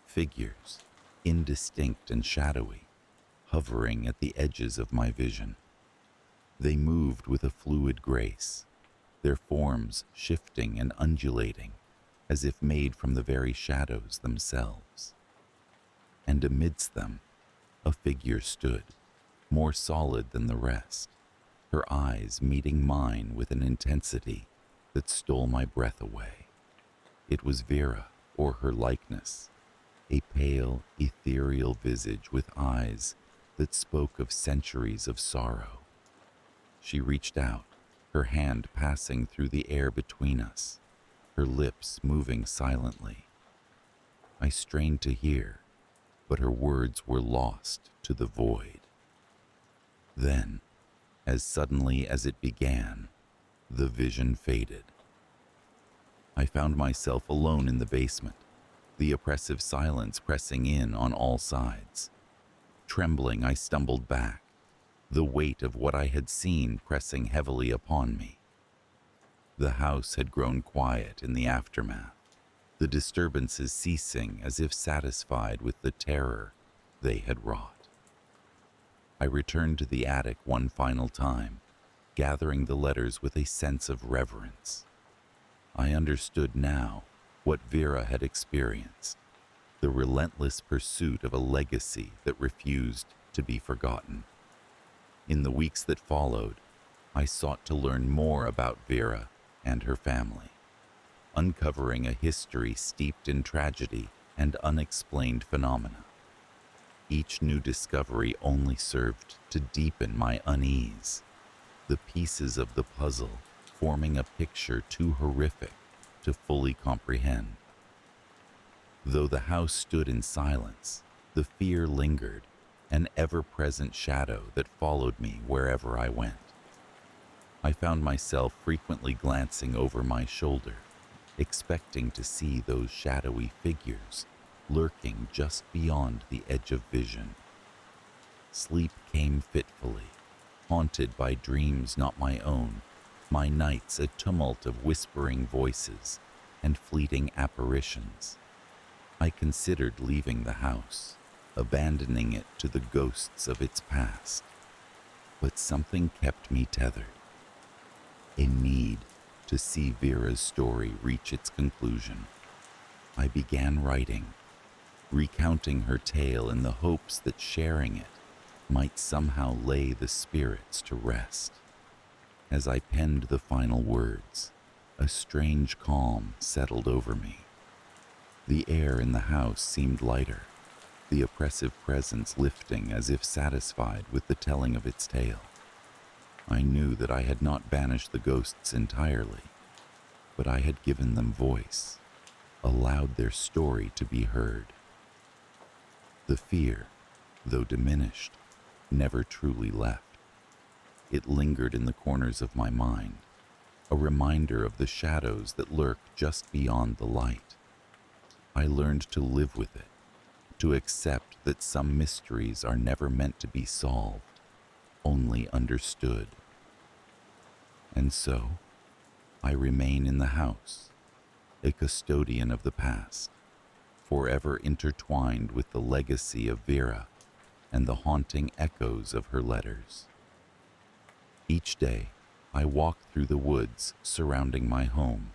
figures, indistinct and shadowy, hovering at the edges of my vision. They moved with a fluid grace, their forms shifting and undulating, as if made from the very shadows themselves. And amidst them, a figure stood, more solid than the rest, her eyes meeting mine with an intensity that stole my breath away. It was Vera, or her likeness, a pale, ethereal visage with eyes that spoke of centuries of sorrow. She reached out, her hand passing through the air between us, her lips moving silently. I strained to hear, but her words were lost to the void. Then, as suddenly as it began, the vision faded. I found myself alone in the basement, the oppressive silence pressing in on all sides. Trembling, I stumbled back, the weight of what I had seen pressing heavily upon me. The house had grown quiet in the aftermath, the disturbances ceasing as if satisfied with the terror they had wrought. I returned to the attic one final time, gathering the letters with a sense of reverence. I understood now what Vera had experienced, the relentless pursuit of a legacy that refused to be forgotten. In the weeks that followed, I sought to learn more about Vera and her family, uncovering a history steeped in tragedy and unexplained phenomena. Each new discovery only served to deepen my unease, the pieces of the puzzle forming a picture too horrific to fully comprehend. Though the house stood in silence, the fear lingered, an ever-present shadow that followed me wherever I went. I found myself frequently glancing over my shoulder, expecting to see those shadowy figures lurking just beyond the edge of vision. Sleep came fitfully, haunted by dreams not my own, my nights a tumult of whispering voices and fleeting apparitions. I considered leaving the house, abandoning it to the ghosts of its past. But something kept me tethered. A need to see Vera's story reach its conclusion. I began writing, recounting her tale in the hopes that sharing it might somehow lay the spirits to rest. As I penned the final words, a strange calm settled over me. The air in the house seemed lighter, the oppressive presence lifting as if satisfied with the telling of its tale. I knew that I had not banished the ghosts entirely, but I had given them voice, allowed their story to be heard. The fear, though diminished, never truly left. It lingered in the corners of my mind, a reminder of the shadows that lurk just beyond the light. I learned to live with it, to accept that some mysteries are never meant to be solved, only understood. And so, I remain in the house, a custodian of the past, forever intertwined with the legacy of Vera and the haunting echoes of her letters. Each day, I walk through the woods surrounding my home,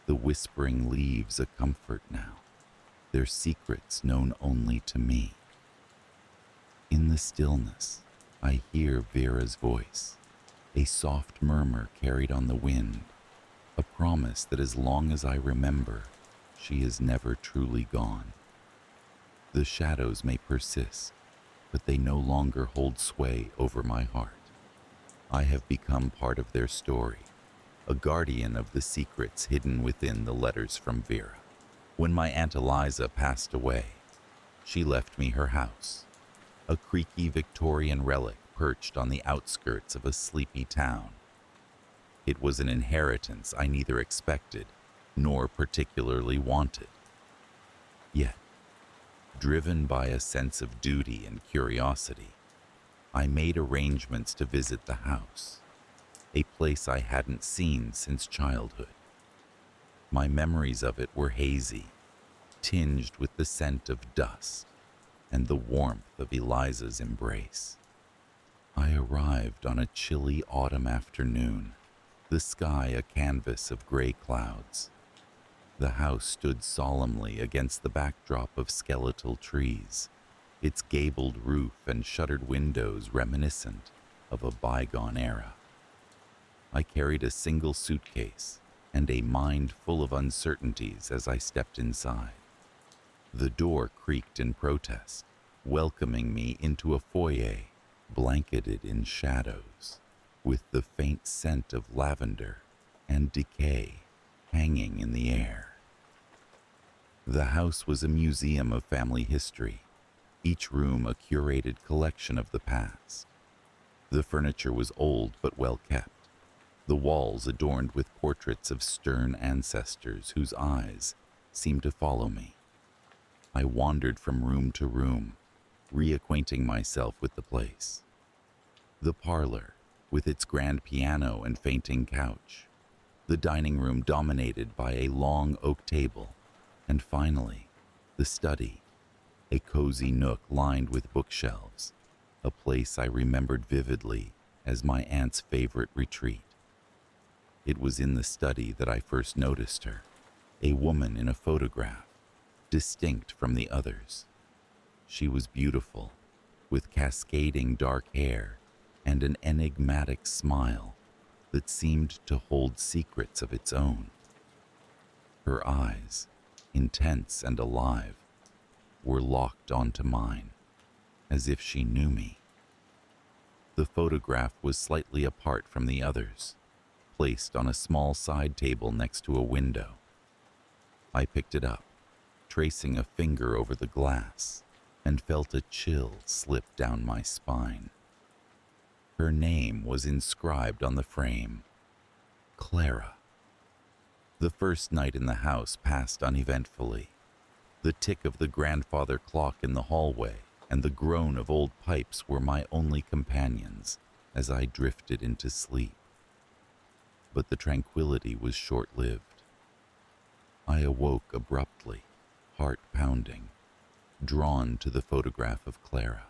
the whispering leaves a comfort now, their secrets known only to me. In the stillness, I hear Vera's voice, a soft murmur carried on the wind, a promise that as long as I remember, she is never truly gone. The shadows may persist, but they no longer hold sway over my heart. I have become part of their story, a guardian of the secrets hidden within the letters from Vera. When my Aunt Eliza passed away, she left me her house, a creaky Victorian relic perched on the outskirts of a sleepy town. It was an inheritance I neither expected nor particularly wanted. Yet, driven by a sense of duty and curiosity, I made arrangements to visit the house, a place I hadn't seen since childhood. My memories of it were hazy, tinged with the scent of dust and the warmth of Eliza's embrace. I arrived on a chilly autumn afternoon, the sky a canvas of gray clouds. The house stood solemnly against the backdrop of skeletal trees, its gabled roof and shuttered windows reminiscent of a bygone era. I carried a single suitcase and a mind full of uncertainties as I stepped inside. The door creaked in protest, welcoming me into a foyer blanketed in shadows, with the faint scent of lavender and decay hanging in the air. The house was a museum of family history, each room a curated collection of the past. The furniture was old but well kept, the walls adorned with portraits of stern ancestors whose eyes seemed to follow me. I wandered from room to room, reacquainting myself with the place. The parlor, with its grand piano and fainting couch, the dining room dominated by a long oak table, and finally, the study, a cozy nook lined with bookshelves, a place I remembered vividly as my aunt's favorite retreat. It was in the study that I first noticed her, a woman in a photograph, distinct from the others. She was beautiful, with cascading dark hair and an enigmatic smile that seemed to hold secrets of its own. Her eyes, intense and alive, were locked onto mine, as if she knew me. The photograph was slightly apart from the others, placed on a small side table next to a window. I picked it up, tracing a finger over the glass, and felt a chill slip down my spine. Her name was inscribed on the frame, Clara. The first night in the house passed uneventfully. The tick of the grandfather clock in the hallway and the groan of old pipes were my only companions as I drifted into sleep. But the tranquility was short-lived. I awoke abruptly, heart pounding, drawn to the photograph of Clara.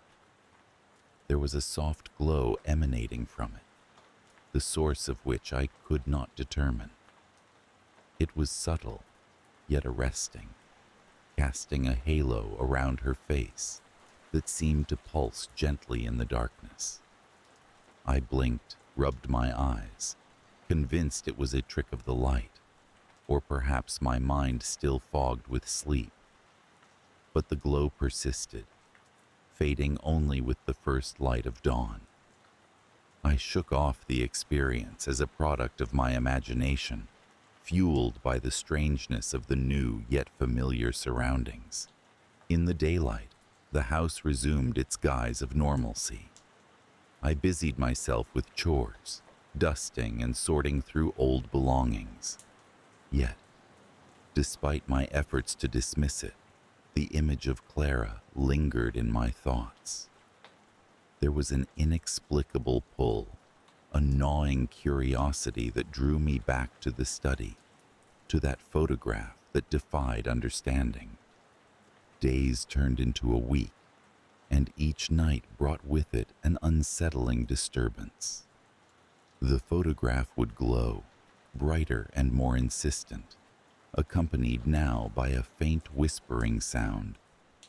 There was a soft glow emanating from it, the source of which I could not determine. It was subtle, yet arresting, casting a halo around her face that seemed to pulse gently in the darkness. I blinked, rubbed my eyes, convinced it was a trick of the light, or perhaps my mind still fogged with sleep. But the glow persisted, fading only with the first light of dawn. I shook off the experience as a product of my imagination, fueled by the strangeness of the new yet familiar surroundings. In the daylight, the house resumed its guise of normalcy. I busied myself with chores, dusting and sorting through old belongings. Yet, despite my efforts to dismiss it, the image of Clara lingered in my thoughts. There was an inexplicable pull, a gnawing curiosity that drew me back to the study, to that photograph that defied understanding. Days turned into a week, and each night brought with it an unsettling disturbance. The photograph would glow, brighter and more insistent, accompanied now by a faint whispering sound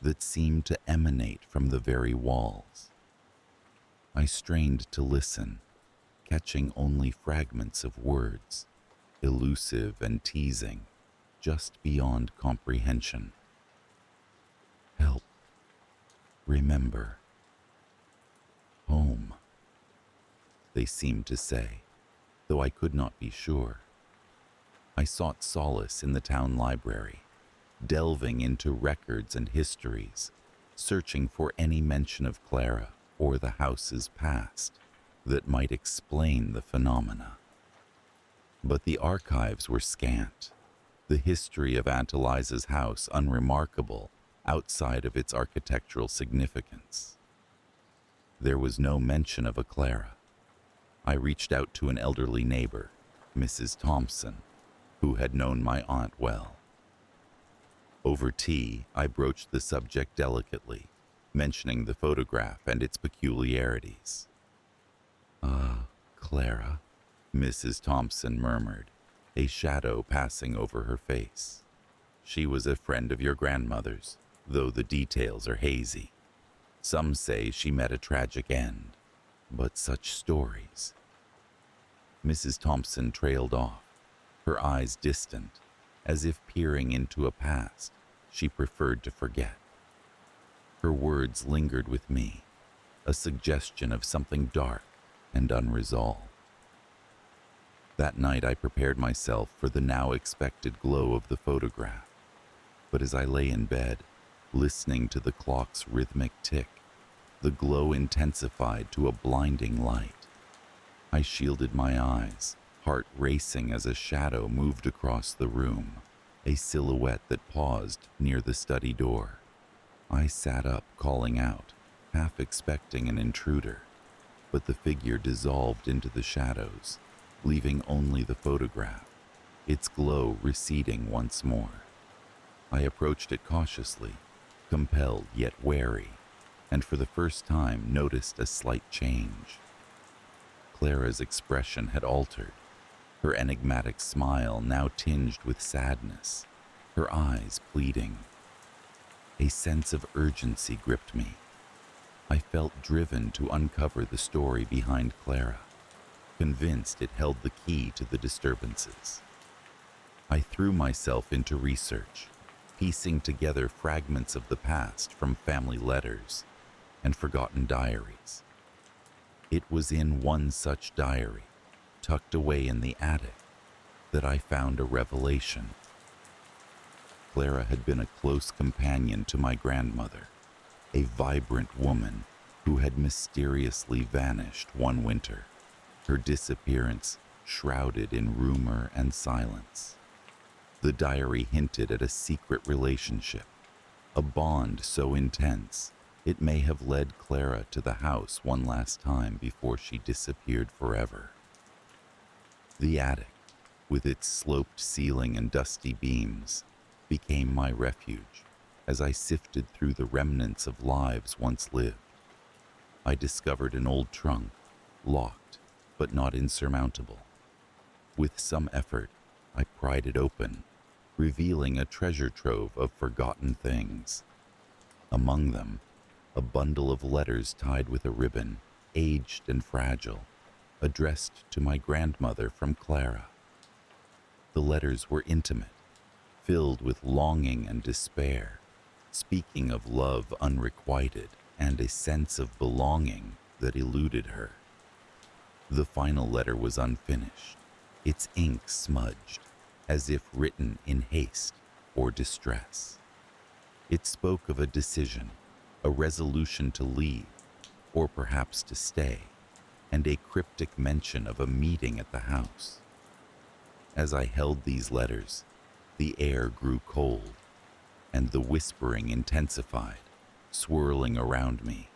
that seemed to emanate from the very walls. I strained to listen, catching only fragments of words, elusive and teasing, just beyond comprehension. Help. Remember. Home. They seemed to say, though I could not be sure. I sought solace in the town library, delving into records and histories, searching for any mention of Clara or the house's past that might explain the phenomena. But the archives were scant, the history of Aunt Eliza's house unremarkable outside of its architectural significance. There was no mention of a Clara. I reached out to an elderly neighbor, Mrs. Thompson, who had known my aunt well. Over tea, I broached the subject delicately, mentioning the photograph and its peculiarities. "Ah, Clara," Mrs. Thompson murmured, a shadow passing over her face. "She was a friend of your grandmother's, though the details are hazy. Some say she met a tragic end, but such stories." Mrs. Thompson trailed off, her eyes distant, as if peering into a past she preferred to forget. Her words lingered with me, a suggestion of something dark and unresolved. That night I prepared myself for the now expected glow of the photograph, but as I lay in bed, listening to the clock's rhythmic tick, the glow intensified to a blinding light. I shielded my eyes, heart racing as a shadow moved across the room, a silhouette that paused near the study door. I sat up, calling out, half expecting an intruder, but the figure dissolved into the shadows, leaving only the photograph, its glow receding once more. I approached it cautiously, compelled yet wary, and for the first time noticed a slight change. Clara's expression had altered, her enigmatic smile now tinged with sadness, her eyes pleading. A sense of urgency gripped me. I felt driven to uncover the story behind Clara, convinced it held the key to the disturbances. I threw myself into research, piecing together fragments of the past from family letters and forgotten diaries. It was in one such diary, tucked away in the attic, that I found a revelation. Clara had been a close companion to my grandmother, a vibrant woman who had mysteriously vanished one winter, her disappearance shrouded in rumor and silence. The diary hinted at a secret relationship, a bond so intense it may have led Clara to the house one last time before she disappeared forever. The attic, with its sloped ceiling and dusty beams, became my refuge as I sifted through the remnants of lives once lived. I discovered an old trunk, locked but not insurmountable. With some effort, I pried it open, revealing a treasure trove of forgotten things. Among them, a bundle of letters tied with a ribbon, aged and fragile, addressed to my grandmother from Clara. The letters were intimate, filled with longing and despair, speaking of love unrequited and a sense of belonging that eluded her. The final letter was unfinished, its ink smudged, as if written in haste or distress. It spoke of a decision, a resolution to leave, or perhaps to stay, and a cryptic mention of a meeting at the house. As I held these letters, the air grew cold, and the whispering intensified, swirling around me,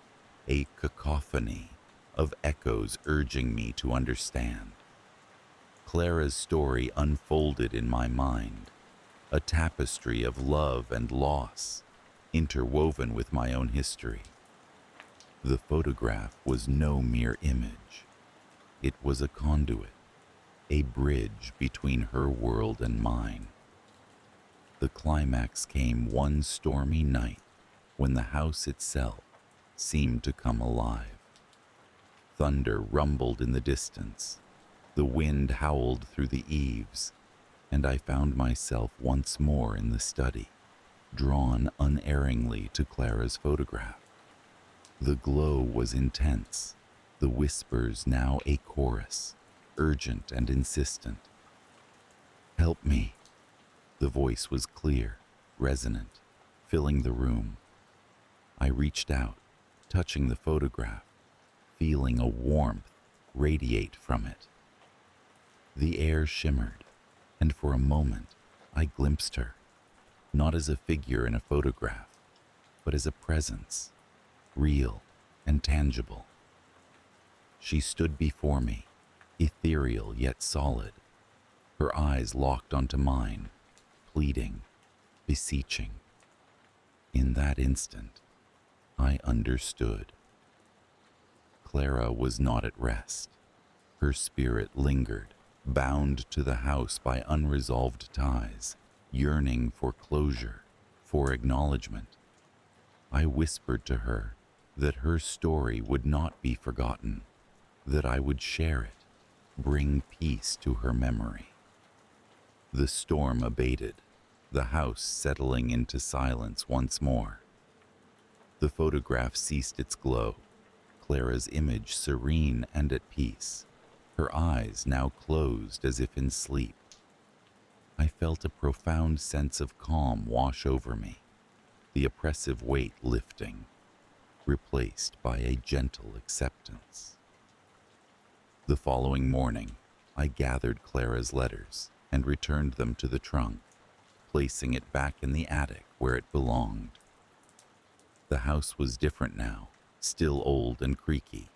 a cacophony of echoes urging me to understand. Clara's story unfolded in my mind, a tapestry of love and loss, interwoven with my own history. The photograph was no mere image. It was a conduit, a bridge between her world and mine. The climax came one stormy night when the house itself seemed to come alive. Thunder rumbled in the distance, the wind howled through the eaves, and I found myself once more in the study, drawn unerringly to Clara's photograph. The glow was intense, the whispers now a chorus, urgent and insistent. "Help me." The voice was clear, resonant, filling the room. I reached out, touching the photograph, feeling a warmth radiate from it. The air shimmered, and for a moment I glimpsed her, not as a figure in a photograph, but as a presence, real and tangible. She stood before me, ethereal yet solid, her eyes locked onto mine, pleading, beseeching. In that instant, I understood. Clara was not at rest. Her spirit lingered, bound to the house by unresolved ties, yearning for closure, for acknowledgement. I whispered to her that her story would not be forgotten, that I would share it, bring peace to her memory. The storm abated, the house settling into silence once more. The photograph ceased its glow, Clara's image serene and at peace, her eyes now closed as if in sleep. I felt a profound sense of calm wash over me, the oppressive weight lifting, replaced by a gentle acceptance. The following morning, I gathered Clara's letters and returned them to the trunk, placing it back in the attic where it belonged. The house was different now, still old and creaky,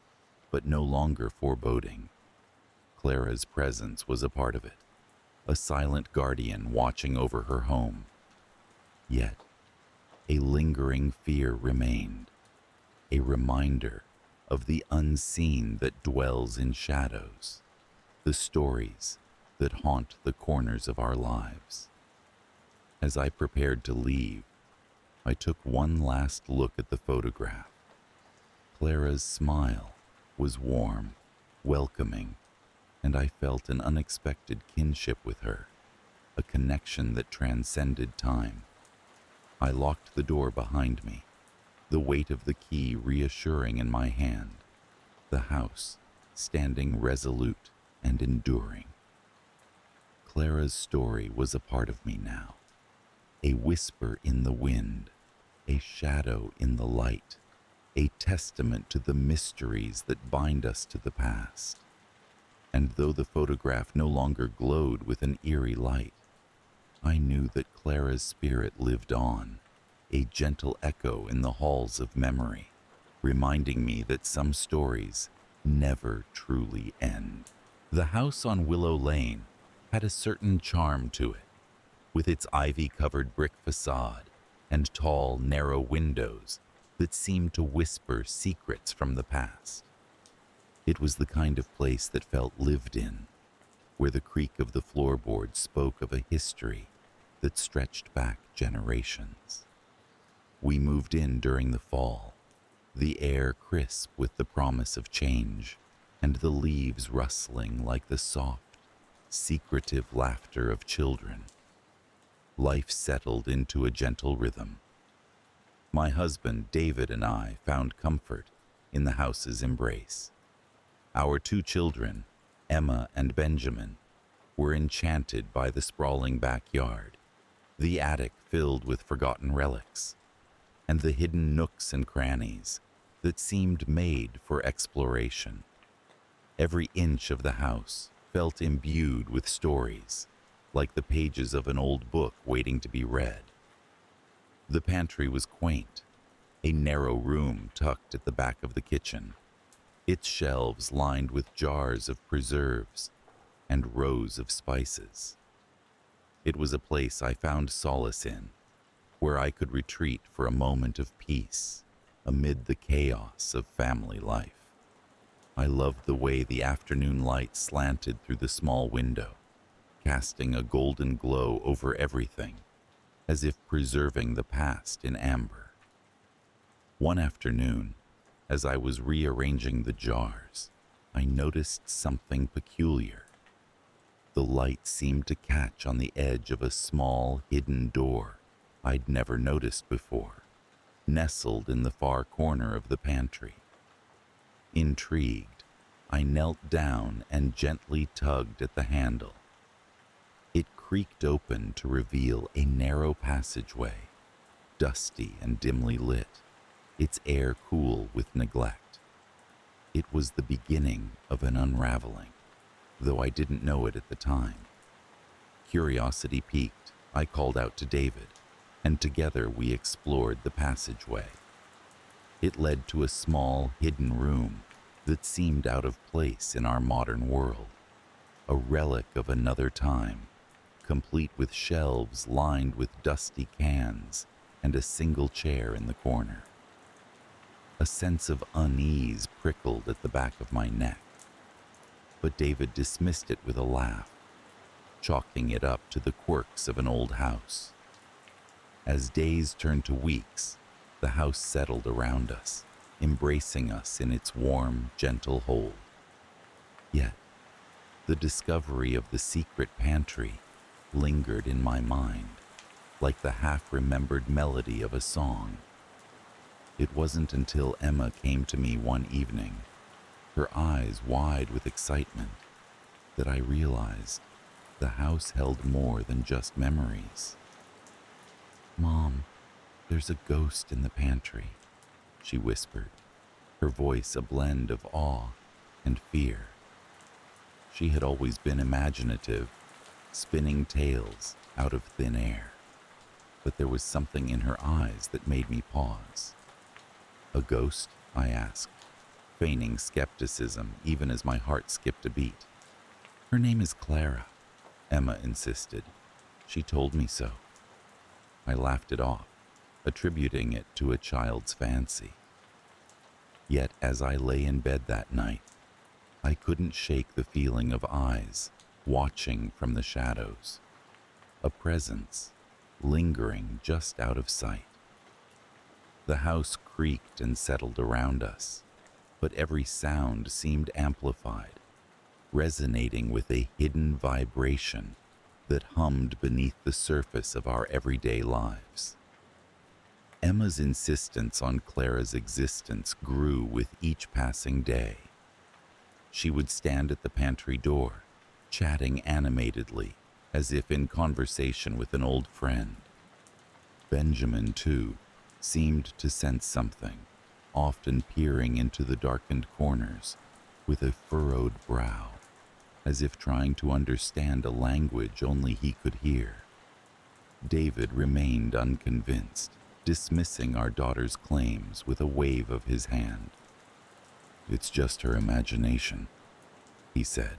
but no longer foreboding. Clara's presence was a part of it, a silent guardian watching over her home. Yet, a lingering fear remained, a reminder of the unseen that dwells in shadows, the stories that haunt the corners of our lives. As I prepared to leave, I took one last look at the photograph. Clara's smile was warm, welcoming, and I felt an unexpected kinship with her, a connection that transcended time. I locked the door behind me, the weight of the key reassuring in my hand, the house standing resolute and enduring. Clara's story was a part of me now, a whisper in the wind, a shadow in the light, a testament to the mysteries that bind us to the past. And though the photograph no longer glowed with an eerie light, I knew that Clara's spirit lived on, a gentle echo in the halls of memory, reminding me that some stories never truly end. The house on Willow Lane had a certain charm to it, with its ivy-covered brick facade and tall, narrow windows that seemed to whisper secrets from the past. It was the kind of place that felt lived in, where the creak of the floorboards spoke of a history that stretched back generations. We moved in during the fall, the air crisp with the promise of change, and the leaves rustling like the soft, secretive laughter of children. Life settled into a gentle rhythm. My husband, David, and I found comfort in the house's embrace. Our two children, Emma and Benjamin, were enchanted by the sprawling backyard, the attic filled with forgotten relics, and the hidden nooks and crannies that seemed made for exploration. Every inch of the house felt imbued with stories, like the pages of an old book waiting to be read. The pantry was quaint, a narrow room tucked at the back of the kitchen, its shelves lined with jars of preserves and rows of spices. It was a place I found solace in, where I could retreat for a moment of peace amid the chaos of family life. I loved the way the afternoon light slanted through the small window, casting a golden glow over everything, as if preserving the past in amber. One afternoon, as I was rearranging the jars, I noticed something peculiar. The light seemed to catch on the edge of a small, hidden door I'd never noticed before, nestled in the far corner of the pantry. Intrigued, I knelt down and gently tugged at the handle. It creaked open to reveal a narrow passageway, dusty and dimly lit, its air cool with neglect. It was the beginning of an unraveling, though I didn't know it at the time. Curiosity piqued, I called out to David, and together we explored the passageway. It led to a small, hidden room that seemed out of place in our modern world, a relic of another time, complete with shelves lined with dusty cans and a single chair in the corner. A sense of unease prickled at the back of my neck, but David dismissed it with a laugh, chalking it up to the quirks of an old house. As days turned to weeks, the house settled around us, embracing us in its warm, gentle hold. Yet, the discovery of the secret pantry lingered in my mind, like the half-remembered melody of a song. It wasn't until Emma came to me one evening, her eyes wide with excitement, that I realized the house held more than just memories. "Mom, there's a ghost in the pantry," she whispered, her voice a blend of awe and fear. She had always been imaginative, spinning tales out of thin air, but there was something in her eyes that made me pause. "A ghost?" I asked, feigning skepticism even as my heart skipped a beat. "Her name is Clara," Emma insisted. "She told me so." I laughed it off, attributing it to a child's fancy. Yet as I lay in bed that night, I couldn't shake the feeling of eyes watching from the shadows, a presence lingering just out of sight. The house creaked and settled around us, but every sound seemed amplified, resonating with a hidden vibration that hummed beneath the surface of our everyday lives. Emma's insistence on Clara's existence grew with each passing day. She would stand at the pantry door, chatting animatedly, as if in conversation with an old friend. Benjamin, too, seemed to sense something, often peering into the darkened corners with a furrowed brow, as if trying to understand a language only he could hear. David remained unconvinced, dismissing our daughter's claims with a wave of his hand. "It's just her imagination," he said,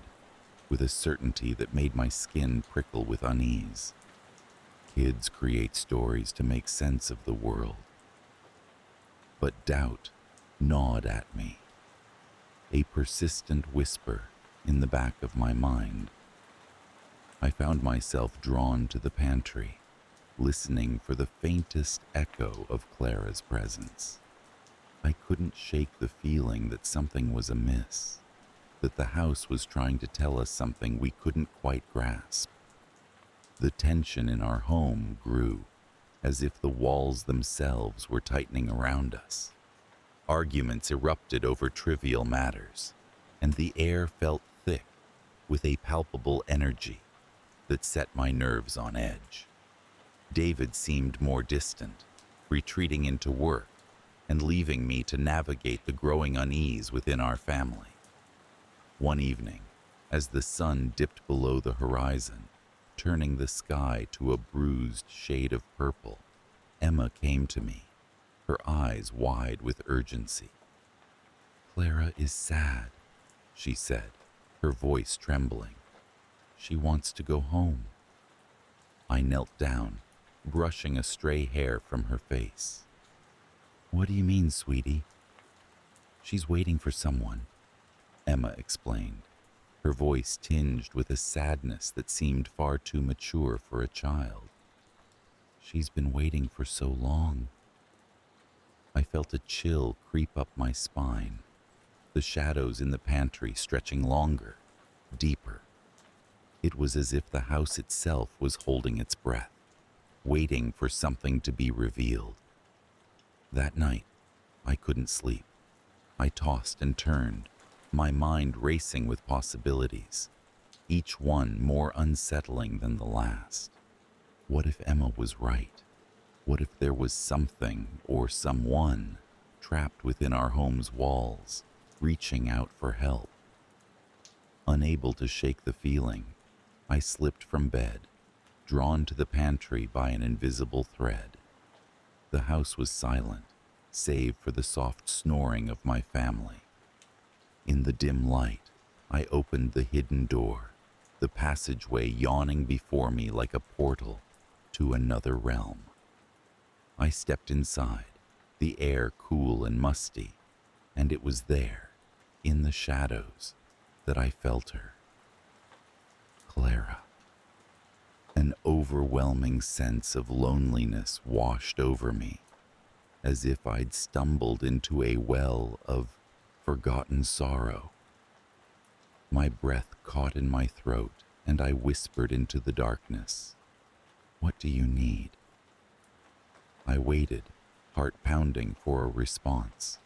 with a certainty that made my skin prickle with unease. "Kids create stories to make sense of the world." But doubt gnawed at me, a persistent whisper in the back of my mind. I found myself drawn to the pantry, listening for the faintest echo of Clara's presence. I couldn't shake the feeling that something was amiss, that the house was trying to tell us something we couldn't quite grasp. The tension in our home grew, as if the walls themselves were tightening around us. Arguments erupted over trivial matters, and the air felt thick with a palpable energy that set my nerves on edge. David seemed more distant, retreating into work and leaving me to navigate the growing unease within our family. One evening, as the sun dipped below the horizon, turning the sky to a bruised shade of purple, Emma came to me, her eyes wide with urgency. "Clara is sad," she said, her voice trembling. "She wants to go home." I knelt down, brushing a stray hair from her face. "What do you mean, sweetie?" "She's waiting for someone," Emma explained, her voice tinged with a sadness that seemed far too mature for a child. "She's been waiting for so long." I felt a chill creep up my spine, the shadows in the pantry stretching longer, deeper. It was as if the house itself was holding its breath, waiting for something to be revealed. That night, I couldn't sleep. I tossed and turned, my mind racing with possibilities, each one more unsettling than the last. What if Emma was right? What if there was something or someone trapped within our home's walls, reaching out for help? Unable to shake the feeling, I slipped from bed, drawn to the pantry by an invisible thread. The house was silent, save for the soft snoring of my family. In the dim light, I opened the hidden door, the passageway yawning before me like a portal to another realm. I stepped inside, the air cool and musty, and it was there, in the shadows, that I felt her. Clara. An overwhelming sense of loneliness washed over me, as if I'd stumbled into a well of forgotten sorrow. My breath caught in my throat, and I whispered into the darkness, "What do you need?" I waited, heart pounding for a response.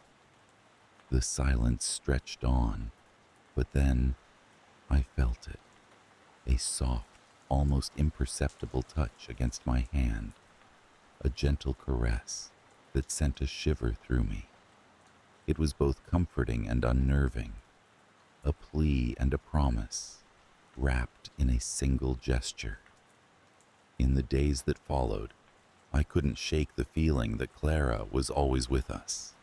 The silence stretched on, but then I felt it, a soft, almost imperceptible touch against my hand, a gentle caress that sent a shiver through me. It was both comforting and unnerving, a plea and a promise, wrapped in a single gesture. In the days that followed, I couldn't shake the feeling that Clara was always with us.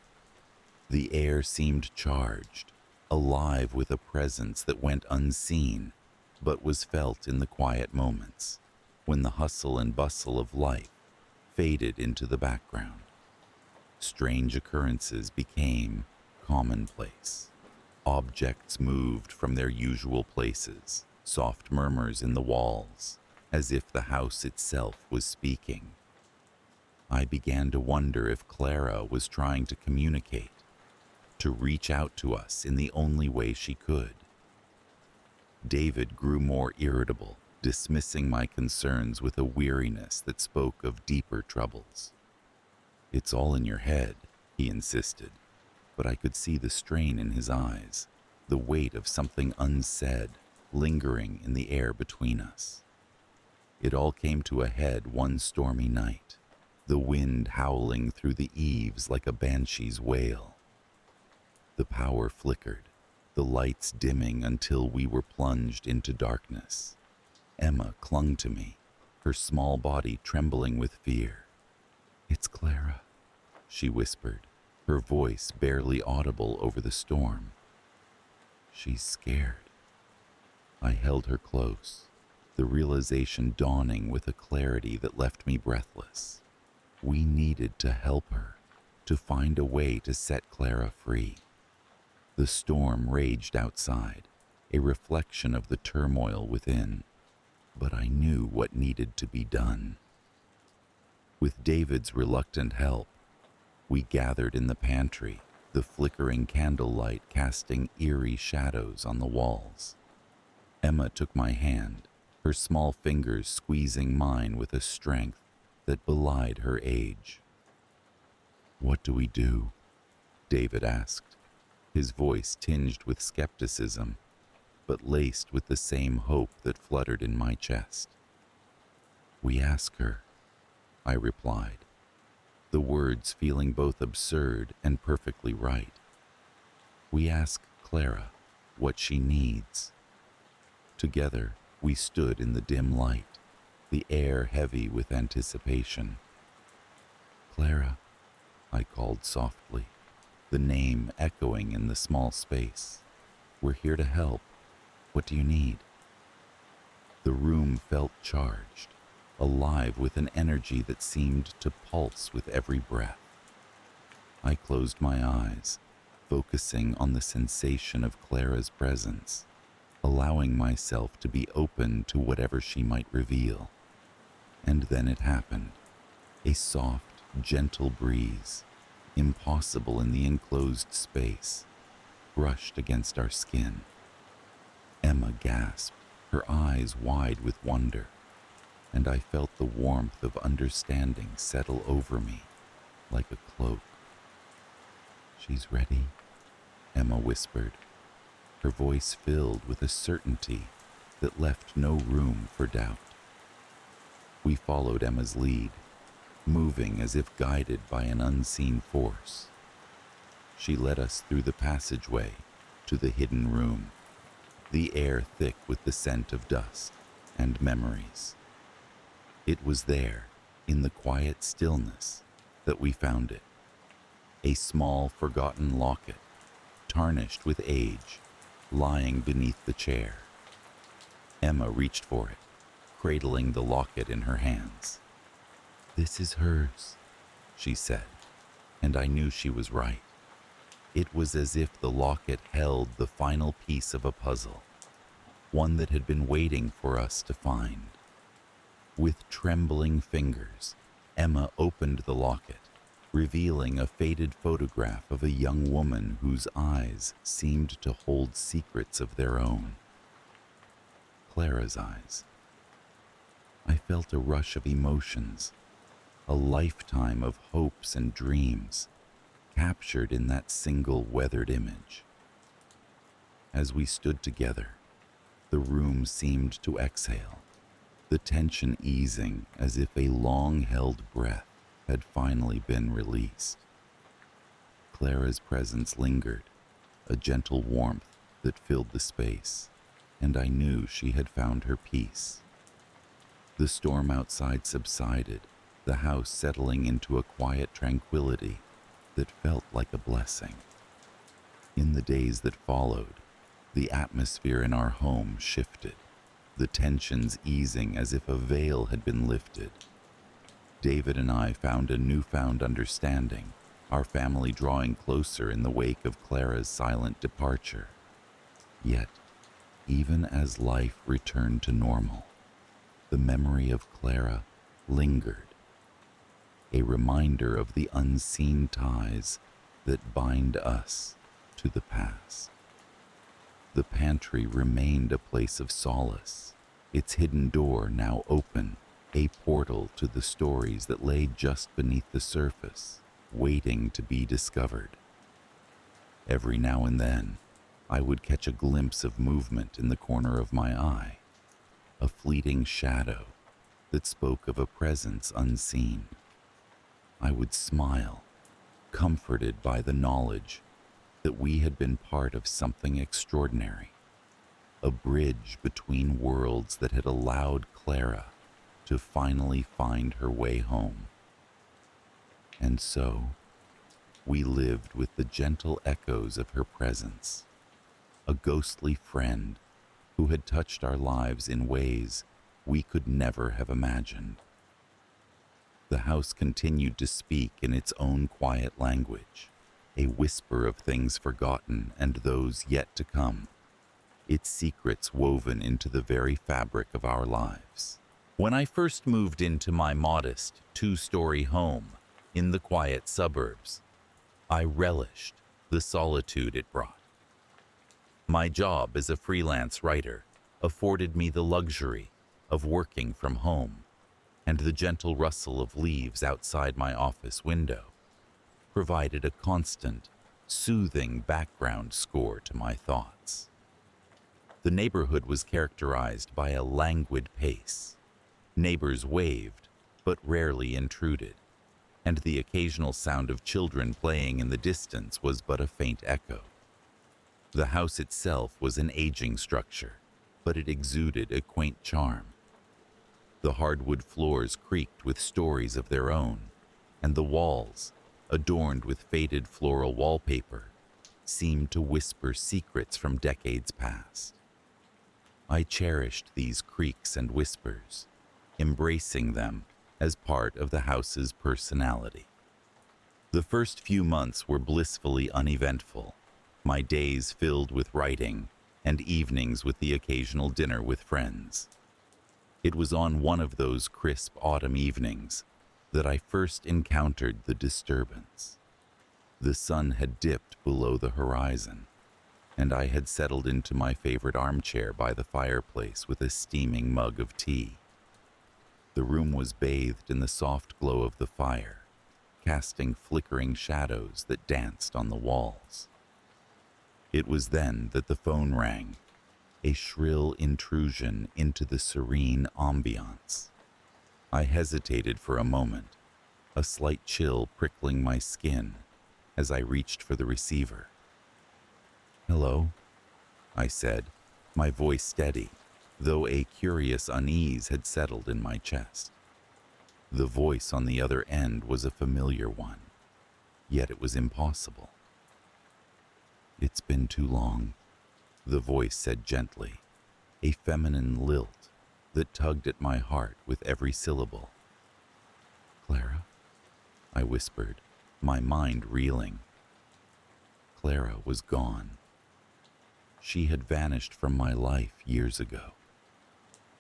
The air seemed charged, alive with a presence that went unseen, but was felt in the quiet moments, when the hustle and bustle of life faded into the background. Strange occurrences became commonplace. Objects moved from their usual places, soft murmurs in the walls, as if the house itself was speaking. I began to wonder if Clara was trying to communicate, to reach out to us in the only way she could. David grew more irritable, dismissing my concerns with a weariness that spoke of deeper troubles. "It's all in your head," he insisted, but I could see the strain in his eyes, the weight of something unsaid lingering in the air between us. It all came to a head one stormy night, the wind howling through the eaves like a banshee's wail. The power flickered, the lights dimming until we were plunged into darkness. Emma clung to me, her small body trembling with fear. "It's Clara," she whispered, her voice barely audible over the storm. "She's scared." I held her close, the realization dawning with a clarity that left me breathless. We needed to help her, to find a way to set Clara free. The storm raged outside, a reflection of the turmoil within, but I knew what needed to be done. With David's reluctant help, we gathered in the pantry, the flickering candlelight casting eerie shadows on the walls. Emma took my hand, her small fingers squeezing mine with a strength that belied her age. "What do we do?" David asked, his voice tinged with skepticism, but laced with the same hope that fluttered in my chest. "We ask her," I replied, the words feeling both absurd and perfectly right. "We ask Clara what she needs." Together, we stood in the dim light, the air heavy with anticipation. "Clara," I called softly, the name echoing in the small space. "We're here to help. What do you need?" The room felt charged, alive with an energy that seemed to pulse with every breath. I closed my eyes, focusing on the sensation of Clara's presence, allowing myself to be open to whatever she might reveal. And then it happened. A soft, gentle breeze, impossible in the enclosed space, brushed against our skin. Emma gasped, her eyes wide with wonder, and I felt the warmth of understanding settle over me like a cloak. "She's ready," Emma whispered, her voice filled with a certainty that left no room for doubt. We followed Emma's lead, moving as if guided by an unseen force. She led us through the passageway to the hidden room, the air thick with the scent of dust and memories. It was there, in the quiet stillness, that we found it. A small, forgotten locket, tarnished with age, lying beneath the chair. Emma reached for it, cradling the locket in her hands. "This is hers," she said, and I knew she was right. It was as if the locket held the final piece of a puzzle, one that had been waiting for us to find. With trembling fingers, Emma opened the locket, revealing a faded photograph of a young woman whose eyes seemed to hold secrets of their own. Clara's eyes. I felt a rush of emotions, a lifetime of hopes and dreams, captured in that single weathered image. As we stood together, the room seemed to exhale, the tension easing as if a long-held breath had finally been released. Clara's presence lingered, a gentle warmth that filled the space, and I knew she had found her peace. The storm outside subsided, the house settling into a quiet tranquility that felt like a blessing. In the days that followed, the atmosphere in our home shifted, the tensions easing as if a veil had been lifted. David and I found a newfound understanding, our family drawing closer in the wake of Clara's silent departure. Yet, even as life returned to normal, the memory of Clara lingered, a reminder of the unseen ties that bind us to the past. The pantry remained a place of solace, its hidden door now open, a portal to the stories that lay just beneath the surface, waiting to be discovered. Every now and then, I would catch a glimpse of movement in the corner of my eye, a fleeting shadow that spoke of a presence unseen. I would smile, comforted by the knowledge that we had been part of something extraordinary, a bridge between worlds that had allowed Clara to finally find her way home. And so, we lived with the gentle echoes of her presence, a ghostly friend who had touched our lives in ways we could never have imagined. The house continued to speak in its own quiet language, a whisper of things forgotten and those yet to come, its secrets woven into the very fabric of our lives. When I first moved into my modest two-story home in the quiet suburbs, I relished the solitude it brought. My job as a freelance writer afforded me the luxury of working from home, and the gentle rustle of leaves outside my office window provided a constant, soothing background score to my thoughts. The neighborhood was characterized by a languid pace. Neighbors waved, but rarely intruded, and the occasional sound of children playing in the distance was but a faint echo. The house itself was an aging structure, but it exuded a quaint charm. The hardwood floors creaked with stories of their own, and the walls, adorned with faded floral wallpaper, seemed to whisper secrets from decades past. I cherished these creaks and whispers, embracing them as part of the house's personality. The first few months were blissfully uneventful, my days filled with writing and evenings with the occasional dinner with friends. It was on one of those crisp autumn evenings that I first encountered the disturbance. The sun had dipped below the horizon, and I had settled into my favorite armchair by the fireplace with a steaming mug of tea. The room was bathed in the soft glow of the fire, casting flickering shadows that danced on the walls. It was then that the phone rang, a shrill intrusion into the serene ambiance. I hesitated for a moment, a slight chill prickling my skin as I reached for the receiver. "Hello," I said, my voice steady, though a curious unease had settled in my chest. The voice on the other end was a familiar one, yet it was impossible. "It's been too long," the voice said gently, a feminine lilt that tugged at my heart with every syllable. "Clara?" I whispered, my mind reeling. Clara was gone. She had vanished from my life years ago,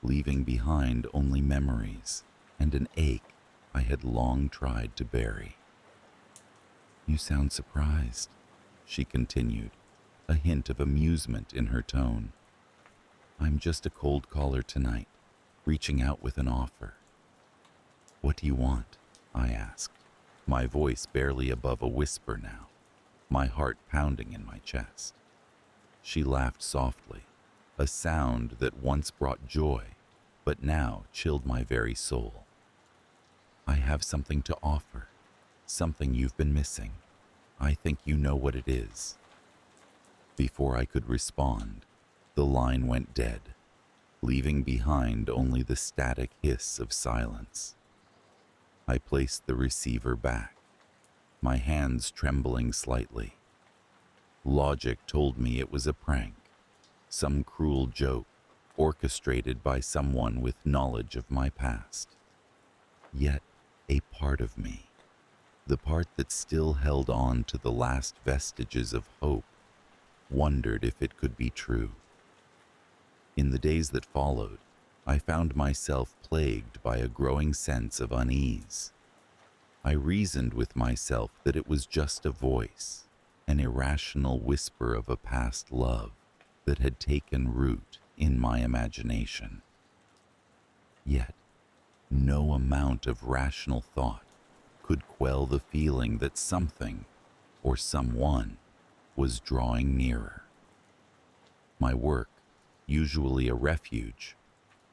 leaving behind only memories and an ache I had long tried to bury. "You sound surprised," she continued, a hint of amusement in her tone. "I'm just a cold caller tonight, reaching out with an offer." "What do you want?" I asked, my voice barely above a whisper now, my heart pounding in my chest. She laughed softly, a sound that once brought joy, but now chilled my very soul. "I have something to offer, something you've been missing. I think you know what it is." Before I could respond, the line went dead, leaving behind only the static hiss of silence. I placed the receiver back, my hands trembling slightly. Logic told me it was a prank, some cruel joke orchestrated by someone with knowledge of my past. Yet, a part of me, the part that still held on to the last vestiges of hope, wondered if it could be true. In the days that followed, I found myself plagued by a growing sense of unease. I reasoned with myself that it was just a voice, an irrational whisper of a past love that had taken root in my imagination. Yet, no amount of rational thought could quell the feeling that something, or someone, was drawing nearer. My work, usually a refuge,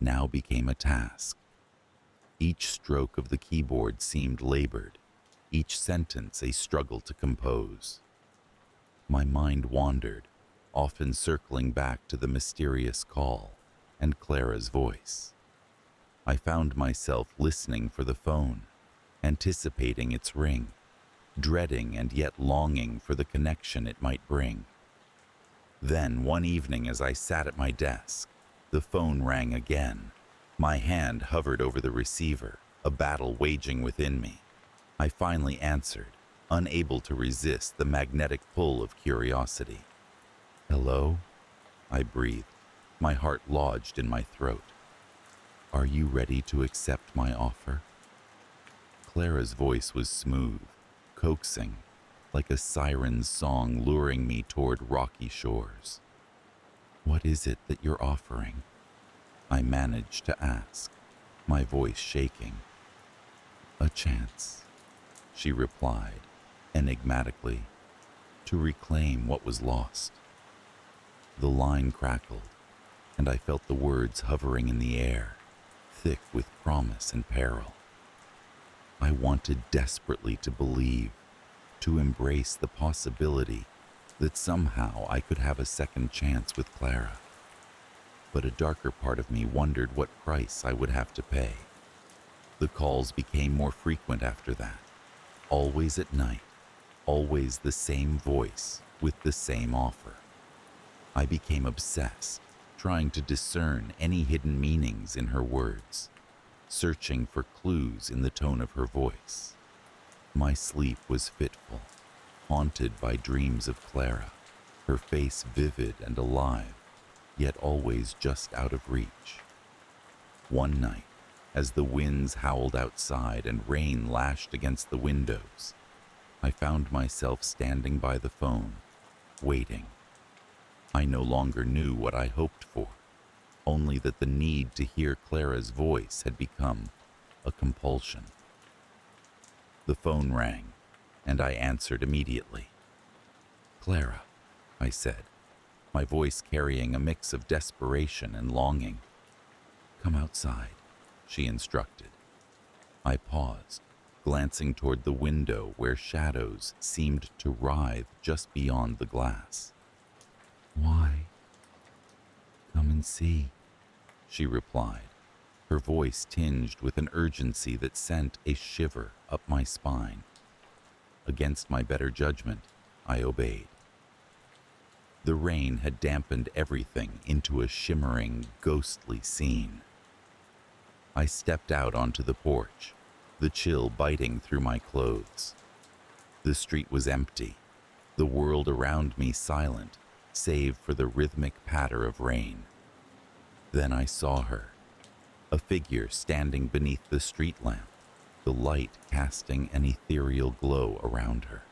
now became a task. Each stroke of the keyboard seemed labored, each sentence a struggle to compose. My mind wandered, often circling back to the mysterious call and Clara's voice. I found myself listening for the phone, anticipating its ring, dreading and yet longing for the connection it might bring. Then, one evening as I sat at my desk, the phone rang again. My hand hovered over the receiver, a battle waging within me. I finally answered, unable to resist the magnetic pull of curiosity. "Hello?" I breathed, my heart lodged in my throat. "Are you ready to accept my offer?" Clara's voice was smooth, coaxing, like a siren's song luring me toward rocky shores. "What is it that you're offering?" I managed to ask, my voice shaking. "A chance," she replied, enigmatically, "to reclaim what was lost." The line crackled, and I felt the words hovering in the air, thick with promise and peril. I wanted desperately to believe, to embrace the possibility that somehow I could have a second chance with Clara. But a darker part of me wondered what price I would have to pay. The calls became more frequent after that, always at night, always the same voice with the same offer. I became obsessed, trying to discern any hidden meanings in her words, searching for clues in the tone of her voice. My sleep was fitful, haunted by dreams of Clara, her face vivid and alive, yet always just out of reach. One night, as the winds howled outside and rain lashed against the windows, I found myself standing by the phone, waiting. I no longer knew what I hoped for, only that the need to hear Clara's voice had become a compulsion. The phone rang, and I answered immediately. "Clara," I said, my voice carrying a mix of desperation and longing. "Come outside," she instructed. I paused, glancing toward the window where shadows seemed to writhe just beyond the glass. "Why?" "Come and see," she replied, her voice tinged with an urgency that sent a shiver up my spine. Against my better judgment, I obeyed. The rain had dampened everything into a shimmering, ghostly scene. I stepped out onto the porch, the chill biting through my clothes. The street was empty, the world around me silent, save for the rhythmic patter of rain. Then I saw her, a figure standing beneath the street lamp, the light casting an ethereal glow around her.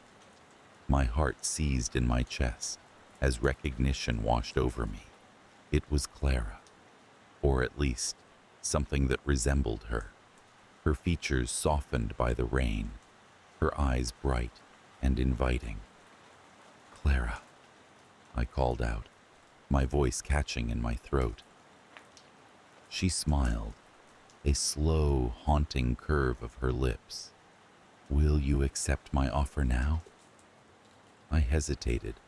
My heart seized in my chest as recognition washed over me. It was Clara, or at least something that resembled her, her features softened by the rain, her eyes bright and inviting. "Clara," I called out, my voice catching in my throat. She smiled, a slow, haunting curve of her lips. "Will you accept my offer now?" I hesitated,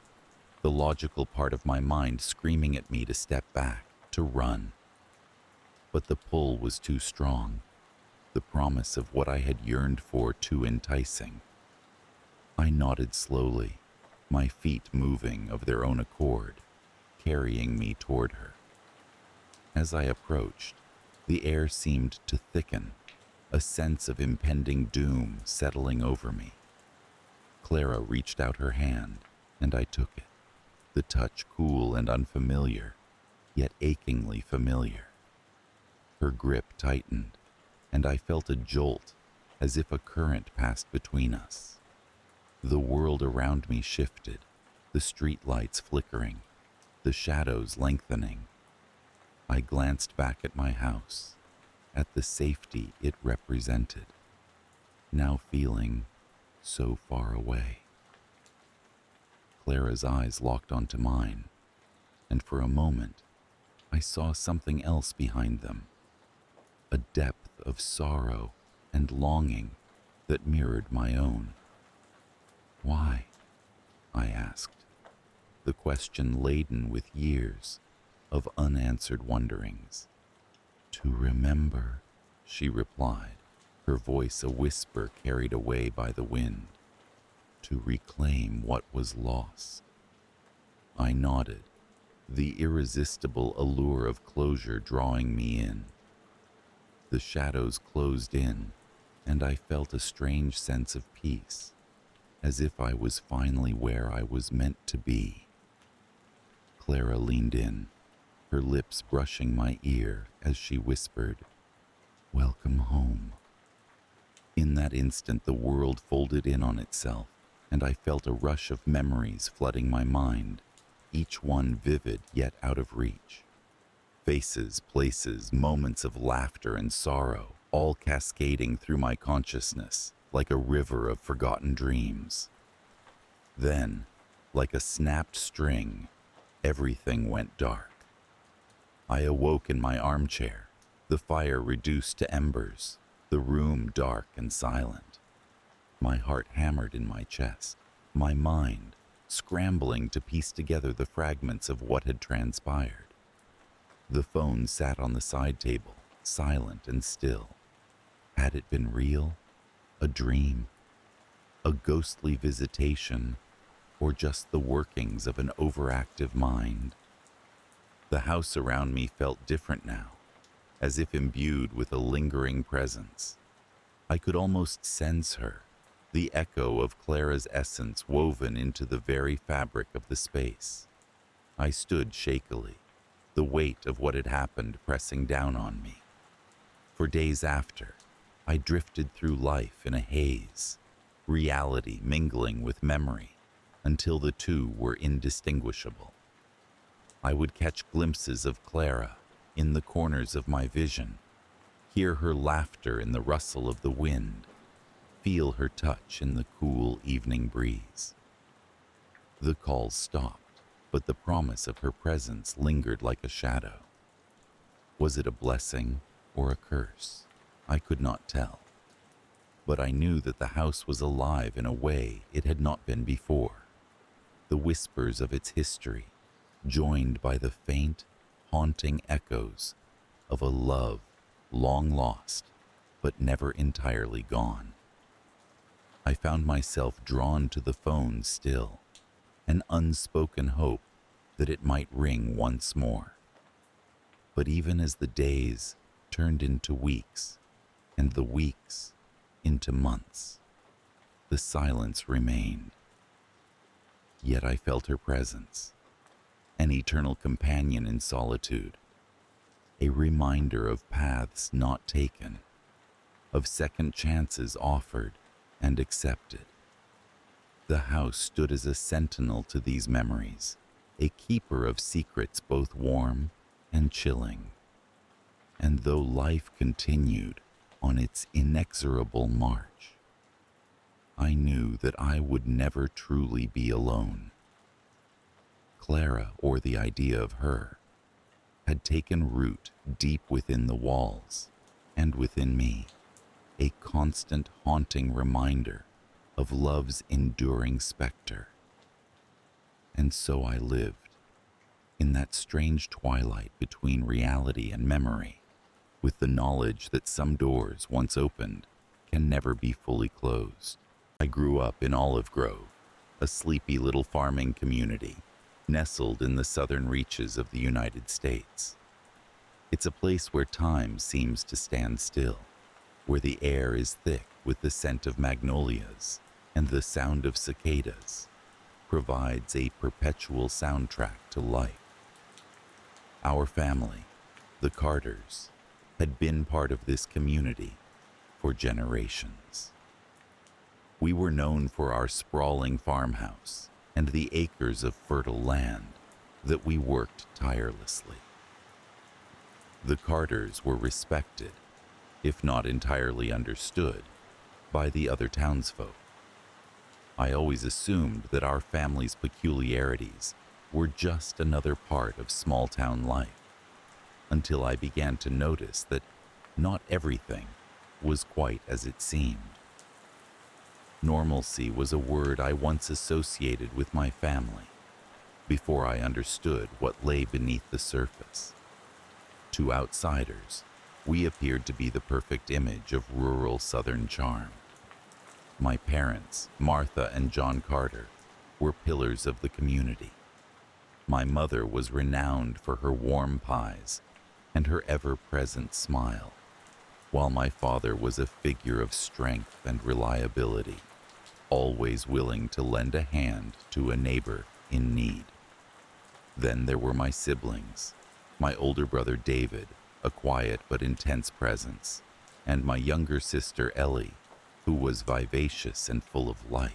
the logical part of my mind screaming at me to step back, to run. But the pull was too strong, the promise of what I had yearned for too enticing. I nodded slowly, my feet moving of their own accord, carrying me toward her. As I approached, the air seemed to thicken, a sense of impending doom settling over me. Clara reached out her hand, and I took it, the touch cool and unfamiliar, yet achingly familiar. Her grip tightened, and I felt a jolt, as if a current passed between us. The world around me shifted, the street lights flickering, the shadows lengthening. I glanced back at my house, at the safety it represented, now feeling so far away. Clara's eyes locked onto mine, and for a moment, I saw something else behind them, a depth of sorrow and longing that mirrored my own. "Why?" I asked, the question laden with years of unanswered wonderings. "To remember," she replied, her voice a whisper carried away by the wind. To reclaim what was lost. I nodded, the irresistible allure of closure drawing me in. The shadows closed in, and I felt a strange sense of peace, as if I was finally where I was meant to be. Clara leaned in, her lips brushing my ear as she whispered, "Welcome home." In that instant, the world folded in on itself, and I felt a rush of memories flooding my mind, each one vivid yet out of reach. Faces, places, moments of laughter and sorrow, all cascading through my consciousness like a river of forgotten dreams. Then, like a snapped string, everything went dark. I awoke in my armchair, the fire reduced to embers, the room dark and silent. My heart hammered in my chest, my mind scrambling to piece together the fragments of what had transpired. The phone sat on the side table, silent and still. Had it been real? A dream? A ghostly visitation? Or just the workings of an overactive mind? The house around me felt different now, as if imbued with a lingering presence. I could almost sense her, the echo of Clara's essence woven into the very fabric of the space. I stood shakily, the weight of what had happened pressing down on me. For days after, I drifted through life in a haze, reality mingling with memory, until the two were indistinguishable. I would catch glimpses of Clara in the corners of my vision, hear her laughter in the rustle of the wind, feel her touch in the cool evening breeze. The calls stopped, but the promise of her presence lingered like a shadow. Was it a blessing or a curse? I could not tell. But I knew that the house was alive in a way it had not been before. The whispers of its history, joined by the faint, haunting echoes of a love long lost, but never entirely gone. I found myself drawn to the phone still, an unspoken hope that it might ring once more. But even as the days turned into weeks, and the weeks into months, the silence remained. Yet I felt her presence, an eternal companion in solitude, a reminder of paths not taken, of second chances offered and accepted. The house stood as a sentinel to these memories, a keeper of secrets both warm and chilling. And though life continued on its inexorable march, I knew that I would never truly be alone. Clara, or the idea of her, had taken root deep within the walls and within me, a constant haunting reminder of love's enduring specter. And so I lived, in that strange twilight between reality and memory, with the knowledge that some doors once opened can never be fully closed. I grew up in Olive Grove, a sleepy little farming community nestled in the southern reaches of the United States. It's a place where time seems to stand still, where the air is thick with the scent of magnolias and the sound of cicadas provides a perpetual soundtrack to life. Our family, the Carters, had been part of this community for generations. We were known for our sprawling farmhouse and the acres of fertile land that we worked tirelessly. The Carters were respected, if not entirely understood, by the other townsfolk. I always assumed that our family's peculiarities were just another part of small-town life, until I began to notice that not everything was quite as it seemed. Normalcy was a word I once associated with my family, before I understood what lay beneath the surface. To outsiders, We appeared to be the perfect image of rural Southern charm. My parents, Martha and John Carter, were pillars of the community. My mother was renowned for her warm pies and her ever-present smile, while my father was a figure of strength and reliability, always willing to lend a hand to a neighbor in need. Then there were my siblings, my older brother David, a quiet but intense presence, and my younger sister Ellie, who was vivacious and full of life.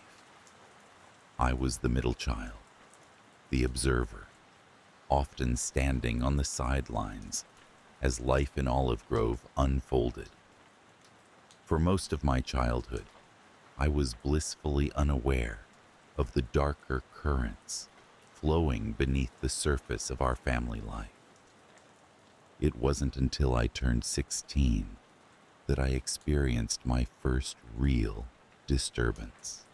I was the middle child, the observer, often standing on the sidelines as life in Olive Grove unfolded. For most of my childhood, I was blissfully unaware of the darker currents flowing beneath the surface of our family life. It wasn't until I turned 16 that I experienced my first real disturbance.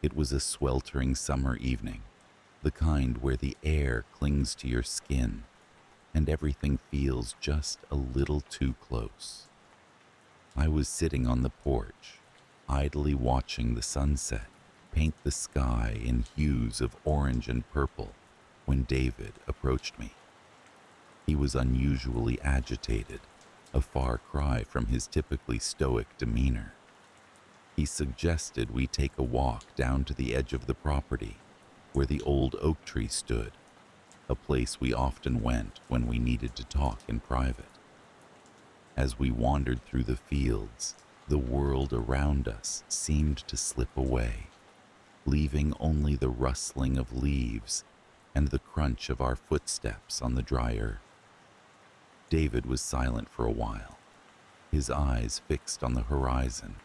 It was a sweltering summer evening, the kind where the air clings to your skin and everything feels just a little too close. I was sitting on the porch, idly watching the sunset paint the sky in hues of orange and purple when David approached me. He was unusually agitated, a far cry from his typically stoic demeanor. He suggested we take a walk down to the edge of the property where the old oak tree stood, a place we often went when we needed to talk in private. As we wandered through the fields, the world around us seemed to slip away, leaving only the rustling of leaves and the crunch of our footsteps on the dry earth. David was silent for a while, his eyes fixed on the horizon,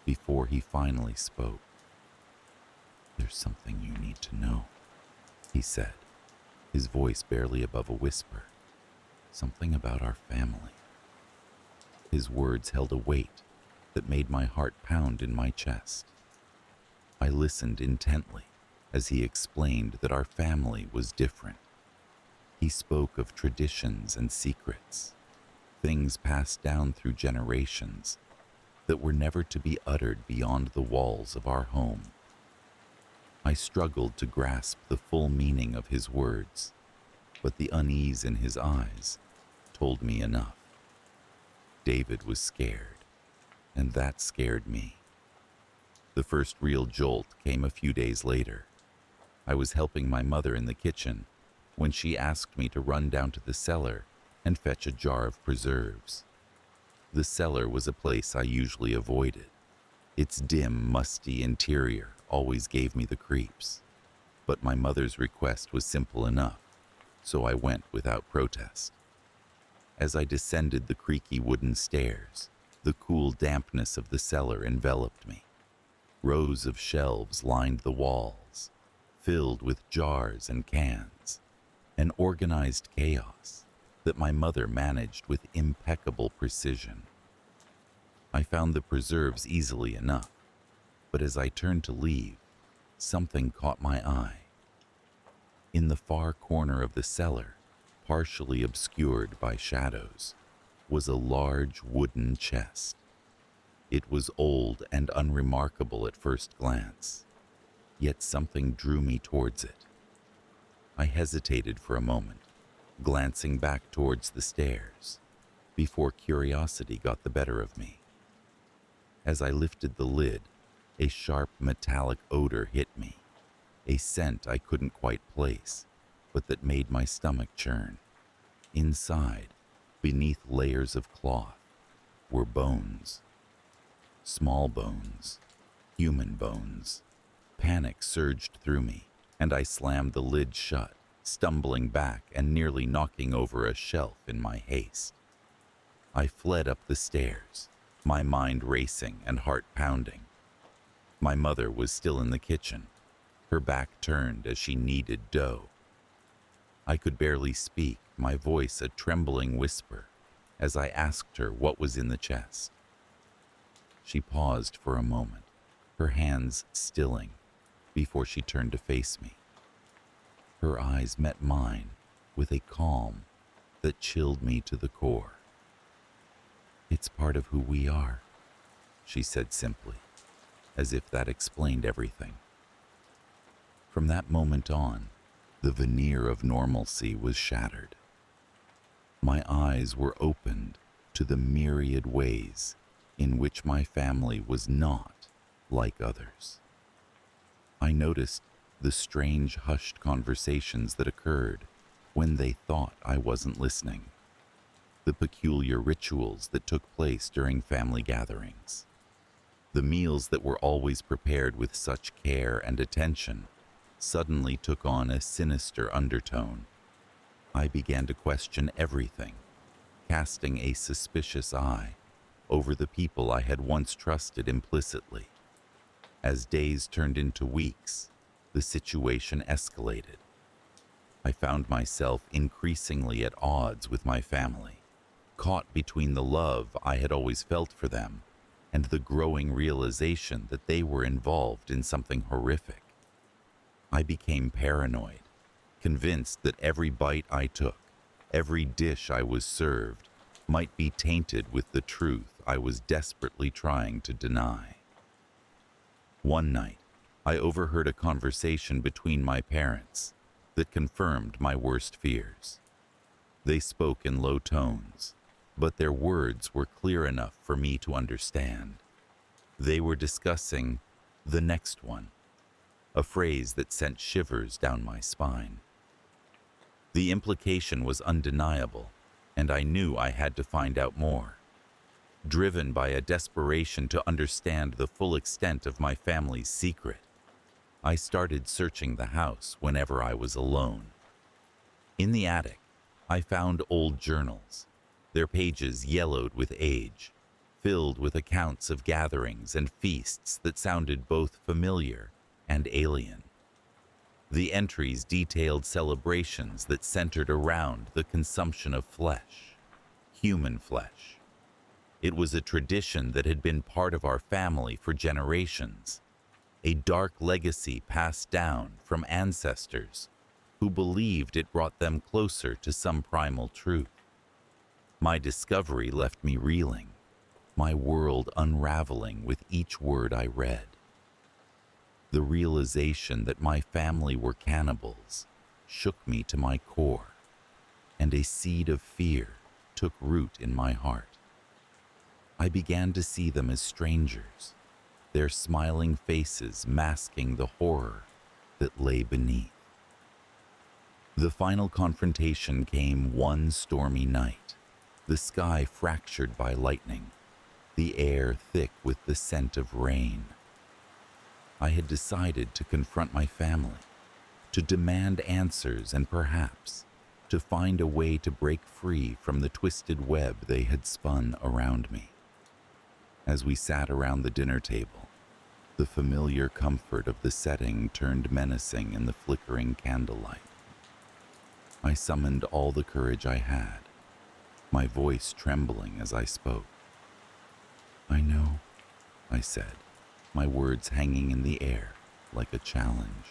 before he finally spoke. "There's something you need to know," he said, his voice barely above a whisper. "Something about our family." His words held a weight that made my heart pound in my chest. I listened intently as he explained that our family was different. He spoke of traditions and secrets, things passed down through generations that were never to be uttered beyond the walls of our home. I struggled to grasp the full meaning of his words, but the unease in his eyes told me enough. David was scared, and that scared me. The first real jolt came a few days later. I was helping my mother in the kitchen when she asked me to run down to the cellar and fetch a jar of preserves. The cellar was a place I usually avoided. Its dim, musty interior always gave me the creeps. But my mother's request was simple enough, so I went without protest. As I descended the creaky wooden stairs, the cool dampness of the cellar enveloped me. Rows of shelves lined the walls, filled with jars and cans, an organized chaos that my mother managed with impeccable precision. I found the preserves easily enough, but as I turned to leave, something caught my eye. In the far corner of the cellar, partially obscured by shadows, was a large wooden chest. It was old and unremarkable at first glance, yet something drew me towards it. I hesitated for a moment, glancing back towards the stairs, before curiosity got the better of me. As I lifted the lid, a sharp metallic odor hit me, a scent I couldn't quite place, but that made my stomach churn. Inside, beneath layers of cloth, were bones. Small bones, human bones. Panic surged through me, and I slammed the lid shut, stumbling back and nearly knocking over a shelf in my haste. I fled up the stairs, my mind racing and heart pounding. My mother was still in the kitchen, her back turned as she kneaded dough. I could barely speak, my voice a trembling whisper, as I asked her what was in the chest. She paused for a moment, her hands stilling, before she turned to face me. Her eyes met mine with a calm that chilled me to the core. It's part of who we are, she said simply, as if that explained everything. From that moment on, the veneer of normalcy was shattered. My eyes were opened to the myriad ways in which my family was not like others. I noticed the strange hushed conversations that occurred when they thought I wasn't listening, the peculiar rituals that took place during family gatherings, the meals that were always prepared with such care and attention suddenly took on a sinister undertone. I began to question everything, casting a suspicious eye over the people I had once trusted implicitly. As days turned into weeks, the situation escalated. I found myself increasingly at odds with my family, caught between the love I had always felt for them and the growing realization that they were involved in something horrific. I became paranoid, convinced that every bite I took, every dish I was served, might be tainted with the truth I was desperately trying to deny. One night, I overheard a conversation between my parents that confirmed my worst fears. They spoke in low tones, but their words were clear enough for me to understand. They were discussing the next one, a phrase that sent shivers down my spine. The implication was undeniable, and I knew I had to find out more. Driven by a desperation to understand the full extent of my family's secret, I started searching the house whenever I was alone. In the attic, I found old journals, their pages yellowed with age, filled with accounts of gatherings and feasts that sounded both familiar and alien. The entries detailed celebrations that centered around the consumption of flesh, human flesh. It was a tradition that had been part of our family for generations, a dark legacy passed down from ancestors who believed it brought them closer to some primal truth. My discovery left me reeling, my world unraveling with each word I read. The realization that my family were cannibals shook me to my core, and a seed of fear took root in my heart. I began to see them as strangers, their smiling faces masking the horror that lay beneath. The final confrontation came one stormy night, the sky fractured by lightning, the air thick with the scent of rain. I had decided to confront my family, to demand answers and perhaps to find a way to break free from the twisted web they had spun around me. As we sat around the dinner table, the familiar comfort of the setting turned menacing in the flickering candlelight. I summoned all the courage I had, my voice trembling as I spoke. "I know," I said, my words hanging in the air like a challenge.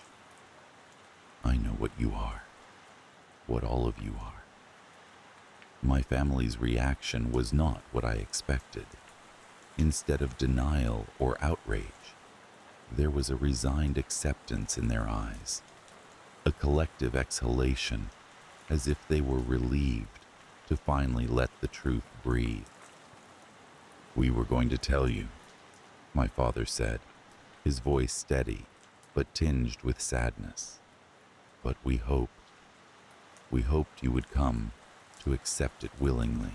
"I know what you are, what all of you are." My family's reaction was not what I expected. Instead of denial or outrage, there was a resigned acceptance in their eyes, a collective exhalation, as if they were relieved to finally let the truth breathe. "We were going to tell you," my father said, his voice steady but tinged with sadness. "But we hoped you would come to accept it willingly."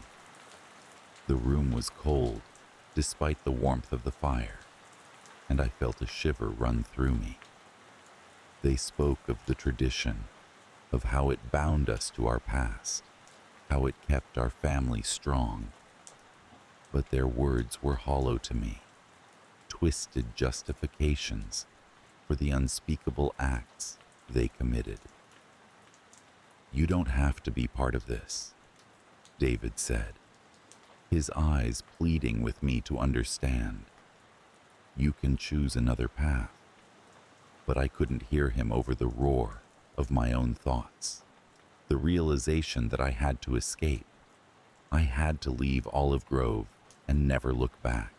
The room was cold, despite the warmth of the fire, and I felt a shiver run through me. They spoke of the tradition, of how it bound us to our past, how it kept our family strong. But their words were hollow to me, twisted justifications for the unspeakable acts they committed. "You don't have to be part of this," David said, his eyes pleading with me to understand. "You can choose another path." But I couldn't hear him over the roar of my own thoughts, the realization that I had to escape. I had to leave Olive Grove and never look back.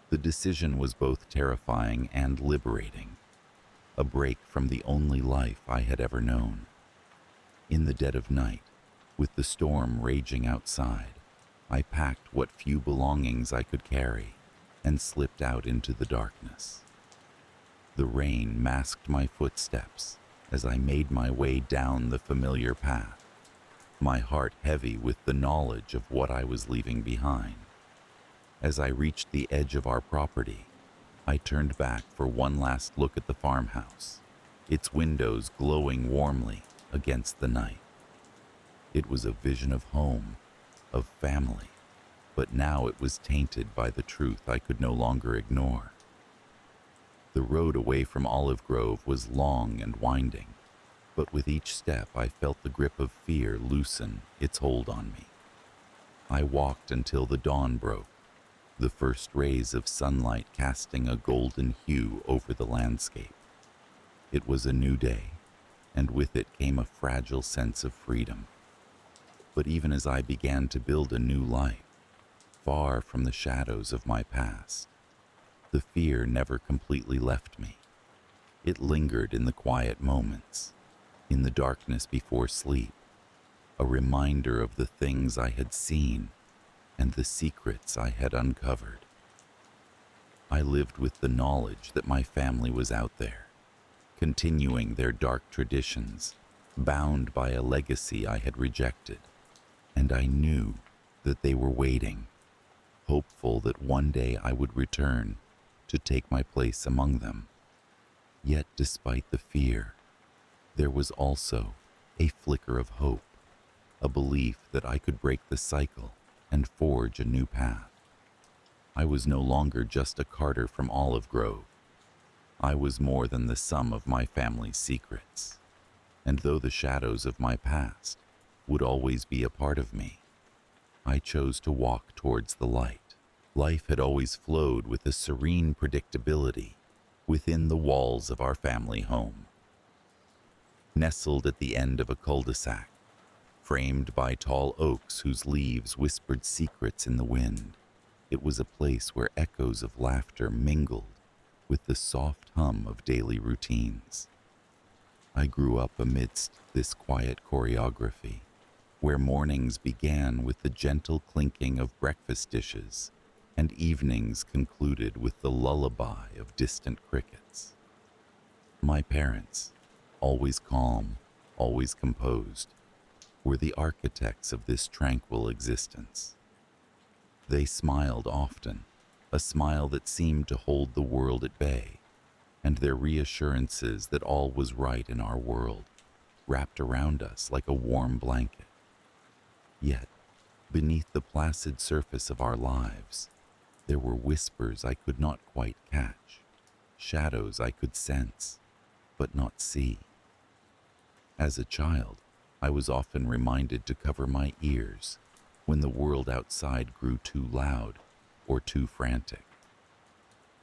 The decision was both terrifying and liberating, a break from the only life I had ever known. In the dead of night, with the storm raging outside, I packed what few belongings I could carry and slipped out into the darkness. The rain masked my footsteps as I made my way down the familiar path, my heart heavy with the knowledge of what I was leaving behind. As I reached the edge of our property, I turned back for one last look at the farmhouse, its windows glowing warmly against the night. It was a vision of home, of family, but now it was tainted by the truth I could no longer ignore. The road away from Olive Grove was long and winding, but with each step I felt the grip of fear loosen its hold on me. I walked until the dawn broke, the first rays of sunlight casting a golden hue over the landscape. It was a new day, and with it came a fragile sense of freedom. But even as I began to build a new life, far from the shadows of my past, the fear never completely left me. It lingered in the quiet moments, in the darkness before sleep, a reminder of the things I had seen and the secrets I had uncovered. I lived with the knowledge that my family was out there, continuing their dark traditions, bound by a legacy I had rejected, and I knew that they were waiting, hopeful that one day I would return to take my place among them. Yet despite the fear, there was also a flicker of hope, a belief that I could break the cycle and forge a new path. I was no longer just a carter from Olive Grove. I was more than the sum of my family's secrets. And though the shadows of my past would always be a part of me, I chose to walk towards the light. Life had always flowed with a serene predictability within the walls of our family home. Nestled at the end of a cul-de-sac, framed by tall oaks whose leaves whispered secrets in the wind, it was a place where echoes of laughter mingled with the soft hum of daily routines. I grew up amidst this quiet choreography, where mornings began with the gentle clinking of breakfast dishes and evenings concluded with the lullaby of distant crickets. My parents, always calm, always composed, were the architects of this tranquil existence. They smiled often, a smile that seemed to hold the world at bay, and their reassurances that all was right in our world wrapped around us like a warm blanket. Yet, beneath the placid surface of our lives, there were whispers I could not quite catch, shadows I could sense, but not see. As a child, I was often reminded to cover my ears when the world outside grew too loud or too frantic.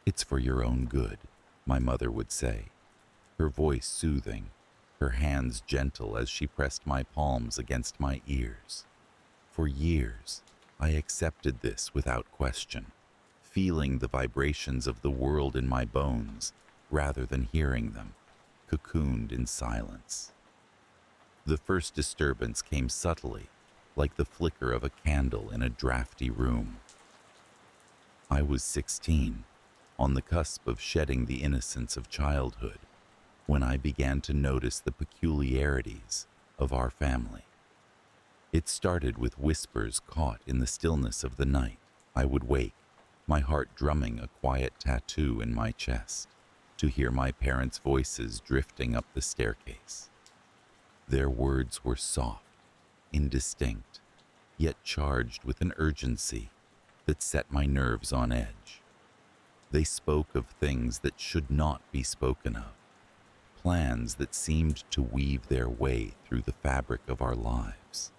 "It's for your own good," my mother would say, her voice soothing, her hands gentle as she pressed my palms against my ears. For years, I accepted this without question, feeling the vibrations of the world in my bones rather than hearing them, cocooned in silence. The first disturbance came subtly, like the flicker of a candle in a drafty room. I was 16, on the cusp of shedding the innocence of childhood, when I began to notice the peculiarities of our family. It started with whispers caught in the stillness of the night. I would wake, my heart drumming a quiet tattoo in my chest, to hear my parents' voices drifting up the staircase. Their words were soft, indistinct, yet charged with an urgency that set my nerves on edge. They spoke of things that should not be spoken of, plans that seemed to weave their way through the fabric of our lives,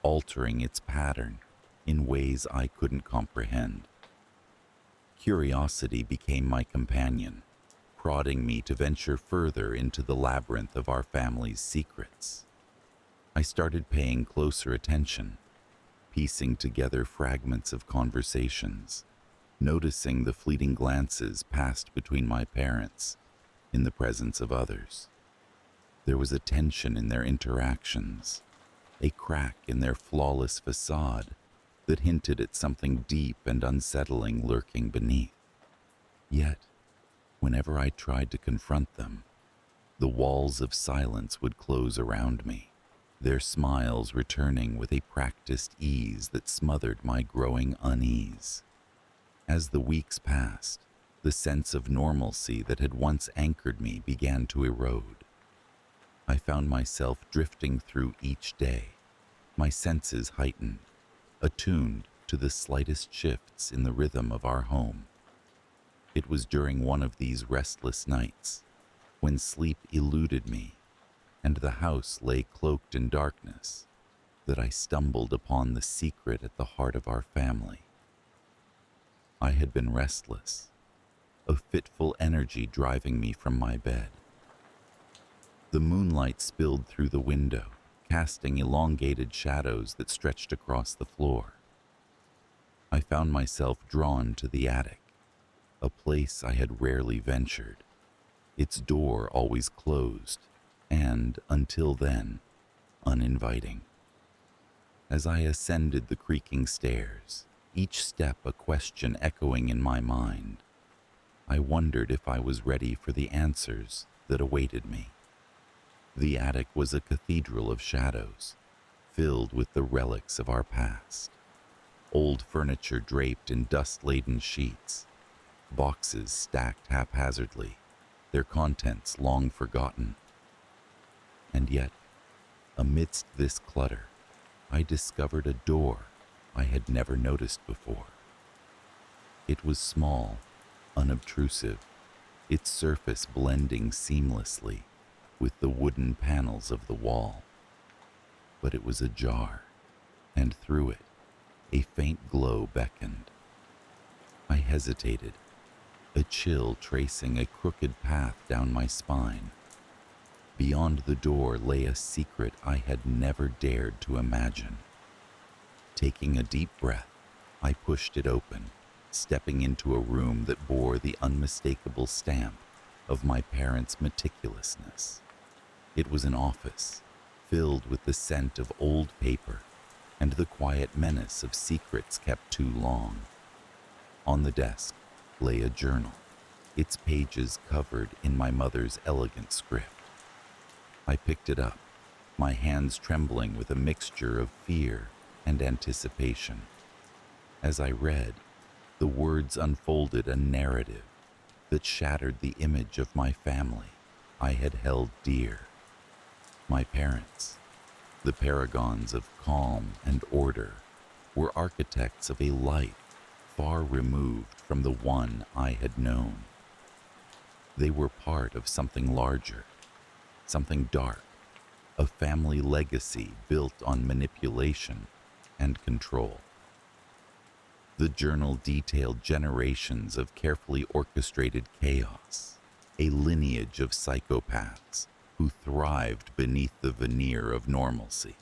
altering its pattern in ways I couldn't comprehend. Curiosity became my companion, prodding me to venture further into the labyrinth of our family's secrets. I started paying closer attention, piecing together fragments of conversations, noticing the fleeting glances passed between my parents in the presence of others. There was a tension in their interactions, a crack in their flawless facade that hinted at something deep and unsettling lurking beneath. Yet, whenever I tried to confront them, the walls of silence would close around me, their smiles returning with a practiced ease that smothered my growing unease. As the weeks passed, the sense of normalcy that had once anchored me began to erode. I found myself drifting through each day, my senses heightened, attuned to the slightest shifts in the rhythm of our home. It was during one of these restless nights, when sleep eluded me and the house lay cloaked in darkness, that I stumbled upon the secret at the heart of our family. I had been restless, a fitful energy driving me from my bed. The moonlight spilled through the window, casting elongated shadows that stretched across the floor. I found myself drawn to the attic, a place I had rarely ventured, its door always closed, and, until then, uninviting. As I ascended the creaking stairs, each step a question echoing in my mind, I wondered if I was ready for the answers that awaited me. The attic was a cathedral of shadows, filled with the relics of our past. Old furniture draped in dust-laden sheets, boxes stacked haphazardly, their contents long forgotten. And yet, amidst this clutter, I discovered a door I had never noticed before. It was small, unobtrusive, its surface blending seamlessly with the wooden panels of the wall. But it was ajar, and through it, a faint glow beckoned. I hesitated, a chill tracing a crooked path down my spine. Beyond the door lay a secret I had never dared to imagine. Taking a deep breath, I pushed it open, stepping into a room that bore the unmistakable stamp of my parents' meticulousness. It was an office, filled with the scent of old paper and the quiet menace of secrets kept too long. On the desk lay a journal, its pages covered in my mother's elegant script. I picked it up, my hands trembling with a mixture of fear and anticipation. As I read, the words unfolded a narrative that shattered the image of my family I had held dear. My parents, the paragons of calm and order, were architects of a life far removed from the one I had known. They were part of something larger, something dark, a family legacy built on manipulation and control. The journal detailed generations of carefully orchestrated chaos, a lineage of psychopaths who thrived beneath the veneer of normalcy.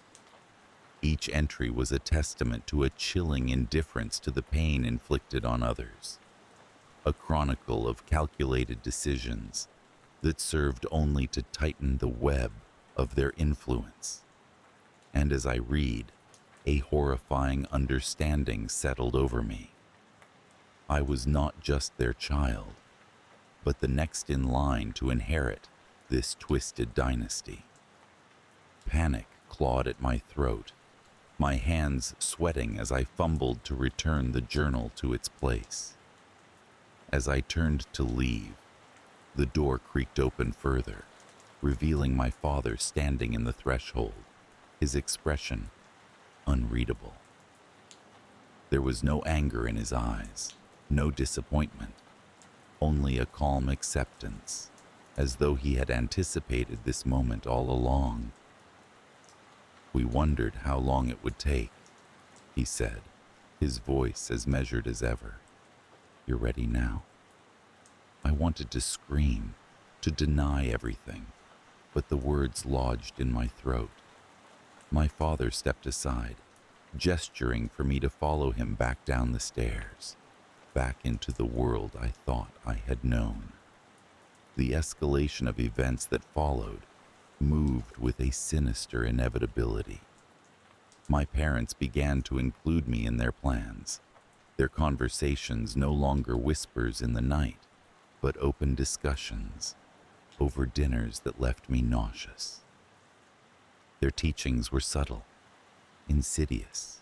Each entry was a testament to a chilling indifference to the pain inflicted on others, a chronicle of calculated decisions that served only to tighten the web of their influence. And as I read, a horrifying understanding settled over me. I was not just their child, but the next in line to inherit this twisted dynasty. Panic clawed at my throat, my hands sweating as I fumbled to return the journal to its place. As I turned to leave, the door creaked open further, revealing my father standing in the threshold, his expression unreadable. There was no anger in his eyes, no disappointment, only a calm acceptance, as though he had anticipated this moment all along. We wondered how long it would take, he said, his voice as measured as ever. You're ready now? I wanted to scream, to deny everything, but the words lodged in my throat. My father stepped aside, gesturing for me to follow him back down the stairs, back into the world I thought I had known. The escalation of events that followed moved with a sinister inevitability. My parents began to include me in their plans, their conversations no longer whispers in the night, but open discussions over dinners that left me nauseous. Their teachings were subtle, insidious,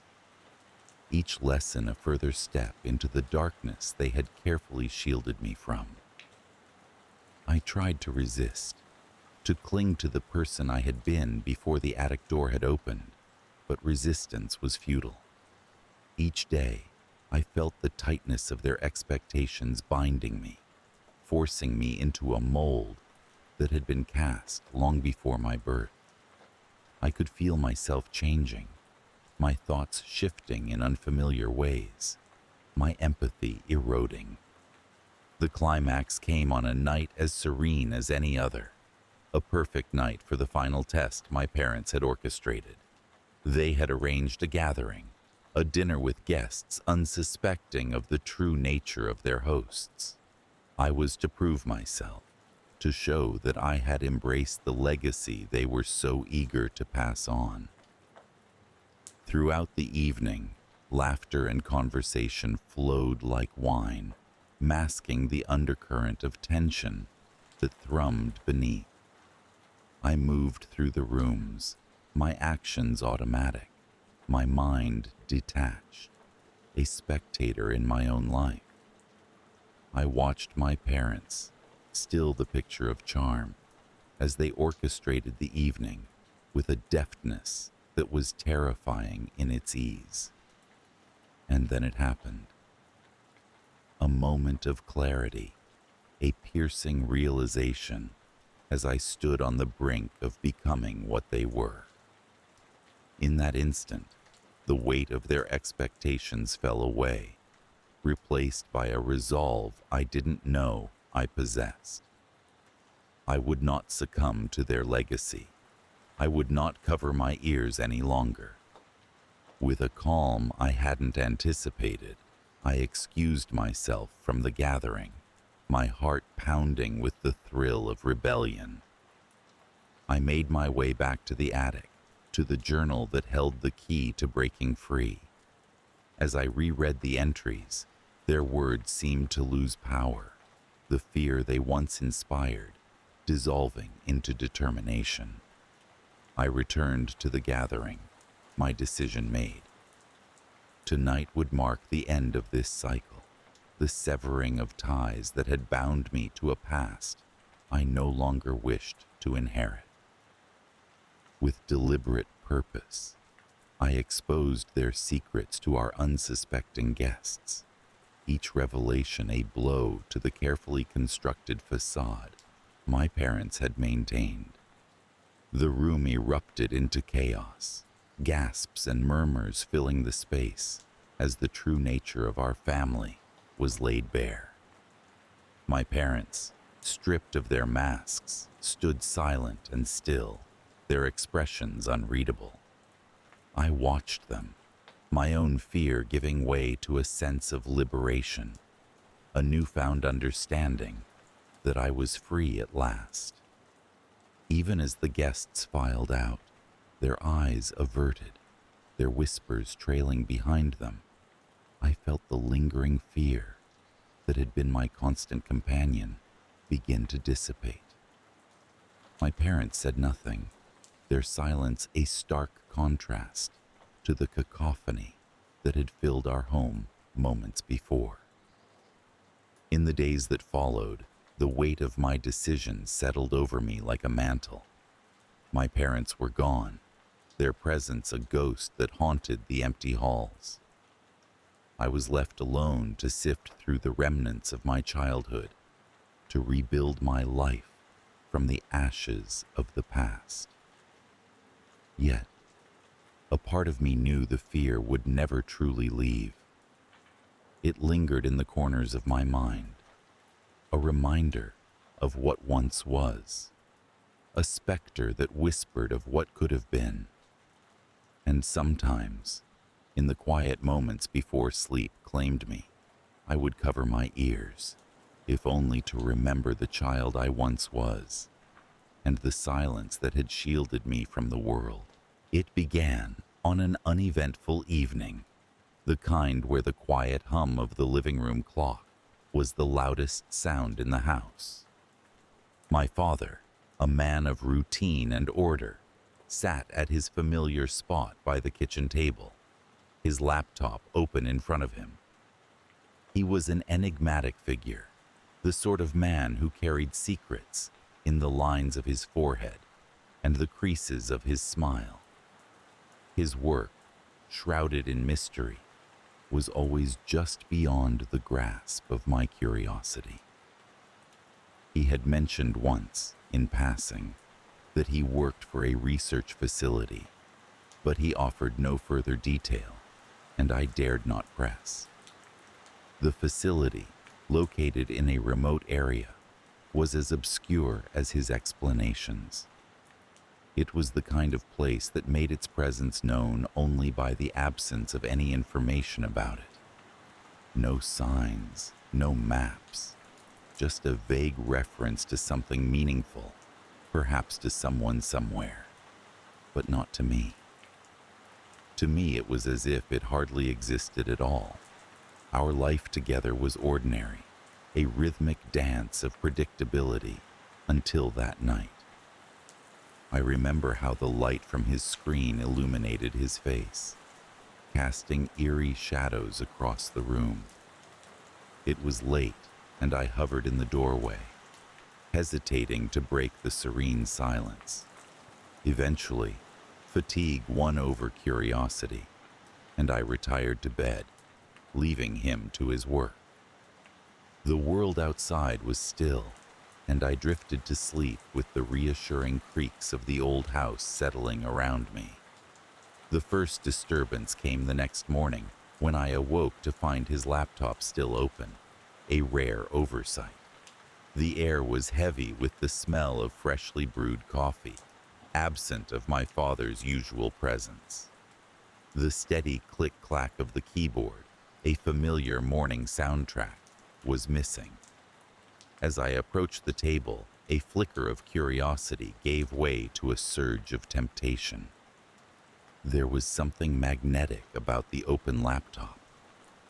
each lesson a further step into the darkness they had carefully shielded me from. I tried to resist, to cling to the person I had been before the attic door had opened, but resistance was futile. Each day, I felt the tightness of their expectations binding me, forcing me into a mold that had been cast long before my birth. I could feel myself changing, my thoughts shifting in unfamiliar ways, my empathy eroding. The climax came on a night as serene as any other, a perfect night for the final test my parents had orchestrated. They had arranged a gathering, a dinner with guests unsuspecting of the true nature of their hosts. I was to prove myself, to show that I had embraced the legacy they were so eager to pass on. Throughout the evening, laughter and conversation flowed like wine, masking the undercurrent of tension that thrummed beneath. I moved through the rooms, my actions automatic, my mind detached, a spectator in my own life. I watched my parents, still the picture of charm, as they orchestrated the evening with a deftness that was terrifying in its ease. And then it happened. A moment of clarity, a piercing realization as I stood on the brink of becoming what they were. In that instant, the weight of their expectations fell away, replaced by a resolve I didn't know I possessed. I would not succumb to their legacy. I would not cover my ears any longer. With a calm I hadn't anticipated, I excused myself from the gathering, my heart pounding with the thrill of rebellion. I made my way back to the attic, to the journal that held the key to breaking free. As I reread the entries, their words seemed to lose power, the fear they once inspired dissolving into determination. I returned to the gathering, my decision made. Tonight would mark the end of this cycle, the severing of ties that had bound me to a past I no longer wished to inherit. With deliberate purpose, I exposed their secrets to our unsuspecting guests, each revelation a blow to the carefully constructed facade my parents had maintained. The room erupted into chaos, gasps and murmurs filling the space as the true nature of our family was laid bare. My parents, stripped of their masks, stood silent and still, their expressions unreadable. I watched them, my own fear giving way to a sense of liberation, a newfound understanding that I was free at last. Even as the guests filed out, their eyes averted, their whispers trailing behind them, I felt the lingering fear that had been my constant companion begin to dissipate. My parents said nothing, their silence a stark contrast to the cacophony that had filled our home moments before. In the days that followed, the weight of my decision settled over me like a mantle. My parents were gone, their presence a ghost that haunted the empty halls. I was left alone to sift through the remnants of my childhood, to rebuild my life from the ashes of the past. Yet, a part of me knew the fear would never truly leave. It lingered in the corners of my mind, a reminder of what once was, a specter that whispered of what could have been. And sometimes, in the quiet moments before sleep claimed me. I would cover my ears, if only to remember the child I once was, and the silence that had shielded me from the world. It began on an uneventful evening, the kind where the quiet hum of the living room clock was the loudest sound in the house. My father, a man of routine and order, sat at his familiar spot by the kitchen table, his laptop open in front of him. He was an enigmatic figure, the sort of man who carried secrets in the lines of his forehead and the creases of his smile. His work, shrouded in mystery, was always just beyond the grasp of my curiosity. He had mentioned once, in passing, that he worked for a research facility, but he offered no further detail, and I dared not press. The facility, located in a remote area, was as obscure as his explanations. It was the kind of place that made its presence known only by the absence of any information about it. No signs, no maps, just a vague reference to something meaningful, perhaps to someone somewhere, but not to me. To me, it was as if it hardly existed at all. Our life together was ordinary, a rhythmic dance of predictability until that night. I remember how the light from his screen illuminated his face, casting eerie shadows across the room. It was late, and I hovered in the doorway, hesitating to break the serene silence. Eventually, fatigue won over curiosity, and I retired to bed, leaving him to his work. The world outside was still, and I drifted to sleep with the reassuring creaks of the old house settling around me. The first disturbance came the next morning when I awoke to find his laptop still open, a rare oversight. The air was heavy with the smell of freshly brewed coffee, absent of my father's usual presence. The steady click-clack of the keyboard, a familiar morning soundtrack, was missing. As I approached the table, a flicker of curiosity gave way to a surge of temptation. There was something magnetic about the open laptop,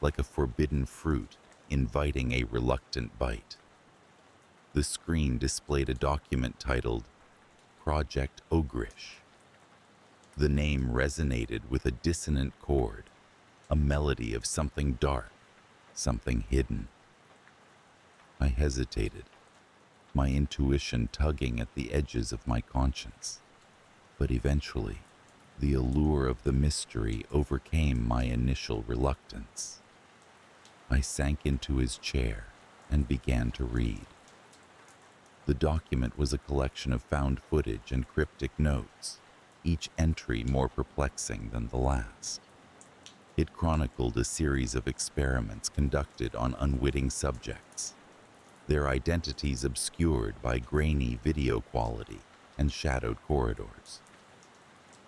like a forbidden fruit inviting a reluctant bite. The screen displayed a document titled Project Ogrish. The name resonated with a dissonant chord, a melody of something dark, something hidden. I hesitated, my intuition tugging at the edges of my conscience. But eventually, the allure of the mystery overcame my initial reluctance. I sank into his chair and began to read. The document was a collection of found footage and cryptic notes, each entry more perplexing than the last. It chronicled a series of experiments conducted on unwitting subjects, their identities obscured by grainy video quality and shadowed corridors.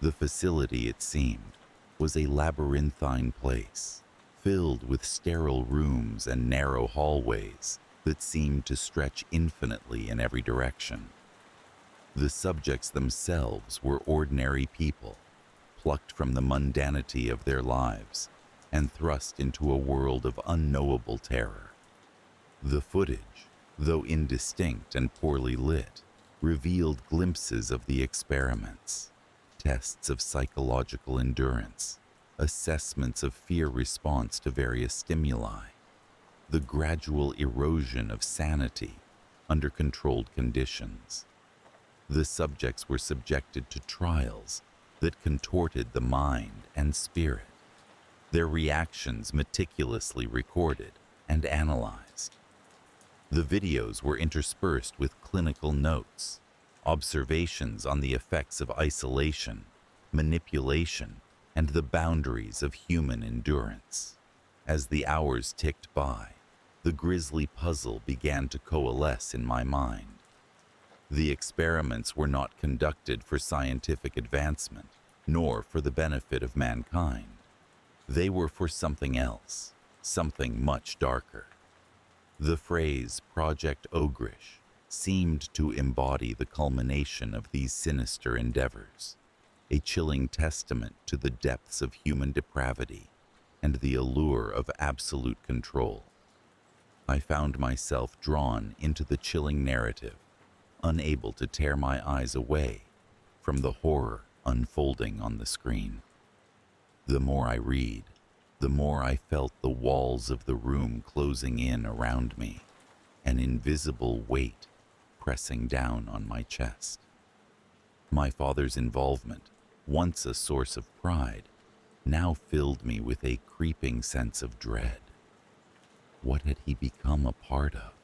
The facility, it seemed, was a labyrinthine place, filled with sterile rooms and narrow hallways that seemed to stretch infinitely in every direction. The subjects themselves were ordinary people, plucked from the mundanity of their lives and thrust into a world of unknowable terror. The footage, though indistinct and poorly lit, revealed glimpses of the experiments, tests of psychological endurance, assessments of fear response to various stimuli, the gradual erosion of sanity under controlled conditions. The subjects were subjected to trials that contorted the mind and spirit, their reactions meticulously recorded and analyzed. The videos were interspersed with clinical notes, observations on the effects of isolation, manipulation, and the boundaries of human endurance. As the hours ticked by, the grisly puzzle began to coalesce in my mind. The experiments were not conducted for scientific advancement, nor for the benefit of mankind. They were for something else, something much darker. The phrase Project Ogrish seemed to embody the culmination of these sinister endeavors, a chilling testament to the depths of human depravity and the allure of absolute control. I found myself drawn into the chilling narrative, unable to tear my eyes away from the horror unfolding on the screen. The more I read, the more I felt the walls of the room closing in around me, an invisible weight pressing down on my chest. My father's involvement, once a source of pride, now filled me with a creeping sense of dread. What had he become a part of?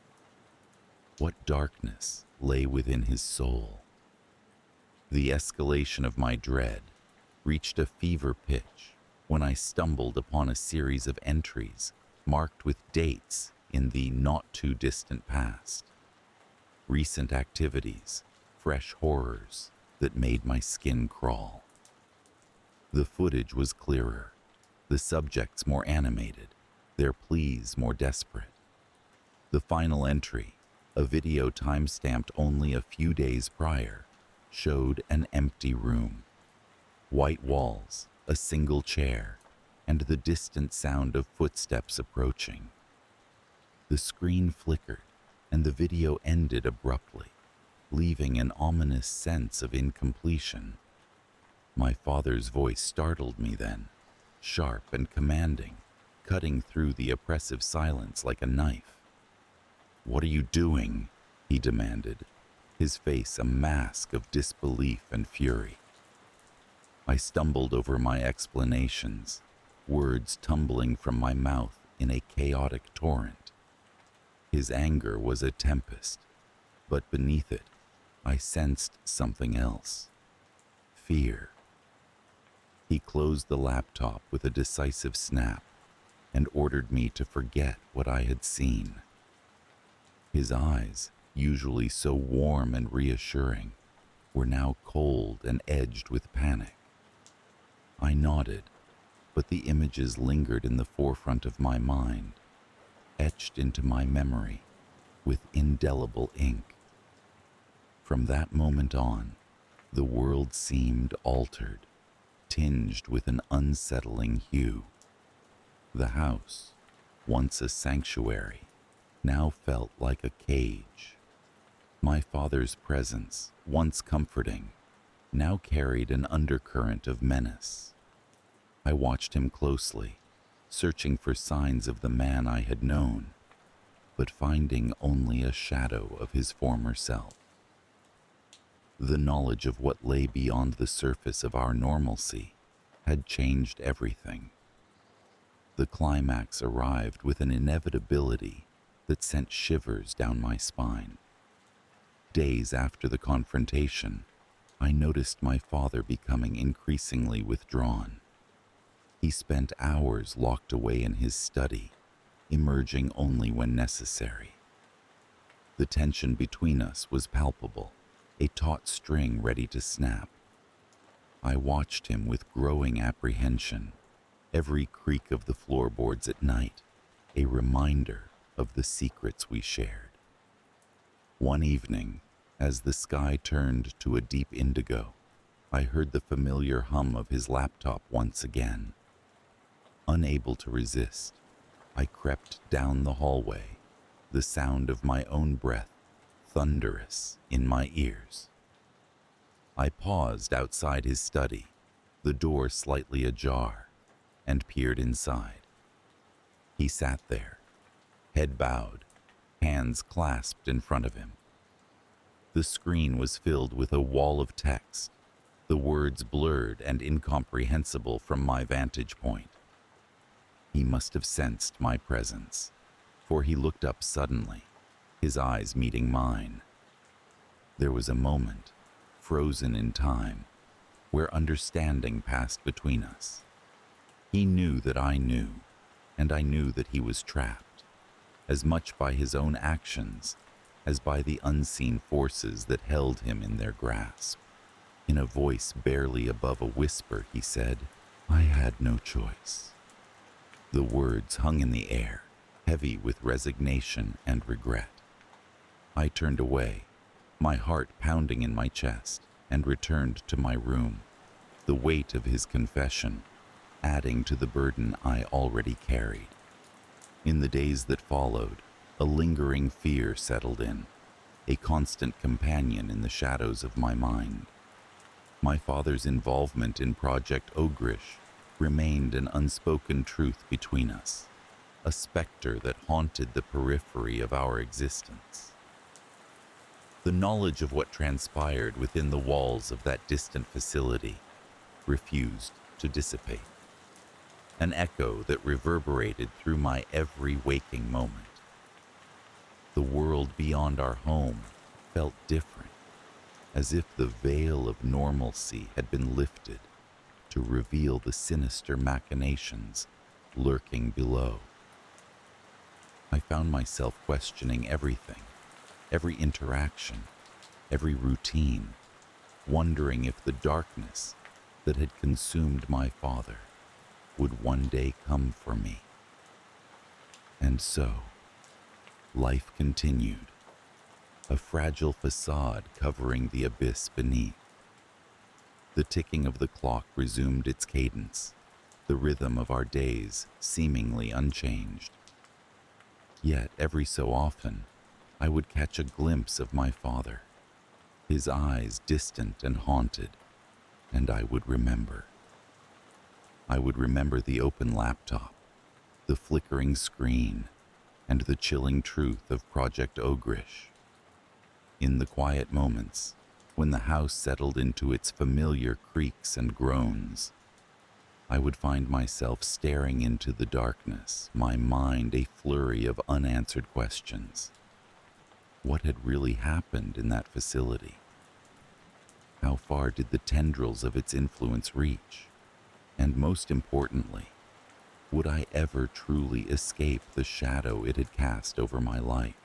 What darkness lay within his soul? The escalation of my dread reached a fever pitch when I stumbled upon a series of entries marked with dates in the not-too-distant past. Recent activities, fresh horrors that made my skin crawl. The footage was clearer, the subjects more animated, their pleas more desperate. The final entry, a video time-stamped only a few days prior, showed an empty room. White walls, a single chair, and the distant sound of footsteps approaching. The screen flickered, and the video ended abruptly, leaving an ominous sense of incompletion. My father's voice startled me then, sharp and commanding, cutting through the oppressive silence like a knife. "What are you doing?" he demanded, his face a mask of disbelief and fury. I stumbled over my explanations, words tumbling from my mouth in a chaotic torrent. His anger was a tempest, but beneath it, I sensed something else. Fear. He closed the laptop with a decisive snap and ordered me to forget what I had seen. His eyes, usually so warm and reassuring, were now cold and edged with panic. I nodded, but the images lingered in the forefront of my mind, etched into my memory with indelible ink. From that moment on, the world seemed altered, tinged with an unsettling hue. The house, once a sanctuary, now felt like a cage. My father's presence, once comforting, now carried an undercurrent of menace. I watched him closely, searching for signs of the man I had known, but finding only a shadow of his former self. The knowledge of what lay beyond the surface of our normalcy had changed everything. The climax arrived with an inevitability that sent shivers down my spine. Days after the confrontation, I noticed my father becoming increasingly withdrawn. He spent hours locked away in his study, emerging only when necessary. The tension between us was palpable, a taut string ready to snap. I watched him with growing apprehension, every creak of the floorboards at night, a reminder of the secrets we shared. One evening, as the sky turned to a deep indigo, I heard the familiar hum of his laptop once again. Unable to resist, I crept down the hallway, the sound of my own breath thunderous in my ears. I paused outside his study, the door slightly ajar, and peered inside. He sat there, head bowed, hands clasped in front of him. The screen was filled with a wall of text, the words blurred and incomprehensible from my vantage point. He must have sensed my presence, for he looked up suddenly, his eyes meeting mine. There was a moment, frozen in time, where understanding passed between us. He knew that I knew, and I knew that he was trapped, as much by his own actions as by the unseen forces that held him in their grasp. In a voice barely above a whisper, he said, "I had no choice. The words hung in the air, heavy with resignation and regret. I turned away, my heart pounding in my chest, and returned to my room, the weight of his confession adding to the burden I already carried. In the days that followed, a lingering fear settled in, a constant companion in the shadows of my mind. My father's involvement in Project Ogrish remained an unspoken truth between us, a specter that haunted the periphery of our existence. The knowledge of what transpired within the walls of that distant facility refused to dissipate, an echo that reverberated through my every waking moment. The world beyond our home felt different, as if the veil of normalcy had been lifted to reveal the sinister machinations lurking below. I found myself questioning everything, every interaction, every routine, wondering if the darkness that had consumed my father would one day come for me. And so, life continued, a fragile facade covering the abyss beneath. The ticking of the clock resumed its cadence, the rhythm of our days seemingly unchanged. Yet every so often, I would catch a glimpse of my father, his eyes distant and haunted, and I would remember. I would remember the open laptop, the flickering screen, and the chilling truth of Project Ogrish. In the quiet moments, when the house settled into its familiar creaks and groans, I would find myself staring into the darkness, my mind a flurry of unanswered questions. What had really happened in that facility? How far did the tendrils of its influence reach? And most importantly, would I ever truly escape the shadow it had cast over my life?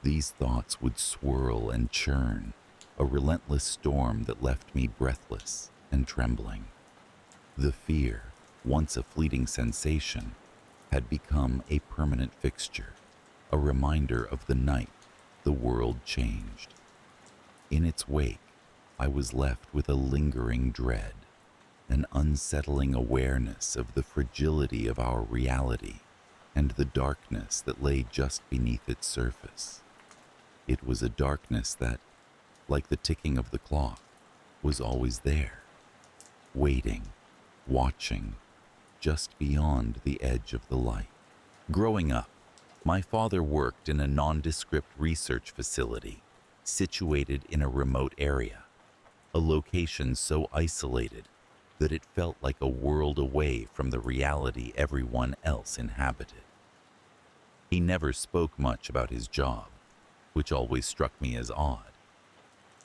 These thoughts would swirl and churn, a relentless storm that left me breathless and trembling. The fear, once a fleeting sensation, had become a permanent fixture, a reminder of the night the world changed. In its wake, I was left with a lingering dread, an unsettling awareness of the fragility of our reality and the darkness that lay just beneath its surface. It was a darkness that, like the ticking of the clock, was always there, waiting, watching, just beyond the edge of the light. Growing up, my father worked in a nondescript research facility situated in a remote area, a location so isolated that it felt like a world away from the reality everyone else inhabited. He never spoke much about his job, which always struck me as odd.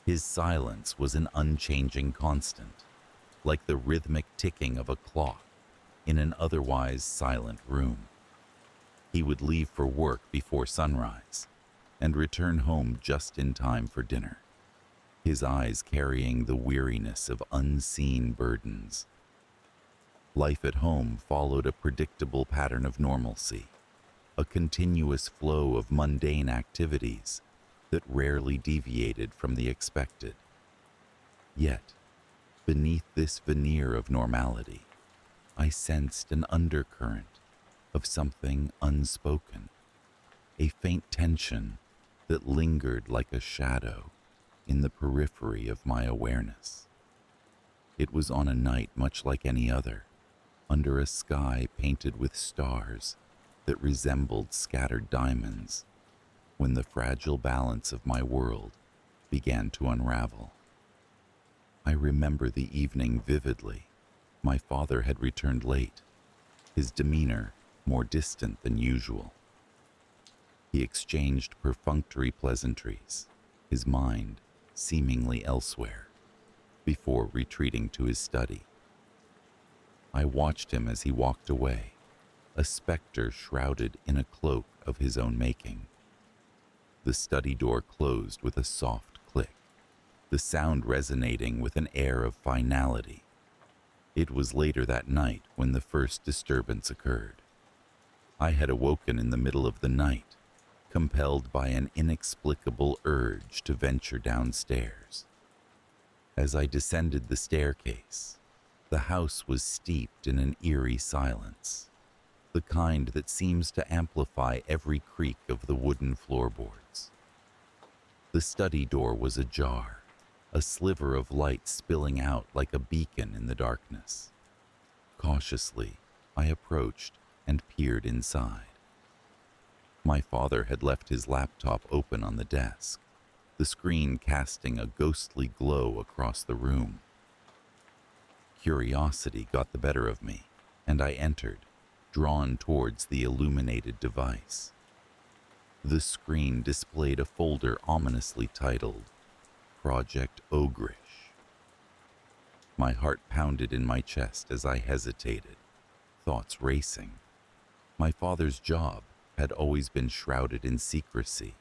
His silence was an unchanging constant, like the rhythmic ticking of a clock in an otherwise silent room. He would leave for work before sunrise and return home just in time for dinner, his eyes carrying the weariness of unseen burdens. Life at home followed a predictable pattern of normalcy, a continuous flow of mundane activities that rarely deviated from the expected. Yet, beneath this veneer of normality, I sensed an undercurrent of something unspoken, a faint tension that lingered like a shadow in the periphery of my awareness. It was on a night much like any other, under a sky painted with stars that resembled scattered diamonds, when the fragile balance of my world began to unravel. I remember the evening vividly. My father had returned late, his demeanor more distant than usual. He exchanged perfunctory pleasantries, his mind seemingly elsewhere, before retreating to his study. I watched him as he walked away, a specter shrouded in a cloak of his own making. The study door closed with a soft click, the sound resonating with an air of finality. It was later that night when the first disturbance occurred. I had awoken in the middle of the night, compelled by an inexplicable urge to venture downstairs. As I descended the staircase, the house was steeped in an eerie silence, the kind that seems to amplify every creak of the wooden floorboards. The study door was ajar, a sliver of light spilling out like a beacon in the darkness. Cautiously, I approached and peered inside. My father had left his laptop open on the desk, the screen casting a ghostly glow across the room. Curiosity got the better of me, and I entered, drawn towards the illuminated device. The screen displayed a folder ominously titled Project Ogrish. My heart pounded in my chest as I hesitated, thoughts racing. My father's job had always been shrouded in secrecy,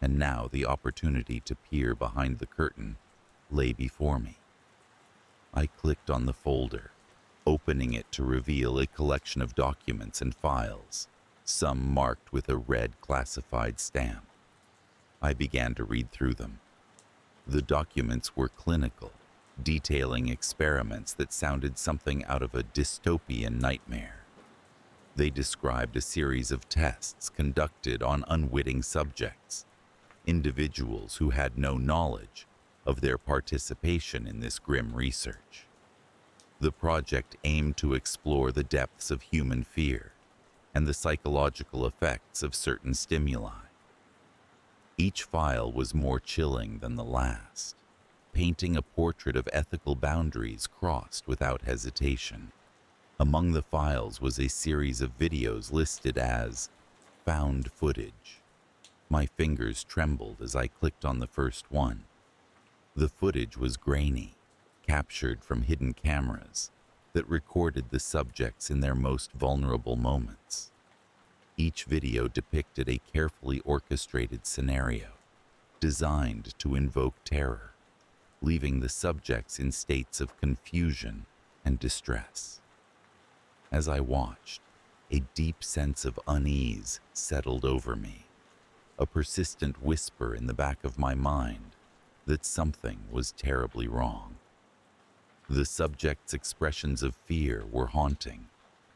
and now the opportunity to peer behind the curtain lay before me. I clicked on the folder, opening it to reveal a collection of documents and files, some marked with a red classified stamp. I began to read through them. The documents were clinical, detailing experiments that sounded something out of a dystopian nightmare. They described a series of tests conducted on unwitting subjects, individuals who had no knowledge of their participation in this grim research. The project aimed to explore the depths of human fear and the psychological effects of certain stimuli. Each file was more chilling than the last, painting a portrait of ethical boundaries crossed without hesitation. Among the files was a series of videos listed as found footage. My fingers trembled as I clicked on the first one. The footage was grainy, captured from hidden cameras that recorded the subjects in their most vulnerable moments. Each video depicted a carefully orchestrated scenario designed to invoke terror, leaving the subjects in states of confusion and distress. As I watched, a deep sense of unease settled over me, a persistent whisper in the back of my mind that something was terribly wrong. The subjects' expressions of fear were haunting,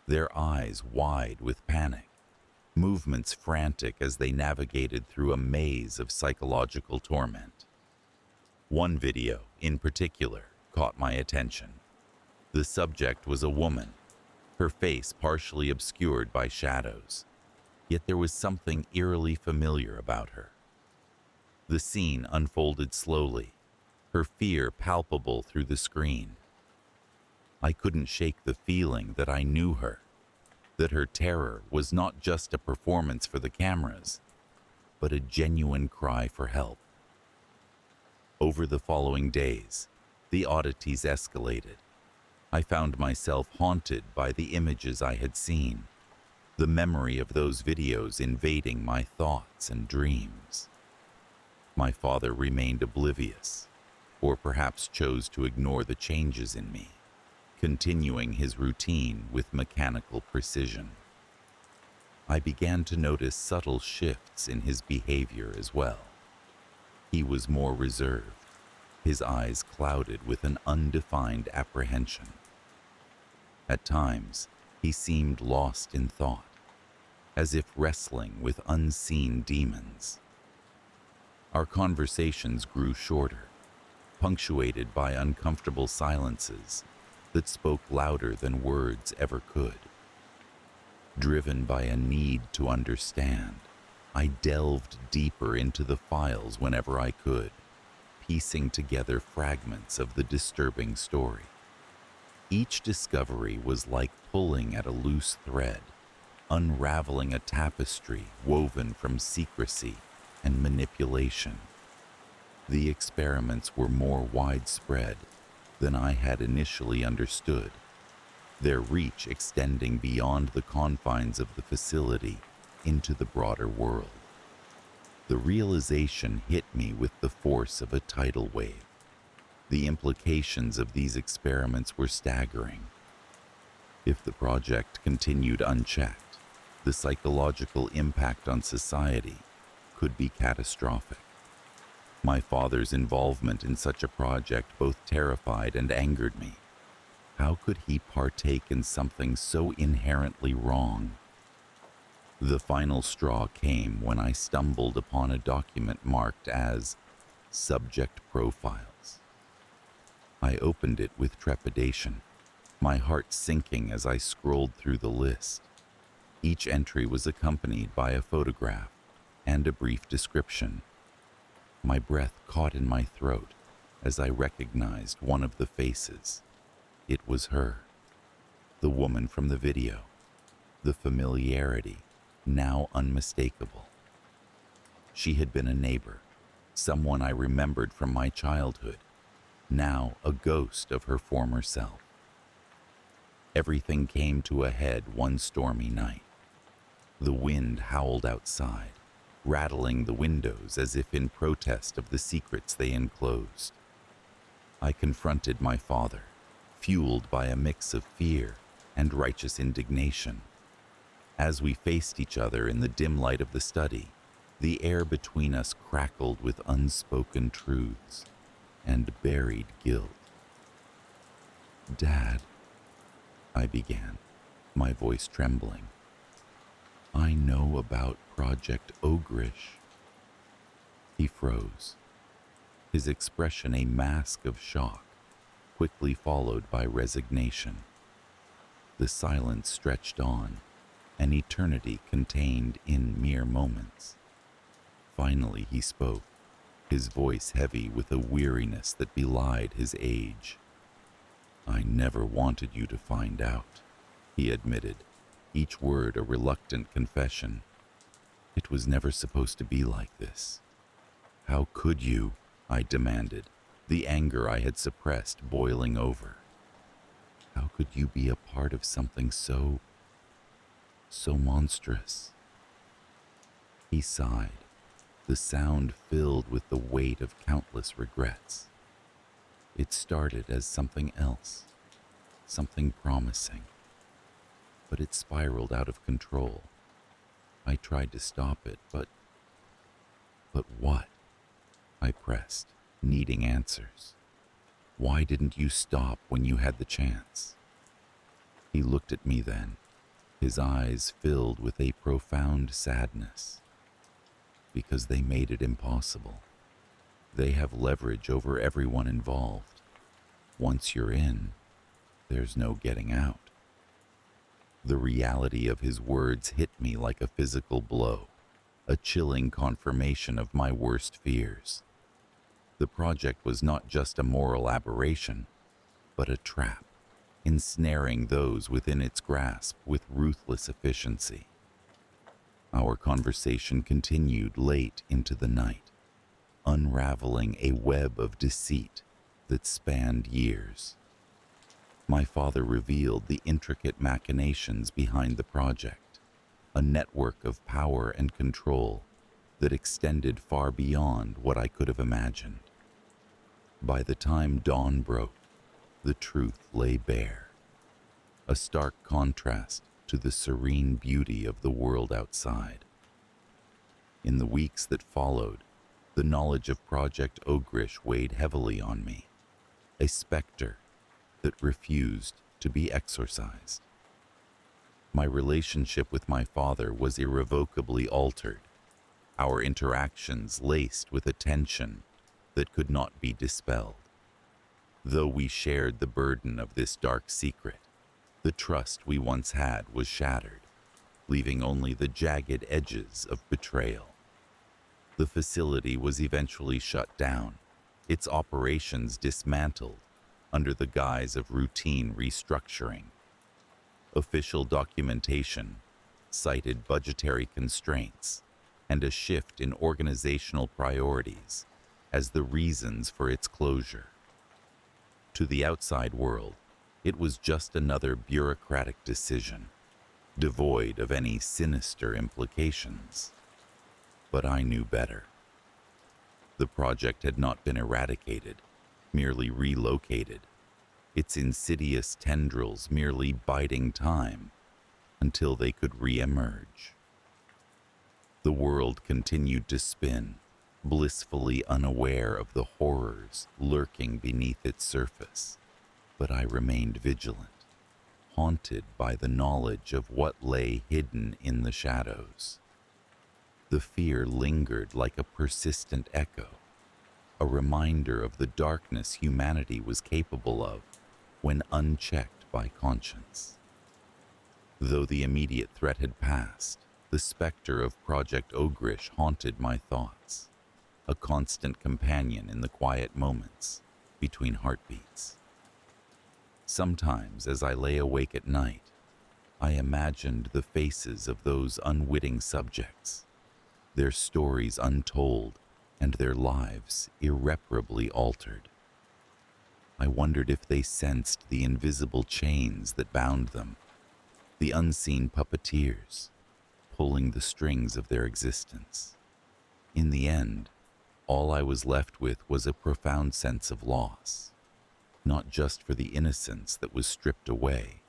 their eyes wide with panic, movements frantic as they navigated through a maze of psychological torment. One video, in particular, caught my attention. The subject was a woman, her face partially obscured by shadows, yet there was something eerily familiar about her. The scene unfolded slowly, her fear palpable through the screen. I couldn't shake the feeling that I knew her, that her terror was not just a performance for the cameras, but a genuine cry for help. Over the following days, the oddities escalated. I found myself haunted by the images I had seen, the memory of those videos invading my thoughts and dreams. My father remained oblivious, or perhaps chose to ignore the changes in me, continuing his routine with mechanical precision. I began to notice subtle shifts in his behavior as well. He was more reserved, his eyes clouded with an undefined apprehension. At times, he seemed lost in thought, as if wrestling with unseen demons. Our conversations grew shorter, punctuated by uncomfortable silences that spoke louder than words ever could. Driven by a need to understand, I delved deeper into the files whenever I could, piecing together fragments of the disturbing story. Each discovery was like pulling at a loose thread, unraveling a tapestry woven from secrecy and manipulation. The experiments were more widespread than I had initially understood, their reach extending beyond the confines of the facility into the broader world. The realization hit me with the force of a tidal wave. The implications of these experiments were staggering. If the project continued unchecked, the psychological impact on society could be catastrophic. My father's involvement in such a project both terrified and angered me. How could he partake in something so inherently wrong? The final straw came when I stumbled upon a document marked as Subject Profiles. I opened it with trepidation, my heart sinking as I scrolled through the list. Each entry was accompanied by a photograph and a brief description. My breath caught in my throat as I recognized one of the faces. It was her, the woman from the video, the familiarity now unmistakable. She had been a neighbor, someone I remembered from my childhood, now a ghost of her former self. Everything came to a head one stormy night. The wind howled outside, rattling the windows as if in protest of the secrets they enclosed. I confronted my father, fueled by a mix of fear and righteous indignation. As we faced each other in the dim light of the study, the air between us crackled with unspoken truths and buried guilt. "Dad," I began, my voice trembling, "I know about Project Ogrish." He froze, his expression a mask of shock, quickly followed by resignation. The silence stretched on, an eternity contained in mere moments. Finally he spoke, his voice heavy with a weariness that belied his age. "I never wanted you to find out," he admitted, each word a reluctant confession. "It was never supposed to be like this." "How could you?" I demanded, the anger I had suppressed boiling over. "How could you be a part of something so monstrous?" He sighed, the sound filled with the weight of countless regrets. It started as something else, something promising, but it spiraled out of control. I tried to stop it, but what? I pressed, needing answers. Why didn't you stop when you had the chance? He looked at me then, his eyes filled with a profound sadness. Because they made it impossible. They have leverage over everyone involved. Once you're in, there's no getting out. The reality of his words hit me like a physical blow, a chilling confirmation of my worst fears. The project was not just a moral aberration, but a trap, ensnaring those within its grasp with ruthless efficiency. Our conversation continued late into the night, unraveling a web of deceit that spanned years. My father revealed the intricate machinations behind the project, a network of power and control that extended far beyond what I could have imagined. By the time dawn broke, the truth lay bare, a stark contrast to the serene beauty of the world outside. In the weeks that followed, the knowledge of Project Ogrish weighed heavily on me, a specter that refused to be exorcised. My relationship with my father was irrevocably altered, our interactions laced with a tension that could not be dispelled. Though we shared the burden of this dark secret, the trust we once had was shattered, leaving only the jagged edges of betrayal. The facility was eventually shut down, its operations dismantled under the guise of routine restructuring. Official documentation cited budgetary constraints and a shift in organizational priorities as the reasons for its closure. To the outside world, it was just another bureaucratic decision, devoid of any sinister implications. But I knew better. The project had not been eradicated, merely relocated, its insidious tendrils merely biding time until they could re-emerge. The world continued to spin, blissfully unaware of the horrors lurking beneath its surface, but I remained vigilant, haunted by the knowledge of what lay hidden in the shadows. The fear lingered like a persistent echo, a reminder of the darkness humanity was capable of when unchecked by conscience. Though the immediate threat had passed, the specter of Project Ogrish haunted my thoughts, a constant companion in the quiet moments between heartbeats. Sometimes, as I lay awake at night, I imagined the faces of those unwitting subjects, their stories untold and their lives irreparably altered. I wondered if they sensed the invisible chains that bound them, the unseen puppeteers pulling the strings of their existence. In the end, all I was left with was a profound sense of loss, not just for the innocence that was stripped away,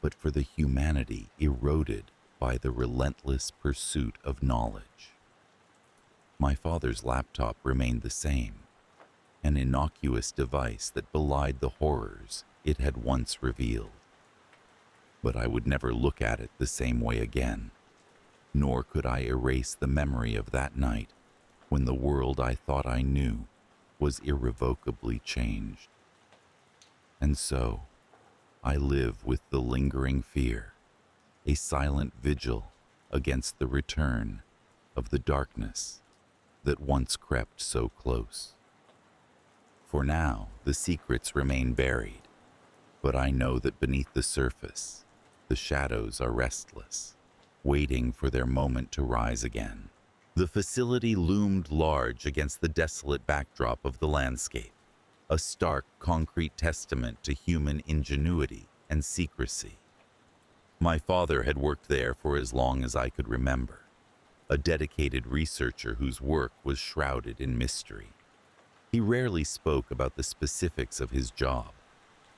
but for the humanity eroded by the relentless pursuit of knowledge. My father's laptop remained the same, an innocuous device that belied the horrors it had once revealed. But I would never look at it the same way again, nor could I erase the memory of that night when the world I thought I knew was irrevocably changed. And so, I live with the lingering fear, a silent vigil against the return of the darkness that once crept so close. For now, the secrets remain buried, but I know that beneath the surface, the shadows are restless, waiting for their moment to rise again. The facility loomed large against the desolate backdrop of the landscape, a stark, concrete testament to human ingenuity and secrecy. My father had worked there for as long as I could remember, a dedicated researcher whose work was shrouded in mystery. He rarely spoke about the specifics of his job,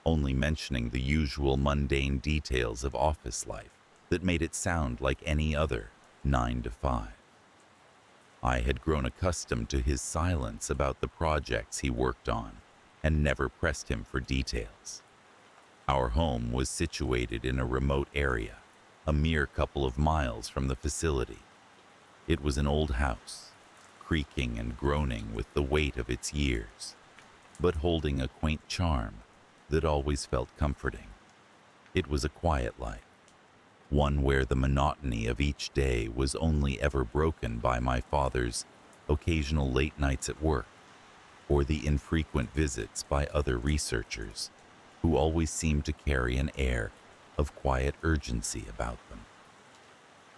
only mentioning the usual mundane details of office life that made it sound like any other 9 to 5. I had grown accustomed to his silence about the projects he worked on and never pressed him for details. Our home was situated in a remote area, a mere couple of miles from the facility. It was an old house, creaking and groaning with the weight of its years, but holding a quaint charm that always felt comforting. It was a quiet life, one where the monotony of each day was only ever broken by my father's occasional late nights at work, or the infrequent visits by other researchers who always seemed to carry an air of quiet urgency about them.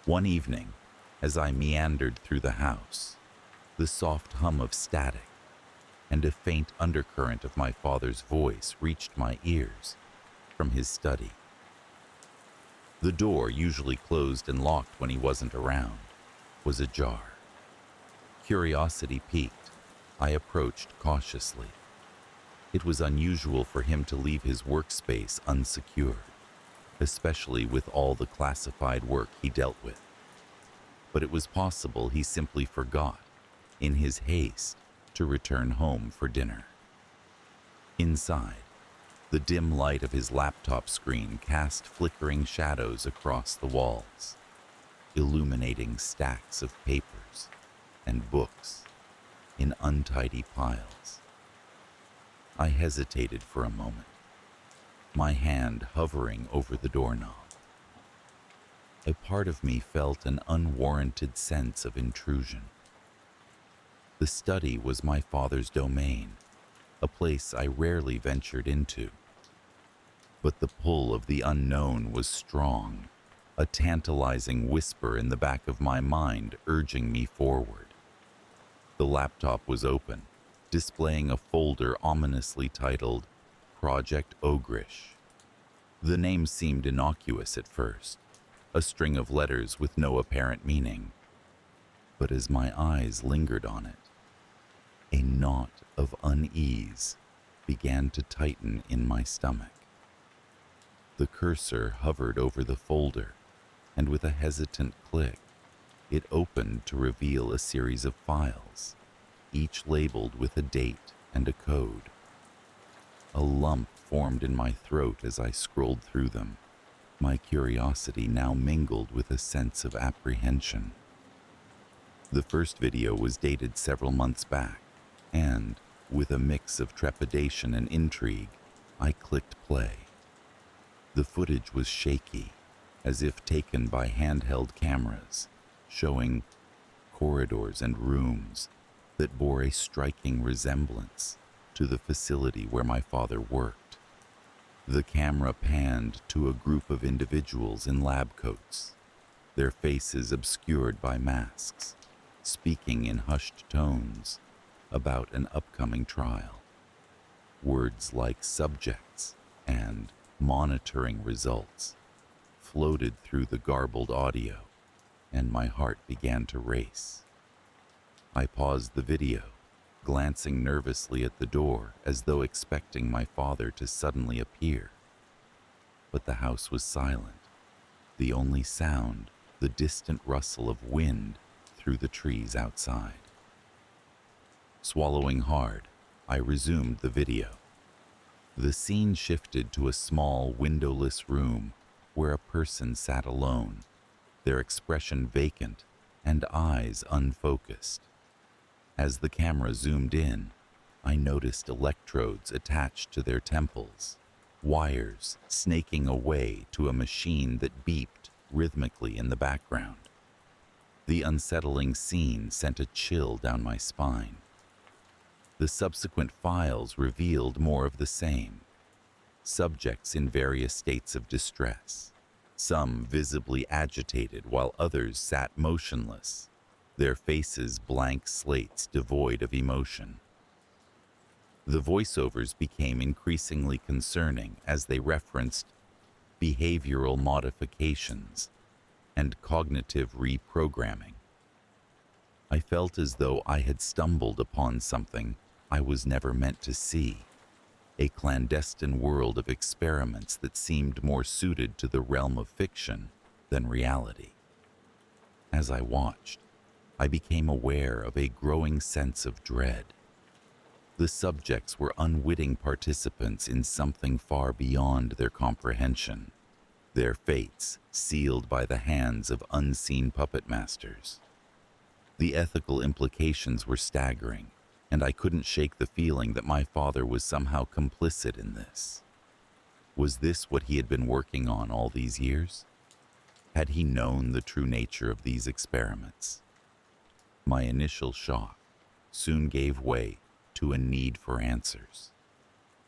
One evening, as I meandered through the house, the soft hum of static and a faint undercurrent of my father's voice reached my ears from his study. The door, usually closed and locked when he wasn't around, was ajar. Curiosity piqued, I approached cautiously. It was unusual for him to leave his workspace unsecured, especially with all the classified work he dealt with. But it was possible he simply forgot, in his haste, to return home for dinner. Inside, the dim light of his laptop screen cast flickering shadows across the walls, illuminating stacks of papers and books in untidy piles. I hesitated for a moment, my hand hovering over the doorknob. A part of me felt an unwarranted sense of intrusion. The study was my father's domain, a place I rarely ventured into. But the pull of the unknown was strong, a tantalizing whisper in the back of my mind urging me forward. The laptop was open, displaying a folder ominously titled Project Ogrish. The name seemed innocuous at first, a string of letters with no apparent meaning. But as my eyes lingered on it, a knot of unease began to tighten in my stomach. The cursor hovered over the folder, and with a hesitant click, it opened to reveal a series of files, each labeled with a date and a code. A lump formed in my throat as I scrolled through them, my curiosity now mingled with a sense of apprehension. The first video was dated several months back, and, with a mix of trepidation and intrigue, I clicked play. The footage was shaky, as if taken by handheld cameras, showing corridors and rooms that bore a striking resemblance to the facility where my father worked. The camera panned to a group of individuals in lab coats, their faces obscured by masks, speaking in hushed tones about an upcoming trial. Words like subjects and monitoring results floated through the garbled audio, and my heart began to race. I paused the video, glancing nervously at the door as though expecting my father to suddenly appear. But the house was silent, the only sound the distant rustle of wind through the trees outside. Swallowing hard, I resumed the video. The scene shifted to a small, windowless room where a person sat alone, their expression vacant and eyes unfocused. As the camera zoomed in, I noticed electrodes attached to their temples, wires snaking away to a machine that beeped rhythmically in the background. The unsettling scene sent a chill down my spine. The subsequent files revealed more of the same. Subjects in various states of distress, some visibly agitated while others sat motionless, their faces blank slates devoid of emotion. The voiceovers became increasingly concerning as they referenced behavioral modifications and cognitive reprogramming. I felt as though I had stumbled upon something I was never meant to see, a clandestine world of experiments that seemed more suited to the realm of fiction than reality. As I watched, I became aware of a growing sense of dread. The subjects were unwitting participants in something far beyond their comprehension, their fates sealed by the hands of unseen puppet masters. The ethical implications were staggering, and I couldn't shake the feeling that my father was somehow complicit in this. Was this what he had been working on all these years? Had he known the true nature of these experiments? My initial shock soon gave way to a need for answers.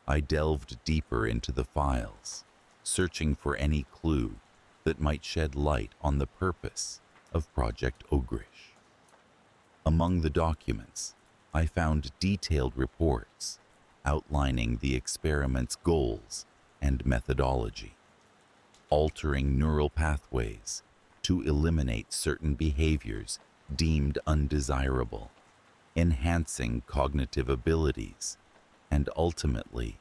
I delved deeper into the files, searching for any clue that might shed light on the purpose of Project Ogrish. Among the documents, I found detailed reports outlining the experiment's goals and methodology, altering neural pathways to eliminate certain behaviors deemed undesirable, enhancing cognitive abilities, and ultimately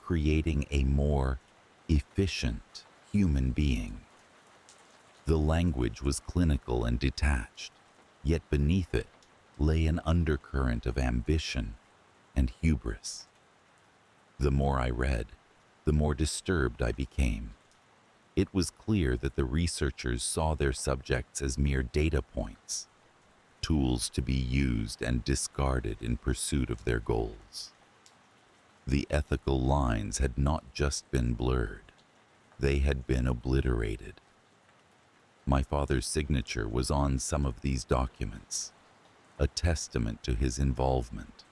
creating a more efficient human being. The language was clinical and detached, yet beneath it lay an undercurrent of ambition and hubris. The more I read, the more disturbed I became. It was clear that the researchers saw their subjects as mere data points, tools to be used and discarded in pursuit of their goals. The ethical lines had not just been blurred, they had been obliterated. My father's signature was on some of these documents, a testament to his involvement.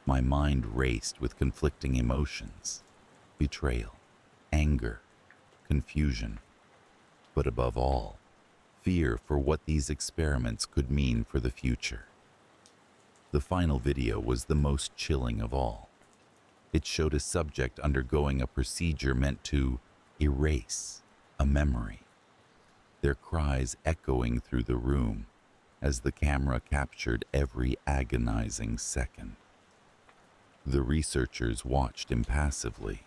My mind raced with conflicting emotions, betrayal, anger, confusion, but above all, fear for what these experiments could mean for the future. The final video was the most chilling of all. It showed a subject undergoing a procedure meant to erase a memory, their cries echoing through the room as the camera captured every agonizing second. The researchers watched impassively,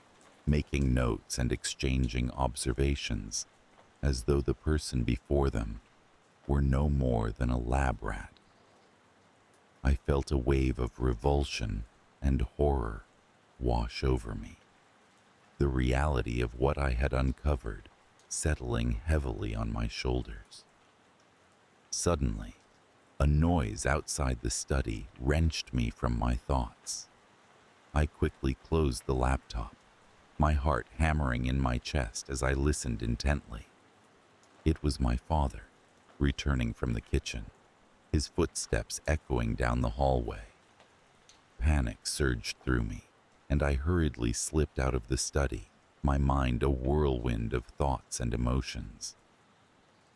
making notes and exchanging observations as though the person before them were no more than a lab rat. I felt a wave of revulsion and horror wash over me, the reality of what I had uncovered settling heavily on my shoulders. Suddenly, a noise outside the study wrenched me from my thoughts. I quickly closed the laptop, my heart hammering in my chest as I listened intently. It was my father, returning from the kitchen, his footsteps echoing down the hallway. Panic surged through me, and I hurriedly slipped out of the study, my mind a whirlwind of thoughts and emotions.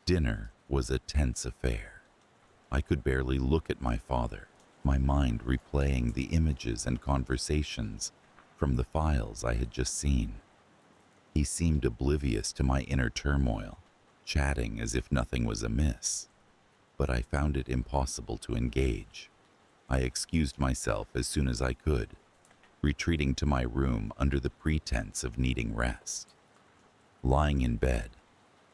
Dinner was a tense affair. I could barely look at my father, my mind replaying the images and conversations from the files I had just seen. He seemed oblivious to my inner turmoil, chatting as if nothing was amiss, but I found it impossible to engage. I excused myself as soon as I could, retreating to my room under the pretense of needing rest. Lying in bed,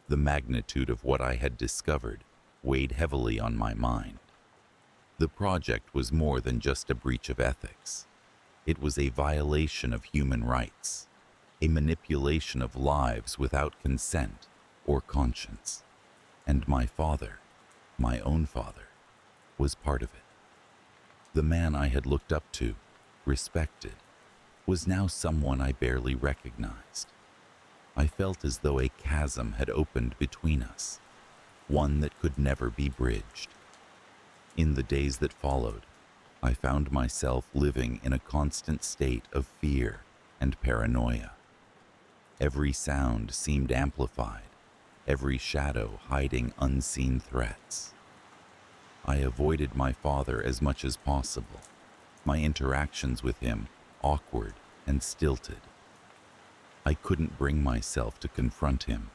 the magnitude of what I had discovered weighed heavily on my mind. The project was more than just a breach of ethics. It was a violation of human rights, a manipulation of lives without consent or conscience. And my father, my own father, was part of it. The man I had looked up to, respected, was now someone I barely recognized. I felt as though a chasm had opened between us, one that could never be bridged. In the days that followed, I found myself living in a constant state of fear and paranoia. Every sound seemed amplified, every shadow hiding unseen threats. I avoided my father as much as possible, my interactions with him awkward and stilted. I couldn't bring myself to confront him,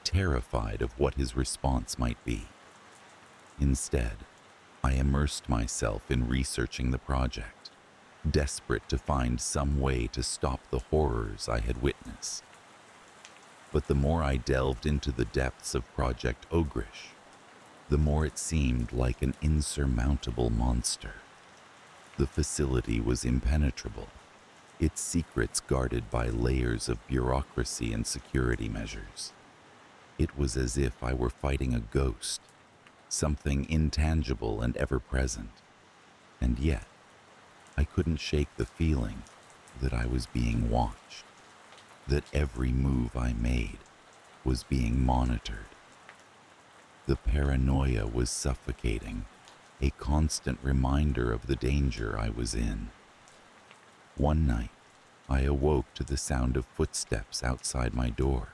terrified of what his response might be. Instead, I immersed myself in researching the project, desperate to find some way to stop the horrors I had witnessed. But the more I delved into the depths of Project Ogrish, the more it seemed like an insurmountable monster. The facility was impenetrable, its secrets guarded by layers of bureaucracy and security measures. It was as if I were fighting a ghost, something intangible and ever-present. And yet, I couldn't shake the feeling that I was being watched, that every move I made was being monitored. The paranoia was suffocating, a constant reminder of the danger I was in. One night, I awoke to the sound of footsteps outside my door.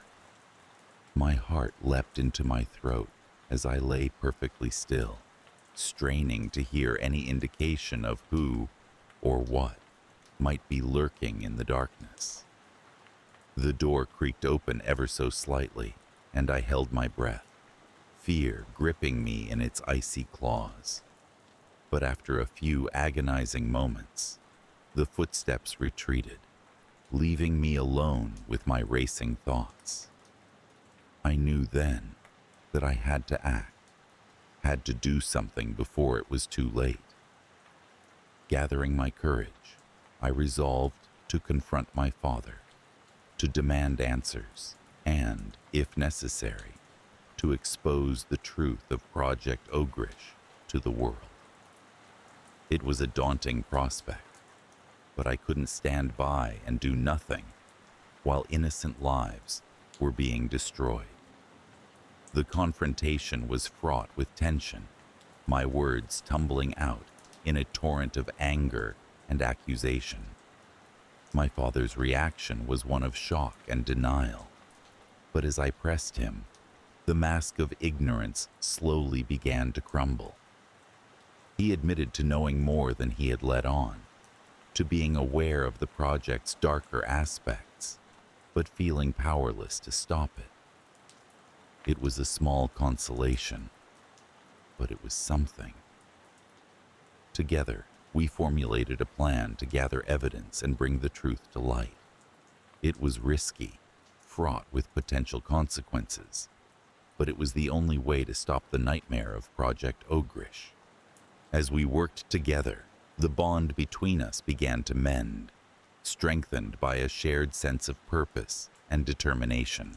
My heart leapt into my throat as I lay perfectly still, straining to hear any indication of who or what might be lurking in the darkness. The door creaked open ever so slightly, and I held my breath, fear gripping me in its icy claws. But after a few agonizing moments, the footsteps retreated, leaving me alone with my racing thoughts. I knew then that I had to act, had to do something before it was too late. Gathering my courage, I resolved to confront my father, to demand answers, and, if necessary, to expose the truth of Project Ogrish to the world. It was a daunting prospect, but I couldn't stand by and do nothing while innocent lives were being destroyed. The confrontation was fraught with tension, my words tumbling out in a torrent of anger and accusation. My father's reaction was one of shock and denial, but as I pressed him, the mask of ignorance slowly began to crumble. He admitted to knowing more than he had let on, to being aware of the project's darker aspects, but feeling powerless to stop it. It was a small consolation, but it was something. Together, We formulated a plan to gather evidence and bring the truth to light. It was risky, fraught with potential consequences, but it was the only way to stop the nightmare of Project Ogrish. As we worked together, the bond between us began to mend, strengthened by a shared sense of purpose and determination.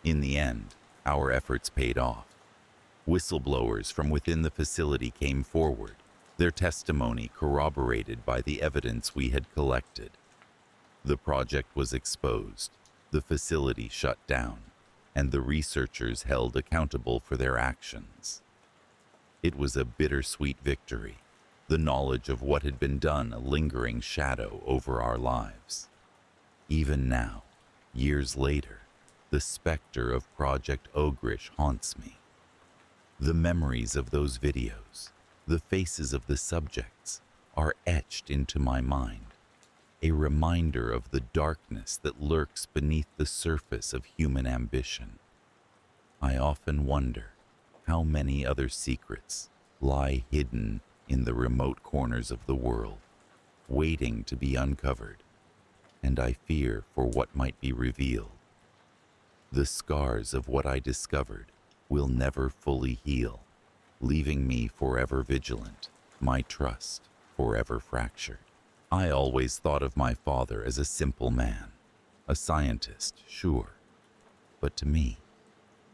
In the end, our efforts paid off. Whistleblowers from within the facility came forward, their testimony corroborated by the evidence we had collected. The project was exposed, the facility shut down, and the researchers held accountable for their actions. It was a bittersweet victory, the knowledge of what had been done a lingering shadow over our lives. Even now, years later, the specter of Project Ogrish haunts me. The memories of those videos, the faces of the subjects, are etched into my mind, a reminder of the darkness that lurks beneath the surface of human ambition. I often wonder how many other secrets lie hidden in the remote corners of the world, waiting to be uncovered, and I fear for what might be revealed. The scars of what I discovered will never fully heal, leaving me forever vigilant, my trust forever fractured. I always thought of my father as a simple man, a scientist, sure, but to me,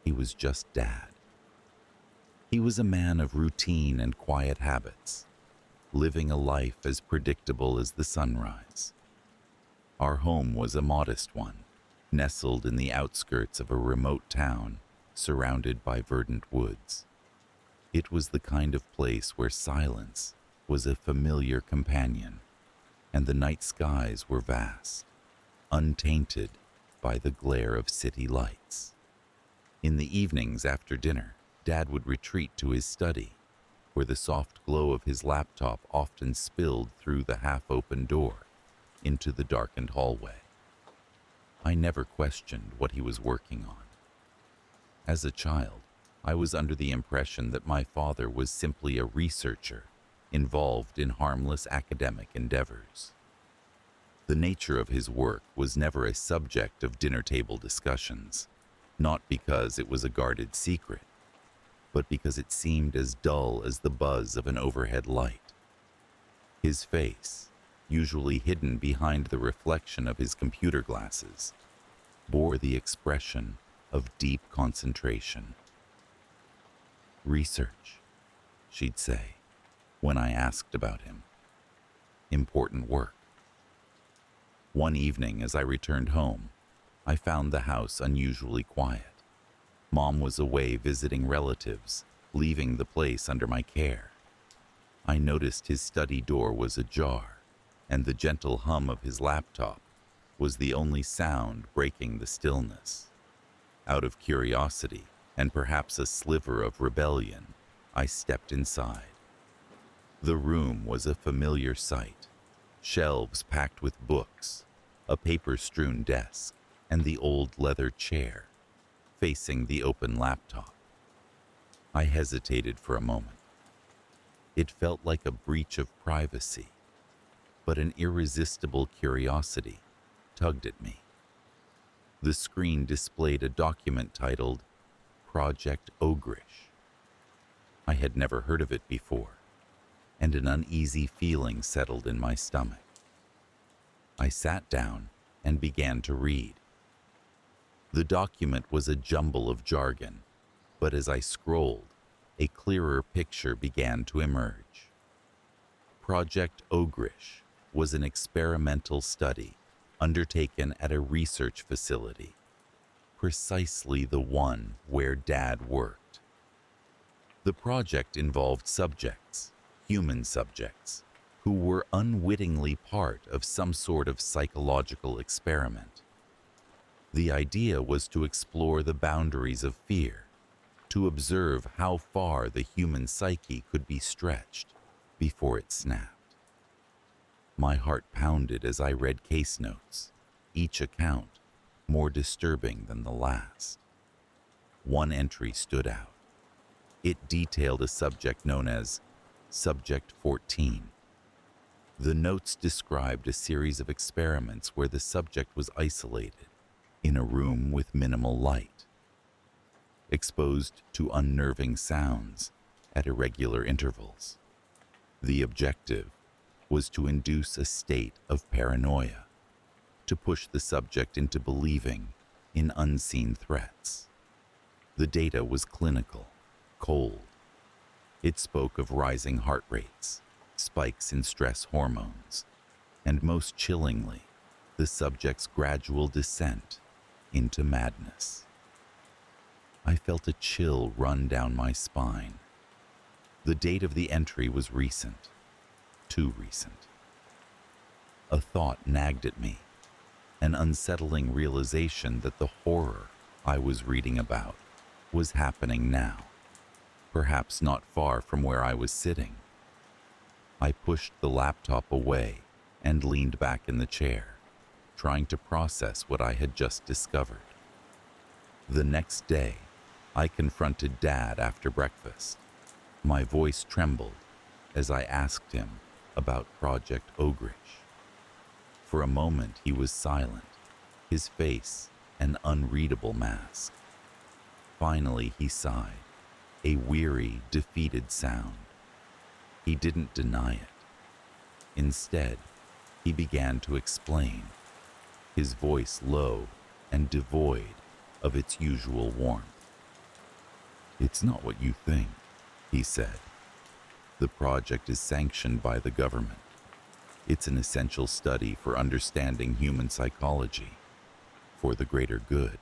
he was just Dad. He was a man of routine and quiet habits, living a life as predictable as the sunrise. Our home was a modest one, nestled in the outskirts of a remote town, surrounded by verdant woods. It was the kind of place where silence was a familiar companion, and the night skies were vast, untainted by the glare of city lights. In the evenings after dinner, Dad would retreat to his study, where the soft glow of his laptop often spilled through the half-open door into the darkened hallway. I never questioned what he was working on. As a child, I was under the impression that my father was simply a researcher involved in harmless academic endeavors. The nature of his work was never a subject of dinner table discussions, not because it was a guarded secret, but because it seemed as dull as the buzz of an overhead light. His face, usually hidden behind the reflection of his computer glasses, bore the expression of deep concentration. "Research," she'd say, when I asked about him. "Important work." One evening as I returned home, I found the house unusually quiet. Mom was away visiting relatives, leaving the place under my care. I noticed his study door was ajar, and the gentle hum of his laptop was the only sound breaking the stillness. Out of curiosity, and perhaps a sliver of rebellion, I stepped inside. The room was a familiar sight: shelves packed with books, a paper-strewn desk, and the old leather chair facing the open laptop. I hesitated for a moment. It felt like a breach of privacy, but an irresistible curiosity tugged at me. The screen displayed a document titled Project Ogrish. I had never heard of it before, and an uneasy feeling settled in my stomach. I sat down and began to read. The document was a jumble of jargon, but as I scrolled, a clearer picture began to emerge. Project Ogrish was an experimental study undertaken at a research facility, precisely the one where Dad worked. The project involved subjects, human subjects, who were unwittingly part of some sort of psychological experiment. The idea was to explore the boundaries of fear, to observe how far the human psyche could be stretched before it snapped. My heart pounded as I read case notes, each account more disturbing than the last. One entry stood out. It detailed a subject known as Subject 14, The notes described a series of experiments where the subject was isolated in a room with minimal light, exposed to unnerving sounds at irregular intervals. The objective was to induce a state of paranoia, to push the subject into believing in unseen threats. The data was clinical, cold. It spoke of rising heart rates, spikes in stress hormones, and most chillingly, the subject's gradual descent into madness. I felt a chill run down my spine. The date of the entry was recent, too recent. A thought nagged at me, an unsettling realization that the horror I was reading about was happening now, perhaps not far from where I was sitting. I pushed the laptop away and leaned back in the chair, trying to process what I had just discovered. The next day, I confronted Dad after breakfast. My voice trembled as I asked him about Project Ogrish. For a moment, he was silent, his face an unreadable mask. Finally, he sighed, a weary, defeated sound. He didn't deny it. Instead, he began to explain, his voice low and devoid of its usual warmth. "It's not what you think," he said. "The project is sanctioned by the government. It's an essential study for understanding human psychology, for the greater good."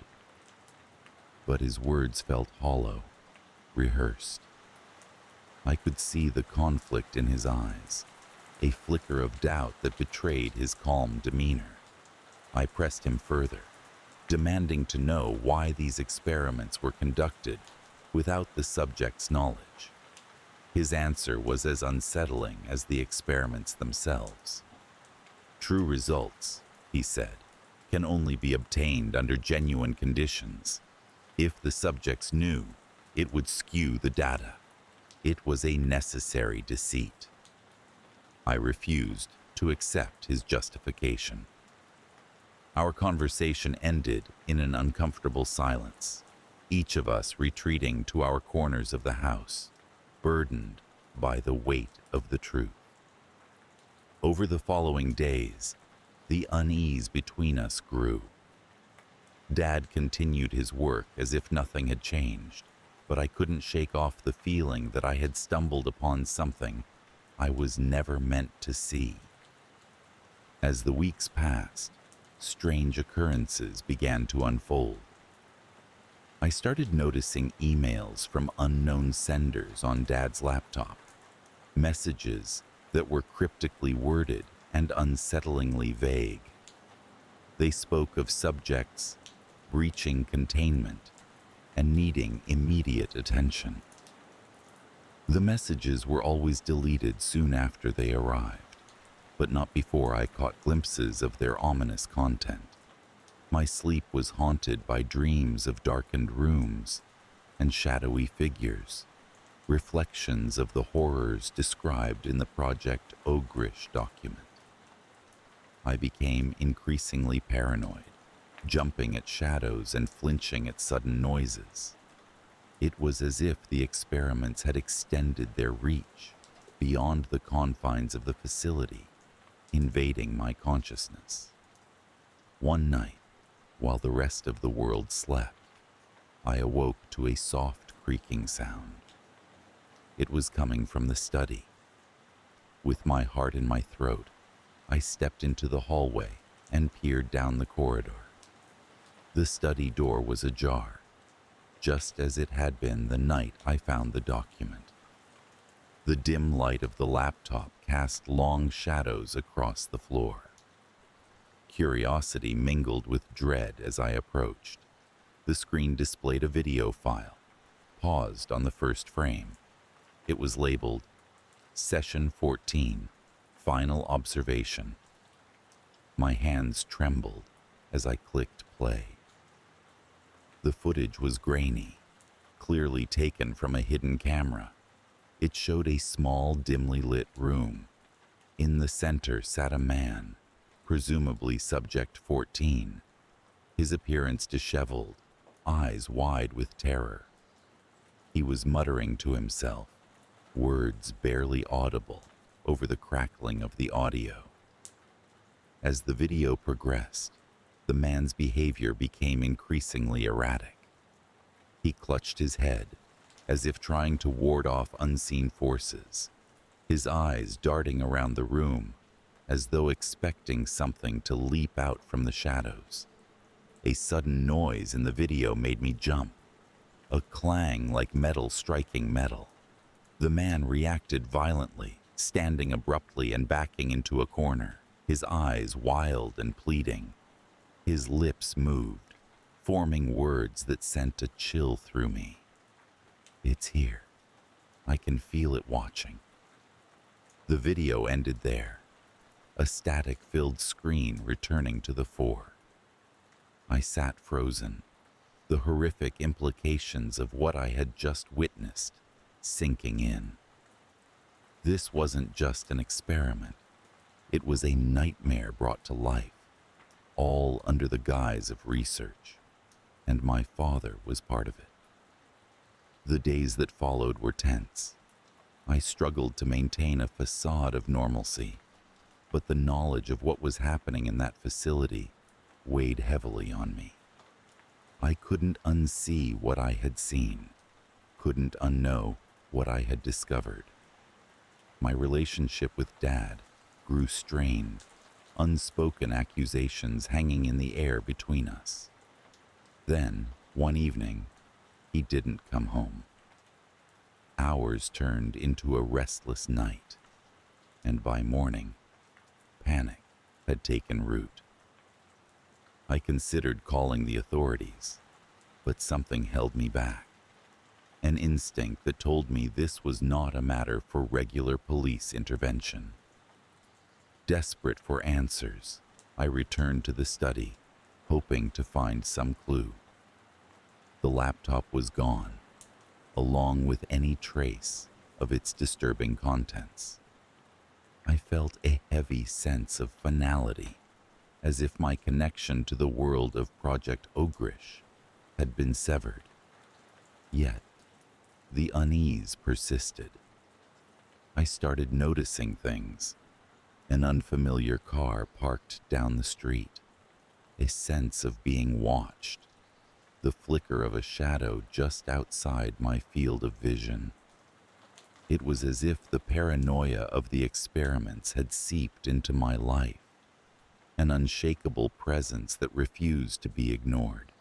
But his words felt hollow, rehearsed. I could see the conflict in his eyes, a flicker of doubt that betrayed his calm demeanor. I pressed him further, demanding to know why these experiments were conducted without the subject's knowledge. His answer was as unsettling as the experiments themselves. "True results," he said, "can only be obtained under genuine conditions. If the subjects knew, it would skew the data. It was a necessary deceit." I refused to accept his justification. Our conversation ended in an uncomfortable silence, each of us retreating to our corners of the house, burdened by the weight of the truth. Over the following days, the unease between us grew. Dad continued his work as if nothing had changed, but I couldn't shake off the feeling that I had stumbled upon something I was never meant to see. As the weeks passed, strange occurrences began to unfold. I started noticing emails from unknown senders on Dad's laptop, messages that were cryptically worded and unsettlingly vague. They spoke of subjects breaching containment and needing immediate attention. The messages were always deleted soon after they arrived, but not before I caught glimpses of their ominous content. My sleep was haunted by dreams of darkened rooms and shadowy figures, reflections of the horrors described in the Project Ogrish document. I became increasingly paranoid, jumping at shadows and flinching at sudden noises. It was as if the experiments had extended their reach beyond the confines of the facility, invading my consciousness. One night, while the rest of the world slept, I awoke to a soft creaking sound. It was coming from the study. With my heart in my throat, I stepped into the hallway and peered down the corridor. The study door was ajar, just as it had been the night I found the document. The dim light of the laptop cast long shadows across the floor. Curiosity mingled with dread as I approached. The screen displayed a video file, paused on the first frame. It was labeled Session 14, Final Observation. My hands trembled as I clicked play. The footage was grainy, clearly taken from a hidden camera. It showed a small, dimly lit room. In the center sat a man, presumably Subject 14, his appearance disheveled, eyes wide with terror. He was muttering to himself, words barely audible over the crackling of the audio. As the video progressed, the man's behavior became increasingly erratic. He clutched his head, as if trying to ward off unseen forces, his eyes darting around the room, as though expecting something to leap out from the shadows. A sudden noise in the video made me jump, a clang like metal striking metal. The man reacted violently, standing abruptly and backing into a corner, his eyes wild and pleading. His lips moved, forming words that sent a chill through me. It's here. I can feel it watching. The video ended there, a static-filled screen returning to the fore. I sat frozen, the horrific implications of what I had just witnessed sinking in. This wasn't just an experiment. It was a nightmare brought to life, all under the guise of research, and my father was part of it. The days that followed were tense. I struggled to maintain a facade of normalcy, but the knowledge of what was happening in that facility weighed heavily on me. I couldn't unsee what I had seen, couldn't unknow what I had discovered. My relationship with Dad grew strained, unspoken accusations hanging in the air between us. Then, one evening, he didn't come home. Hours turned into a restless night, and by morning, panic had taken root. I considered calling the authorities, but something held me back. An instinct that told me this was not a matter for regular police intervention. Desperate for answers, I returned to the study, hoping to find some clue. The laptop was gone, along with any trace of its disturbing contents. I felt a heavy sense of finality, as if my connection to the world of Project Ogrish had been severed. Yet, the unease persisted. I started noticing things. An unfamiliar car parked down the street, a sense of being watched, the flicker of a shadow just outside my field of vision. It was as if the paranoia of the experiments had seeped into my life, an unshakable presence that refused to be ignored.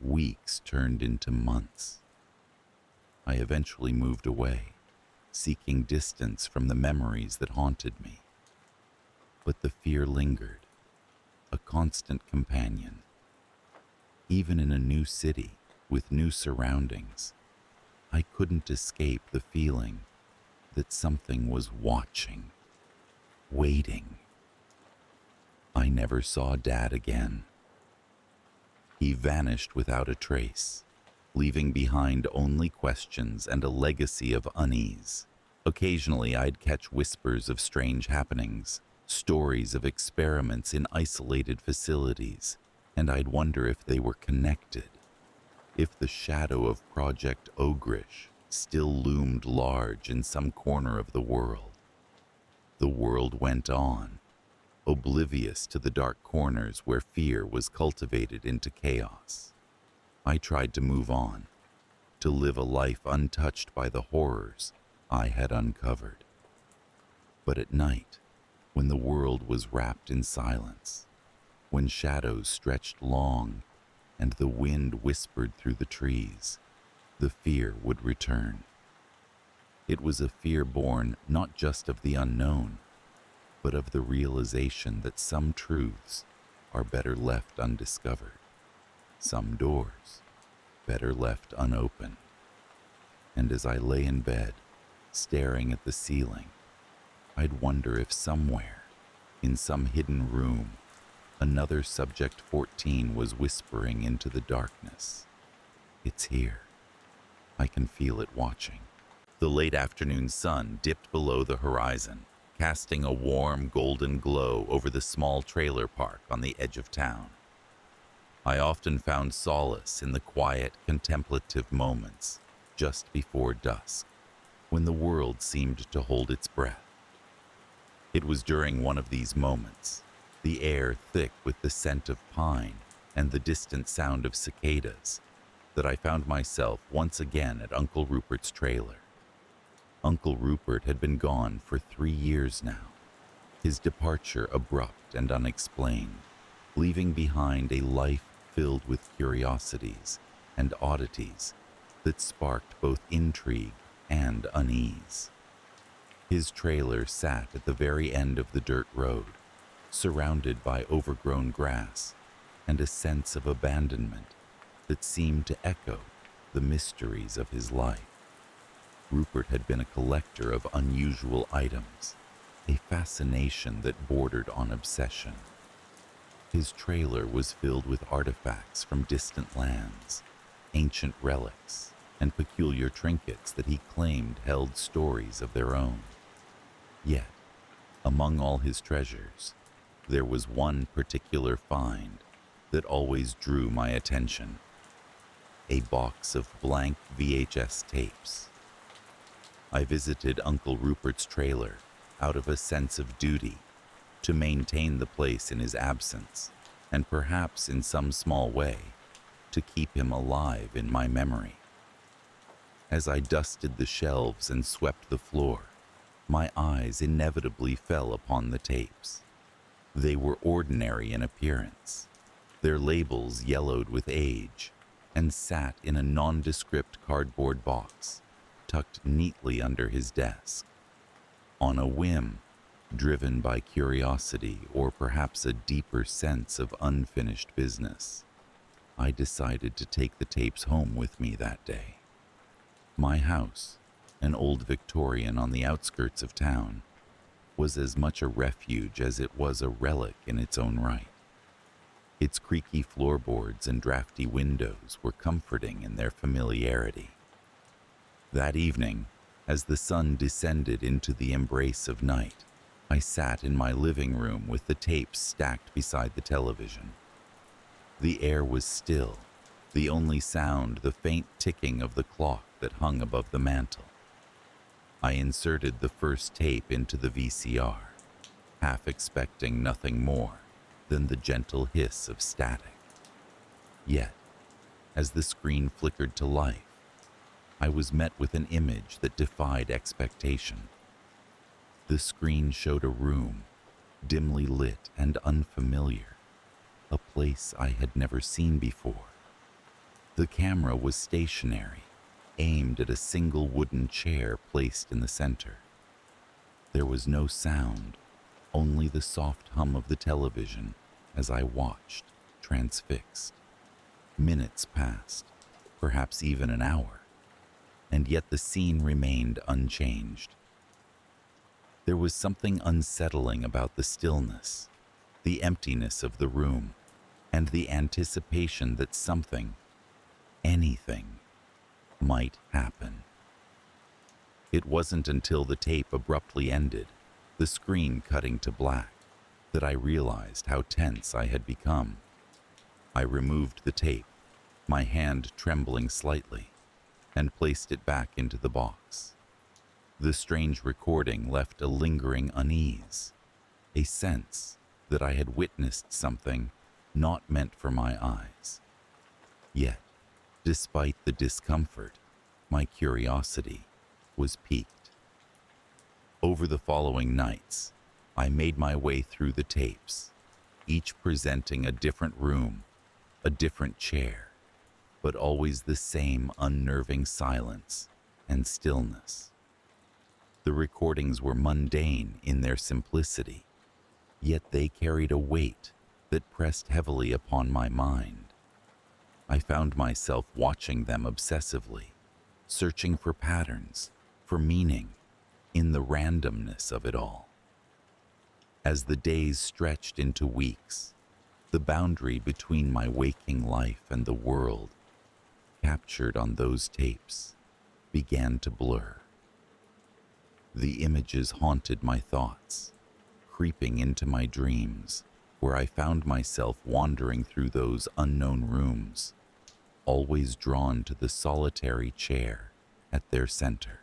Weeks turned into months. I eventually moved away, seeking distance from the memories that haunted me. But the fear lingered, a constant companion. Even in a new city, with new surroundings, I couldn't escape the feeling that something was watching, waiting. I never saw Dad again. He vanished without a trace, leaving behind only questions and a legacy of unease. Occasionally, I'd catch whispers of strange happenings, stories of experiments in isolated facilities, and I'd wonder if they were connected, if the shadow of Project Ogrish still loomed large in some corner of the world. The world went on, oblivious to the dark corners where fear was cultivated into chaos. I tried to move on, to live a life untouched by the horrors I had uncovered. But at night, when the world was wrapped in silence, when shadows stretched long and the wind whispered through the trees, the fear would return. It was a fear born not just of the unknown, but of the realization that some truths are better left undiscovered, some doors better left unopened. And as I lay in bed, staring at the ceiling, I'd wonder if somewhere, in some hidden room, another Subject 14 was whispering into the darkness. It's here. I can feel it watching. The late afternoon sun dipped below the horizon, casting a warm golden glow over the small trailer park on the edge of town. I often found solace in the quiet, contemplative moments just before dusk, when the world seemed to hold its breath. It was during one of these moments, the air thick with the scent of pine and the distant sound of cicadas, that I found myself once again at Uncle Rupert's trailer. Uncle Rupert had been gone for 3 years now, his departure abrupt and unexplained, leaving behind a life filled with curiosities and oddities that sparked both intrigue and unease. His trailer sat at the very end of the dirt road, surrounded by overgrown grass and a sense of abandonment that seemed to echo the mysteries of his life. Rupert had been a collector of unusual items, a fascination that bordered on obsession. His trailer was filled with artifacts from distant lands, ancient relics, and peculiar trinkets that he claimed held stories of their own. Yet, among all his treasures, there was one particular find that always drew my attention: a box of blank VHS tapes. I visited Uncle Rupert's trailer out of a sense of duty to maintain the place in his absence, and perhaps in some small way to keep him alive in my memory. As I dusted the shelves and swept the floor, my eyes inevitably fell upon the tapes. They were ordinary in appearance, their labels yellowed with age, and sat in a nondescript cardboard box tucked neatly under his desk. On a whim, driven by curiosity or perhaps a deeper sense of unfinished business, I decided to take the tapes home with me that day. My house, an old Victorian on the outskirts of town, was as much a refuge as it was a relic in its own right. Its creaky floorboards and drafty windows were comforting in their familiarity. That evening, as the sun descended into the embrace of night, I sat in my living room with the tapes stacked beside the television. The air was still, the only sound the faint ticking of the clock that hung above the mantel. I inserted the first tape into the VCR, half expecting nothing more than the gentle hiss of static. Yet, as the screen flickered to life, I was met with an image that defied expectation. The screen showed a room, dimly lit and unfamiliar, a place I had never seen before. The camera was stationary, aimed at a single wooden chair placed in the center. There was no sound, only the soft hum of the television as I watched, transfixed. Minutes passed, perhaps even an hour, and yet the scene remained unchanged. There was something unsettling about the stillness, the emptiness of the room, and the anticipation that something, anything, might happen. It wasn't until the tape abruptly ended, the screen cutting to black, that I realized how tense I had become. I removed the tape, my hand trembling slightly, and placed it back into the box. The strange recording left a lingering unease, a sense that I had witnessed something not meant for my eyes. Yet, despite the discomfort, my curiosity was piqued. Over the following nights, I made my way through the tapes, each presenting a different room, a different chair, but always the same unnerving silence and stillness. The recordings were mundane in their simplicity, yet they carried a weight that pressed heavily upon my mind. I found myself watching them obsessively, searching for patterns, for meaning, in the randomness of it all. As the days stretched into weeks, the boundary between my waking life and the world, captured on those tapes, began to blur. The images haunted my thoughts, creeping into my dreams, where I found myself wandering through those unknown rooms, always drawn to the solitary chair at their center.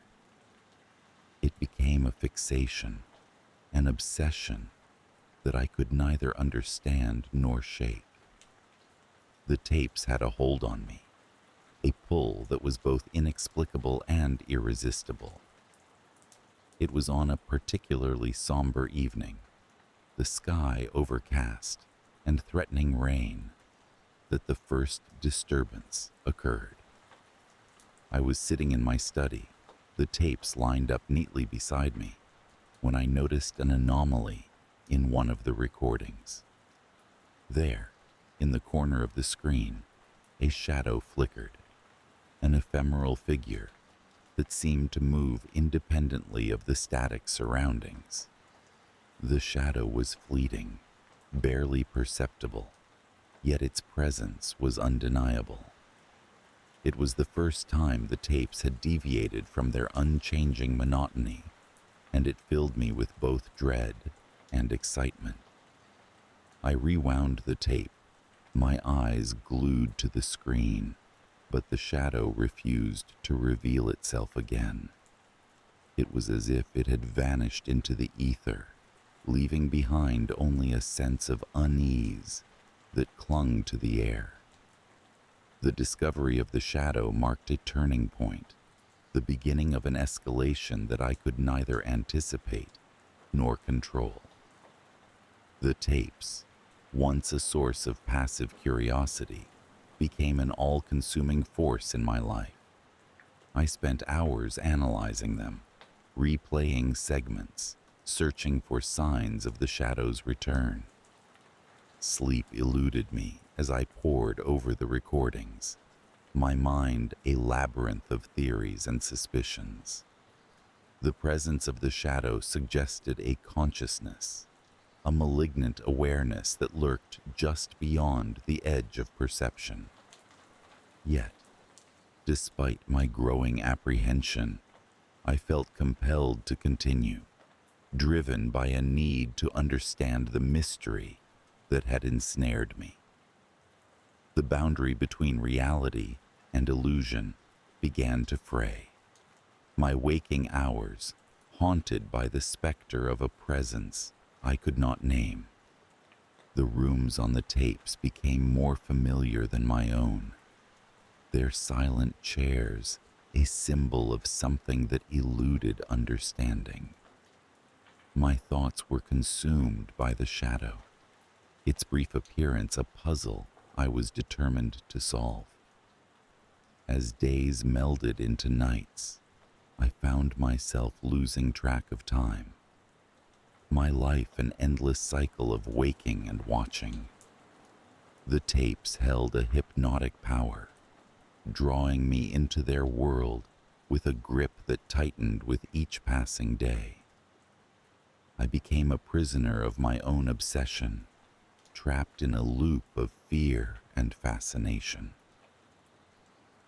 It became a fixation, an obsession that I could neither understand nor shake. The tapes had a hold on me, a pull that was both inexplicable and irresistible. It was on a particularly somber evening, the sky overcast and threatening rain, that the first disturbance occurred. I was sitting in my study, the tapes lined up neatly beside me, when I noticed an anomaly in one of the recordings. There, in the corner of the screen, a shadow flickered, an ephemeral figure that seemed to move independently of the static surroundings. The shadow was fleeting, barely perceptible, yet its presence was undeniable. It was the first time the tapes had deviated from their unchanging monotony, and it filled me with both dread and excitement. I rewound the tape, my eyes glued to the screen, but the shadow refused to reveal itself again. It was as if it had vanished into the ether, leaving behind only a sense of unease that clung to the air. The discovery of the shadow marked a turning point, the beginning of an escalation that I could neither anticipate nor control. The tapes, once a source of passive curiosity, became an all-consuming force in my life. I spent hours analyzing them, replaying segments, searching for signs of the shadow's return. Sleep eluded me as I pored over the recordings, my mind a labyrinth of theories and suspicions. The presence of the shadow suggested a consciousness, a malignant awareness that lurked just beyond the edge of perception. Yet, despite my growing apprehension, I felt compelled to continue, driven by a need to understand the mystery that had ensnared me. The boundary between reality and illusion began to fray, my waking hours haunted by the specter of a presence I could not name. The rooms on the tapes became more familiar than my own, their silent chairs a symbol of something that eluded understanding. My thoughts were consumed by the shadow, its brief appearance a puzzle I was determined to solve. As days melded into nights, I found myself losing track of time, my life an endless cycle of waking and watching. The tapes held a hypnotic power, drawing me into their world with a grip that tightened with each passing day. I became a prisoner of my own obsession, trapped in a loop of fear and fascination.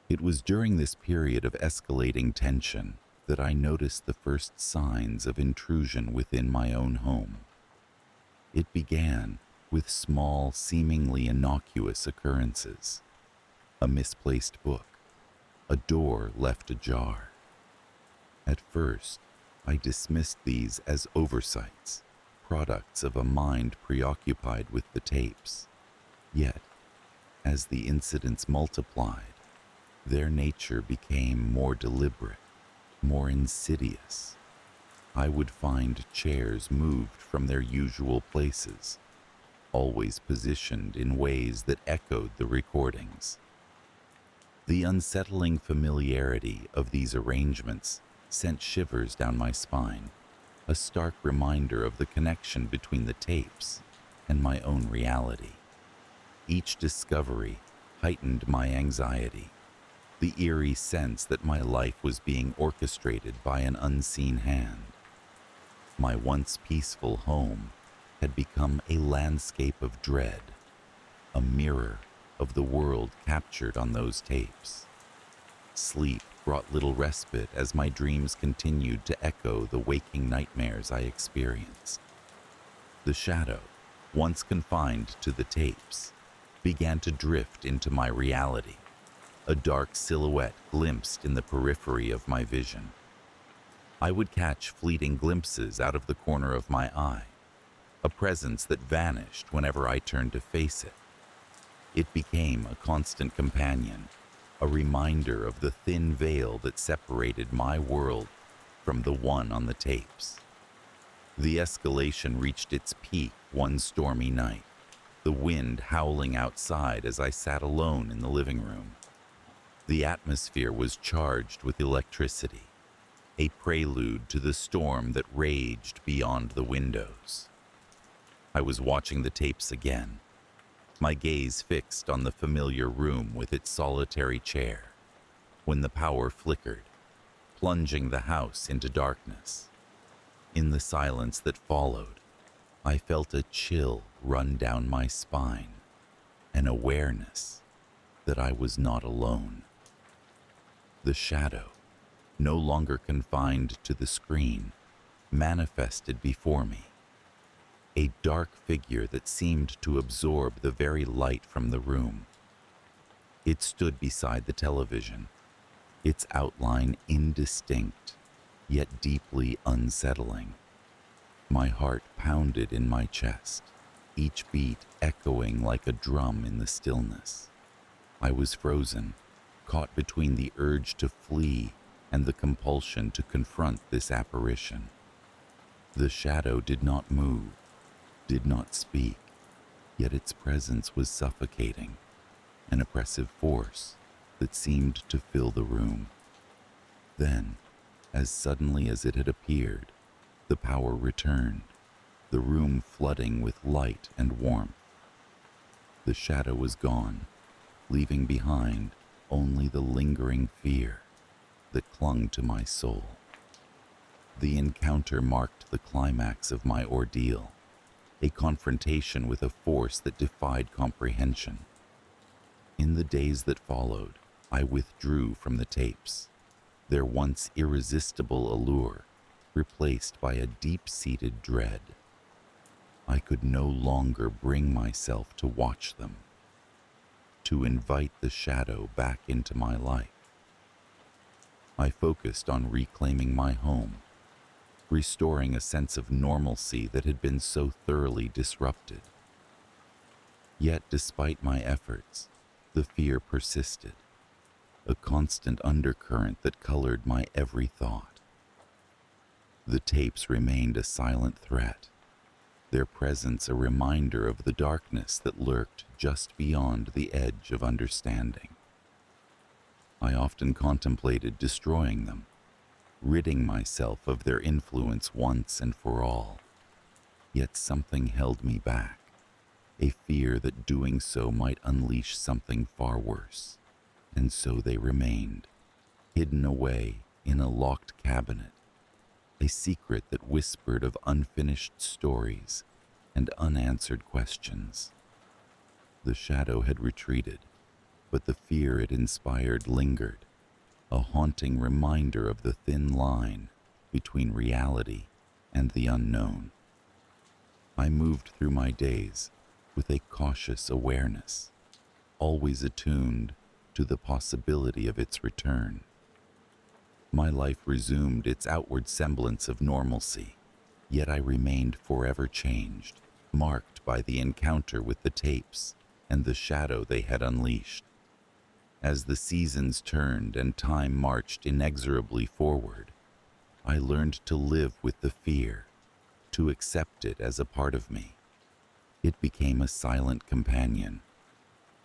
It was during this period of escalating tension that I noticed the first signs of intrusion within my own home. It began with small, seemingly innocuous occurrences: a misplaced book, a door left ajar. At first, I dismissed these as oversights, products of a mind preoccupied with the tapes. Yet, as the incidents multiplied, their nature became more deliberate, more insidious. I would find chairs moved from their usual places, always positioned in ways that echoed the recordings. The unsettling familiarity of these arrangements sent shivers down my spine, a stark reminder of the connection between the tapes and my own reality. Each discovery heightened my anxiety, the eerie sense that my life was being orchestrated by an unseen hand. My once peaceful home had become a landscape of dread, a mirror of the world captured on those tapes. Sleep brought little respite as my dreams continued to echo the waking nightmares I experienced. The shadow, once confined to the tapes, began to drift into my reality, a dark silhouette glimpsed in the periphery of my vision. I would catch fleeting glimpses out of the corner of my eye, a presence that vanished whenever I turned to face it. It became a constant companion, a reminder of the thin veil that separated my world from the one on the tapes. The escalation reached its peak one stormy night, the wind howling outside as I sat alone in the living room. The atmosphere was charged with electricity, a prelude to the storm that raged beyond the windows. I was watching the tapes again, my gaze fixed on the familiar room with its solitary chair, when the power flickered, plunging the house into darkness. In the silence that followed, I felt a chill run down my spine, an awareness that I was not alone. The shadow, no longer confined to the screen, manifested before me, a dark figure that seemed to absorb the very light from the room. It stood beside the television, its outline indistinct, yet deeply unsettling. My heart pounded in my chest, each beat echoing like a drum in the stillness. I was frozen, caught between the urge to flee and the compulsion to confront this apparition. The shadow did not move, did not speak, yet its presence was suffocating, an oppressive force that seemed to fill the room. Then, as suddenly as it had appeared, the power returned, the room flooding with light and warmth. The shadow was gone, leaving behind only the lingering fear that clung to my soul. The encounter marked the climax of my ordeal, a confrontation with a force that defied comprehension. In the days that followed, I withdrew from the tapes, their once irresistible allure replaced by a deep-seated dread. I could no longer bring myself to watch them, to invite the shadow back into my life. I focused on reclaiming my home, restoring a sense of normalcy that had been so thoroughly disrupted. Yet, despite my efforts, the fear persisted, a constant undercurrent that colored my every thought. The tapes remained a silent threat, their presence a reminder of the darkness that lurked just beyond the edge of understanding. I often contemplated destroying them, ridding myself of their influence once and for all. Yet something held me back, a fear that doing so might unleash something far worse. And so they remained, hidden away in a locked cabinet, a secret that whispered of unfinished stories and unanswered questions. The shadow had retreated, but the fear it inspired lingered, a haunting reminder of the thin line between reality and the unknown. I moved through my days with a cautious awareness, always attuned to the possibility of its return. My life resumed its outward semblance of normalcy, yet I remained forever changed, marked by the encounter with the tapes and the shadow they had unleashed. As the seasons turned and time marched inexorably forward, I learned to live with the fear, to accept it as a part of me. It became a silent companion,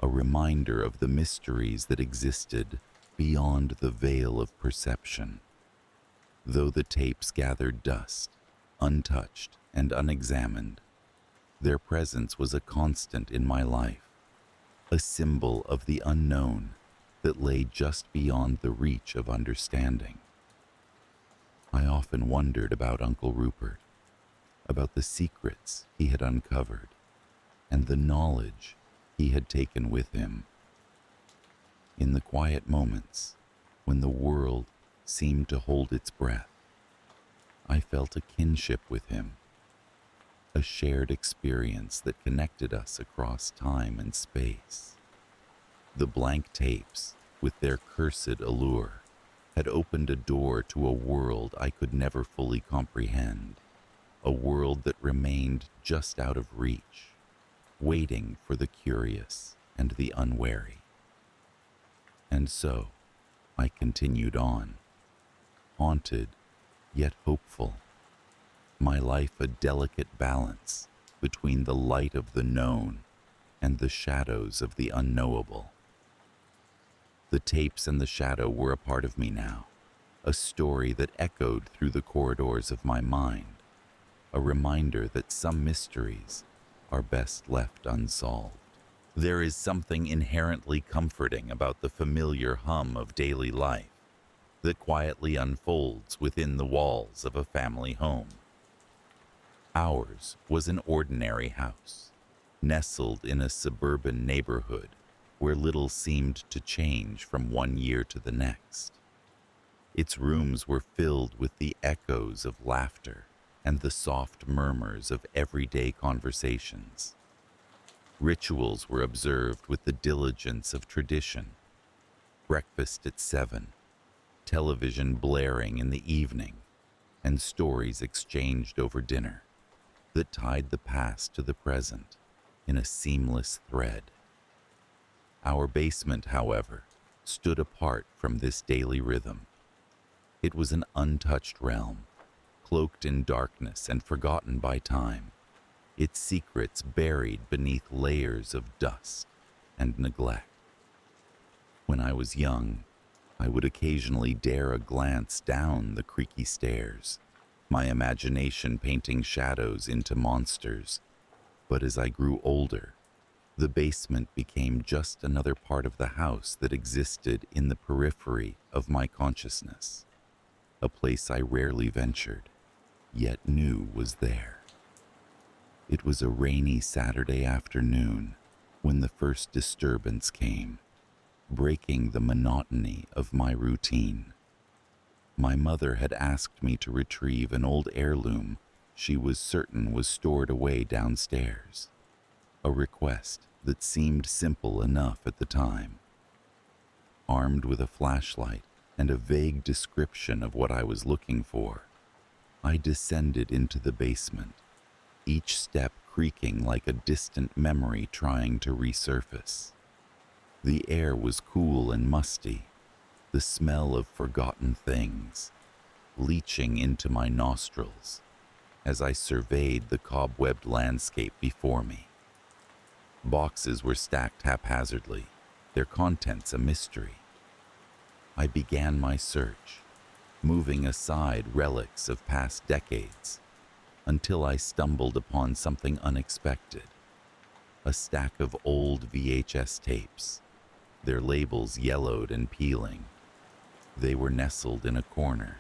a reminder of the mysteries that existed beyond the veil of perception. Though the tapes gathered dust, untouched and unexamined, their presence was a constant in my life, a symbol of the unknown that lay just beyond the reach of understanding. I often wondered about Uncle Rupert, about the secrets he had uncovered, and the knowledge he had taken with him. In the quiet moments, when the world seemed to hold its breath. I felt a kinship with him, a shared experience that connected us across time and space. The blank tapes, with their cursed allure, had opened a door to a world I could never fully comprehend, a world that remained just out of reach, waiting for the curious and the unwary. And so, I continued on, haunted yet hopeful, my life a delicate balance between the light of the known and the shadows of the unknowable. The tapes and the shadow were a part of me now, a story that echoed through the corridors of my mind, a reminder that some mysteries are best left unsolved. There is something inherently comforting about the familiar hum of daily life that quietly unfolds within the walls of a family home. Ours was an ordinary house, nestled in a suburban neighborhood where little seemed to change from one year to the next. Its rooms were filled with the echoes of laughter and the soft murmurs of everyday conversations. Rituals were observed with the diligence of tradition. Breakfast at 7, television blaring in the evening, and stories exchanged over dinner that tied the past to the present in a seamless thread. Our basement, however, stood apart from this daily rhythm. It was an untouched realm, cloaked in darkness and forgotten by time, its secrets buried beneath layers of dust and neglect. When I was young, I would occasionally dare a glance down the creaky stairs, my imagination painting shadows into monsters. But as I grew older, the basement became just another part of the house that existed in the periphery of my consciousness, a place I rarely ventured, yet knew was there. It was a rainy Saturday afternoon when the first disturbance came, breaking the monotony of my routine. My mother had asked me to retrieve an old heirloom she was certain was stored away downstairs, a request that seemed simple enough at the time. Armed with a flashlight and a vague description of what I was looking for, I descended into the basement, each step creaking like a distant memory trying to resurface. The air was cool and musty, the smell of forgotten things leaching into my nostrils as I surveyed the cobwebbed landscape before me. Boxes were stacked haphazardly, their contents a mystery. I began my search, moving aside relics of past decades, until I stumbled upon something unexpected. A stack of old VHS tapes, their labels yellowed and peeling. They were nestled in a corner,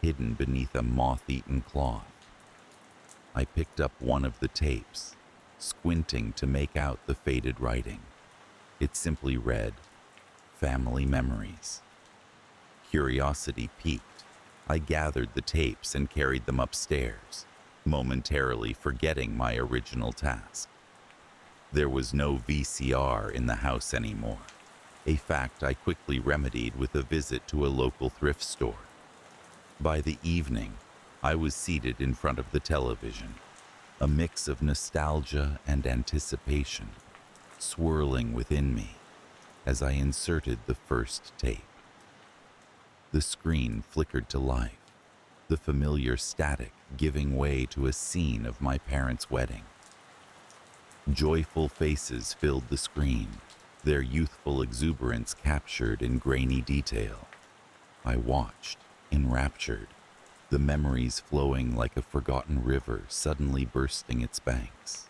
hidden beneath a moth-eaten cloth. I picked up one of the tapes, squinting to make out the faded writing. It simply read, "Family Memories." Curiosity piqued. I gathered the tapes and carried them upstairs, momentarily forgetting my original task. There was no VCR in the house anymore, a fact I quickly remedied with a visit to a local thrift store. By the evening, I was seated in front of the television, a mix of nostalgia and anticipation swirling within me as I inserted the first tape. The screen flickered to life, the familiar static giving way to a scene of my parents' wedding. Joyful faces filled the screen, their youthful exuberance captured in grainy detail. I watched, enraptured, the memories flowing like a forgotten river suddenly bursting its banks.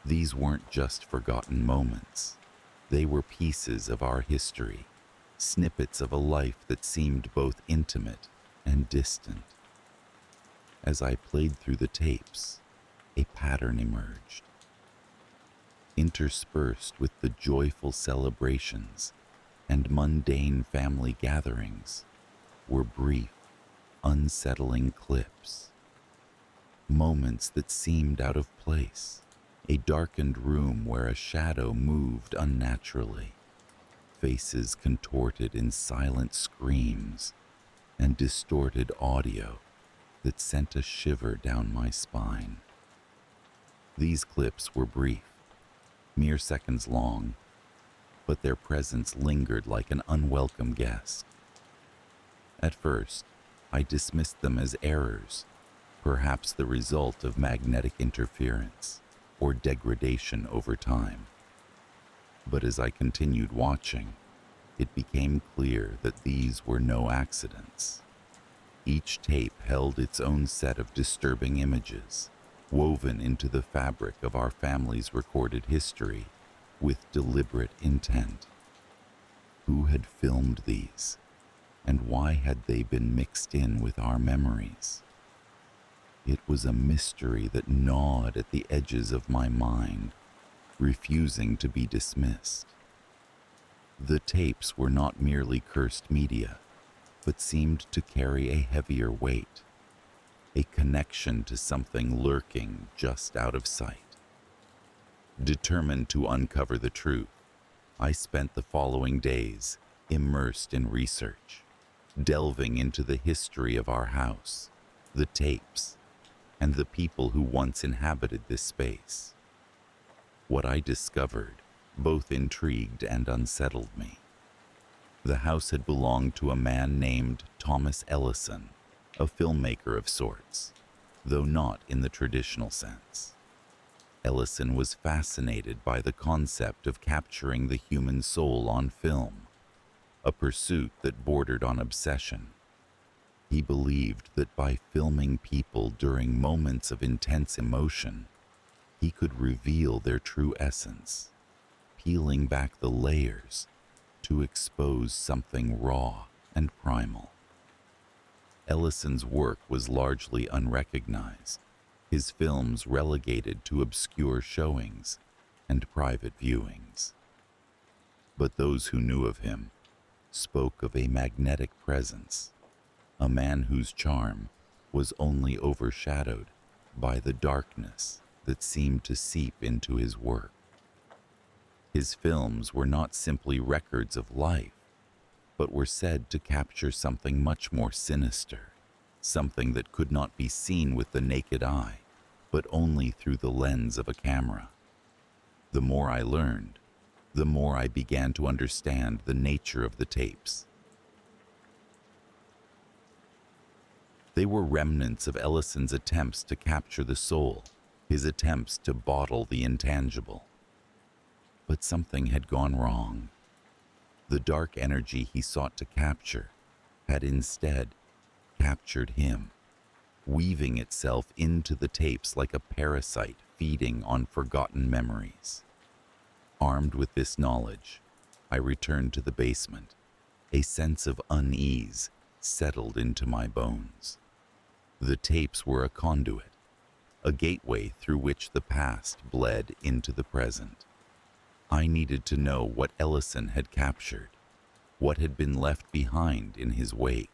These weren't just forgotten moments. They were pieces of our history, snippets of a life that seemed both intimate and distant. As I played through the tapes, a pattern emerged. Interspersed with the joyful celebrations, and mundane family gatherings were brief, unsettling clips. Moments that seemed out of place. A darkened room where a shadow moved unnaturally. Faces contorted in silent screams and distorted audio that sent a shiver down my spine. These clips were brief, mere seconds long, but their presence lingered like an unwelcome guest. At first, I dismissed them as errors, perhaps the result of magnetic interference or degradation over time. But as I continued watching, it became clear that these were no accidents. Each tape held its own set of disturbing images, woven into the fabric of our family's recorded history with deliberate intent. Who had filmed these, and why had they been mixed in with our memories? It was a mystery that gnawed at the edges of my mind, refusing to be dismissed. The tapes were not merely cursed media, but seemed to carry a heavier weight, a connection to something lurking just out of sight. Determined to uncover the truth, I spent the following days immersed in research, delving into the history of our house, the tapes, and the people who once inhabited this space. What I discovered both intrigued and unsettled me. The house had belonged to a man named Thomas Ellison, a filmmaker of sorts, though not in the traditional sense. Ellison was fascinated by the concept of capturing the human soul on film, a pursuit that bordered on obsession. He believed that by filming people during moments of intense emotion, he could reveal their true essence, peeling back the layers to expose something raw and primal. Ellison's work was largely unrecognized, his films relegated to obscure showings and private viewings. But those who knew of him spoke of a magnetic presence, a man whose charm was only overshadowed by the darkness that seemed to seep into his work. His films were not simply records of life, but were said to capture something much more sinister, something that could not be seen with the naked eye, but only through the lens of a camera. The more I learned, the more I began to understand the nature of the tapes. They were remnants of Ellison's attempts to capture the soul, his attempts to bottle the intangible. But something had gone wrong. The dark energy he sought to capture had instead captured him, weaving itself into the tapes like a parasite feeding on forgotten memories. Armed with this knowledge, I returned to the basement. A sense of unease settled into my bones. The tapes were a conduit, a gateway through which the past bled into the present. I needed to know what Ellison had captured, what had been left behind in his wake.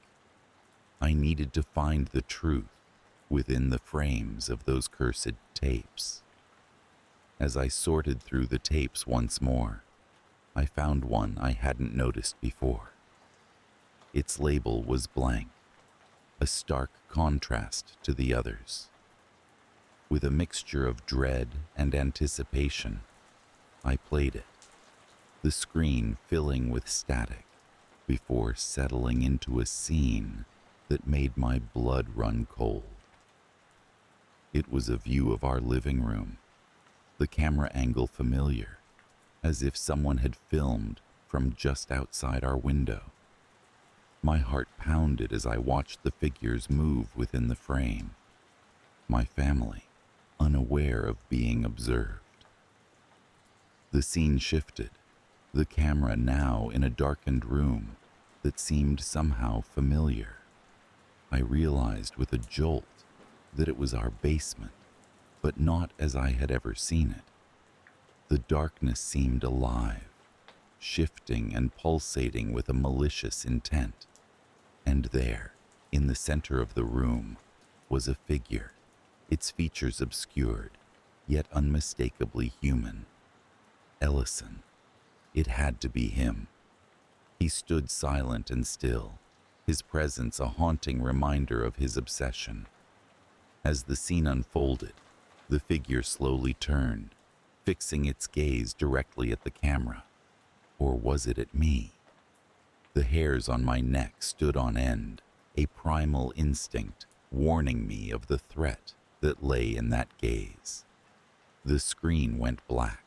I needed to find the truth within the frames of those cursed tapes. As I sorted through the tapes once more, I found one I hadn't noticed before. Its label was blank, a stark contrast to the others. With a mixture of dread and anticipation, I played it, the screen filling with static before settling into a scene that made my blood run cold. It was a view of our living room, the camera angle familiar, as if someone had filmed from just outside our window. My heart pounded as I watched the figures move within the frame, my family unaware of being observed. The scene shifted, the camera now in a darkened room that seemed somehow familiar. I realized with a jolt that it was our basement, but not as I had ever seen it. The darkness seemed alive, shifting and pulsating with a malicious intent. And there, in the center of the room, was a figure, its features obscured, yet unmistakably human. Ellison. It had to be him. He stood silent and still, his presence a haunting reminder of his obsession. As the scene unfolded, the figure slowly turned, fixing its gaze directly at the camera. Or was it at me? The hairs on my neck stood on end, a primal instinct warning me of the threat that lay in that gaze. The screen went black,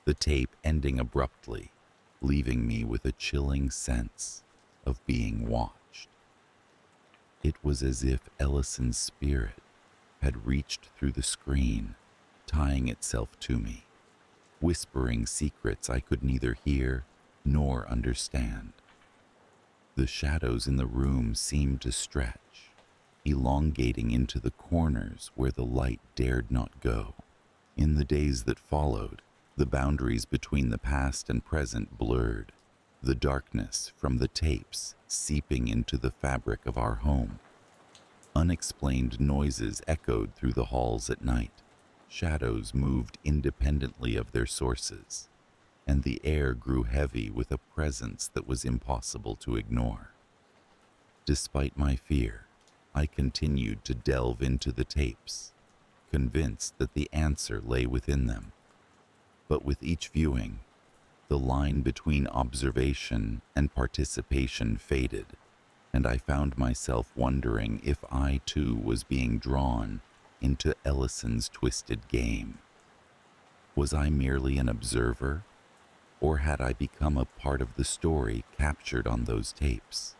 the tape ending abruptly, leaving me with a chilling sense of being watched. It was as if Ellison's spirit had reached through the screen, tying itself to me, whispering secrets I could neither hear nor understand. The shadows in the room seemed to stretch, elongating into the corners where the light dared not go. In the days that followed, the boundaries between the past and present blurred, the darkness from the tapes seeping into the fabric of our home. Unexplained noises echoed through the halls at night. Shadows moved independently of their sources, and the air grew heavy with a presence that was impossible to ignore. Despite my fear, I continued to delve into the tapes, convinced that the answer lay within them. But with each viewing, the line between observation and participation faded, and I found myself wondering if I too was being drawn into Ellison's twisted game. Was I merely an observer, or had I become a part of the story captured on those tapes?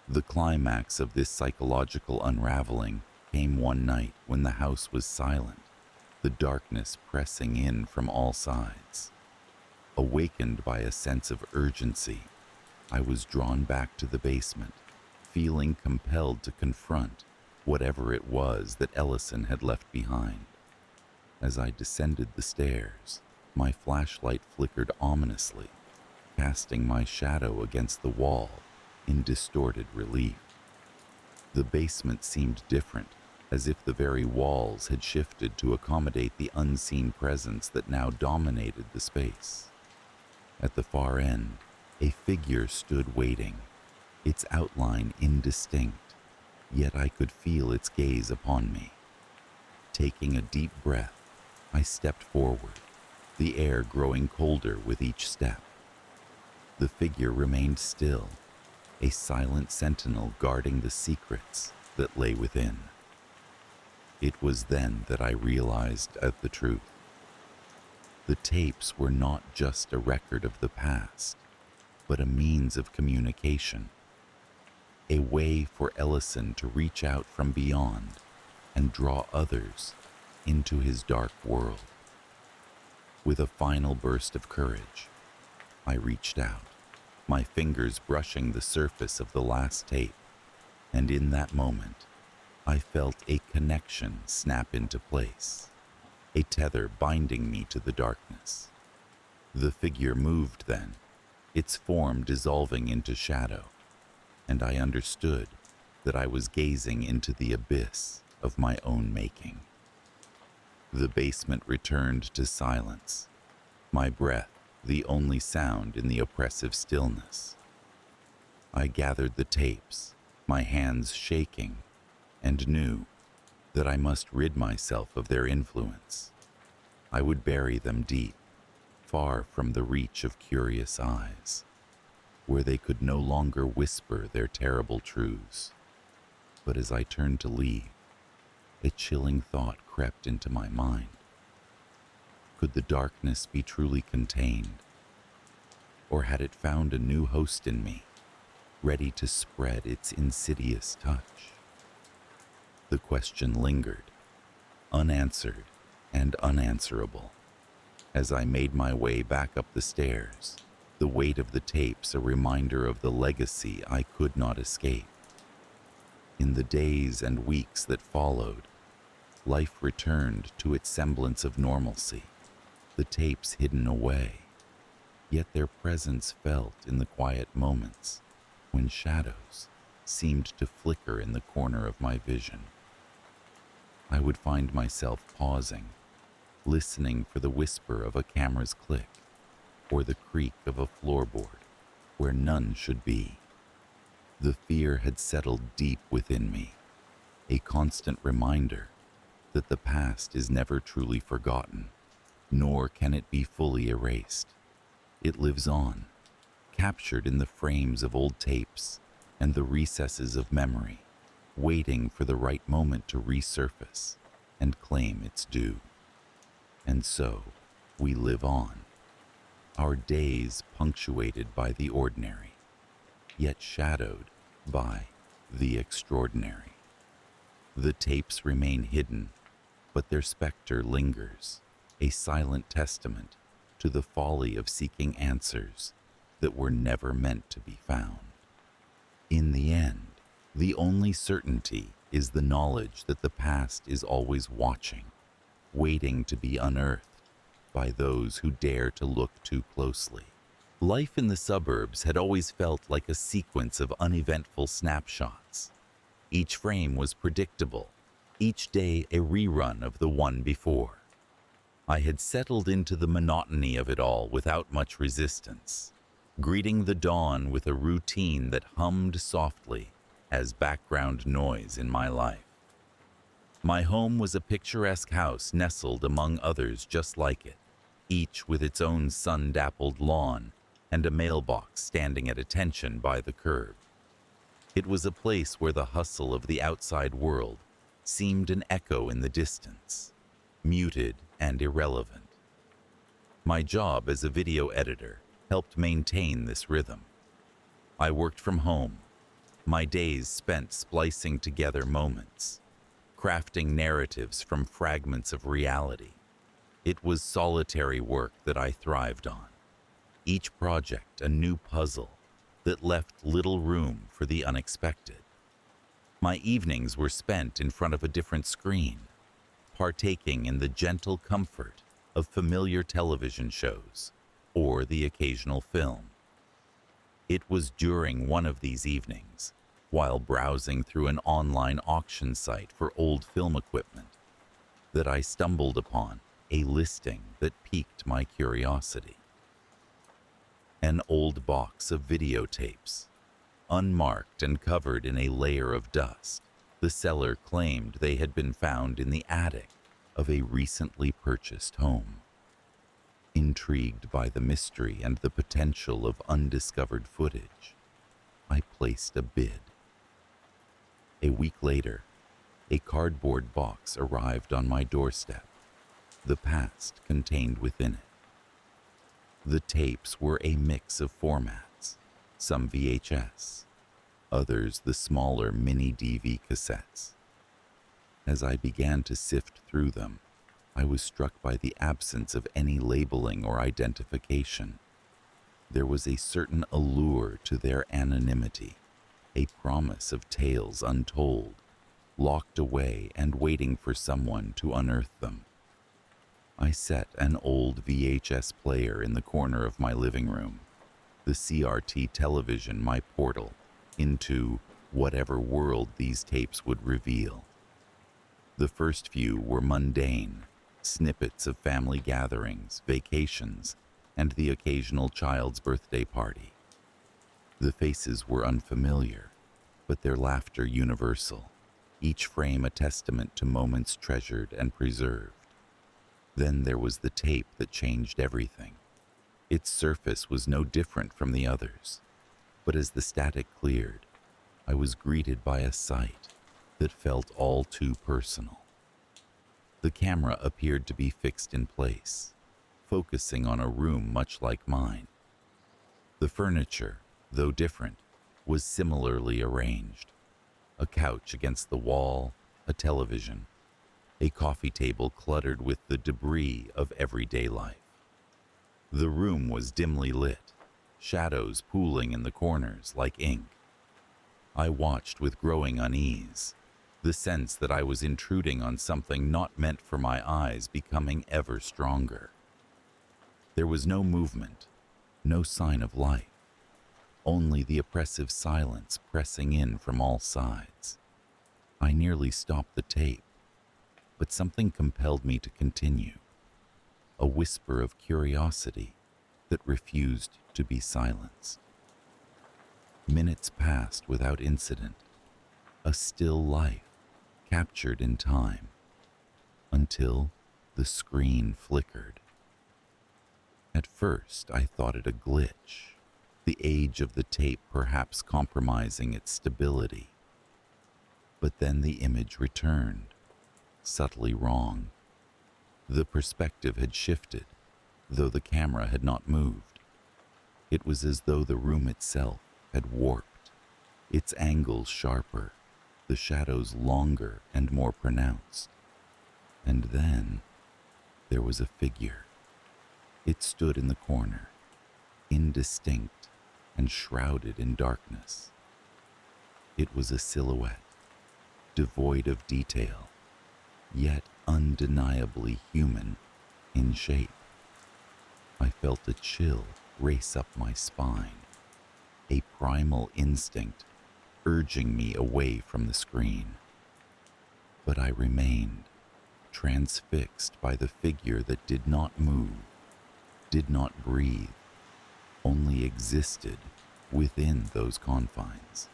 The climax of this psychological unraveling came one night when the house was silent, the darkness pressing in from all sides. Awakened by a sense of urgency, I was drawn back to the basement, feeling compelled to confront whatever it was that Ellison had left behind. As I descended the stairs, my flashlight flickered ominously, casting my shadow against the wall in distorted relief. The basement seemed different, as if the very walls had shifted to accommodate the unseen presence that now dominated the space. At the far end, a figure stood waiting, its outline indistinct, yet I could feel its gaze upon me. Taking a deep breath, I stepped forward, the air growing colder with each step. The figure remained still, a silent sentinel guarding the secrets that lay within. It was then that I realized the truth. The tapes were not just a record of the past, but a means of communication, a way for Ellison to reach out from beyond and draw others into his dark world. With a final burst of courage, I reached out, my fingers brushing the surface of the last tape, and in that moment, I felt a connection snap into place, a tether binding me to the darkness. The figure moved then, its form dissolving into shadow, and I understood that I was gazing into the abyss of my own making. The basement returned to silence, my breath the only sound in the oppressive stillness. I gathered the tapes, my hands shaking, and knew that I must rid myself of their influence. I would bury them deep, far from the reach of curious eyes, where they could no longer whisper their terrible truths. But as I turned to leave, a chilling thought crept into my mind. Could the darkness be truly contained? Or had it found a new host in me, ready to spread its insidious touch? The question lingered, unanswered and unanswerable. As I made my way back up the stairs, the weight of the tapes a reminder of the legacy I could not escape. In the days and weeks that followed, life returned to its semblance of normalcy, the tapes hidden away, yet their presence felt in the quiet moments when shadows seemed to flicker in the corner of my vision. I would find myself pausing, listening for the whisper of a camera's click or the creak of a floorboard where none should be. The fear had settled deep within me, a constant reminder that the past is never truly forgotten, nor can it be fully erased. It lives on, captured in the frames of old tapes and the recesses of memory, waiting for the right moment to resurface and claim its due. And so, we live on, our days punctuated by the ordinary, yet shadowed by the extraordinary. The tapes remain hidden, but their specter lingers, a silent testament to the folly of seeking answers that were never meant to be found. In the end, the only certainty is the knowledge that the past is always watching, waiting to be unearthed by those who dare to look too closely. Life in the suburbs had always felt like a sequence of uneventful snapshots. Each frame was predictable, each day a rerun of the one before. I had settled into the monotony of it all without much resistance, greeting the dawn with a routine that hummed softly as background noise in my life. My home was a picturesque house nestled among others just like it, each with its own sun-dappled lawn and a mailbox standing at attention by the curb. It was a place where the hustle of the outside world seemed an echo in the distance, muted and irrelevant. My job as a video editor helped maintain this rhythm. I worked from home, my days spent splicing together moments, crafting narratives from fragments of reality. It was solitary work that I thrived on, each project a new puzzle that left little room for the unexpected. My evenings were spent in front of a different screen, partaking in the gentle comfort of familiar television shows or the occasional film. It was during one of these evenings, while browsing through an online auction site for old film equipment, that I stumbled upon a listing that piqued my curiosity. An old box of videotapes, unmarked and covered in a layer of dust. The seller claimed they had been found in the attic of a recently purchased home. Intrigued by the mystery and the potential of undiscovered footage, I placed a bid. A week later, a cardboard box arrived on my doorstep, the past contained within it. The tapes were a mix of formats, some VHS, others the smaller mini DV cassettes. As I began to sift through them, I was struck by the absence of any labeling or identification. There was a certain allure to their anonymity, a promise of tales untold, locked away and waiting for someone to unearth them. I set an old VHS player in the corner of my living room, the CRT television my portal into whatever world these tapes would reveal. The first few were mundane, snippets of family gatherings, vacations, and the occasional child's birthday party. The faces were unfamiliar, but their laughter universal, each frame a testament to moments treasured and preserved. Then there was the tape that changed everything. Its surface was no different from the others, but as the static cleared, I was greeted by a sight that felt all too personal. The camera appeared to be fixed in place, focusing on a room much like mine. The furniture, though different, was similarly arranged. A couch against the wall, a television, a coffee table cluttered with the debris of everyday life. The room was dimly lit, shadows pooling in the corners like ink. I watched with growing unease, the sense that I was intruding on something not meant for my eyes becoming ever stronger. There was no movement, No sign of life, only the oppressive silence pressing in from all sides. I nearly stopped the tape, but something compelled me to continue, a whisper of curiosity that refused to be silenced. Minutes passed without incident, a still life captured in time, until the screen flickered. At first, I thought it a glitch, the age of the tape perhaps compromising its stability. But then the image returned, subtly wrong. The perspective had shifted, though the camera had not moved. It was as though the room itself had warped, its angles sharper, the shadows longer and more pronounced. And then there was a figure. It stood in the corner, indistinct and shrouded in darkness. It was a silhouette, devoid of detail, yet undeniably human in shape. I felt a chill race up my spine, a primal instinct urging me away from the screen. But I remained, transfixed by the figure that did not move, did not breathe, only existed within those confines.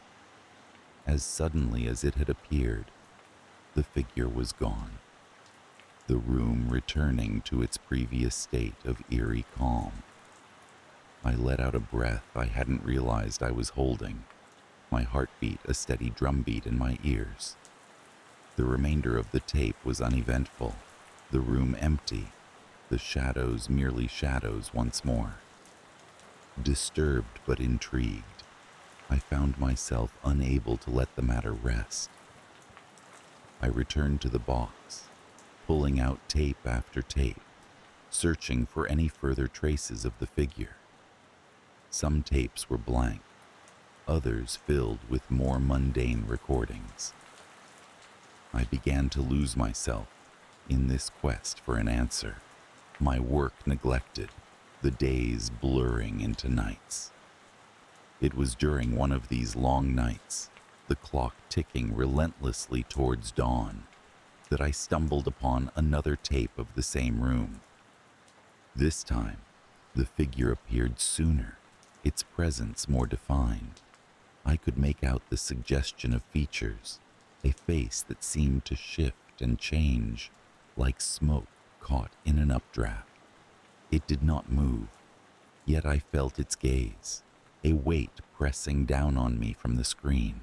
As suddenly as it had appeared, the figure was gone, the room returning to its previous state of eerie calm. I let out a breath I hadn't realized I was holding, my heartbeat a steady drumbeat in my ears. The remainder of the tape was uneventful, the room empty, the shadows merely shadows once more. Disturbed but intrigued, I found myself unable to let the matter rest. I returned to the box, pulling out tape after tape, searching for any further traces of the figure. Some tapes were blank, others filled with more mundane recordings. I began to lose myself in this quest for an answer, my work neglected, the days blurring into nights. It was during one of these long nights, the clock ticking relentlessly towards dawn, that I stumbled upon another tape of the same room. This time, the figure appeared sooner, its presence more defined. I could make out the suggestion of features, a face that seemed to shift and change, like smoke caught in an updraft. It did not move, yet I felt its gaze, a weight pressing down on me from the screen.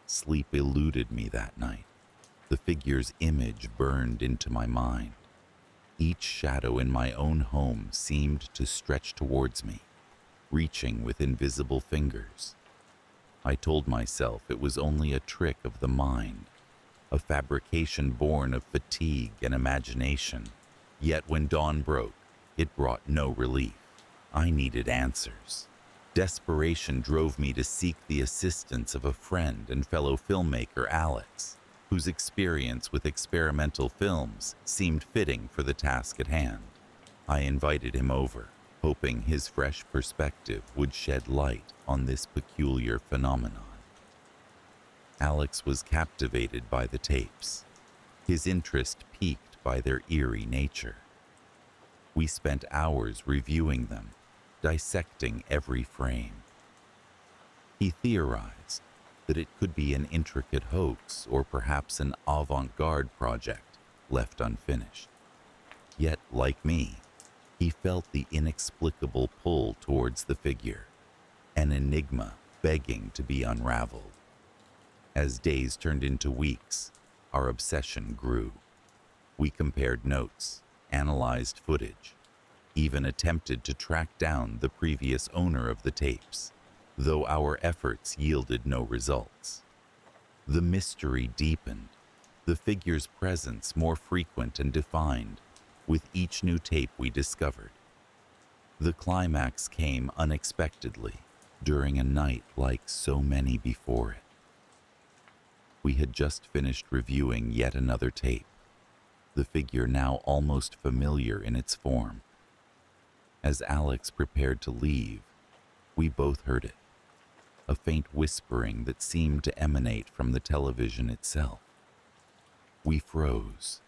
Sleep eluded me that night. The figure's image burned into my mind. Each shadow in my own home seemed to stretch towards me, reaching with invisible fingers. I told myself it was only a trick of the mind, a fabrication born of fatigue and imagination. Yet when dawn broke, it brought no relief. I needed answers. Desperation drove me to seek the assistance of a friend and fellow filmmaker, Alex, whose experience with experimental films seemed fitting for the task at hand. I invited him over, hoping his fresh perspective would shed light on this peculiar phenomenon. Alex was captivated by the tapes, his interest piqued by their eerie nature. We spent hours reviewing them, dissecting every frame. He theorized that it could be an intricate hoax or perhaps an avant-garde project left unfinished. Yet, like me, he felt the inexplicable pull towards the figure, an enigma begging to be unraveled. As days turned into weeks, our obsession grew. We compared notes, analyzed footage, even attempted to track down the previous owner of the tapes, though our efforts yielded no results. The mystery deepened, the figure's presence more frequent and defined with each new tape we discovered. The climax came unexpectedly during a night like so many before it. We had just finished reviewing yet another tape, the figure now almost familiar in its form. As Alex prepared to leave, we both heard it, a faint whispering that seemed to emanate from the television itself. We froze,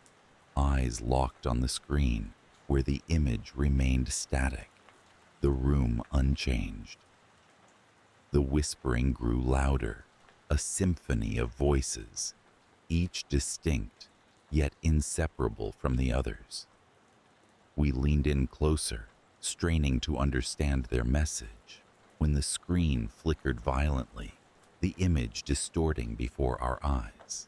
eyes locked on the screen where the image remained static, the room unchanged. The whispering grew louder, a symphony of voices, each distinct yet inseparable from the others. We leaned in closer, straining to understand their message, when the screen flickered violently, the image distorting before our eyes.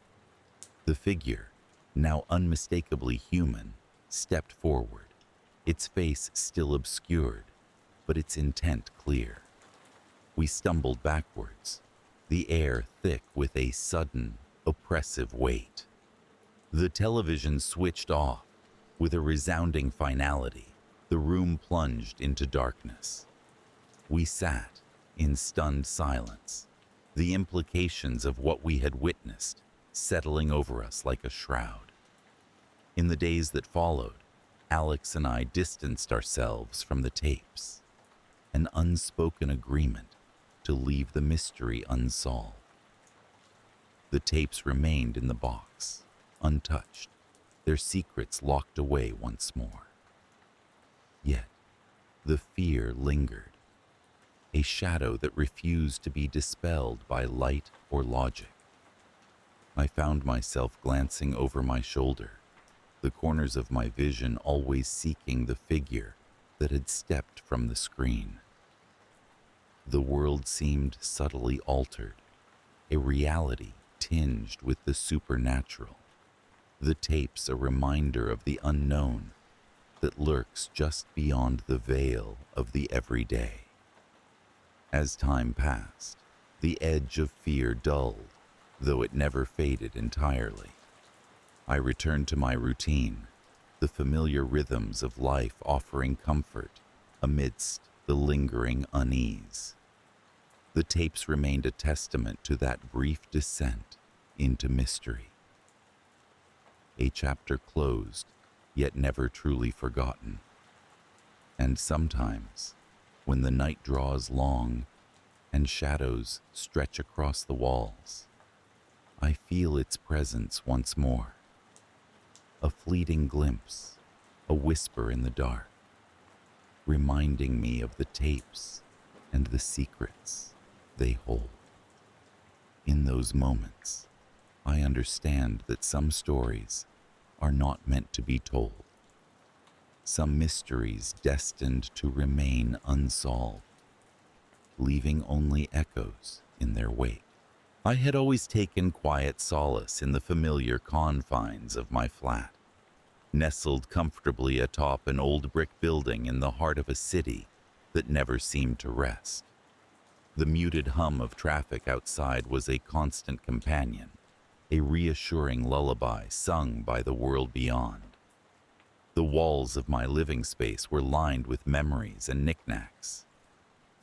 The figure, now unmistakably human, stepped forward, its face still obscured, but its intent clear. We stumbled backwards, the air thick with a sudden, oppressive weight. The television switched off. With a resounding finality, the room plunged into darkness. We sat in stunned silence, the implications of what we had witnessed settling over us like a shroud. In the days that followed, Alex and I distanced ourselves from the tapes, an unspoken agreement to leave the mystery unsolved. The tapes remained in the box, untouched, their secrets locked away once more. Yet, the fear lingered, a shadow that refused to be dispelled by light or logic. I found myself glancing over my shoulder, the corners of my vision always seeking the figure that had stepped from the screen. The world seemed subtly altered, a reality tinged with the supernatural. The tapes a reminder of the unknown that lurks just beyond the veil of the everyday. As time passed, the edge of fear dulled, though it never faded entirely. I returned to my routine, the familiar rhythms of life offering comfort amidst the lingering unease. The tapes remained a testament to that brief descent into mystery. A chapter closed, yet never truly forgotten. And sometimes, when the night draws long and shadows stretch across the walls, I feel its presence once more. A fleeting glimpse, a whisper in the dark, reminding me of the tapes and the secrets they hold. In those moments, I understand that some stories are not meant to be told, some mysteries destined to remain unsolved, leaving only echoes in their wake. I had always taken quiet solace in the familiar confines of my flat, nestled comfortably atop an old brick building in the heart of a city that never seemed to rest. The muted hum of traffic outside was a constant companion, a reassuring lullaby sung by the world beyond. The walls of my living space were lined with memories and knickknacks,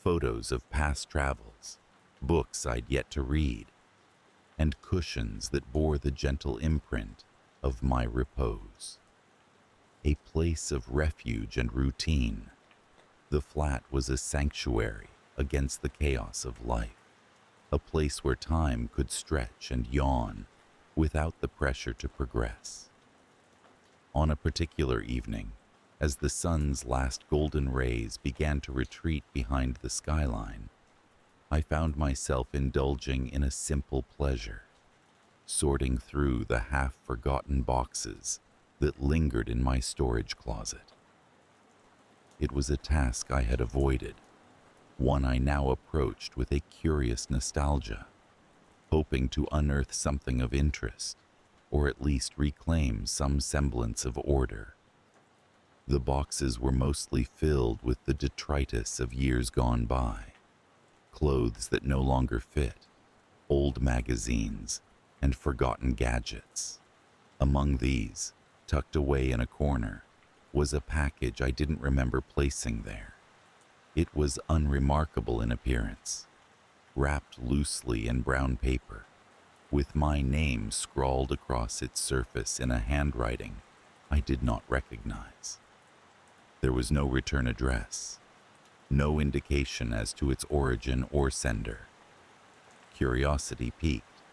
photos of past travels, books I'd yet to read, and cushions that bore the gentle imprint of my repose. A place of refuge and routine, the flat was a sanctuary against the chaos of life, a place where time could stretch and yawn without the pressure to progress. On a particular evening, as the sun's last golden rays began to retreat behind the skyline, I found myself indulging in a simple pleasure, sorting through the half-forgotten boxes that lingered in my storage closet. It was a task I had avoided, one I now approached with a curious nostalgia, hoping to unearth something of interest, or at least reclaim some semblance of order. The boxes were mostly filled with the detritus of years gone by, clothes that no longer fit, old magazines, and forgotten gadgets. Among these, tucked away in a corner, was a package I didn't remember placing there. It was unremarkable in appearance, wrapped loosely in brown paper, with my name scrawled across its surface in a handwriting I did not recognize. There was no return address, no indication as to its origin or sender. Curiosity piqued.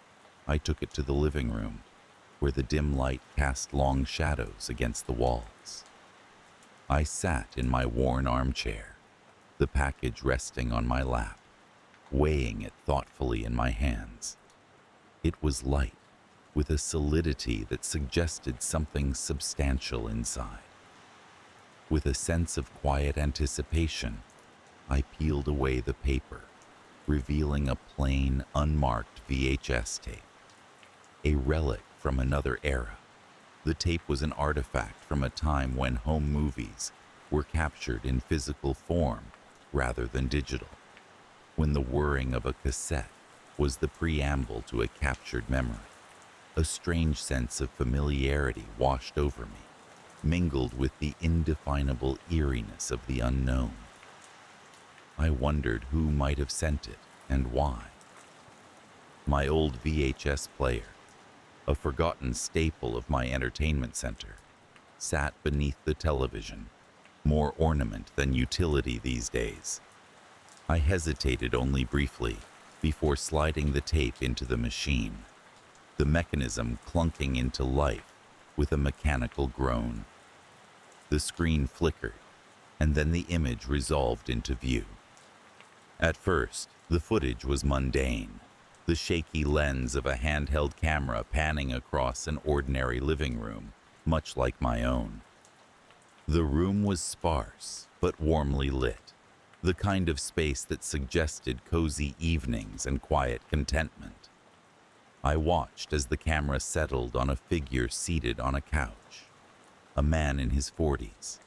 I took it to the living room, where the dim light cast long shadows against the walls. I sat in my worn armchair, the package resting on my lap, weighing it thoughtfully in my hands. It was light, with a solidity that suggested something substantial inside. With a sense of quiet anticipation, I peeled away the paper, revealing a plain, unmarked VHS tape. A relic from another era. The tape was an artifact from a time when home movies were captured in physical form rather than digital, when the whirring of a cassette was the preamble to a captured memory. A strange sense of familiarity washed over me, mingled with the indefinable eeriness of the unknown. I wondered who might have sent it and why. My old VHS player, a forgotten staple of my entertainment center, sat beneath the television, more ornament than utility these days. I hesitated only briefly before sliding the tape into the machine, the mechanism clunking into life with a mechanical groan. The screen flickered, and then the image resolved into view. At first, the footage was mundane, the shaky lens of a handheld camera panning across an ordinary living room, much like my own. The room was sparse, but warmly lit, the kind of space that suggested cozy evenings and quiet contentment. I watched as the camera settled on a figure seated on a couch, a man in his 40s,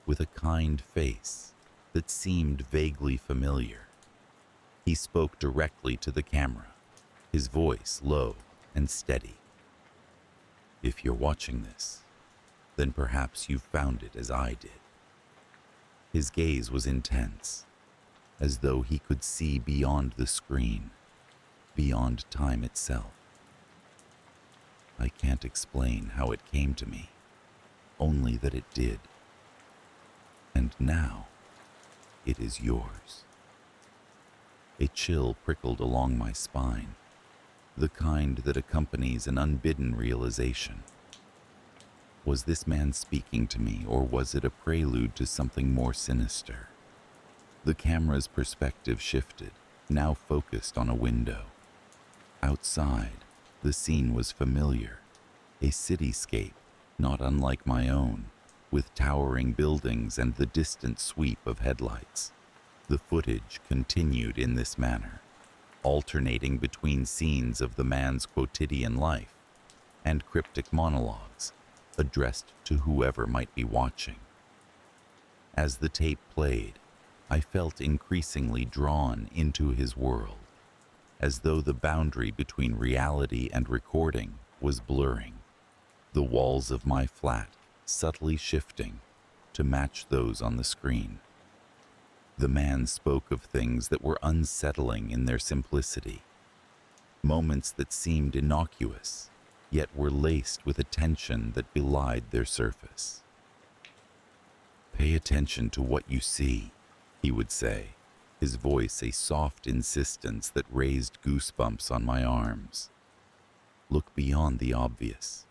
with a kind face that seemed vaguely familiar. He spoke directly to the camera, his voice low and steady. "If you're watching this, then perhaps you've found it as I did." His gaze was intense, as though he could see beyond the screen, beyond time itself. I can't explain how it came to me, only that it did. And now, it is yours. A chill prickled along my spine, the kind that accompanies an unbidden realization. Was this man speaking to me, or was it a prelude to something more sinister? The camera's perspective shifted, now focused on a window. Outside, the scene was familiar, a cityscape not unlike my own, with towering buildings and the distant sweep of headlights. The footage continued in this manner, alternating between scenes of the man's quotidian life and cryptic monologues addressed to whoever might be watching. As the tape played, I felt increasingly drawn into his world, as though the boundary between reality and recording was blurring, the walls of my flat subtly shifting to match those on the screen. The man spoke of things that were unsettling in their simplicity, moments that seemed innocuous, yet were laced with a tension that belied their surface. "Pay attention to what you see," he would say, his voice a soft insistence that raised goosebumps on my arms. "Look beyond the obvious."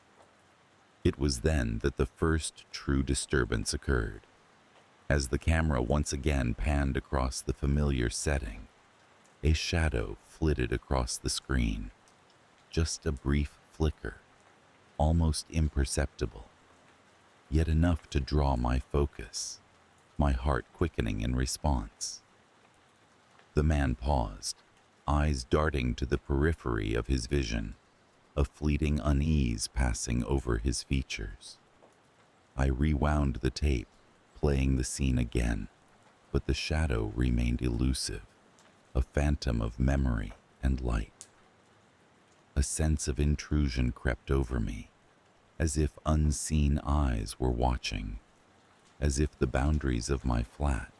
It was then that the first true disturbance occurred. As the camera once again panned across the familiar setting, a shadow flitted across the screen, just a brief flicker, almost imperceptible, yet enough to draw my focus, my heart quickening in response. The man paused, eyes darting to the periphery of his vision, a fleeting unease passing over his features. I rewound the tape, playing the scene again, but the shadow remained elusive, a phantom of memory and light. A sense of intrusion crept over me, as if unseen eyes were watching, as if the boundaries of my flat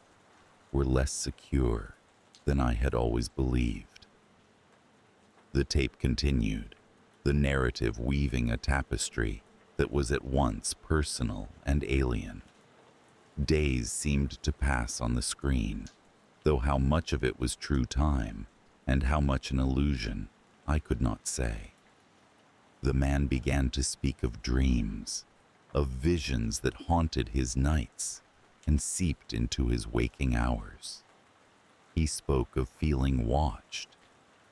were less secure than I had always believed. The tape continued, the narrative weaving a tapestry that was at once personal and alien. Days seemed to pass on the screen, though how much of it was true time and how much an illusion, I could not say. The man began to speak of dreams, of visions that haunted his nights and seeped into his waking hours. He spoke of feeling watched,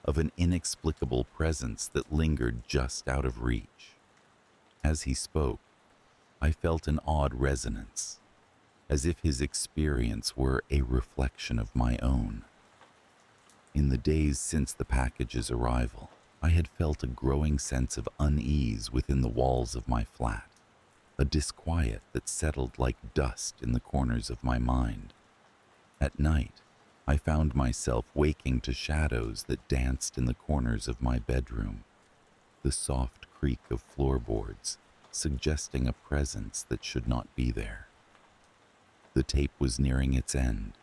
of an inexplicable presence that lingered just out of reach. As he spoke, I felt an odd resonance, as if his experience were a reflection of my own. In the days since the package's arrival, I had felt a growing sense of unease within the walls of my flat, a disquiet that settled like dust in the corners of my mind. At night, I found myself waking to shadows that danced in the corners of my bedroom, the soft creak of floorboards suggesting a presence that should not be there. The tape was nearing its end,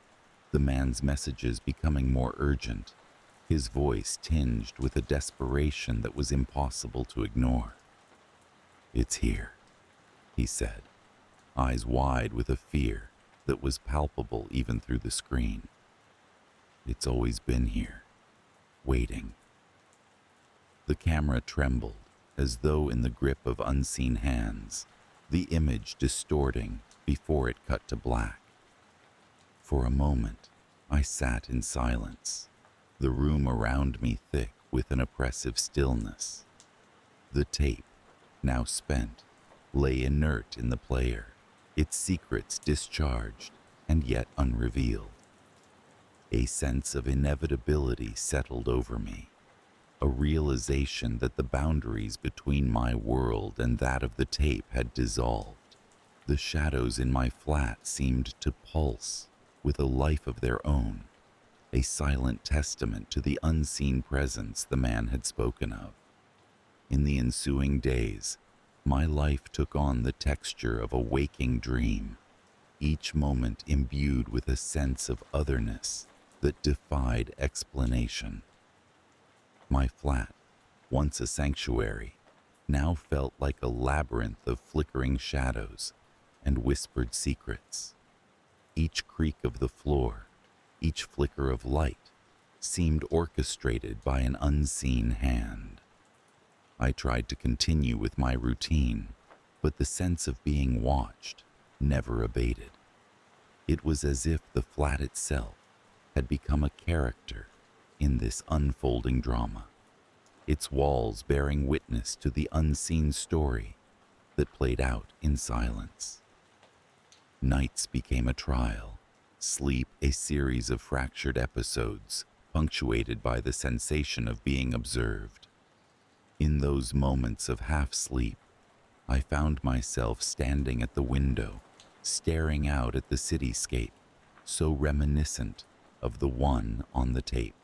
the man's messages becoming more urgent, his voice tinged with a desperation that was impossible to ignore. "It's here," he said, eyes wide with a fear that was palpable even through the screen. "It's always been here, waiting." The camera trembled, as though in the grip of unseen hands, the image distorting before it cut to black. For a moment, I sat in silence, the room around me thick with an oppressive stillness. The tape, now spent, lay inert in the player, its secrets discharged and yet unrevealed. A sense of inevitability settled over me, a realization that the boundaries between my world and that of the tape had dissolved. The shadows in my flat seemed to pulse with a life of their own, a silent testament to the unseen presence the man had spoken of. In the ensuing days, my life took on the texture of a waking dream, each moment imbued with a sense of otherness that defied explanation. My flat, once a sanctuary, now felt like a labyrinth of flickering shadows and whispered secrets. Each creak of the floor, each flicker of light, seemed orchestrated by an unseen hand. I tried to continue with my routine, but the sense of being watched never abated. It was as if the flat itself had become a character in this unfolding drama, its walls bearing witness to the unseen story that played out in silence. Nights became a trial, sleep a series of fractured episodes punctuated by the sensation of being observed. In those moments of half-sleep, I found myself standing at the window, staring out at the cityscape, so reminiscent of the one on the tape.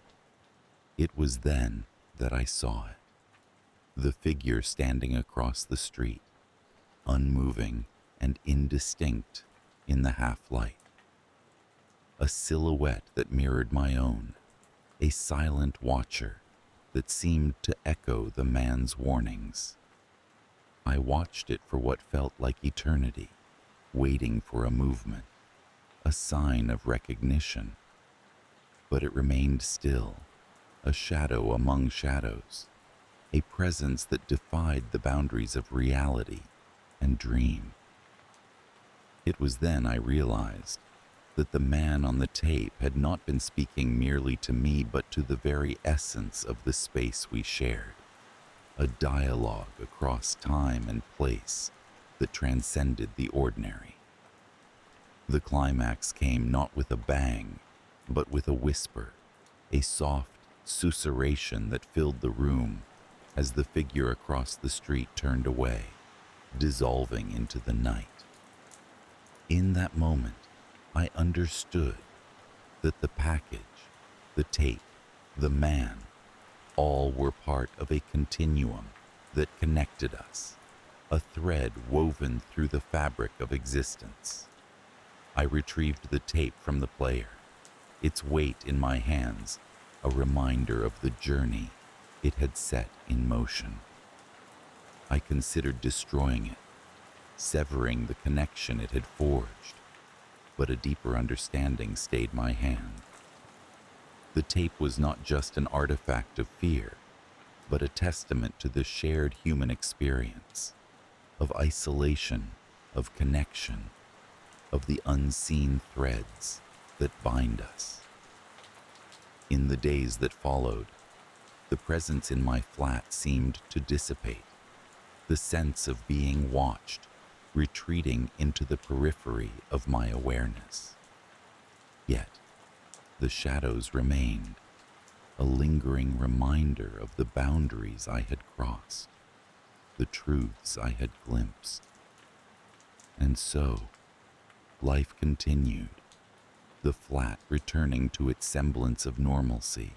It was then that I saw it. The figure standing across the street, unmoving and indistinct in the half-light. A silhouette that mirrored my own, a silent watcher that seemed to echo the man's warnings. I watched it for what felt like eternity, waiting for a movement, a sign of recognition. But it remained still, a shadow among shadows, a presence that defied the boundaries of reality and dream. It was then I realized that the man on the tape had not been speaking merely to me but to the very essence of the space we shared, a dialogue across time and place that transcended the ordinary. The climax came not with a bang, but with a whisper, a soft susurration that filled the room as the figure across the street turned away, dissolving into the night. In that moment, I understood that the package, the tape, the man, all were part of a continuum that connected us, a thread woven through the fabric of existence. I retrieved the tape from the player, its weight in my hands, a reminder of the journey it had set in motion. I considered destroying it, severing the connection it had forged. but a deeper understanding stayed my hand. The tape was not just an artifact of fear, but a testament to the shared human experience of isolation, of connection, of the unseen threads that bind us. In the days that followed, the presence in my flat seemed to dissipate, the sense of being watched retreating into the periphery of my awareness. Yet, the shadows remained, a lingering reminder of the boundaries I had crossed, the truths I had glimpsed. And so, life continued, the flat returning to its semblance of normalcy,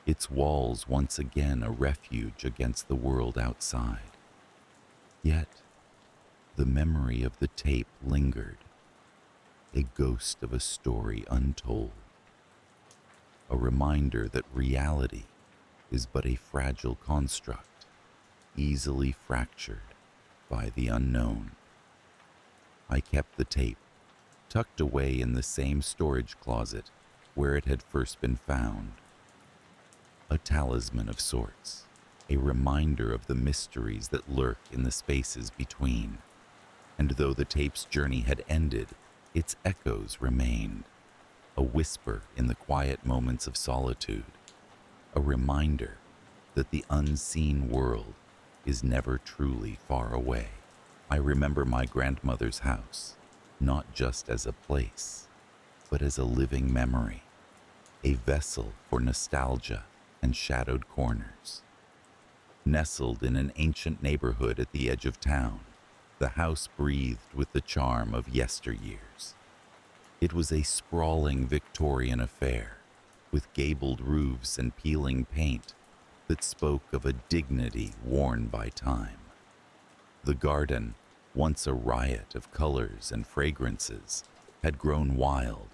its walls once again a refuge against the world outside. Yet, the memory of the tape lingered, a ghost of a story untold, a reminder that reality is but a fragile construct, easily fractured by the unknown. I kept the tape, tucked away in the same storage closet where it had first been found. A talisman of sorts, a reminder of the mysteries that lurk in the spaces between. And though the tape's journey had ended, its echoes remained, a whisper in the quiet moments of solitude, a reminder that the unseen world is never truly far away. I remember my grandmother's house, not just as a place, but as a living memory, a vessel for nostalgia and shadowed corners. Nestled in an ancient neighborhood at the edge of town, the house breathed with the charm of yesteryears. It was a sprawling Victorian affair, with gabled roofs and peeling paint that spoke of a dignity worn by time. The garden, once a riot of colors and fragrances, had grown wild,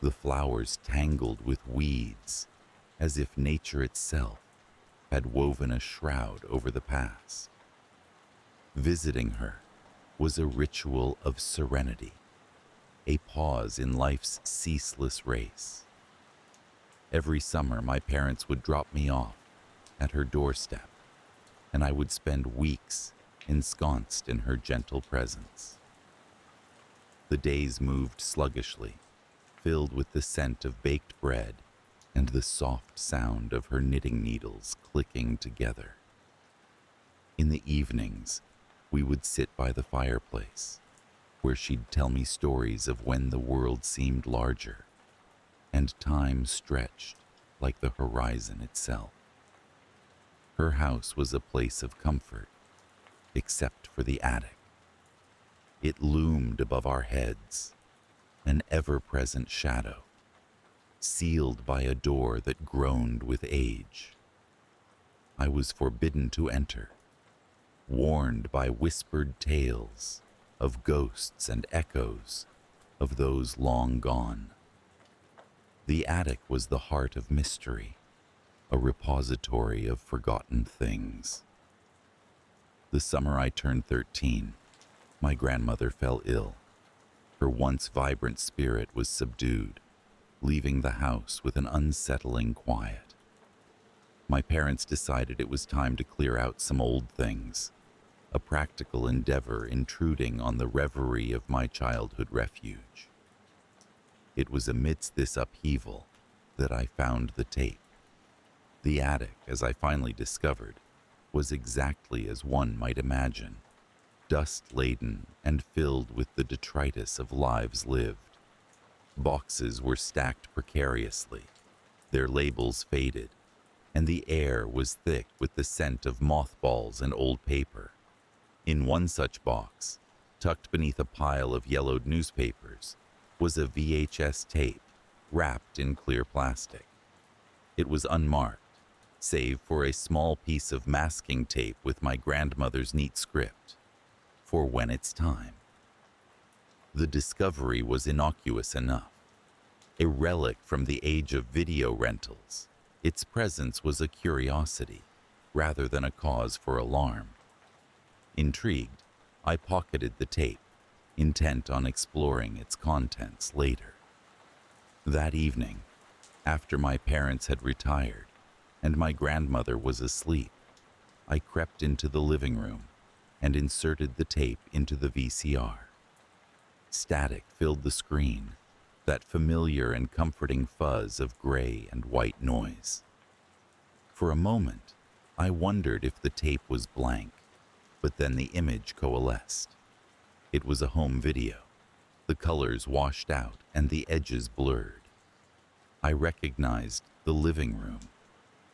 the flowers tangled with weeds, as if nature itself had woven a shroud over the past. Visiting her was a ritual of serenity, a pause in life's ceaseless race. Every summer, my parents would drop me off at her doorstep, and I would spend weeks ensconced in her gentle presence. The days moved sluggishly, filled with the scent of baked bread and the soft sound of her knitting needles clicking together. In the evenings, we would sit by the fireplace, where she'd tell me stories of when the world seemed larger and time stretched like the horizon itself. Her house was a place of comfort, except for the attic. It loomed above our heads, an ever-present shadow, sealed by a door that groaned with age. I was forbidden to enter, warned by whispered tales of ghosts and echoes of those long gone. The attic was the heart of mystery, a repository of forgotten things. The summer I turned 13, my grandmother fell ill. Her once vibrant spirit was subdued, leaving the house with an unsettling quiet. My parents decided it was time to clear out some old things, a practical endeavor intruding on the reverie of my childhood refuge. It was amidst this upheaval that I found the tape. The attic, as I finally discovered, was exactly as one might imagine, dust-laden and filled with the detritus of lives lived. Boxes were stacked precariously, their labels faded, and the air was thick with the scent of mothballs and old paper. In one such box, tucked beneath a pile of yellowed newspapers, was a VHS tape wrapped in clear plastic. It was unmarked, save for a small piece of masking tape with my grandmother's neat script, "For when it's time." The discovery was innocuous enough, a relic from the age of video rentals. Its presence was a curiosity, rather than a cause for alarm. Intrigued, I pocketed the tape, intent on exploring its contents later. That evening, after my parents had retired and my grandmother was asleep, I crept into the living room and inserted the tape into the VCR. Static filled the screen, that familiar and comforting fuzz of gray and white noise. For a moment, I wondered if the tape was blank, but then the image coalesced. It was a home video, the colors washed out and the edges blurred. I recognized the living room,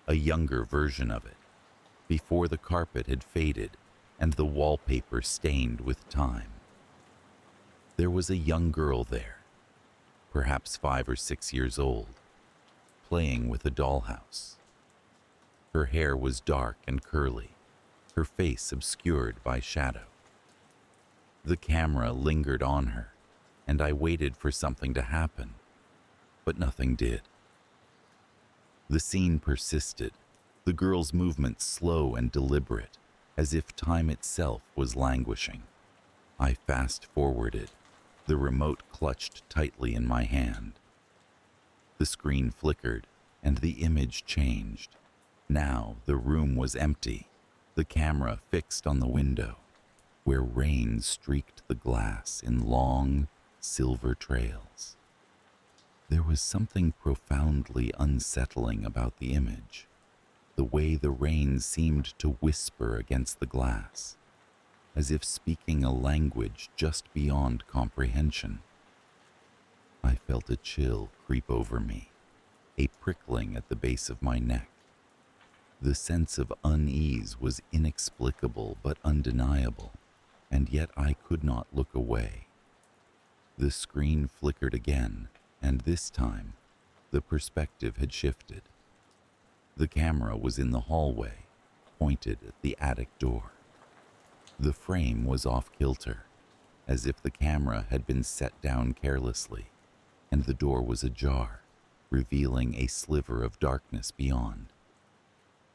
a younger version of it, before the carpet had faded and the wallpaper stained with time. There was a young girl there, perhaps 5 or 6 years old, playing with a dollhouse. Her hair was dark and curly, her face obscured by shadow. The camera lingered on her, and I waited for something to happen, but nothing did. The scene persisted, the girl's movements slow and deliberate, as if time itself was languishing. I fast-forwarded, the remote clutched tightly in my hand. The screen flickered, and the image changed. Now the room was empty, the camera fixed on the window, where rain streaked the glass in long, silver trails. There was something profoundly unsettling about the image, the way the rain seemed to whisper against the glass, as if speaking a language just beyond comprehension. I felt a chill creep over me, a prickling at the base of my neck. The sense of unease was inexplicable but undeniable, and yet I could not look away. The screen flickered again, and this time, the perspective had shifted. The camera was in the hallway, pointed at the attic door. The frame was off-kilter, as if the camera had been set down carelessly, and the door was ajar, revealing a sliver of darkness beyond.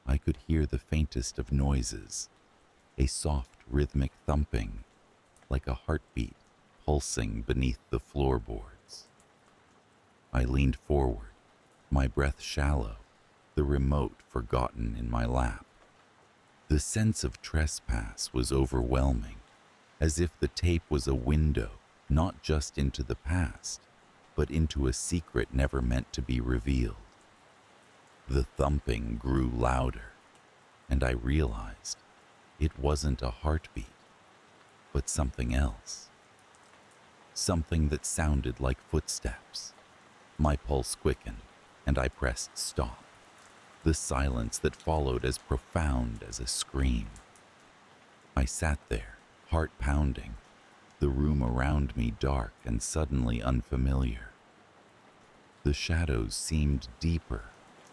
I could hear the faintest of noises, a soft rhythmic thumping, like a heartbeat pulsing beneath the floorboards. I leaned forward, my breath shallow, the remote forgotten in my lap. The sense of trespass was overwhelming, as if the tape was a window not just into the past, but into a secret never meant to be revealed. The thumping grew louder, and I realized it wasn't a heartbeat, but something else. Something that sounded like footsteps. My pulse quickened, and I pressed stop. The silence that followed as profound as a scream. I sat there, heart pounding, the room around me dark and suddenly unfamiliar. The shadows seemed deeper,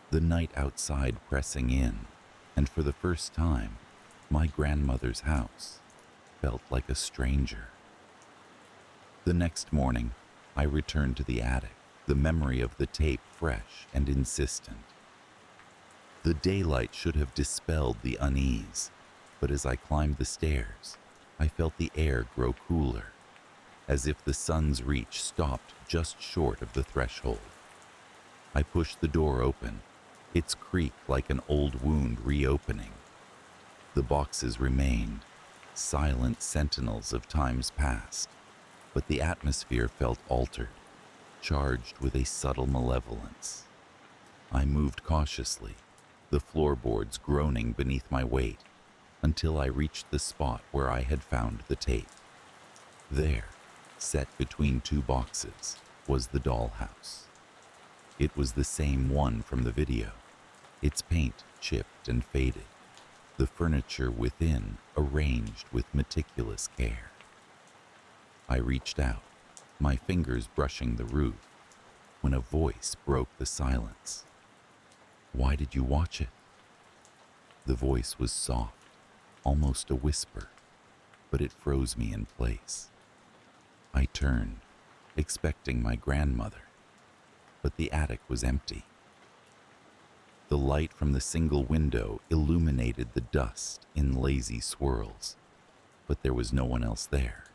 the night outside pressing in, and for the first time, my grandmother's house felt like a stranger. The next morning, I returned to the attic, the memory of the tape fresh and insistent. The daylight should have dispelled the unease, but as I climbed the stairs, I felt the air grow cooler, as if the sun's reach stopped just short of the threshold. I pushed the door open, its creak like an old wound reopening. The boxes remained, silent sentinels of times past, but the atmosphere felt altered, charged with a subtle malevolence. I moved cautiously, the floorboards groaning beneath my weight, until I reached the spot where I had found the tape. There, set between two boxes, was the dollhouse. It was the same one from the video, its paint chipped and faded, the furniture within arranged with meticulous care. I reached out, my fingers brushing the roof, when a voice broke the silence. "Why did you watch it?" The voice was soft, almost a whisper, but it froze me in place. I turned, expecting my grandmother, but the attic was empty. The light from the single window illuminated the dust in lazy swirls, but there was no one else there.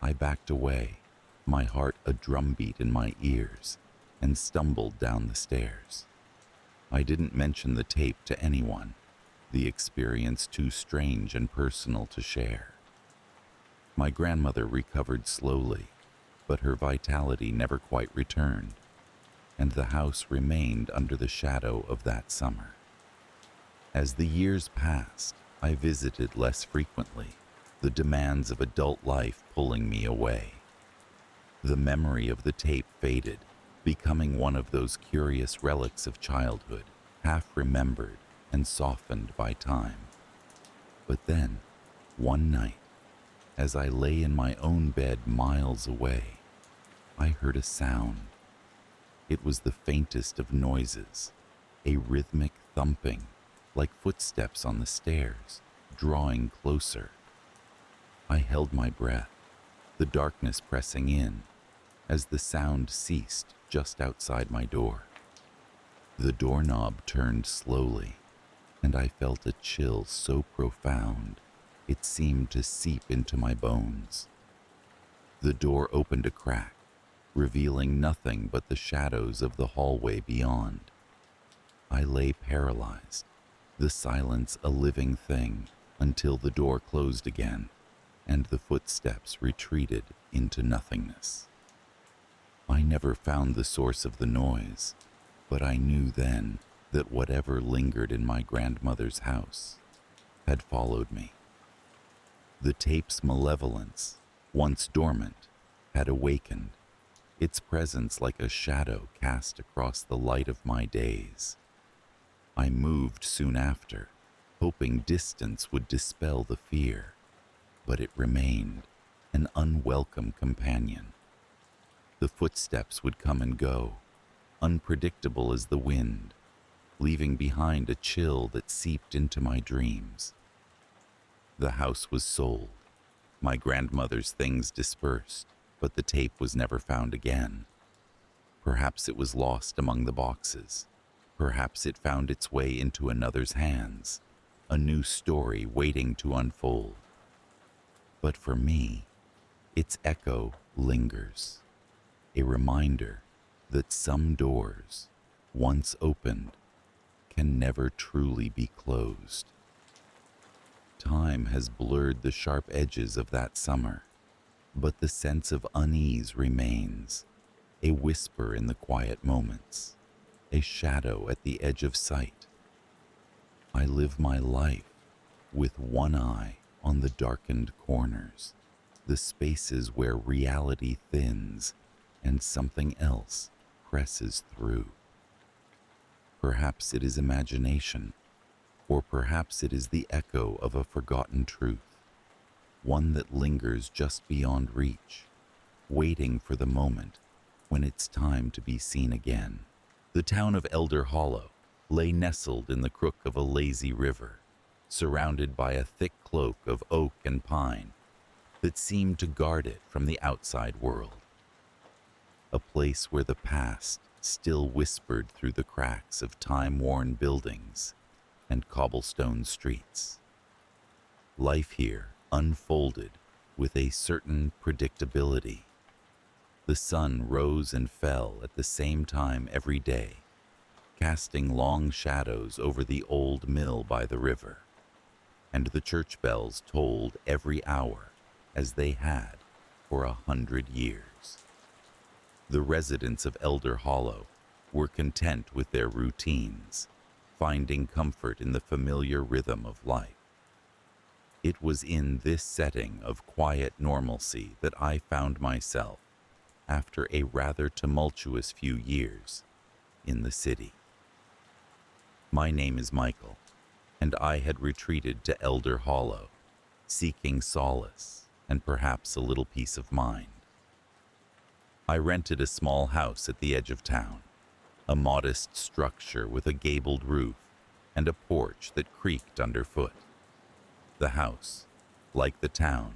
I backed away, my heart a drumbeat in my ears, and stumbled down the stairs. I didn't mention the tape to anyone, the experience too strange and personal to share. My grandmother recovered slowly, but her vitality never quite returned, and the house remained under the shadow of that summer. As the years passed, I visited less frequently, the demands of adult life pulling me away. The memory of the tape faded, becoming one of those curious relics of childhood, half remembered and softened by time. But then, one night, as I lay in my own bed miles away, I heard a sound. It was the faintest of noises, a rhythmic thumping, like footsteps on the stairs, drawing closer. I held my breath, the darkness pressing in, as the sound ceased just outside my door. The doorknob turned slowly, and I felt a chill so profound it seemed to seep into my bones. The door opened a crack, revealing nothing but the shadows of the hallway beyond. I lay paralyzed, the silence a living thing, until the door closed again, and the footsteps retreated into nothingness. I never found the source of the noise, but I knew then that whatever lingered in my grandmother's house had followed me. The tape's malevolence, once dormant, had awakened, its presence like a shadow cast across the light of my days. I moved soon after, hoping distance would dispel the fear, but it remained, an unwelcome companion. The footsteps would come and go, unpredictable as the wind, leaving behind a chill that seeped into my dreams. The house was sold, my grandmother's things dispersed, but the tape was never found again. Perhaps it was lost among the boxes. Perhaps it found its way into another's hands, a new story waiting to unfold. But for me, its echo lingers, a reminder that some doors, once opened, can never truly be closed. Time has blurred the sharp edges of that summer, but the sense of unease remains, a whisper in the quiet moments, a shadow at the edge of sight. I live my life with one eye on the darkened corners, the spaces where reality thins and something else presses through. Perhaps it is imagination, or perhaps it is the echo of a forgotten truth, one that lingers just beyond reach, waiting for the moment when it's time to be seen again. The town of Elder Hollow lay nestled in the crook of a lazy river, surrounded by a thick cloak of oak and pine that seemed to guard it from the outside world. A place where the past still whispered through the cracks of time-worn buildings and cobblestone streets. Life here unfolded with a certain predictability. The sun rose and fell at the same time every day, casting long shadows over the old mill by the river, and the church bells tolled every hour as they had for 100 years. The residents of Elder Hollow were content with their routines, finding comfort in the familiar rhythm of life. It was in this setting of quiet normalcy that I found myself after a rather tumultuous few years in the city. My name is Michael, and I had retreated to Elder Hollow, seeking solace and perhaps a little peace of mind. I rented a small house at the edge of town, a modest structure with a gabled roof and a porch that creaked underfoot. The house, like the town,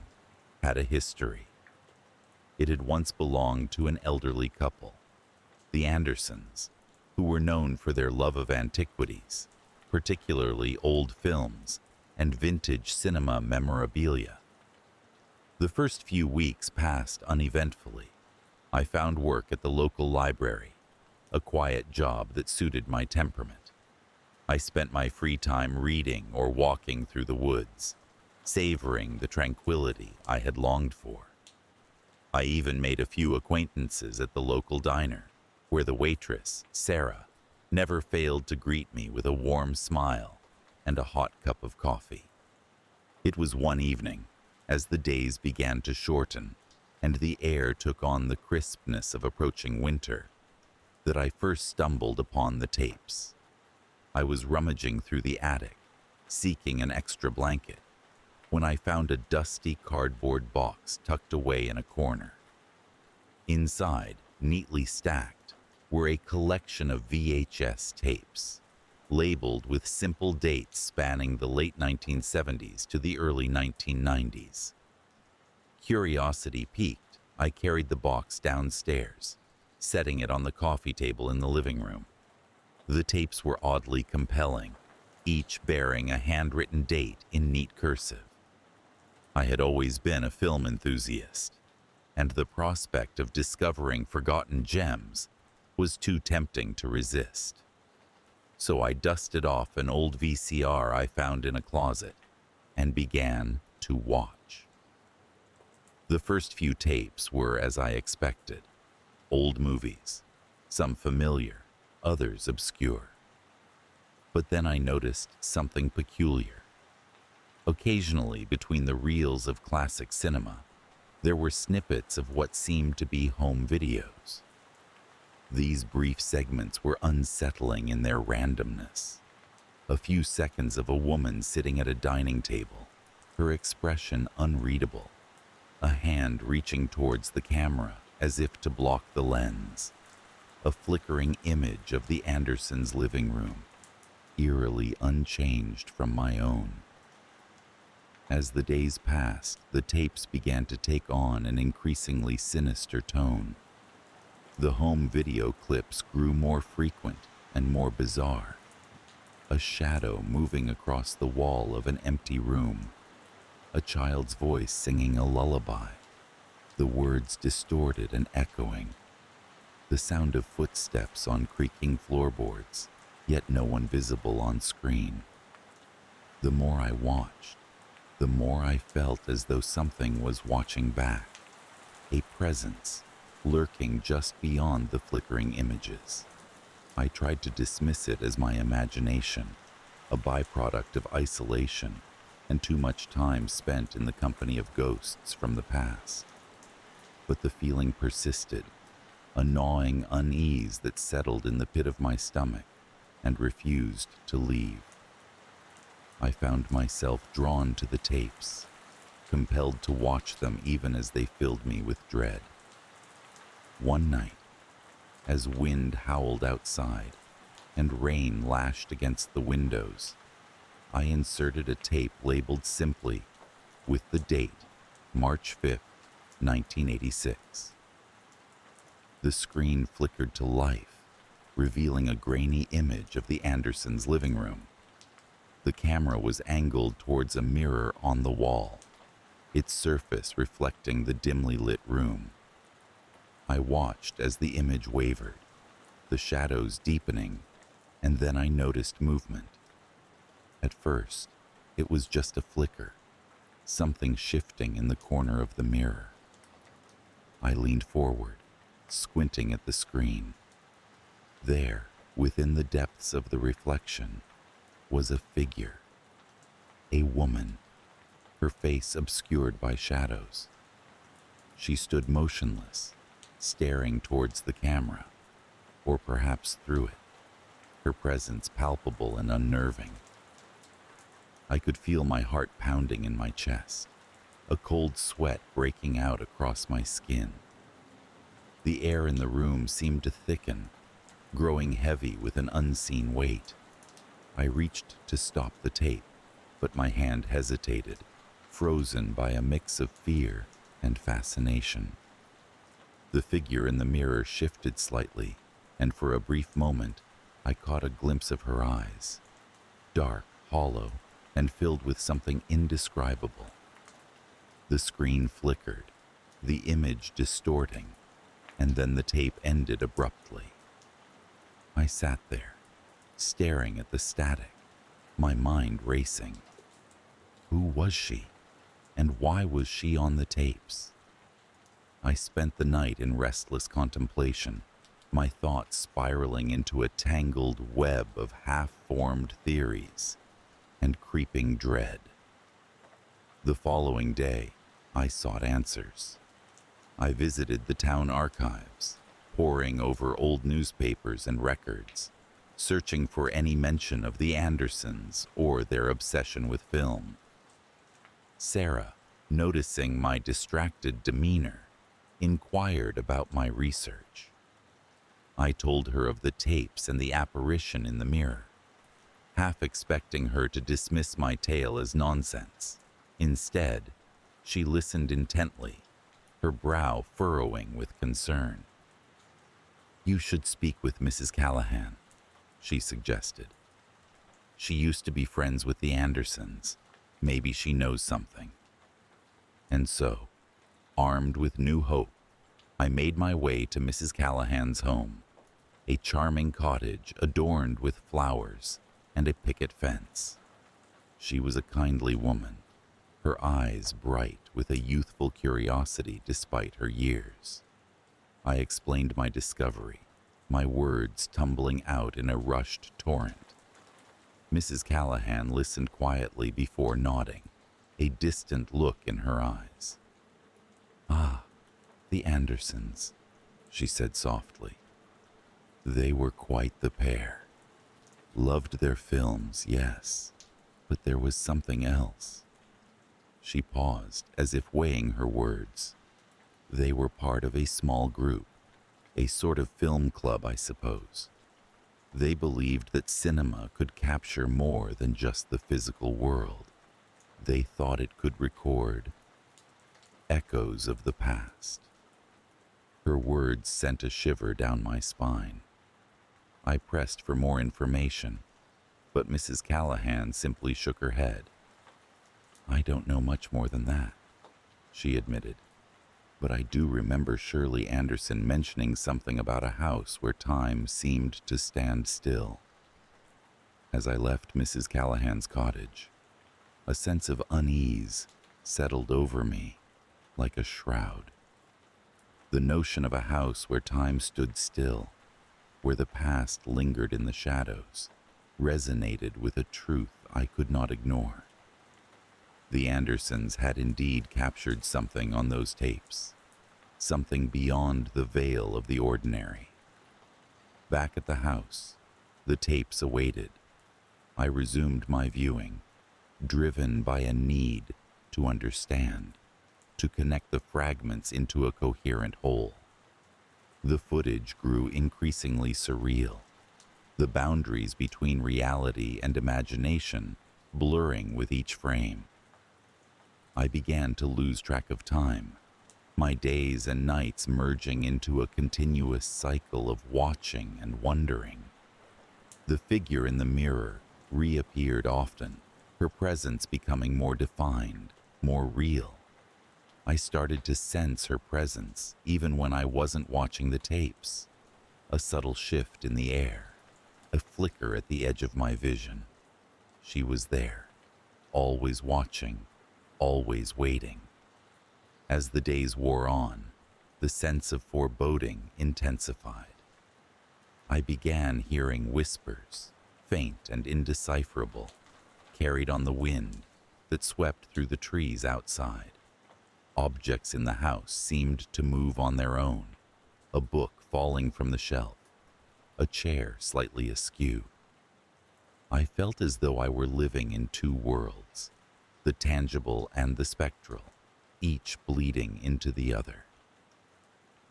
had a history. It had once belonged to an elderly couple, the Andersons, who were known for their love of antiquities, particularly old films and vintage cinema memorabilia. The first few weeks passed uneventfully. I found work at the local library, a quiet job that suited my temperament. I spent my free time reading or walking through the woods, savoring the tranquility I had longed for. I even made a few acquaintances at the local diner, where the waitress, Sarah, never failed to greet me with a warm smile and a hot cup of coffee. It was one evening, as the days began to shorten and the air took on the crispness of approaching winter, that I first stumbled upon the tapes. I was rummaging through the attic, seeking an extra blanket, when I found a dusty cardboard box tucked away in a corner. Inside, neatly stacked, were a collection of VHS tapes, labeled with simple dates spanning the late 1970s to the early 1990s. Curiosity piqued, I carried the box downstairs, setting it on the coffee table in the living room. The tapes were oddly compelling, each bearing a handwritten date in neat cursive. I had always been a film enthusiast, and the prospect of discovering forgotten gems was too tempting to resist. So I dusted off an old VCR I found in a closet and began to watch. The first few tapes were as I expected, old movies, some familiar, others obscure. But then I noticed something peculiar. Occasionally, between the reels of classic cinema, there were snippets of what seemed to be home videos. These brief segments were unsettling in their randomness. A few seconds of a woman sitting at a dining table, her expression unreadable, a hand reaching towards the camera as if to block the lens, a flickering image of the Andersons' living room, eerily unchanged from my own. As the days passed, the tapes began to take on an increasingly sinister tone. The home video clips grew more frequent and more bizarre. A shadow moving across the wall of an empty room. A child's voice singing a lullaby. The words distorted and echoing. The sound of footsteps on creaking floorboards, yet no one visible on screen. The more I watched, the more I felt as though something was watching back, a presence lurking just beyond the flickering images. I tried to dismiss it as my imagination, a byproduct of isolation and too much time spent in the company of ghosts from the past. But the feeling persisted, a gnawing unease that settled in the pit of my stomach and refused to leave. I found myself drawn to the tapes, compelled to watch them even as they filled me with dread. One night, as wind howled outside and rain lashed against the windows, I inserted a tape labeled simply with the date March 5th, 1986. The screen flickered to life, revealing a grainy image of the Andersons' living room. The camera was angled towards a mirror on the wall, its surface reflecting the dimly lit room. I watched as the image wavered, the shadows deepening, and then I noticed movement. At first, it was just a flicker, something shifting in the corner of the mirror. I leaned forward, squinting at the screen. There, within the depths of the reflection, was a figure. A woman, her face obscured by shadows. She stood motionless, staring towards the camera, or perhaps through it, her presence palpable and unnerving. I could feel my heart pounding in my chest, a cold sweat breaking out across my skin. The air in the room seemed to thicken, growing heavy with an unseen weight. I reached to stop the tape, but my hand hesitated, frozen by a mix of fear and fascination. The figure in the mirror shifted slightly, and for a brief moment, I caught a glimpse of her eyes, dark, hollow, and filled with something indescribable. The screen flickered, the image distorting, and then the tape ended abruptly. I sat there, staring at the static, my mind racing. Who was she, and why was she on the tapes? I spent the night in restless contemplation, my thoughts spiraling into a tangled web of half-formed theories and creeping dread. The following day, I sought answers. I visited the town archives, poring over old newspapers and records, searching for any mention of the Andersons or their obsession with film. Sarah, noticing my distracted demeanor, inquired about my research. I told her of the tapes and the apparition in the mirror, half expecting her to dismiss my tale as nonsense. Instead, she listened intently, her brow furrowing with concern. "You should speak with Mrs. Callahan," she suggested. "She used to be friends with the Andersons. Maybe she knows something." And so, armed with new hope, I made my way to Mrs. Callahan's home, a charming cottage adorned with flowers and a picket fence. She was a kindly woman, her eyes bright with a youthful curiosity despite her years. I explained my discovery, my words tumbling out in a rushed torrent. Mrs. Callahan listened quietly before nodding, a distant look in her eyes. "Ah, the Andersons," she said softly. "They were quite the pair. Loved their films, yes, but there was something else." She paused, as if weighing her words. "They were part of a small group, a sort of film club, I suppose. They believed that cinema could capture more than just the physical world. They thought it could record echoes of the past." Her words sent a shiver down my spine. I pressed for more information, but Mrs. Callahan simply shook her head. "I don't know much more than that," she admitted, "but I do remember Shirley Anderson mentioning something about a house where time seemed to stand still." As I left Mrs. Callahan's cottage, a sense of unease settled over me like a shroud. The notion of a house where time stood still, where the past lingered in the shadows, resonated with a truth I could not ignore. The Andersons had indeed captured something on those tapes, something beyond the veil of the ordinary. Back at the house, the tapes awaited. I resumed my viewing, driven by a need to understand, to connect the fragments into a coherent whole. The footage grew increasingly surreal, the boundaries between reality and imagination blurring with each frame. I began to lose track of time, my days and nights merging into a continuous cycle of watching and wondering. The figure in the mirror reappeared often, her presence becoming more defined, more real. I started to sense her presence even when I wasn't watching the tapes. A subtle shift in the air, a flicker at the edge of my vision. She was there, always watching, always waiting. As the days wore on, the sense of foreboding intensified. I began hearing whispers, faint and indecipherable, carried on the wind that swept through the trees outside. Objects in the house seemed to move on their own, a book falling from the shelf, a chair slightly askew. I felt as though I were living in two worlds, the tangible and the spectral, each bleeding into the other.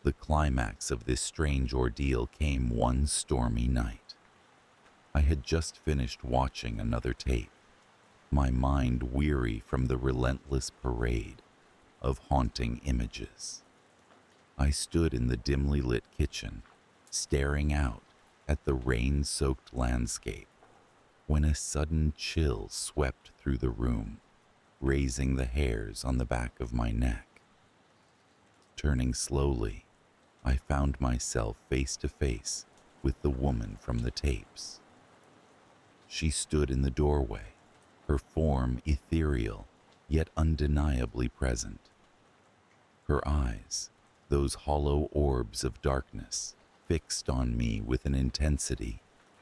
The climax of this strange ordeal came one stormy night. I had just finished watching another tape, my mind weary from the relentless parade of haunting images. I stood in the dimly lit kitchen, staring out at the rain-soaked landscape, when a sudden chill swept through the room. raising the hairs on the back of my neck. Turning slowly, I found myself face to face with the woman from the tapes. She stood in the doorway, her form ethereal, yet undeniably present. Her eyes, those hollow orbs of darkness, fixed on me with an intensity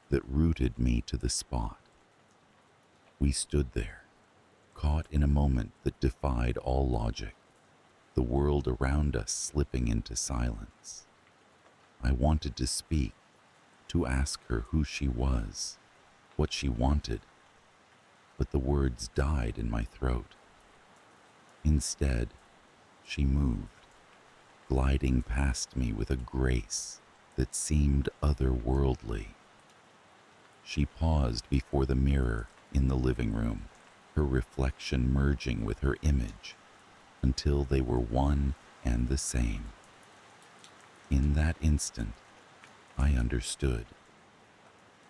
that rooted me to the spot. We stood there, caught in a moment that defied all logic, the world around us slipping into silence. I wanted to speak, to ask her who she was, what she wanted, but the words died in my throat. Instead, she moved, gliding past me with a grace that seemed otherworldly. She paused before the mirror in the living room, her reflection merging with her image until they were one and the same. In that instant, I understood.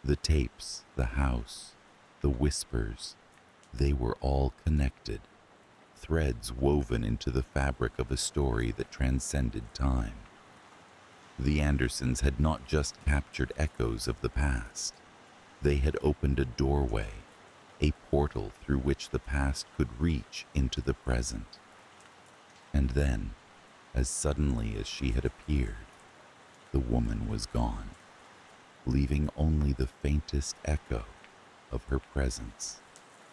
The tapes, the house, the whispers, they were all connected, threads woven into the fabric of a story that transcended time. The Andersons had not just captured echoes of the past. They had opened a doorway, a portal through which the past could reach into the present. And then, as suddenly as she had appeared, the woman was gone, leaving only the faintest echo of her presence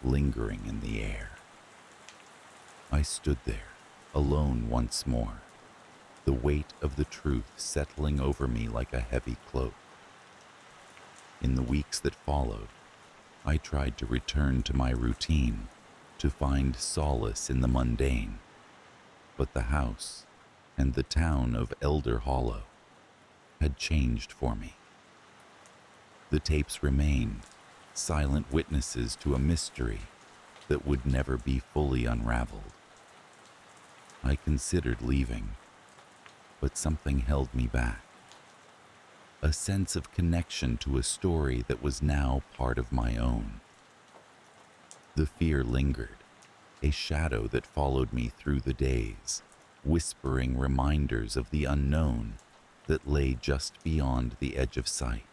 lingering in the air. I stood there, alone once more, the weight of the truth settling over me like a heavy cloak. In the weeks that followed, I tried to return to my routine, to find solace in the mundane. But the house and the town of Elder Hollow had changed for me. The tapes remained, silent witnesses to a mystery that would never be fully unraveled. I considered leaving, but something held me back. A sense of connection to a story that was now part of my own. The fear lingered, a shadow that followed me through the days, whispering reminders of the unknown that lay just beyond the edge of sight.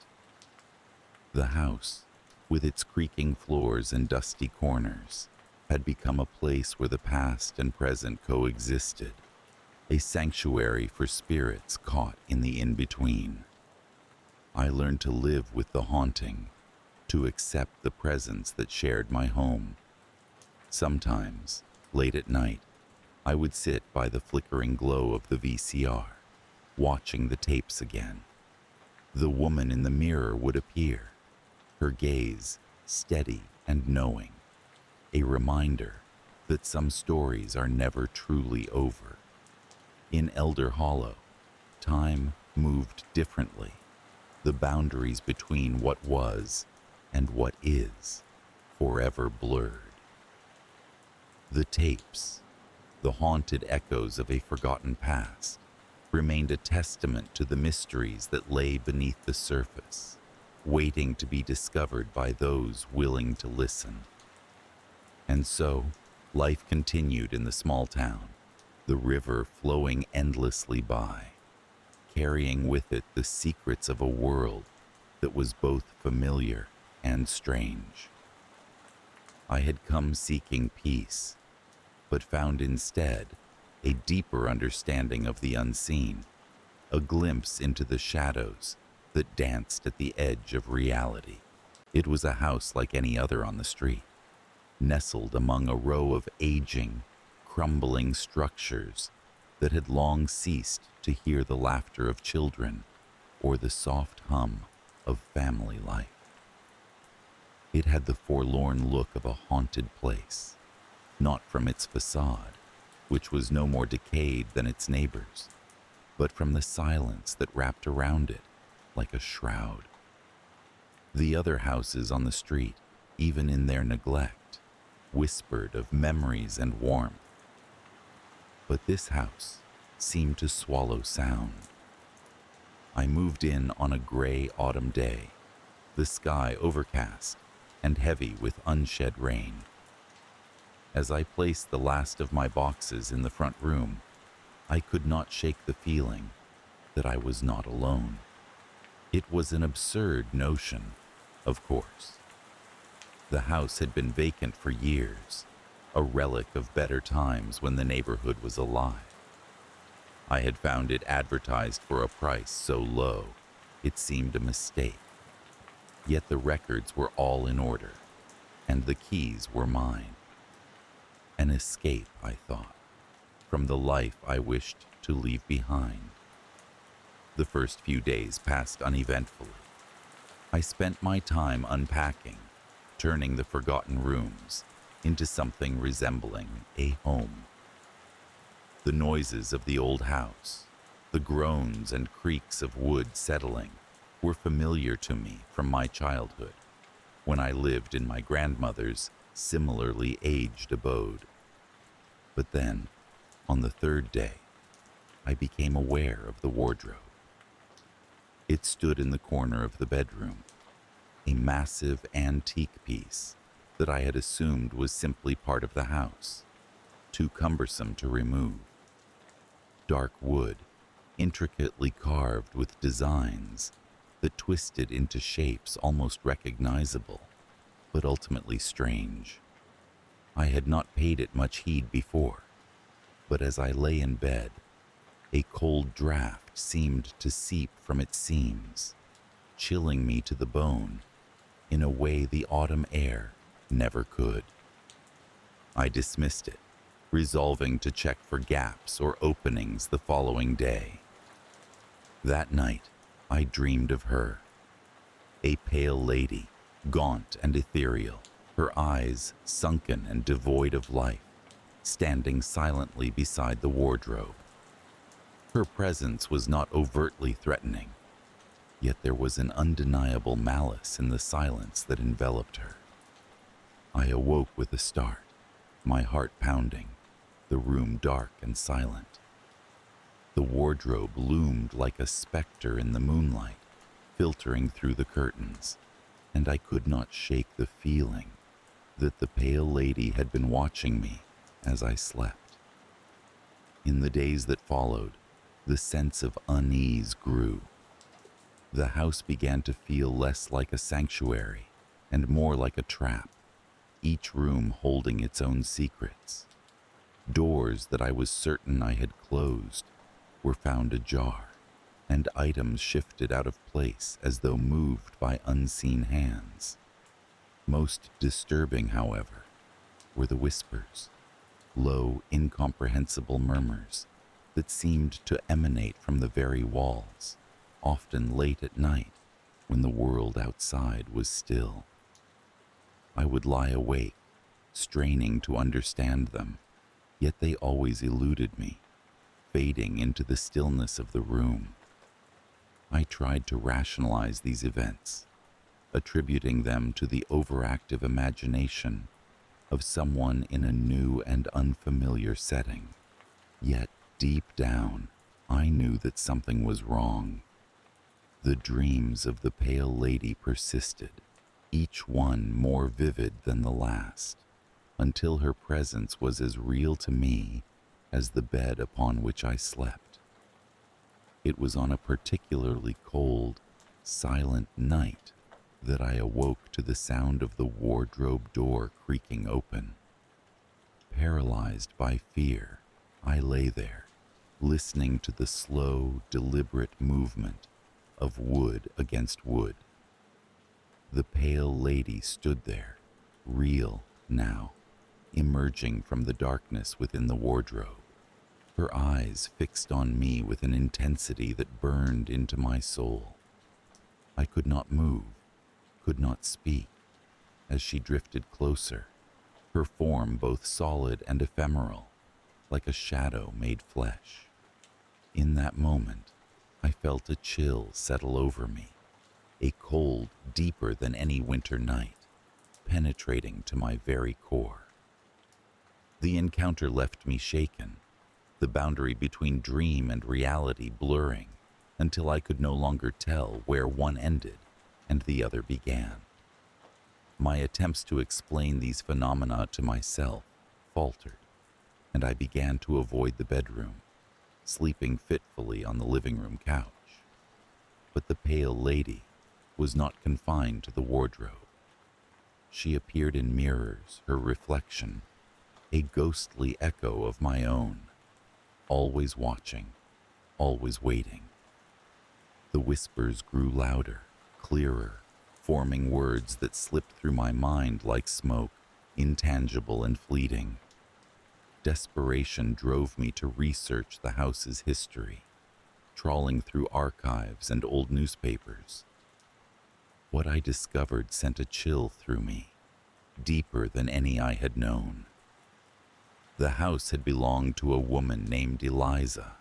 The house, with its creaking floors and dusty corners, had become a place where the past and present coexisted, a sanctuary for spirits caught in the in-between. I learned to live with the haunting, to accept the presence that shared my home. Sometimes, late at night, I would sit by the flickering glow of the VCR, watching the tapes again. The woman in the mirror would appear, her gaze steady and knowing, a reminder that some stories are never truly over. In Elder Hollow, time moved differently, the boundaries between what was and what is forever blurred. The tapes, the haunted echoes of a forgotten past, remained a testament to the mysteries that lay beneath the surface, waiting to be discovered by those willing to listen. And so, life continued in the small town, the river flowing endlessly by, carrying with it the secrets of a world that was both familiar and strange. I had come seeking peace, but found instead a deeper understanding of the unseen, a glimpse into the shadows that danced at the edge of reality. It was a house like any other on the street, nestled among a row of aging, crumbling structures that had long ceased to hear the laughter of children or the soft hum of family life. It had the forlorn look of a haunted place, not from its facade, which was no more decayed than its neighbors, but from the silence that wrapped around it like a shroud. The other houses on the street, even in their neglect, whispered of memories and warmth. But this house seemed to swallow sound. I moved in on a gray autumn day, the sky overcast and heavy with unshed rain. As I placed the last of my boxes in the front room, I could not shake the feeling that I was not alone. It was an absurd notion, of course. The house had been vacant for years, a relic of better times when the neighborhood was alive. I had found it advertised for a price so low, it seemed a mistake. Yet the records were all in order, and the keys were mine. An escape, I thought, from the life I wished to leave behind. The first few days passed uneventfully. I spent my time unpacking, turning the forgotten rooms into something resembling a home. The noises of the old house, the groans and creaks of wood settling, were familiar to me from my childhood, when I lived in my grandmother's similarly aged abode. But then, on the third day, I became aware of the wardrobe. It stood in the corner of the bedroom, a massive antique piece that I had assumed was simply part of the house, too cumbersome to remove. Dark wood, intricately carved with designs that twisted into shapes almost recognizable, but ultimately strange. I had not paid it much heed before, but as I lay in bed, a cold draft seemed to seep from its seams, chilling me to the bone in a way the autumn air never could. I dismissed it, resolving to check for gaps or openings the following day. That night, I dreamed of her, a pale lady, gaunt and ethereal, her eyes sunken and devoid of life, standing silently beside the wardrobe. Her presence was not overtly threatening, yet there was an undeniable malice in the silence that enveloped her. I awoke with a start, my heart pounding, the room dark and silent. The wardrobe loomed like a specter in the moonlight, filtering through the curtains, and I could not shake the feeling that the pale lady had been watching me as I slept. In the days that followed, the sense of unease grew. The house began to feel less like a sanctuary and more like a trap, each room holding its own secrets. Doors that I was certain I had closed were found ajar, and items shifted out of place as though moved by unseen hands. Most disturbing, however, were the whispers, low, incomprehensible murmurs that seemed to emanate from the very walls, often late at night when the world outside was still. I would lie awake, straining to understand them, yet they always eluded me, fading into the stillness of the room. I tried to rationalize these events, attributing them to the overactive imagination of someone in a new and unfamiliar setting. Yet, deep down, I knew that something was wrong. The dreams of the pale lady persisted, each one more vivid than the last, until her presence was as real to me as the bed upon which I slept. It was on a particularly cold, silent night that I awoke to the sound of the wardrobe door creaking open. Paralyzed by fear, I lay there, listening to the slow, deliberate movement of wood against wood. The pale lady stood there, real now, emerging from the darkness within the wardrobe, her eyes fixed on me with an intensity that burned into my soul. I could not move, could not speak, as she drifted closer, her form both solid and ephemeral, like a shadow made flesh. In that moment, I felt a chill settle over me, a cold deeper than any winter night, penetrating to my very core. The encounter left me shaken, the boundary between dream and reality blurring, until I could no longer tell where one ended and the other began. My attempts to explain these phenomena to myself faltered, and I began to avoid the bedroom, sleeping fitfully on the living room couch. But the pale lady was not confined to the wardrobe. She appeared in mirrors, her reflection, a ghostly echo of my own, always watching, always waiting. The whispers grew louder, clearer, forming words that slipped through my mind like smoke, intangible and fleeting. Desperation drove me to research the house's history, trawling through archives and old newspapers. What I discovered sent a chill through me, deeper than any I had known. The house had belonged to a woman named Eliza,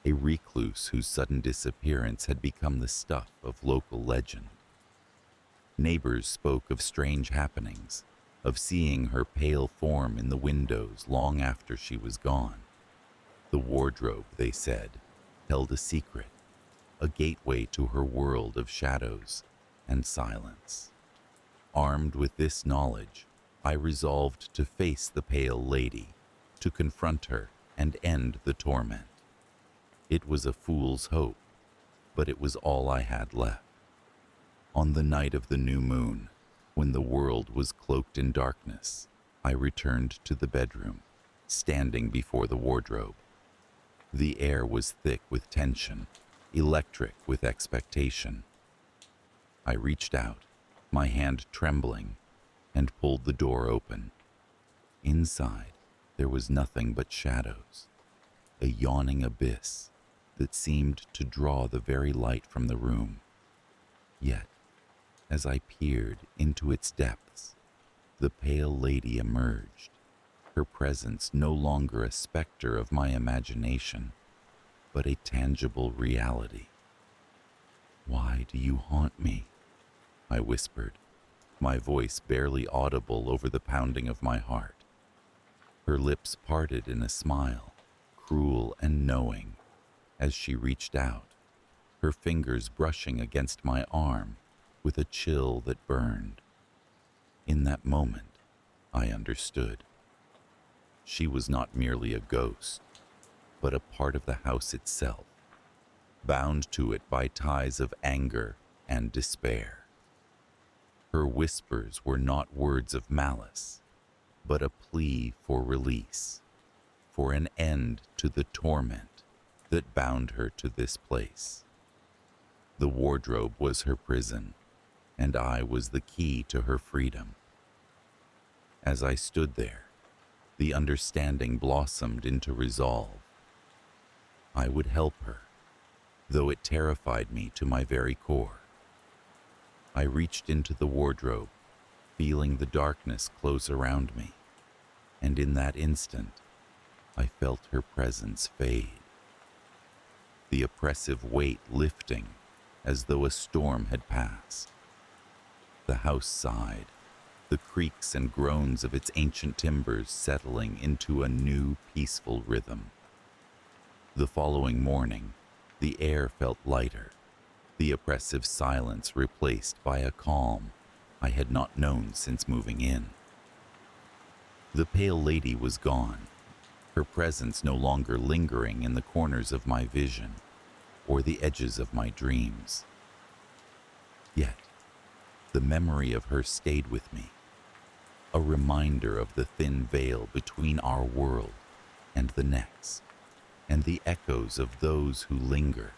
a recluse whose sudden disappearance had become the stuff of local legend. Neighbors spoke of strange happenings, of seeing her pale form in the windows long after she was gone. The wardrobe, they said, held a secret, a gateway to her world of shadows and silence. Armed with this knowledge, I resolved to face the pale lady, to confront her and end the torment. It was a fool's hope, but it was all I had left. On the night of the new moon, when the world was cloaked in darkness, I returned to the bedroom, standing before the wardrobe. The air was thick with tension, electric with expectation. I reached out, my hand trembling, and pulled the door open. Inside, there was nothing but shadows, a yawning abyss that seemed to draw the very light from the room. Yet, as I peered into its depths, the pale lady emerged, her presence no longer a specter of my imagination, but a tangible reality. "Why do you haunt me?" I whispered, my voice barely audible over the pounding of my heart. Her lips parted in a smile, cruel and knowing, as she reached out, her fingers brushing against my arm with a chill that burned. In that moment, I understood. She was not merely a ghost, but a part of the house itself, bound to it by ties of anger and despair. Her whispers were not words of malice, but a plea for release, for an end to the torment that bound her to this place. The wardrobe was her prison, and I was the key to her freedom. As I stood there, the understanding blossomed into resolve. I would help her, though it terrified me to my very core. I reached into the wardrobe, feeling the darkness close around me, and in that instant, I felt her presence fade. The oppressive weight lifting as though a storm had passed. The house sighed, the creaks and groans of its ancient timbers settling into a new, peaceful rhythm. The following morning, the air felt lighter, the oppressive silence replaced by a calm I had not known since moving in. The pale lady was gone, her presence no longer lingering in the corners of my vision or the edges of my dreams. Yet, the memory of her stayed with me, a reminder of the thin veil between our world and the next, and the echoes of those who linger,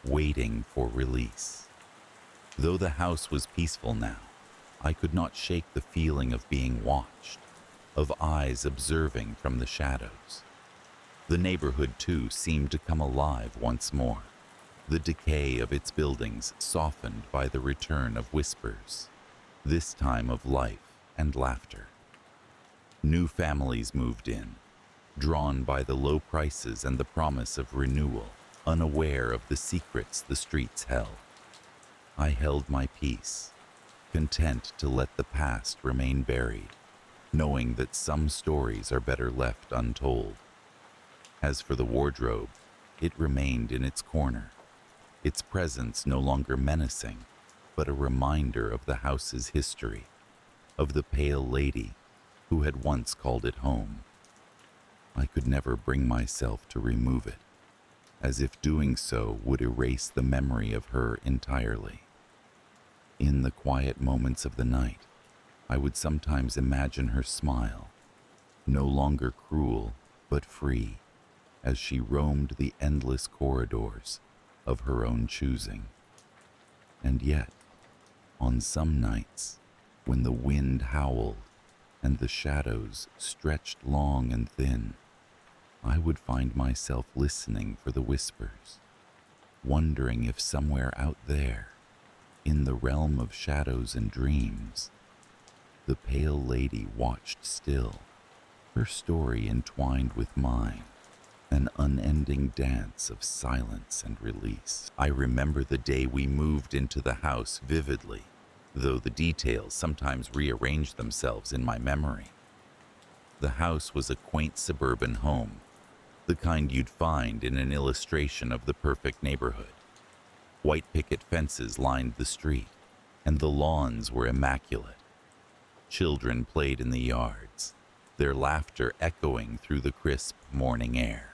waiting for release. Though the house was peaceful now, I could not shake the feeling of being watched, of eyes observing from the shadows. The neighborhood, too, seemed to come alive once more, the decay of its buildings softened by the return of whispers, this time of life and laughter. New families moved in, drawn by the low prices and the promise of renewal, unaware of the secrets the streets held. I held my peace, content to let the past remain buried, knowing that some stories are better left untold. As for the wardrobe, it remained in its corner, its presence no longer menacing, but a reminder of the house's history, of the pale lady who had once called it home. I could never bring myself to remove it, as if doing so would erase the memory of her entirely. In the quiet moments of the night, I would sometimes imagine her smile, no longer cruel but free, as she roamed the endless corridors of her own choosing. And yet, on some nights, when the wind howled and the shadows stretched long and thin, I would find myself listening for the whispers, wondering if somewhere out there, in the realm of shadows and dreams, the pale lady watched still, her story entwined with mine, an unending dance of silence and release. I remember the day we moved into the house vividly, though the details sometimes rearranged themselves in my memory. The house was a quaint suburban home, the kind you'd find in an illustration of the perfect neighborhood. White picket fences lined the street, and the lawns were immaculate. Children played in the yards, their laughter echoing through the crisp morning air.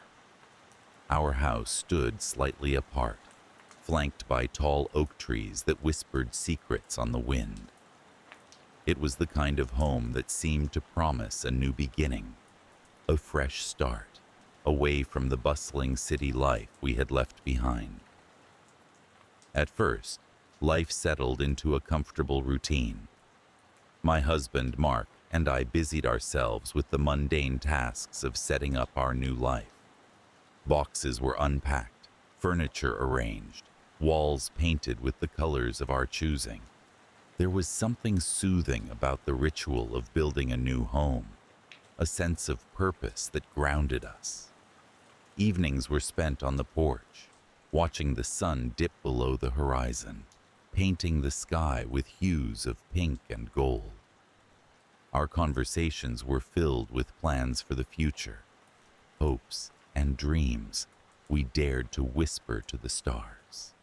Our house stood slightly apart, flanked by tall oak trees that whispered secrets on the wind. It was the kind of home that seemed to promise a new beginning, a fresh start, away from the bustling city life we had left behind. At first, life settled into a comfortable routine. My husband, Mark, and I busied ourselves with the mundane tasks of setting up our new life. Boxes were unpacked, furniture arranged, walls painted with the colors of our choosing. There was something soothing about the ritual of building a new home, a sense of purpose that grounded us. Evenings were spent on the porch, watching the sun dip below the horizon, painting the sky with hues of pink and gold. Our conversations were filled with plans for the future, hopes and dreams we dared to whisper to the stars.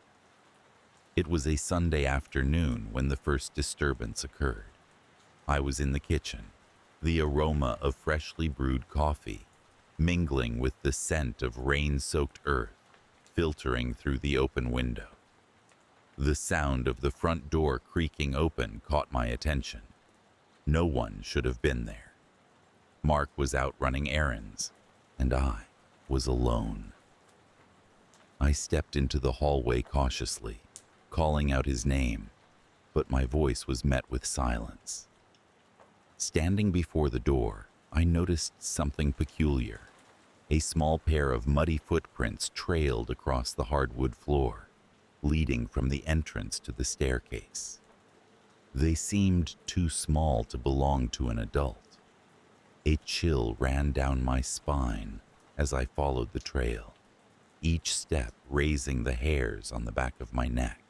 It was a Sunday afternoon when the first disturbance occurred. I was in the kitchen, the aroma of freshly brewed coffee mingling with the scent of rain-soaked earth filtering through the open window. The sound of the front door creaking open caught my attention. No one should have been there. Mark was out running errands, and I was alone. I stepped into the hallway cautiously, calling out his name, but my voice was met with silence. Standing before the door, I noticed something peculiar. A small pair of muddy footprints trailed across the hardwood floor, leading from the entrance to the staircase. They seemed too small to belong to an adult. A chill ran down my spine as I followed the trail, each step raising the hairs on the back of my neck.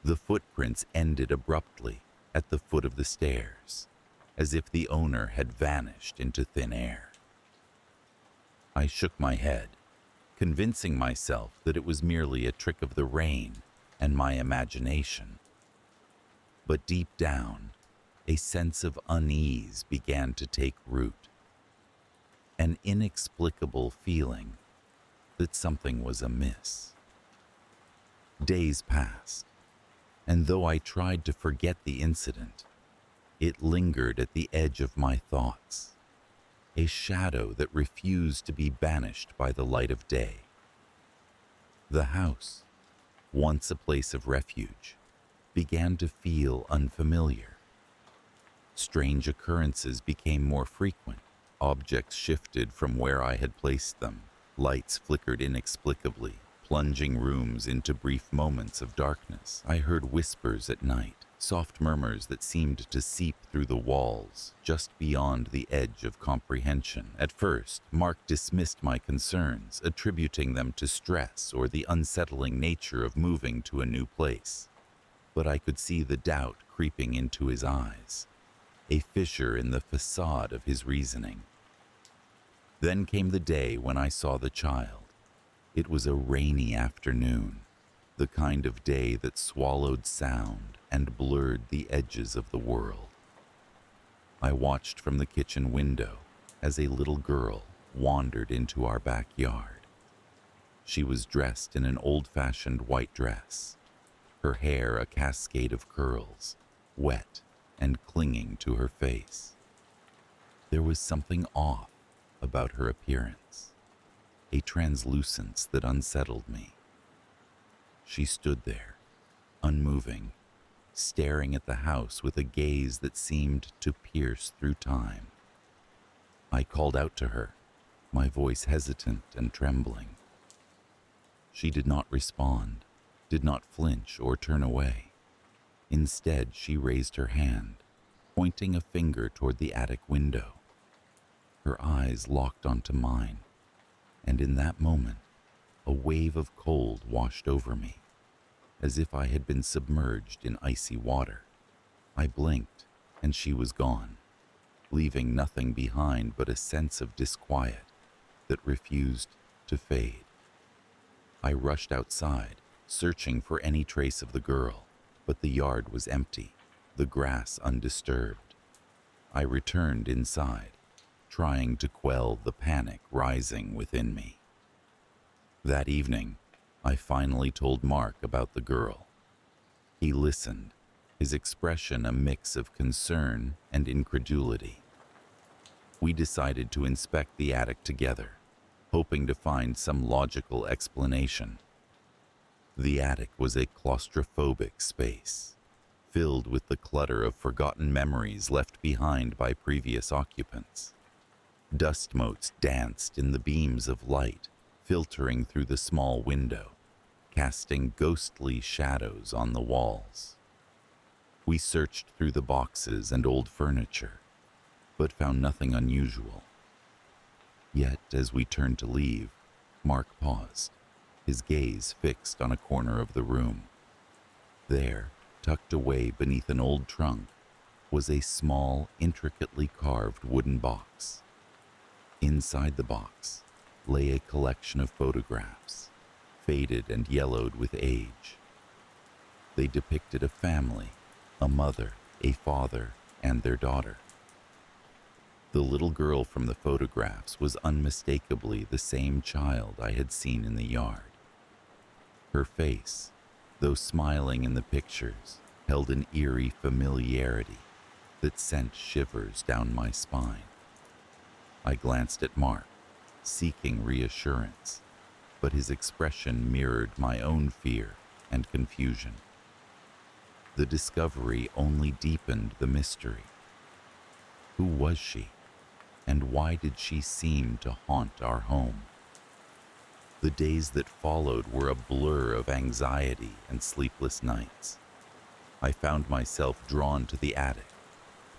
The footprints ended abruptly at the foot of the stairs, as if the owner had vanished into thin air. I shook my head, convincing myself that it was merely a trick of the rain and my imagination. But deep down, a sense of unease began to take root. An inexplicable feeling that something was amiss. Days passed, and though I tried to forget the incident, it lingered at the edge of my thoughts, a shadow that refused to be banished by the light of day. The house, once a place of refuge, began to feel unfamiliar. Strange occurrences became more frequent. Objects shifted from where I had placed them. Lights flickered inexplicably, plunging rooms into brief moments of darkness. I heard whispers at night, soft murmurs that seemed to seep through the walls, just beyond the edge of comprehension. At first, Mark dismissed my concerns, attributing them to stress or the unsettling nature of moving to a new place. But I could see the doubt creeping into his eyes, a fissure in the facade of his reasoning. Then came the day when I saw the child. It was a rainy afternoon, the kind of day that swallowed sound and blurred the edges of the world. I watched from the kitchen window as a little girl, wandered into our backyard. She was dressed in an old-fashioned white dress, her hair a cascade of curls, wet and clinging to her face. There was something off about her appearance, a translucence that unsettled me. She stood there, unmoving, staring at the house with a gaze that seemed to pierce through time. I called out to her, my voice hesitant and trembling. She did not respond, did not flinch or turn away. Instead, she raised her hand, pointing a finger toward the attic window. Her eyes locked onto mine, and in that moment, a wave of cold washed over me, as if I had been submerged in icy water. I blinked, and she was gone, leaving nothing behind but a sense of disquiet that refused to fade. I rushed outside, searching for any trace of the girl, but the yard was empty, the grass undisturbed. I returned inside, trying to quell the panic rising within me. That evening, I finally told Mark about the girl. He listened, his expression a mix of concern and incredulity. We decided to inspect the attic together, hoping to find some logical explanation. The attic was a claustrophobic space, filled with the clutter of forgotten memories left behind by previous occupants. Dust motes danced in the beams of light, filtering through the small window, casting ghostly shadows on the walls. We searched through the boxes and old furniture, but found nothing unusual. Yet, as we turned to leave, Mark paused, his gaze fixed on a corner of the room. There, tucked away beneath an old trunk, was a small, intricately carved wooden box. Inside the box lay a collection of photographs, faded and yellowed with age. They depicted a family, a mother, a father, and their daughter. The little girl from the photographs was unmistakably the same child I had seen in the yard. Her face, though smiling in the pictures, held an eerie familiarity that sent shivers down my spine. I glanced at Mark, seeking reassurance, but his expression mirrored my own fear and confusion. The discovery only deepened the mystery. Who was she, and why did she seem to haunt our home? The days that followed were a blur of anxiety and sleepless nights. I found myself drawn to the attic,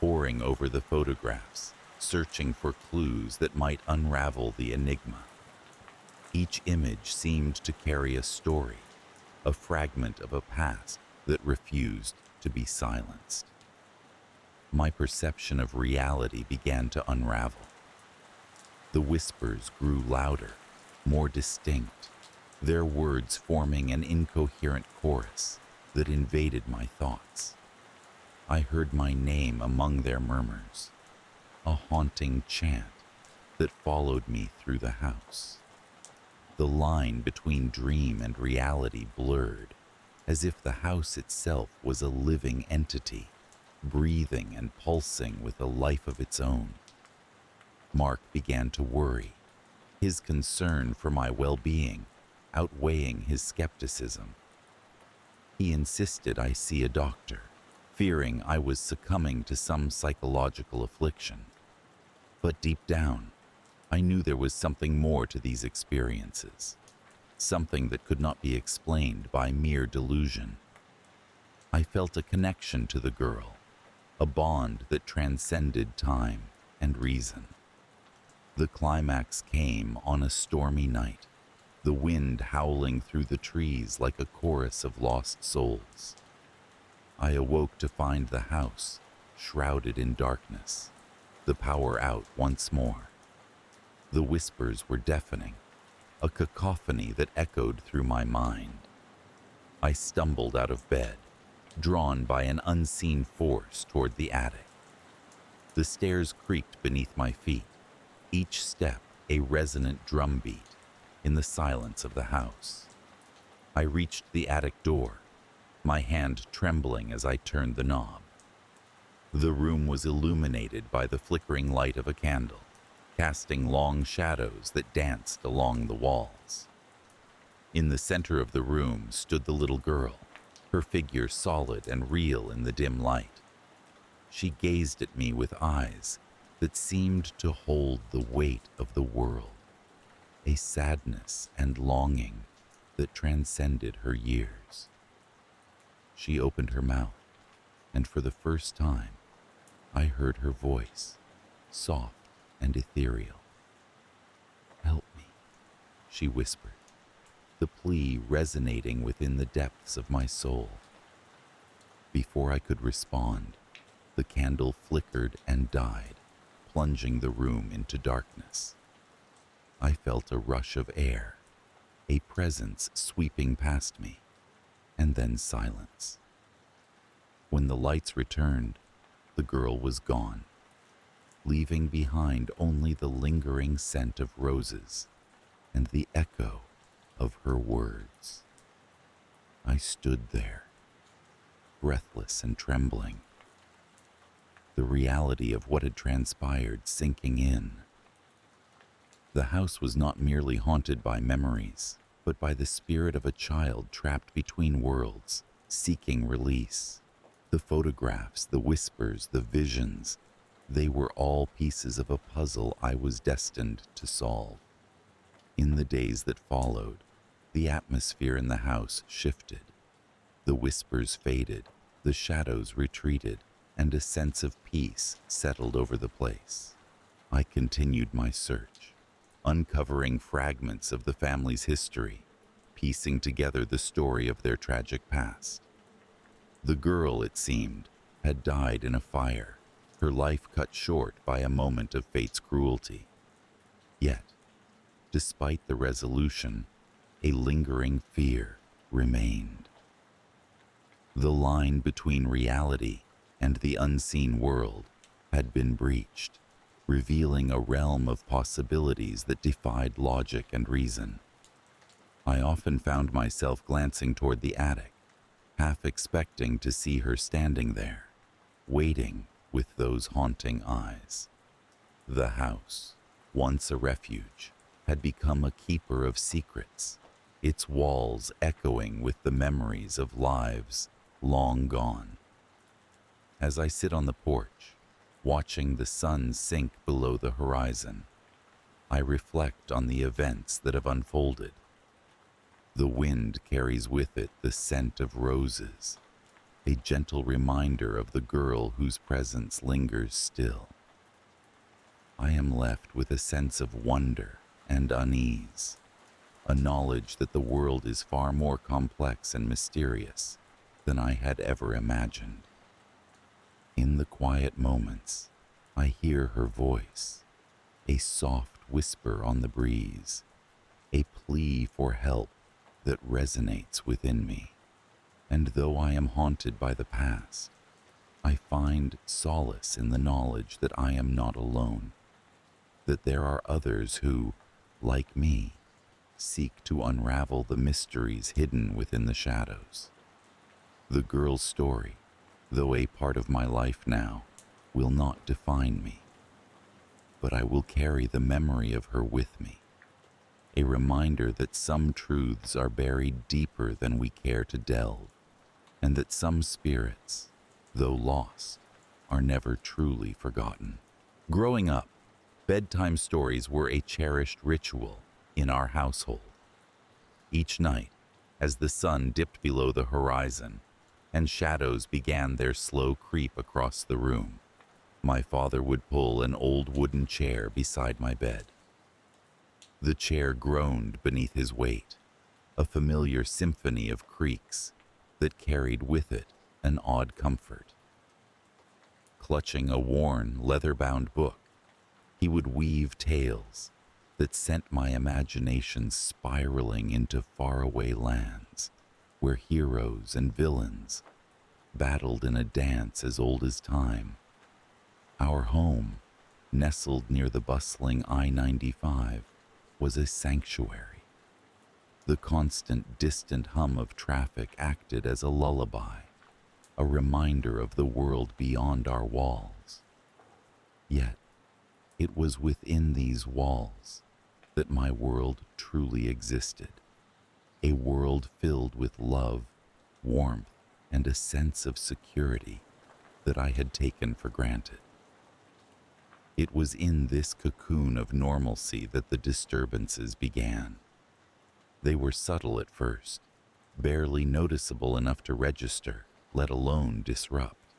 poring over the photographs, searching for clues that might unravel the enigma. Each image seemed to carry a story, a fragment of a past that refused to be silenced. My perception of reality began to unravel. The whispers grew louder, more distinct, their words forming an incoherent chorus that invaded my thoughts. I heard my name among their murmurs, a haunting chant that followed me through the house. The line between dream and reality blurred, as if the house itself was a living entity, breathing and pulsing with a life of its own. Mark began to worry, his concern for my well-being outweighing his skepticism. He insisted I see a doctor, fearing I was succumbing to some psychological affliction. But deep down, I knew there was something more to these experiences, something that could not be explained by mere delusion. I felt a connection to the girl, a bond that transcended time and reason. The climax came on a stormy night, the wind howling through the trees like a chorus of lost souls. I awoke to find the house shrouded in darkness, the power out once more. The whispers were deafening, a cacophony that echoed through my mind. I stumbled out of bed, drawn by an unseen force toward the attic. The stairs creaked beneath my feet, each step a resonant drumbeat in the silence of the house. I reached the attic door, my hand trembling as I turned the knob. The room was illuminated by the flickering light of a candle, casting long shadows that danced along the walls. In the center of the room stood the little girl, her figure solid and real in the dim light. She gazed at me with eyes that seemed to hold the weight of the world, a sadness and longing that transcended her years. She opened her mouth, and for the first time, I heard her voice, soft and ethereal. "Help me," she whispered, the plea resonating within the depths of my soul. Before I could respond, the candle flickered and died, plunging the room into darkness. I felt a rush of air, a presence sweeping past me, and then silence. When the lights returned, the girl was gone, leaving behind only the lingering scent of roses and the echo of her words. I stood there, breathless and trembling, the reality of what had transpired sinking in. The house was not merely haunted by memories, but by the spirit of a child trapped between worlds, seeking release. The photographs, the whispers, the visions, they were all pieces of a puzzle I was destined to solve. In the days that followed, the atmosphere in the house shifted. The whispers faded, the shadows retreated, and a sense of peace settled over the place. I continued my search, uncovering fragments of the family's history, piecing together the story of their tragic past. The girl, it seemed, had died in a fire, her life cut short by a moment of fate's cruelty. Yet, despite the resolution, a lingering fear remained. The line between reality and the unseen world had been breached, revealing a realm of possibilities that defied logic and reason. I often found myself glancing toward the attic, half expecting to see her standing there, waiting with those haunting eyes. The house, once a refuge, had become a keeper of secrets, its walls echoing with the memories of lives long gone. As I sit on the porch, watching the sun sink below the horizon, I reflect on the events that have unfolded. The wind carries with it the scent of roses, a gentle reminder of the girl whose presence lingers still. I am left with a sense of wonder and unease, a knowledge that the world is far more complex and mysterious than I had ever imagined. In the quiet moments, I hear her voice, a soft whisper on the breeze, a plea for help that resonates within me. And though I am haunted by the past, I find solace in the knowledge that I am not alone, that there are others who, like me, seek to unravel the mysteries hidden within the shadows. The girl's story, though a part of my life now, will not define me, but I will carry the memory of her with me, a reminder that some truths are buried deeper than we care to delve, and that some spirits, though lost, are never truly forgotten. Growing up, bedtime stories were a cherished ritual in our household. Each night, as the sun dipped below the horizon and shadows began their slow creep across the room, my father would pull an old wooden chair beside my bed. The chair groaned beneath his weight, a familiar symphony of creaks that carried with it an odd comfort. Clutching a worn, leather-bound book, he would weave tales that sent my imagination spiraling into faraway lands where heroes and villains battled in a dance as old as time. Our home, nestled near the bustling I-95, was a sanctuary. The constant, distant hum of traffic acted as a lullaby, a reminder of the world beyond our walls. Yet, it was within these walls that my world truly existed, a world filled with love, warmth, and a sense of security that I had taken for granted. It was in this cocoon of normalcy that the disturbances began. They were subtle at first, barely noticeable enough to register, let alone disrupt.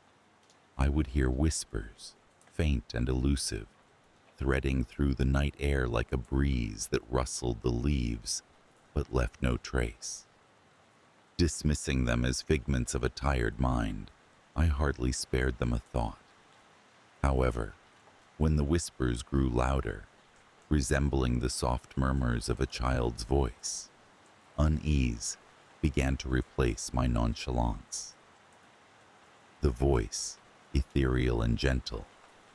I would hear whispers, faint and elusive, threading through the night air like a breeze that rustled the leaves but left no trace. Dismissing them as figments of a tired mind, I hardly spared them a thought. However, when the whispers grew louder, resembling the soft murmurs of a child's voice, unease began to replace my nonchalance. The voice, ethereal and gentle,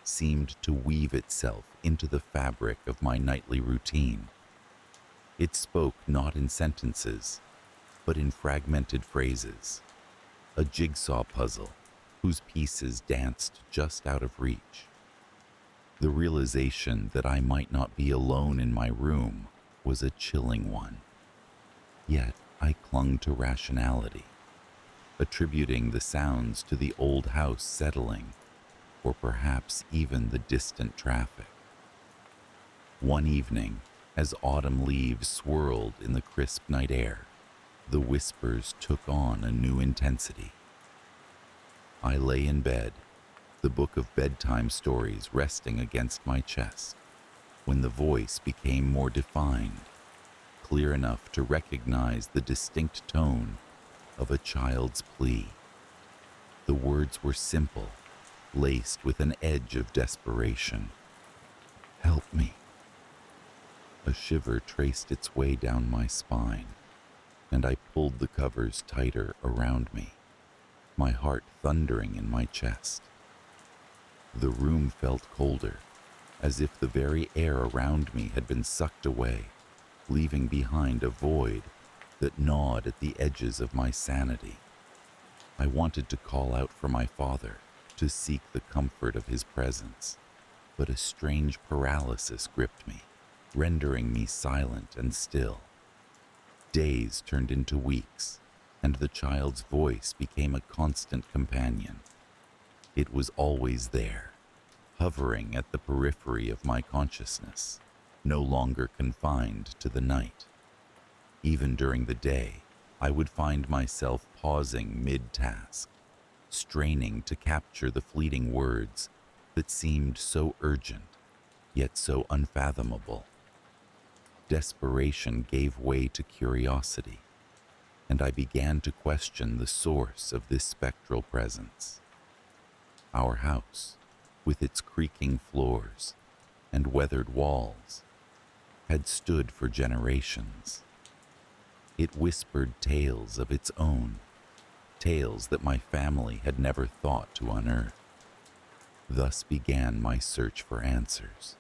seemed to weave itself into the fabric of my nightly routine. It spoke not in sentences, but in fragmented phrases, a jigsaw puzzle whose pieces danced just out of reach. The realization that I might not be alone in my room was a chilling one. Yet I clung to rationality, attributing the sounds to the old house settling, or perhaps even the distant traffic. One evening, as autumn leaves swirled in the crisp night air, the whispers took on a new intensity. I lay in bed, the book of bedtime stories resting against my chest, when the voice became more defined, clear enough to recognize the distinct tone of a child's plea. The words were simple, laced with an edge of desperation. "Help me." A shiver traced its way down my spine, and I pulled the covers tighter around me, my heart thundering in my chest. The room felt colder, as if the very air around me had been sucked away, leaving behind a void that gnawed at the edges of my sanity. I wanted to call out for my father, to seek the comfort of his presence, but a strange paralysis gripped me, rendering me silent and still. Days turned into weeks, and the child's voice became a constant companion. It was always there, hovering at the periphery of my consciousness, no longer confined to the night. Even during the day, I would find myself pausing mid-task, straining to capture the fleeting words that seemed so urgent, yet so unfathomable. Desperation gave way to curiosity, and I began to question the source of this spectral presence. Our house, with its creaking floors and weathered walls, had stood for generations. It whispered tales of its own, tales that my family had never thought to unearth. Thus began my search for answers,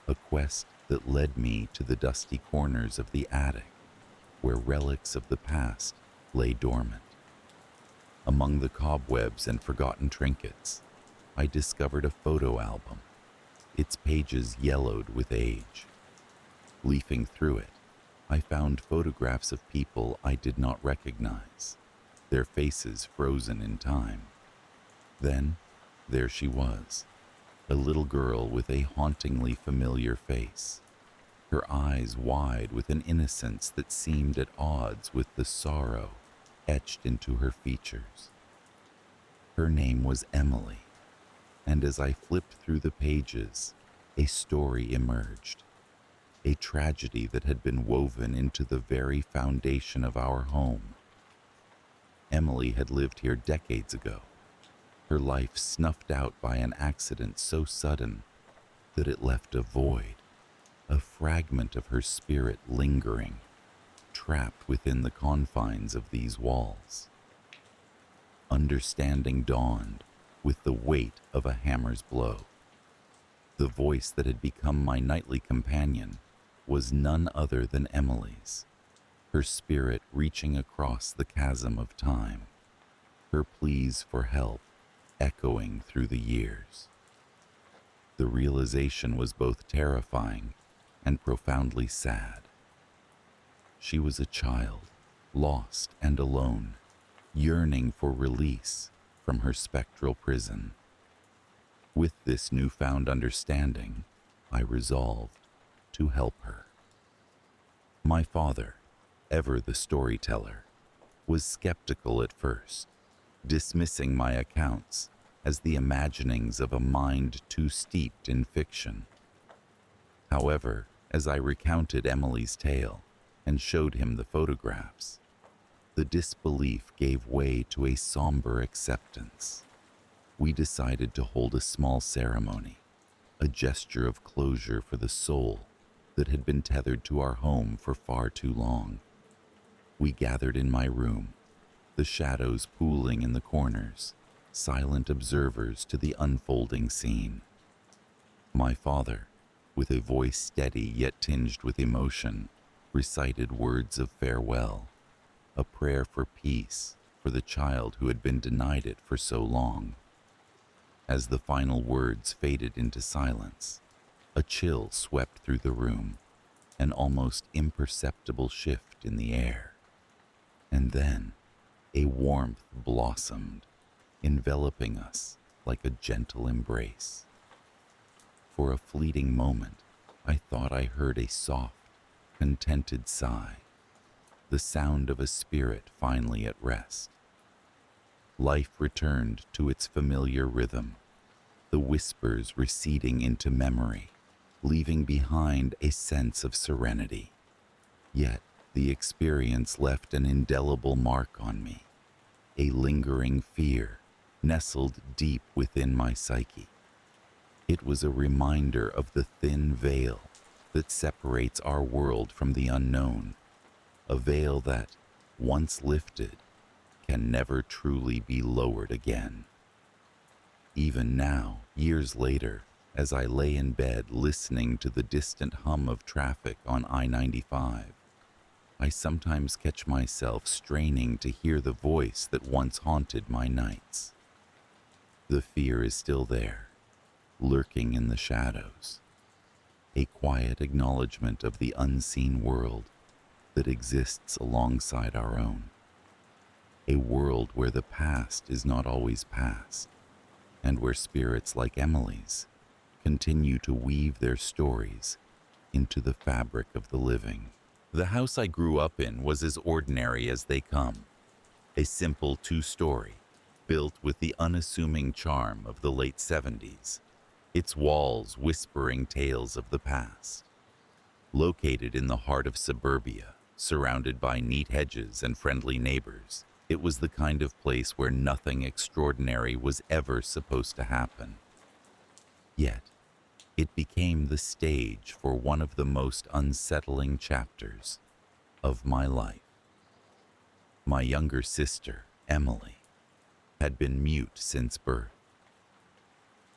a quest that led me to the dusty corners of the attic, where relics of the past lay dormant. Among the cobwebs and forgotten trinkets, I discovered a photo album, its pages yellowed with age. Leafing through it, I found photographs of people I did not recognize, their faces frozen in time. Then, there she was, a little girl with a hauntingly familiar face, her eyes wide with an innocence that seemed at odds with the sorrow etched into her features. Her name was Emily, and as I flipped through the pages, a story emerged, a tragedy that had been woven into the very foundation of our home. Emily had lived here decades ago, her life snuffed out by an accident so sudden that it left a void, a fragment of her spirit lingering, trapped within the confines of these walls. Understanding dawned with the weight of a hammer's blow. The voice that had become my nightly companion was none other than Emily's, her spirit reaching across the chasm of time, her pleas for help echoing through the years. The realization was both terrifying and profoundly sad. She was a child, lost and alone, yearning for release from her spectral prison. With this newfound understanding, I resolved to help her. My father, ever the storyteller, was skeptical at first, dismissing my accounts as the imaginings of a mind too steeped in fiction. However, as I recounted Emily's tale and showed him the photographs, the disbelief gave way to a somber acceptance. We decided to hold a small ceremony, a gesture of closure for the soul that had been tethered to our home for far too long. We gathered in my room, the shadows pooling in the corners, silent observers to the unfolding scene. My father, with a voice steady yet tinged with emotion, recited words of farewell, a prayer for peace for the child who had been denied it for so long. As the final words faded into silence, a chill swept through the room, an almost imperceptible shift in the air. And then, a warmth blossomed, enveloping us like a gentle embrace. For a fleeting moment, I thought I heard a soft, contented sigh, the sound of a spirit finally at rest. Life returned to its familiar rhythm, the whispers receding into memory, leaving behind a sense of serenity. Yet, the experience left an indelible mark on me, a lingering fear nestled deep within my psyche. It was a reminder of the thin veil that separates our world from the unknown, a veil that, once lifted, can never truly be lowered again. Even now, years later, as I lay in bed listening to the distant hum of traffic on I-95, I sometimes catch myself straining to hear the voice that once haunted my nights. The fear is still there, lurking in the shadows, a quiet acknowledgement of the unseen world that exists alongside our own, a world where the past is not always past, and where spirits like Emily's continue to weave their stories into the fabric of the living. The house I grew up in was as ordinary as they come, a simple two-story, built with the unassuming charm of the late 70s, its walls whispering tales of the past. Located in the heart of suburbia, surrounded by neat hedges and friendly neighbors, it was the kind of place where nothing extraordinary was ever supposed to happen. Yet, it became the stage for one of the most unsettling chapters of my life. My younger sister, Emily, had been mute since birth.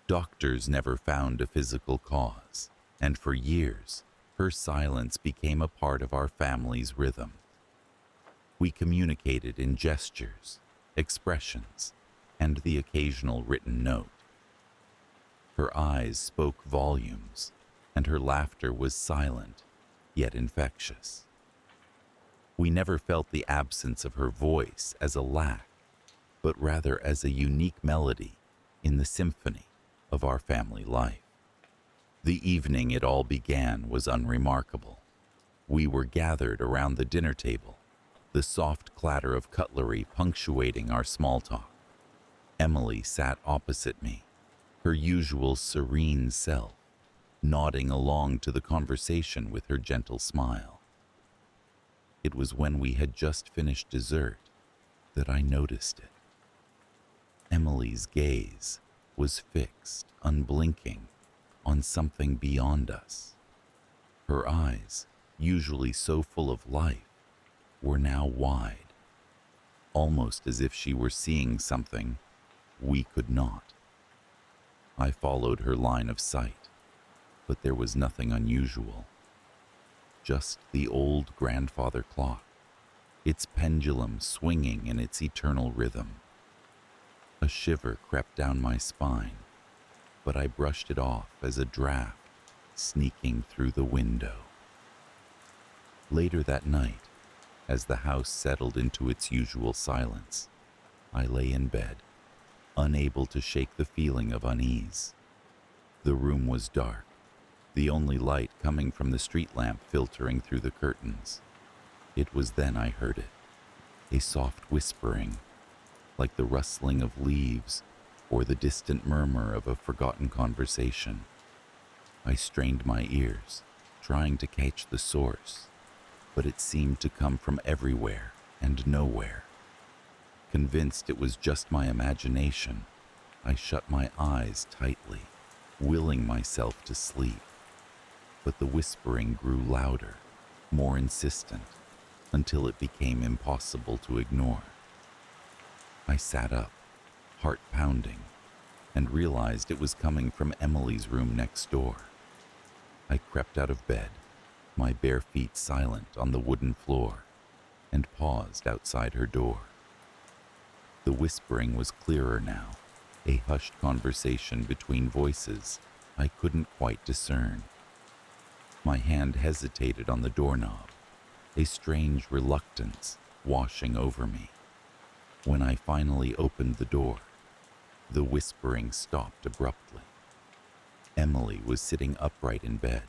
Doctors never found a physical cause, and for years, her silence became a part of our family's rhythm. We communicated in gestures, expressions, and the occasional written note. Her eyes spoke volumes, and her laughter was silent, yet infectious. We never felt the absence of her voice as a lack, but rather as a unique melody in the symphony of our family life. The evening it all began was unremarkable. We were gathered around the dinner table, the soft clatter of cutlery punctuating our small talk. Emily sat opposite me, her usual serene self, nodding along to the conversation with her gentle smile. It was when we had just finished dessert that I noticed it. Emily's gaze was fixed, unblinking, on something beyond us. Her eyes, usually so full of life, were now wide, almost as if she were seeing something we could not. I followed her line of sight, but there was nothing unusual. Just the old grandfather clock, its pendulum swinging in its eternal rhythm. A shiver crept down my spine, but I brushed it off as a draft sneaking through the window. Later that night, as the house settled into its usual silence, I lay in bed, unable to shake the feeling of unease. The room was dark, the only light coming from the street lamp filtering through the curtains. It was then I heard it, a soft whispering, like the rustling of leaves or the distant murmur of a forgotten conversation. I strained my ears, trying to catch the source, but it seemed to come from everywhere and nowhere. Convinced it was just my imagination, I shut my eyes tightly, willing myself to sleep. But the whispering grew louder, more insistent, until it became impossible to ignore. I sat up, heart pounding, and realized it was coming from Emily's room next door. I crept out of bed, my bare feet silent on the wooden floor, and paused outside her door. The whispering was clearer now, a hushed conversation between voices I couldn't quite discern. My hand hesitated on the doorknob, a strange reluctance washing over me. When I finally opened the door, the whispering stopped abruptly. Emily was sitting upright in bed,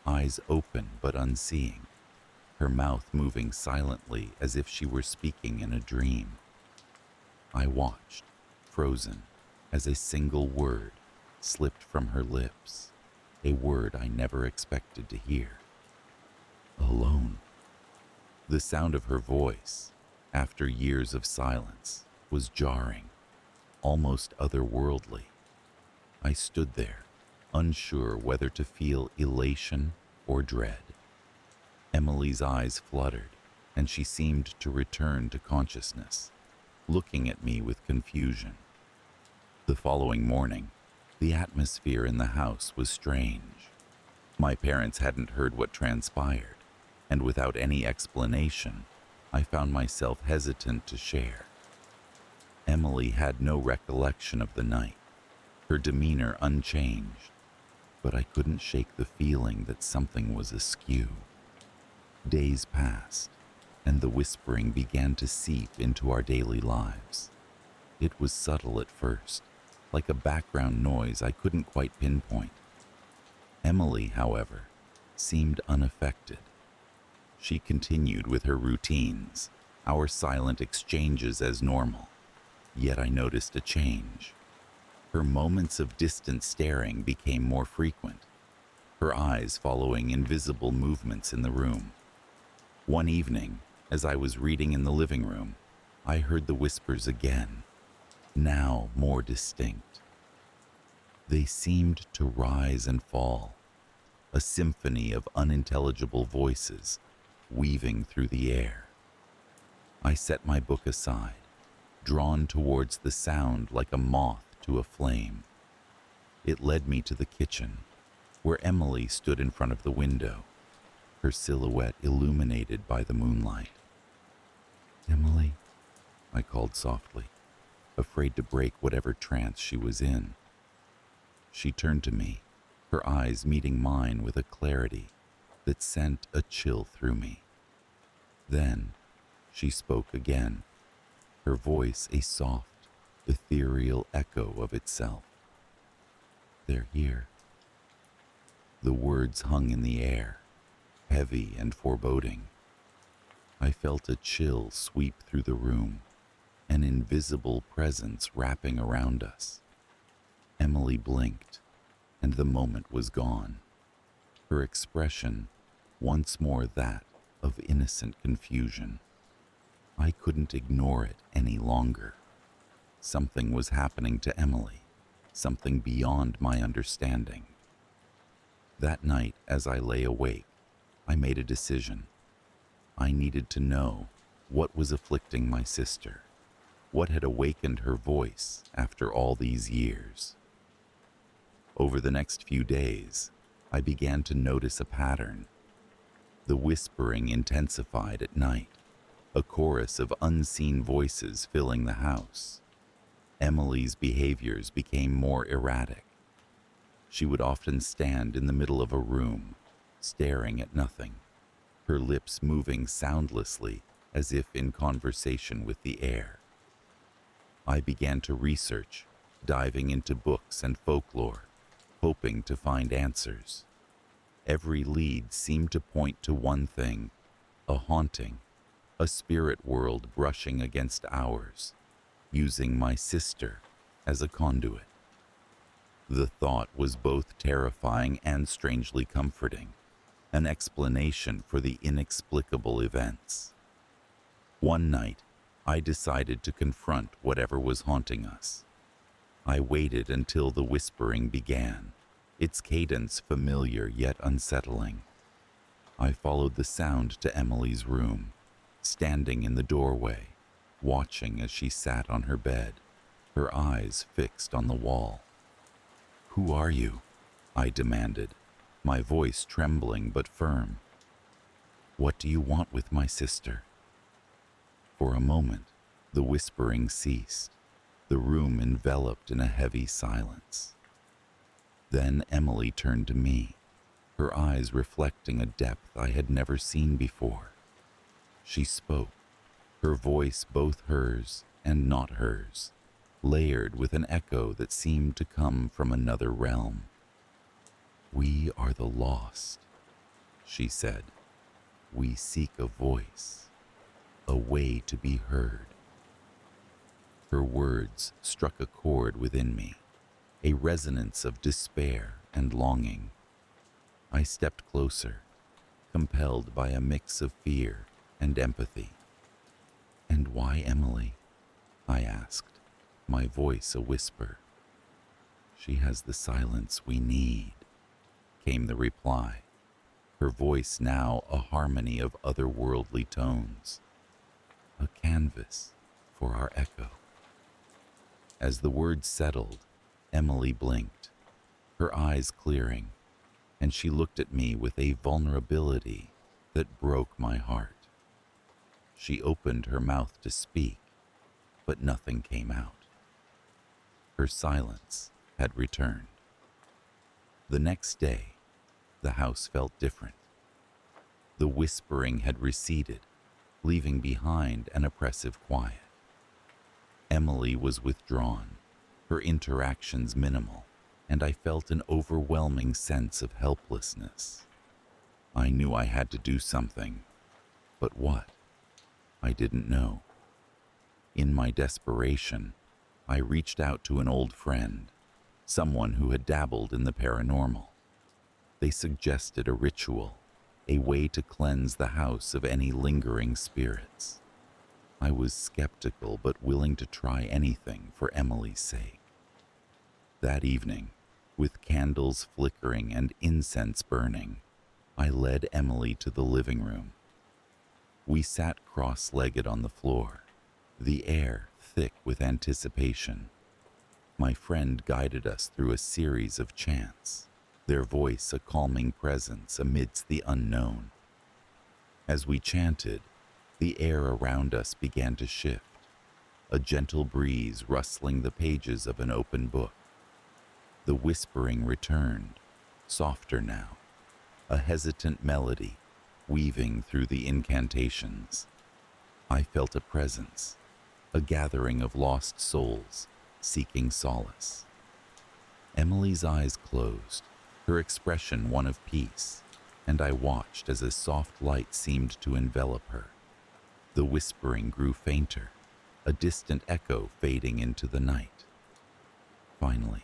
eyes open but unseeing, her mouth moving silently as if she were speaking in a dream. I watched, frozen, as a single word slipped from her lips, a word I never expected to hear. Alone. The sound of her voice, after years of silence, was jarring, almost otherworldly. I stood there, unsure whether to feel elation or dread. Emily's eyes fluttered, and she seemed to return to consciousness, looking at me with confusion. The following morning, the atmosphere in the house was strange. My parents hadn't heard what transpired, and without any explanation, I found myself hesitant to share. Emily had no recollection of the night, her demeanor unchanged, but I couldn't shake the feeling that something was askew. Days passed, and the whispering began to seep into our daily lives. It was subtle at first, like a background noise I couldn't quite pinpoint. Emily, however, seemed unaffected. She continued with her routines, our silent exchanges as normal. Yet I noticed a change. Her moments of distant staring became more frequent, her eyes following invisible movements in the room. One evening, as I was reading in the living room, I heard the whispers again, now more distinct. They seemed to rise and fall, a symphony of unintelligible voices weaving through the air. I set my book aside, drawn towards the sound like a moth to a flame. It led me to the kitchen, where Emily stood in front of the window, her silhouette illuminated by the moonlight. "Emily," I called softly, afraid to break whatever trance she was in. She turned to me, her eyes meeting mine with a clarity that sent a chill through me. Then she spoke again, her voice a soft, ethereal echo of itself. "They're here." The words hung in the air, heavy and foreboding. I felt a chill sweep through the room, an invisible presence wrapping around us. Emily blinked, and the moment was gone. Her expression, once more that of innocent confusion. I couldn't ignore it any longer. Something was happening to Emily, something beyond my understanding. That night, as I lay awake, I made a decision. I needed to know what was afflicting my sister, what had awakened her voice after all these years. Over the next few days, I began to notice a pattern. The whispering intensified at night, a chorus of unseen voices filling the house. Emily's behaviors became more erratic. She would often stand in the middle of a room, staring at nothing, her lips moving soundlessly as if in conversation with the air. I began to research, diving into books and folklore, hoping to find answers. Every lead seemed to point to one thing: a haunting, a spirit world brushing against ours, using my sister as a conduit. The thought was both terrifying and strangely comforting, an explanation for the inexplicable events. One night, I decided to confront whatever was haunting us. I waited until the whispering began, its cadence familiar yet unsettling. I followed the sound to Emily's room, standing in the doorway, watching as she sat on her bed, her eyes fixed on the wall. "Who are you?" I demanded, my voice trembling but firm. "What do you want with my sister?" For a moment, the whispering ceased, the room enveloped in a heavy silence. Then Emily turned to me, her eyes reflecting a depth I had never seen before. She spoke, her voice both hers and not hers, layered with an echo that seemed to come from another realm. "We are the lost," she said. "We seek a voice, a way to be heard." Her words struck a chord within me, a resonance of despair and longing. I stepped closer, compelled by a mix of fear and empathy. "And why Emily?" I asked, my voice a whisper. "She has the silence we need," came the reply, her voice now a harmony of otherworldly tones. "A canvas for our echo." As the words settled, Emily blinked, her eyes clearing, and she looked at me with a vulnerability that broke my heart. She opened her mouth to speak, but nothing came out. Her silence had returned. The next day, the house felt different. The whispering had receded, leaving behind an oppressive quiet. Emily was withdrawn, her interactions minimal, and I felt an overwhelming sense of helplessness. I knew I had to do something, but what? I didn't know. In my desperation, I reached out to an old friend, someone who had dabbled in the paranormal. They suggested a ritual, a way to cleanse the house of any lingering spirits. I was skeptical but willing to try anything for Emily's sake. That evening, with candles flickering and incense burning, I led Emily to the living room. We sat cross-legged on the floor, the air thick with anticipation. My friend guided us through a series of chants, their voice a calming presence amidst the unknown. As we chanted, the air around us began to shift, a gentle breeze rustling the pages of an open book. The whispering returned, softer now, a hesitant melody weaving through the incantations. I felt a presence, a gathering of lost souls seeking solace. Emily's eyes closed, her expression one of peace, and I watched as a soft light seemed to envelop her. The whispering grew fainter, a distant echo fading into the night. Finally,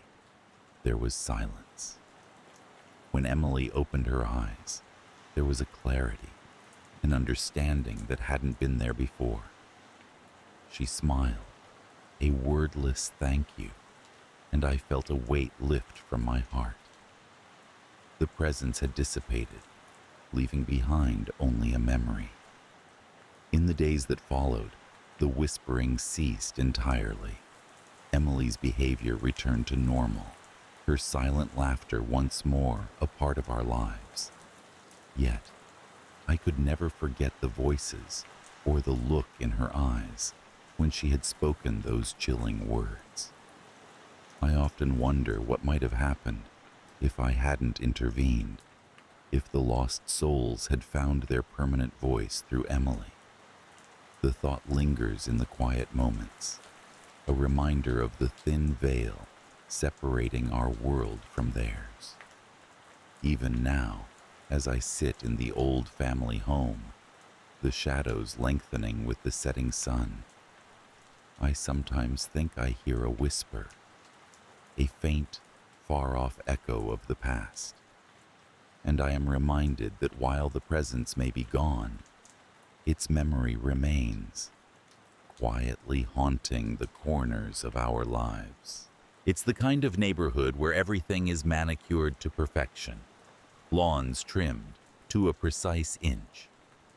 there was silence. When Emily opened her eyes, there was a clarity, an understanding that hadn't been there before. She smiled, a wordless thank you, and I felt a weight lift from my heart. The presence had dissipated, leaving behind only a memory. In the days that followed, the whispering ceased entirely. Emily's behavior returned to normal, her silent laughter once more a part of our lives. Yet, I could never forget the voices or the look in her eyes when she had spoken those chilling words. I often wonder what might have happened if I hadn't intervened, if the lost souls had found their permanent voice through Emily. The thought lingers in the quiet moments, a reminder of the thin veil separating our world from theirs. Even now, as I sit in the old family home, the shadows lengthening with the setting sun, I sometimes think I hear a whisper, a faint, far-off echo of the past. And I am reminded that while the presence may be gone, its memory remains, quietly haunting the corners of our lives. It's the kind of neighborhood where everything is manicured to perfection, lawns trimmed to a precise inch,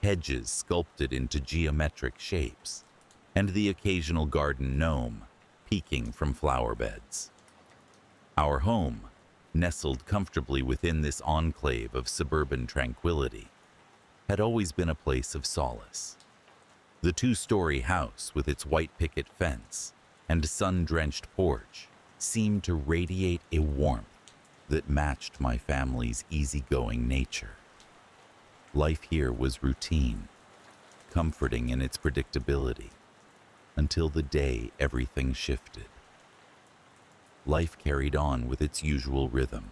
hedges sculpted into geometric shapes, and the occasional garden gnome peeking from flower beds. Our home, nestled comfortably within this enclave of suburban tranquility, had always been a place of solace. The two-story house with its white picket fence and sun-drenched porch seemed to radiate a warmth that matched my family's easygoing nature. Life here was routine, comforting in its predictability, until the day everything shifted. Life carried on with its usual rhythm,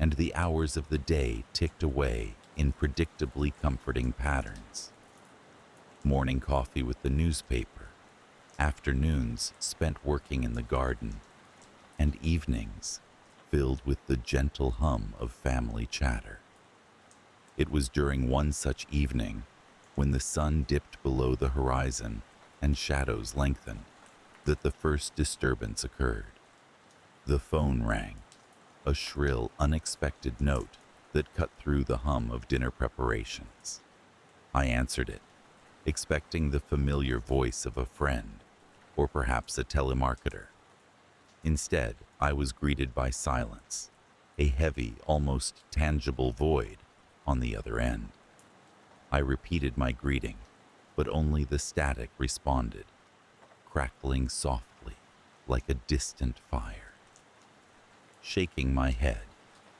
and the hours of the day ticked away in predictably comforting patterns. Morning coffee with the newspaper, afternoons spent working in the garden, and evenings filled with the gentle hum of family chatter. It was during one such evening, when the sun dipped below the horizon and shadows lengthened, that the first disturbance occurred. The phone rang, a shrill, unexpected note that cut through the hum of dinner preparations. I answered it, expecting the familiar voice of a friend, or perhaps a telemarketer. Instead, I was greeted by silence, a heavy, almost tangible void on the other end. I repeated my greeting, but only the static responded, crackling softly like a distant fire. Shaking my head,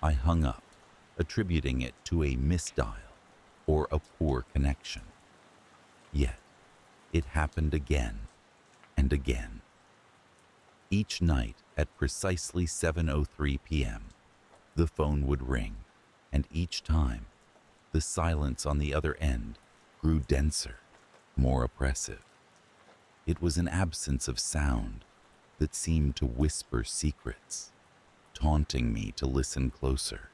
I hung up, attributing it to a misdial or a poor connection. Yet, it happened again and again. Each night at precisely 7:03 p.m., the phone would ring, and each time, the silence on the other end grew denser, more oppressive. It was an absence of sound that seemed to whisper secrets, taunting me to listen closer.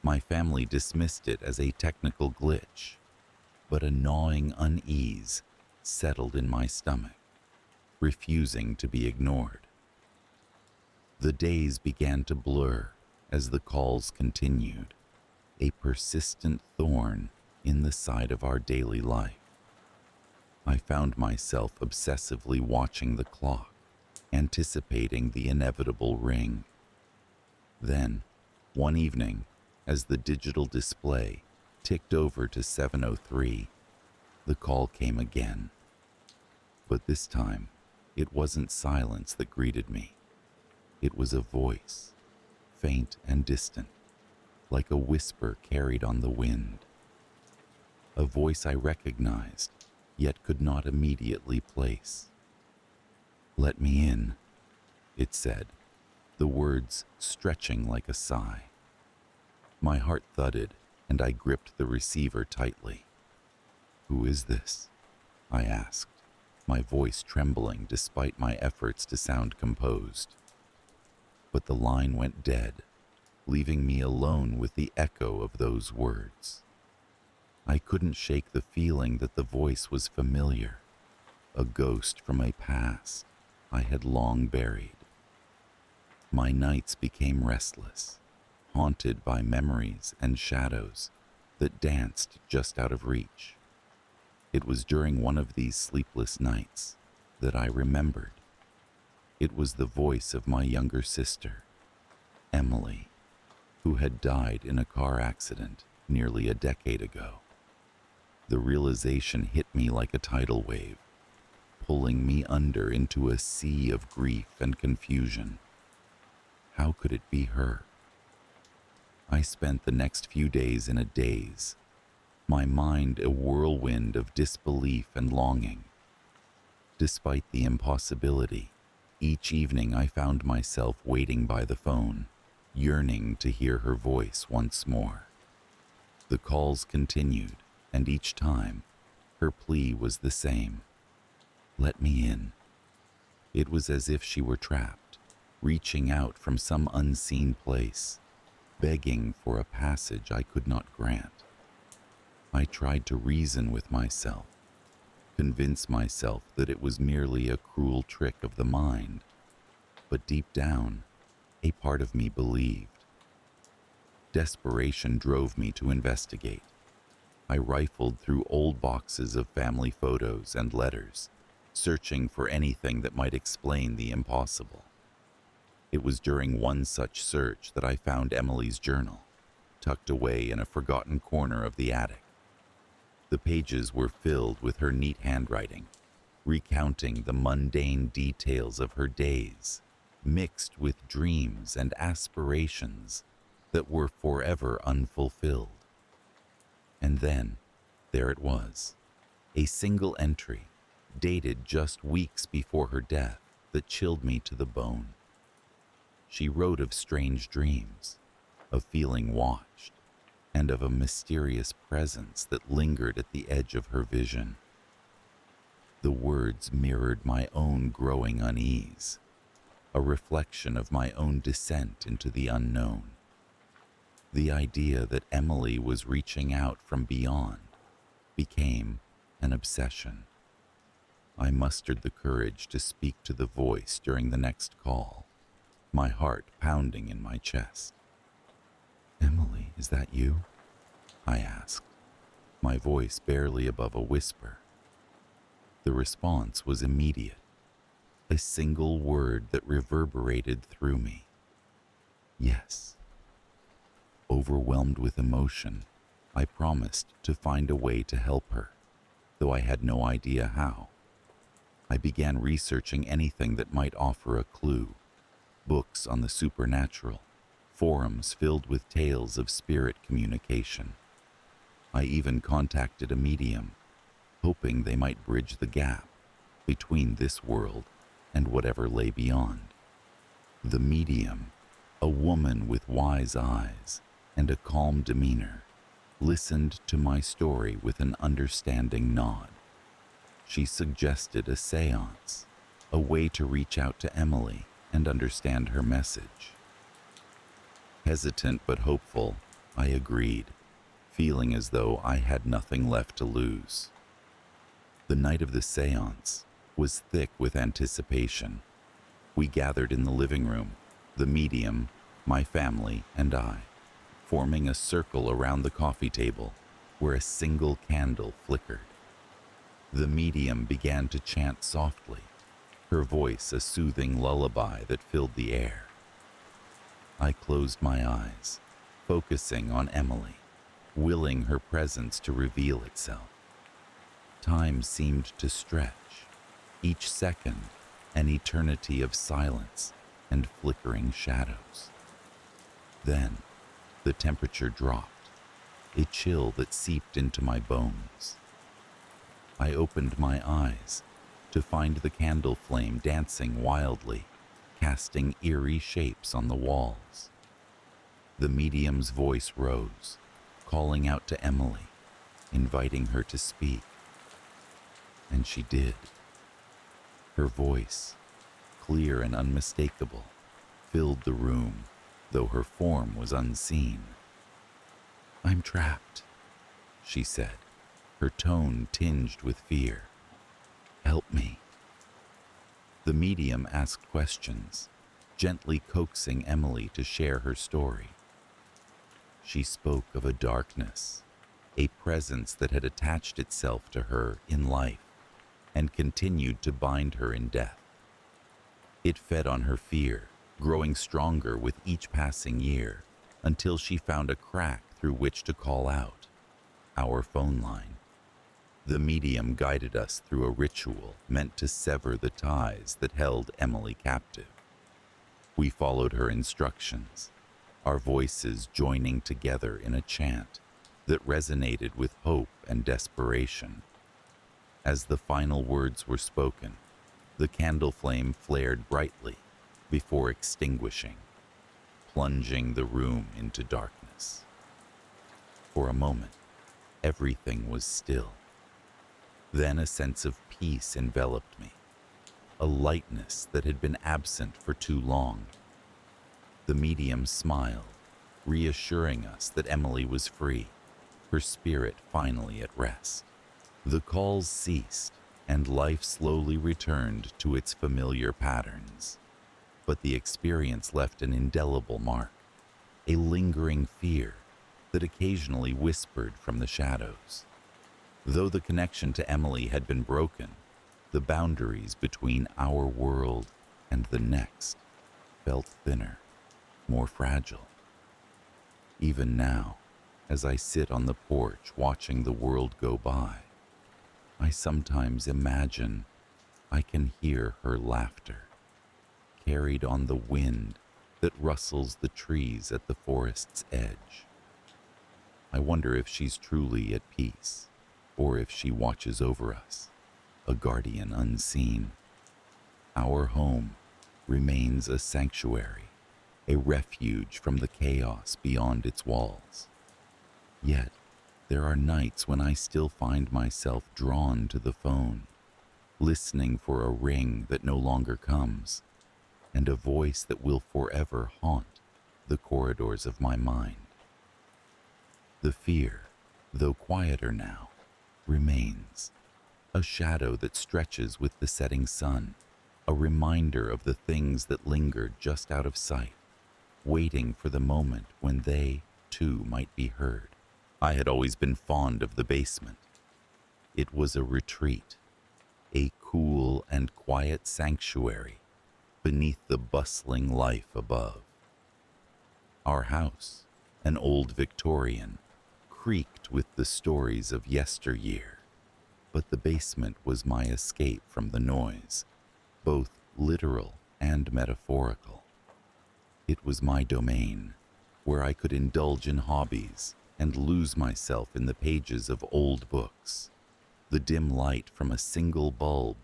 My family dismissed it as a technical glitch, but a gnawing unease settled in my stomach, refusing to be ignored. The days began to blur as the calls continued, a persistent thorn in the side of our daily life. I found myself obsessively watching the clock, anticipating the inevitable ring. Then, one evening, as the digital display ticked over to 7:03, the call came again. But this time, it wasn't silence that greeted me. It was a voice, faint and distant, like a whisper carried on the wind. A voice I recognized, yet could not immediately place. "Let me in," it said, the words stretching like a sigh. My heart thudded, and I gripped the receiver tightly. "Who is this?" I asked, my voice trembling despite my efforts to sound composed. But the line went dead, leaving me alone with the echo of those words. I couldn't shake the feeling that the voice was familiar, a ghost from a past I had long buried. My nights became restless, haunted by memories and shadows that danced just out of reach. It was during one of these sleepless nights that I remembered. It was the voice of my younger sister, Emily, who had died in a car accident nearly a decade ago. The realization hit me like a tidal wave, pulling me under into a sea of grief and confusion. How could it be her? I spent the next few days in a daze, my mind a whirlwind of disbelief and longing. Despite the impossibility, each evening I found myself waiting by the phone, yearning to hear her voice once more. The calls continued, and each time, her plea was the same. Let me in. It was as if she were trapped, reaching out from some unseen place, begging for a passage I could not grant. I tried to reason with myself, convince myself that it was merely a cruel trick of the mind, but deep down, a part of me believed. Desperation drove me to investigate. I rifled through old boxes of family photos and letters, searching for anything that might explain the impossible. It was during one such search that I found Emily's journal, tucked away in a forgotten corner of the attic. The pages were filled with her neat handwriting, recounting the mundane details of her days, mixed with dreams and aspirations that were forever unfulfilled. And then, there it was, a single entry, dated just weeks before her death, that chilled me to the bone. She wrote of strange dreams, of feeling watched, and of a mysterious presence that lingered at the edge of her vision. The words mirrored my own growing unease, a reflection of my own descent into the unknown. The idea that Emily was reaching out from beyond became an obsession. I mustered the courage to speak to the voice during the next call, my heart pounding in my chest. "Emily, is that you?" I asked, my voice barely above a whisper. The response was immediate, a single word that reverberated through me. "Yes." Overwhelmed with emotion, I promised to find a way to help her, though I had no idea how. I began researching anything that might offer a clue: books on the supernatural, forums filled with tales of spirit communication. I even contacted a medium, hoping they might bridge the gap between this world and whatever lay beyond. The medium, a woman with wise eyes and a calm demeanor, listened to my story with an understanding nod. She suggested a seance, a way to reach out to Emily and understand her message. Hesitant but hopeful, I agreed, feeling as though I had nothing left to lose. The night of the seance was thick with anticipation. We gathered in the living room, the medium, my family, and I, forming a circle around the coffee table where a single candle flickered. The medium began to chant softly, her voice a soothing lullaby that filled the air. I closed my eyes, focusing on Emily, willing her presence to reveal itself. Time seemed to stretch, each second an eternity of silence and flickering shadows. Then, the temperature dropped, a chill that seeped into my bones. I opened my eyes to find the candle flame dancing wildly, casting eerie shapes on the walls. The medium's voice rose, calling out to Emily, inviting her to speak. And she did. Her voice, clear and unmistakable, filled the room, though her form was unseen. "I'm trapped," she said, her tone tinged with fear. "Help me." The medium asked questions, gently coaxing Emily to share her story. She spoke of a darkness, a presence that had attached itself to her in life and continued to bind her in death. It fed on her fear, growing stronger with each passing year until she found a crack through which to call out, our phone line. The medium guided us through a ritual meant to sever the ties that held Emily captive. We followed her instructions, our voices joining together in a chant that resonated with hope and desperation. As the final words were spoken, the candle flame flared brightly before extinguishing, plunging the room into darkness. For a moment, everything was still. Then a sense of peace enveloped me, a lightness that had been absent for too long. The medium smiled, reassuring us that Emily was free, her spirit finally at rest. The calls ceased, and life slowly returned to its familiar patterns. But the experience left an indelible mark, a lingering fear that occasionally whispered from the shadows. Though the connection to Emily had been broken, the boundaries between our world and the next felt thinner, more fragile. Even now, as I sit on the porch watching the world go by, I sometimes imagine I can hear her laughter, carried on the wind that rustles the trees at the forest's edge. I wonder if she's truly at peace, or if she watches over us, a guardian unseen. Our home remains a sanctuary, a refuge from the chaos beyond its walls. Yet, there are nights when I still find myself drawn to the phone, listening for a ring that no longer comes, and a voice that will forever haunt the corridors of my mind. The fear, though quieter now, remains, a shadow that stretches with the setting sun, a reminder of the things that lingered just out of sight, waiting for the moment when they, too, might be heard. I had always been fond of the basement. It was a retreat, a cool and quiet sanctuary beneath the bustling life above. Our house, an old Victorian, creaked with the stories of yesteryear, but the basement was my escape from the noise, both literal and metaphorical. It was my domain, where I could indulge in hobbies and lose myself in the pages of old books, the dim light from a single bulb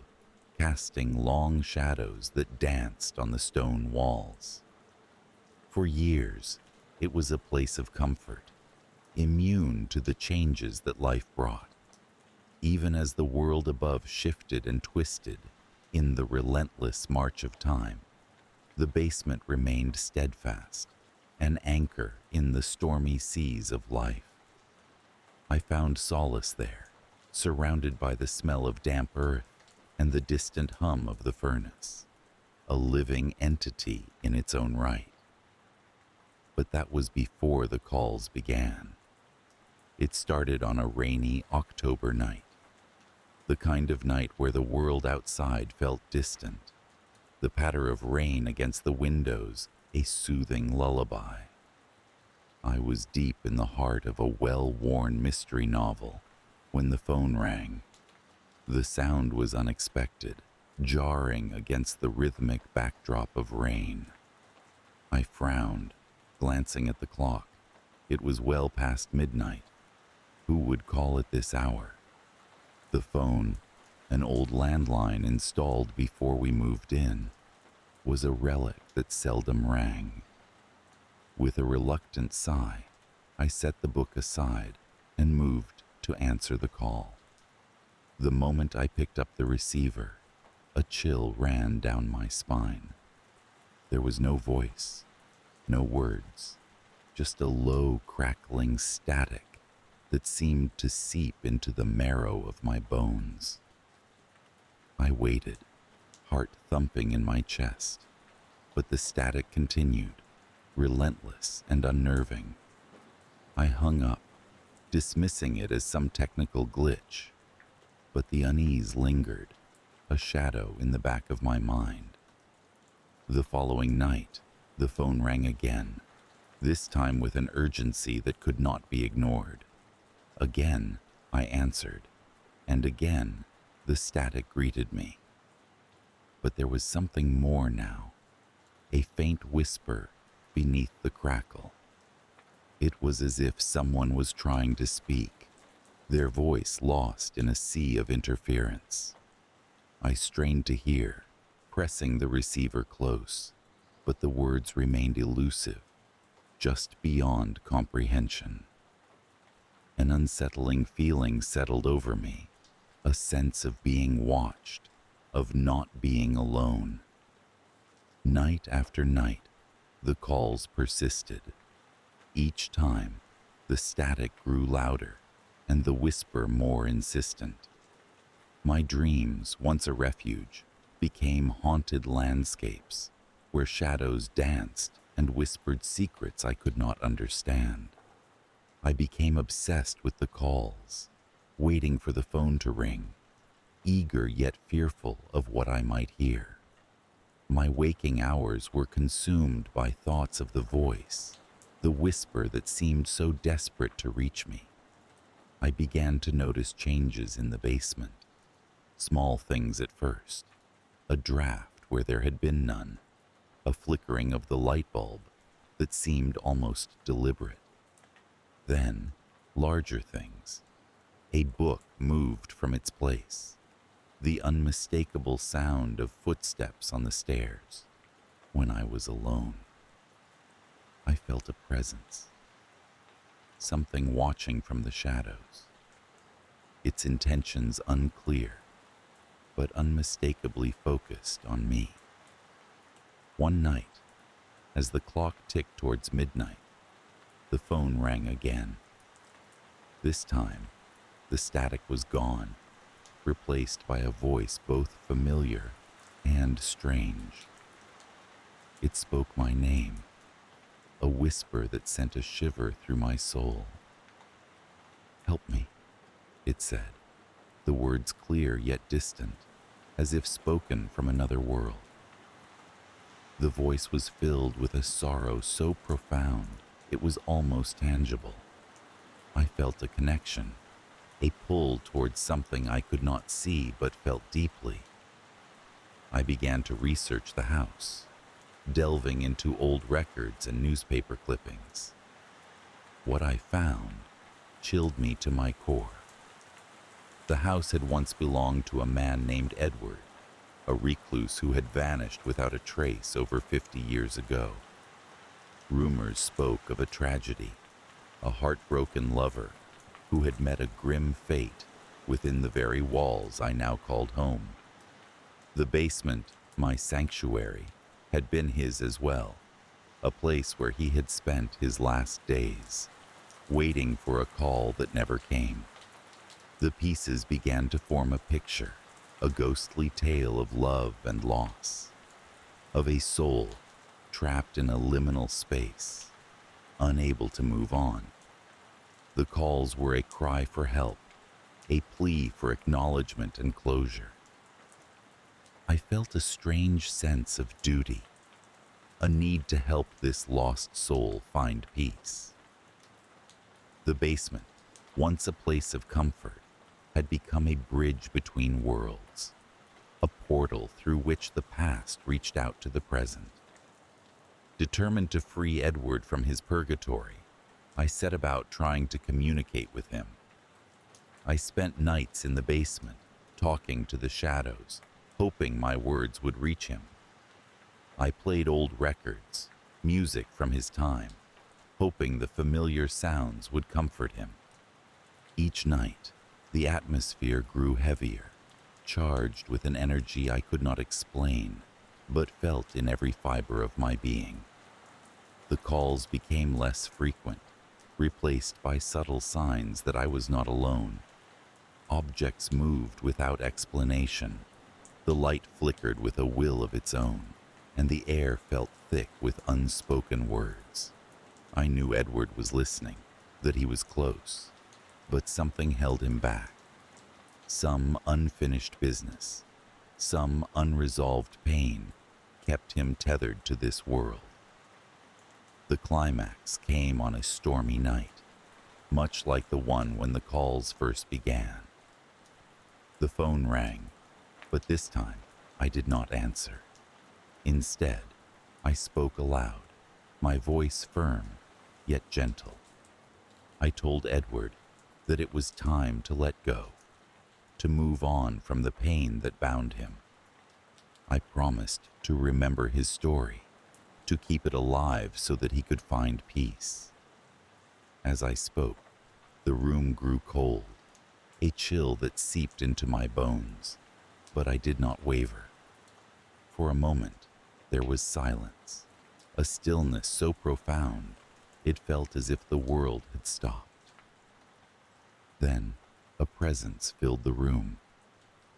casting long shadows that danced on the stone walls. For years, it was a place of comfort, immune to the changes that life brought. Even as the world above shifted and twisted in the relentless march of time, the basement remained steadfast, an anchor in the stormy seas of life. I found solace there, surrounded by the smell of damp earth and the distant hum of the furnace, a living entity in its own right. But that was before the calls began. It started on a rainy October night, the kind of night where the world outside felt distant, the patter of rain against the windows a soothing lullaby. I was deep in the heart of a well-worn mystery novel when the phone rang. The sound was unexpected, jarring against the rhythmic backdrop of rain. I frowned, glancing at the clock. It was well past midnight. Who would call at this hour? The phone, an old landline installed before we moved in, was a relic that seldom rang. With a reluctant sigh, I set the book aside and moved to answer the call. The moment I picked up the receiver, a chill ran down my spine. There was no voice, no words, just a low, crackling static that seemed to seep into the marrow of my bones. I waited, heart thumping in my chest, but the static continued, relentless and unnerving. I hung up, dismissing it as some technical glitch, but the unease lingered, a shadow in the back of my mind. The following night, The phone rang again, this time with an urgency that could not be ignored. Again, I answered, and again, the static greeted me. But there was something more now, a faint whisper beneath the crackle. It was as if someone was trying to speak, their voice lost in a sea of interference. I strained to hear, pressing the receiver close, but the words remained elusive, just beyond comprehension. An unsettling feeling settled over me, a sense of being watched, of not being alone. Night after night, the calls persisted. Each time, the static grew louder and the whisper more insistent. My dreams, once a refuge, became haunted landscapes where shadows danced and whispered secrets I could not understand. I became obsessed with the calls, waiting for the phone to ring, eager yet fearful of what I might hear. My waking hours were consumed by thoughts of the voice, the whisper that seemed so desperate to reach me. I began to notice changes in the basement, small things at first, a draft where there had been none, a flickering of the light bulb that seemed almost deliberate. Then, larger things. A book moved from its place, the unmistakable sound of footsteps on the stairs. When I was alone, I felt a presence, something watching from the shadows, its intentions unclear, but unmistakably focused on me. One night, as the clock ticked towards midnight, the phone rang again. This time, the static was gone, replaced by a voice both familiar and strange. It spoke my name, a whisper that sent a shiver through my soul. "Help me," it said, the words clear yet distant, as if spoken from another world. The voice was filled with a sorrow so profound it was almost tangible. I felt a connection, a pull towards something I could not see but felt deeply. I began to research the house, delving into old records and newspaper clippings. What I found chilled me to my core. The house had once belonged to a man named Edward, a recluse who had vanished without a trace over 50 years ago. Rumors spoke of a tragedy, a heartbroken lover who had met a grim fate within the very walls I now called home. The basement, my sanctuary, had been his as well, a place where he had spent his last days, waiting for a call that never came. The pieces began to form a picture, a ghostly tale of love and loss, of a soul trapped in a liminal space, unable to move on. The calls were a cry for help, a plea for acknowledgement and closure. I felt a strange sense of duty, a need to help this lost soul find peace. The basement, once a place of comfort, had become a bridge between worlds, a portal through which the past reached out to the present. Determined to free Edward from his purgatory, I set about trying to communicate with him. I spent nights in the basement, talking to the shadows, hoping my words would reach him. I played old records, music from his time, hoping the familiar sounds would comfort him. Each night, the atmosphere grew heavier, charged with an energy I could not explain, but felt in every fiber of my being. The calls became less frequent, replaced by subtle signs that I was not alone. Objects moved without explanation. The light flickered with a will of its own, and the air felt thick with unspoken words. I knew Edward was listening, that he was close, but something held him back. Some unfinished business, some unresolved pain kept him tethered to this world. The climax came on a stormy night, much like the one when the calls first began. The phone rang, but this time I did not answer. Instead, I spoke aloud, my voice firm yet gentle. I told Edward that it was time to let go, to move on from the pain that bound him. I promised to remember his story, to keep it alive so that he could find peace. As I spoke, the room grew cold, a chill that seeped into my bones, but I did not waver. For a moment, there was silence, a stillness so profound it felt as if the world had stopped. Then, a presence filled the room,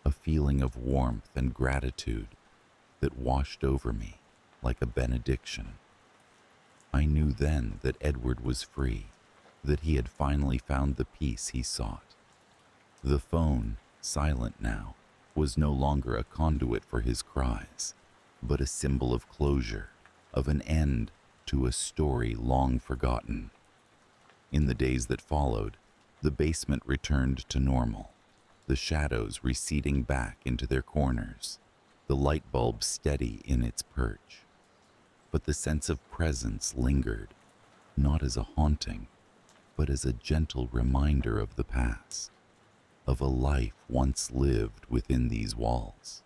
a feeling of warmth and gratitude that washed over me like a benediction. I knew then that Edward was free, that he had finally found the peace he sought. The phone, silent now, was no longer a conduit for his cries, but a symbol of closure, of an end to a story long forgotten. In the days that followed, the basement returned to normal, the shadows receding back into their corners, the light bulb steady in its perch. But the sense of presence lingered, not as a haunting, but as a gentle reminder of the past, of a life once lived within these walls.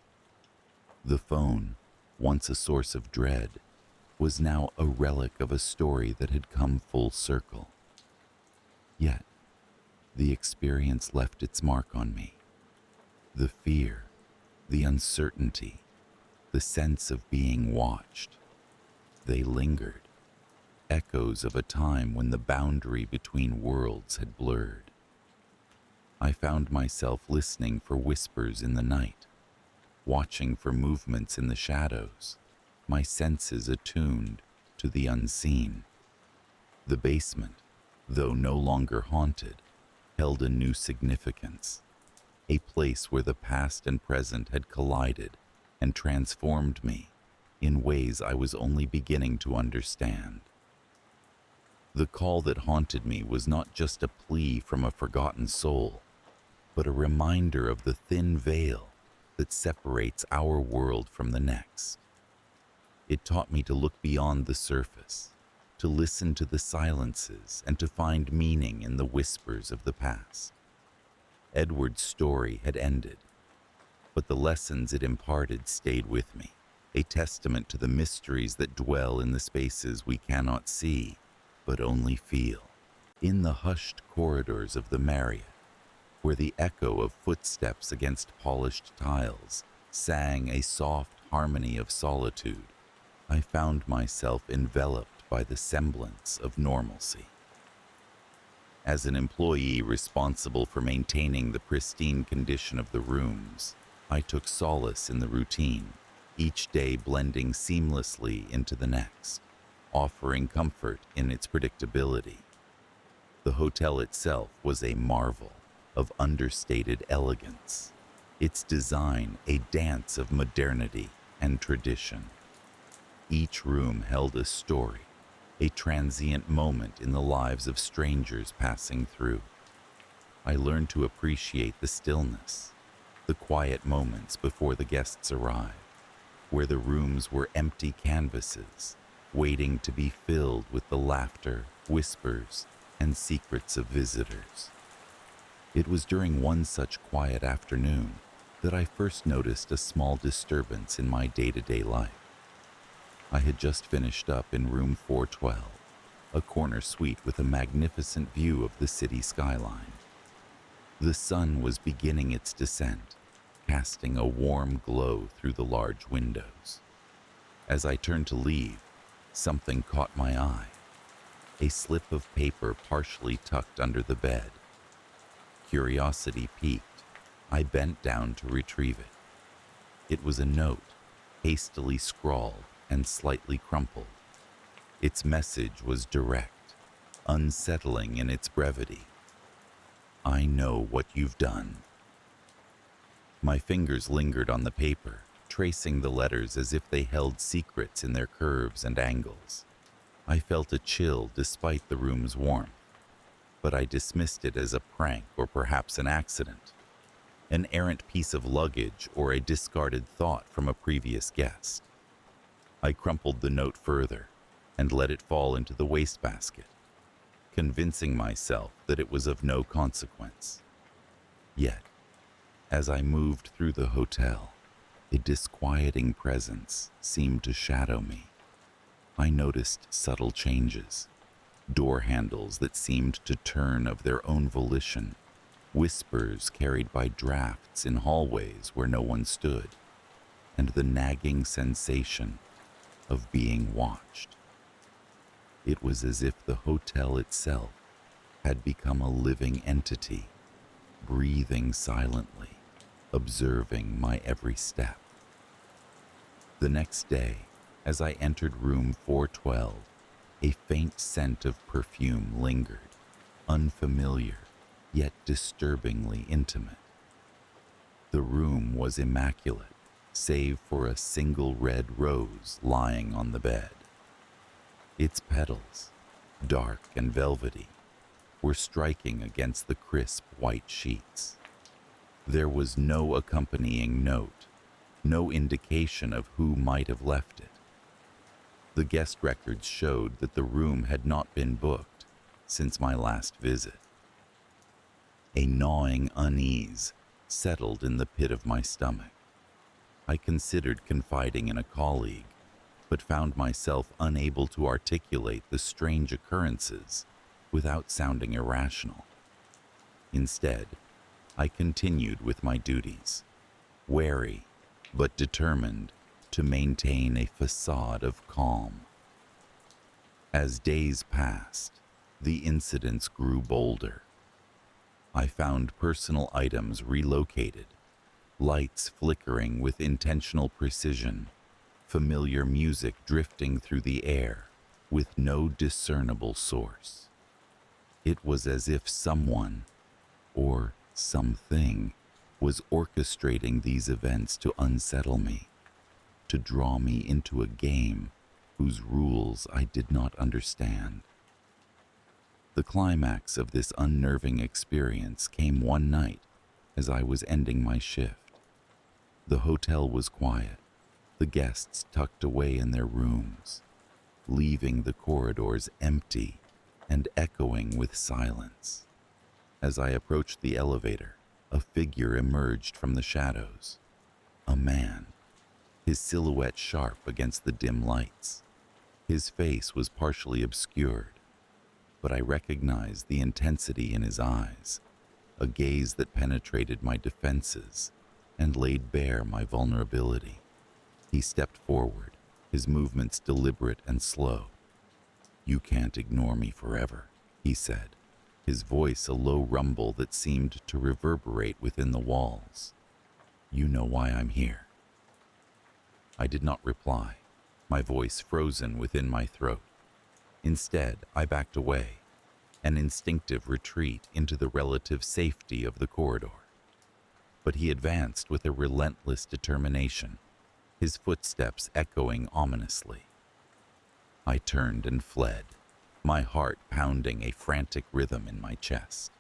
The phone, once a source of dread, was now a relic of a story that had come full circle. Yet, the experience left its mark on me. The fear, the uncertainty, the sense of being watched, they lingered, echoes of a time when the boundary between worlds had blurred. I found myself listening for whispers in the night, watching for movements in the shadows, my senses attuned to the unseen. The basement, though no longer haunted, held a new significance, a place where the past and present had collided and transformed me in ways I was only beginning to understand. The call that haunted me was not just a plea from a forgotten soul, but a reminder of the thin veil that separates our world from the next. It taught me to look beyond the surface, to listen to the silences, and to find meaning in the whispers of the past. Edward's story had ended, but the lessons it imparted stayed with me, a testament to the mysteries that dwell in the spaces we cannot see, but only feel. In the hushed corridors of the Marriott, where the echo of footsteps against polished tiles sang a soft harmony of solitude, I found myself enveloped by the semblance of normalcy. As an employee responsible for maintaining the pristine condition of the rooms, I took solace in the routine, each day blending seamlessly into the next, offering comfort in its predictability. The hotel itself was a marvel of understated elegance, its design a dance of modernity and tradition. Each room held a story, a transient moment in the lives of strangers passing through. I learned to appreciate the stillness, the quiet moments before the guests arrived, where the rooms were empty canvases, waiting to be filled with the laughter, whispers, and secrets of visitors. It was during one such quiet afternoon that I first noticed a small disturbance in my day-to-day life. I had just finished up in room 412, a corner suite with a magnificent view of the city skyline. The sun was beginning its descent, casting a warm glow through the large windows. As I turned to leave, something caught my eye, a slip of paper partially tucked under the bed. Curiosity piqued, I bent down to retrieve it. It was a note, hastily scrawled and slightly crumpled. Its message was direct, unsettling in its brevity. I know what you've done. My fingers lingered on the paper, tracing the letters as if they held secrets in their curves and angles. I felt a chill despite the room's warmth, but I dismissed it as a prank or perhaps an accident, an errant piece of luggage or a discarded thought from a previous guest. I crumpled the note further and let it fall into the wastebasket, convincing myself that it was of no consequence. Yet, as I moved through the hotel, a disquieting presence seemed to shadow me. I noticed subtle changes, door handles that seemed to turn of their own volition, whispers carried by drafts in hallways where no one stood, and the nagging sensation of being watched. It was as if the hotel itself had become a living entity, breathing silently, observing my every step. The next day, as I entered room 412, a faint scent of perfume lingered, unfamiliar, yet disturbingly intimate. The room was immaculate, save for a single red rose lying on the bed. Its petals, dark and velvety, were striking against the crisp white sheets. There was no accompanying note, no indication of who might have left it. The guest records showed that the room had not been booked since my last visit. A gnawing unease settled in the pit of my stomach. I considered confiding in a colleague, but found myself unable to articulate the strange occurrences without sounding irrational. Instead, I continued with my duties, wary but determined to maintain a facade of calm. As days passed, the incidents grew bolder. I found personal items relocated, lights flickering with intentional precision, familiar music drifting through the air with no discernible source. It was as if someone, or something, was orchestrating these events to unsettle me, to draw me into a game whose rules I did not understand. The climax of this unnerving experience came one night as I was ending my shift. The hotel was quiet, the guests tucked away in their rooms, leaving the corridors empty and echoing with silence. As I approached the elevator, a figure emerged from the shadows. A man, his silhouette sharp against the dim lights. His face was partially obscured, but I recognized the intensity in his eyes, a gaze that penetrated my defenses and laid bare my vulnerability. He stepped forward, his movements deliberate and slow. "You can't ignore me forever," he said, his voice a low rumble that seemed to reverberate within the walls. "You know why I'm here." I did not reply, my voice frozen within my throat. Instead, I backed away, an instinctive retreat into the relative safety of the corridor. But he advanced with a relentless determination, his footsteps echoing ominously. I turned and fled, my heart pounding a frantic rhythm in my chest.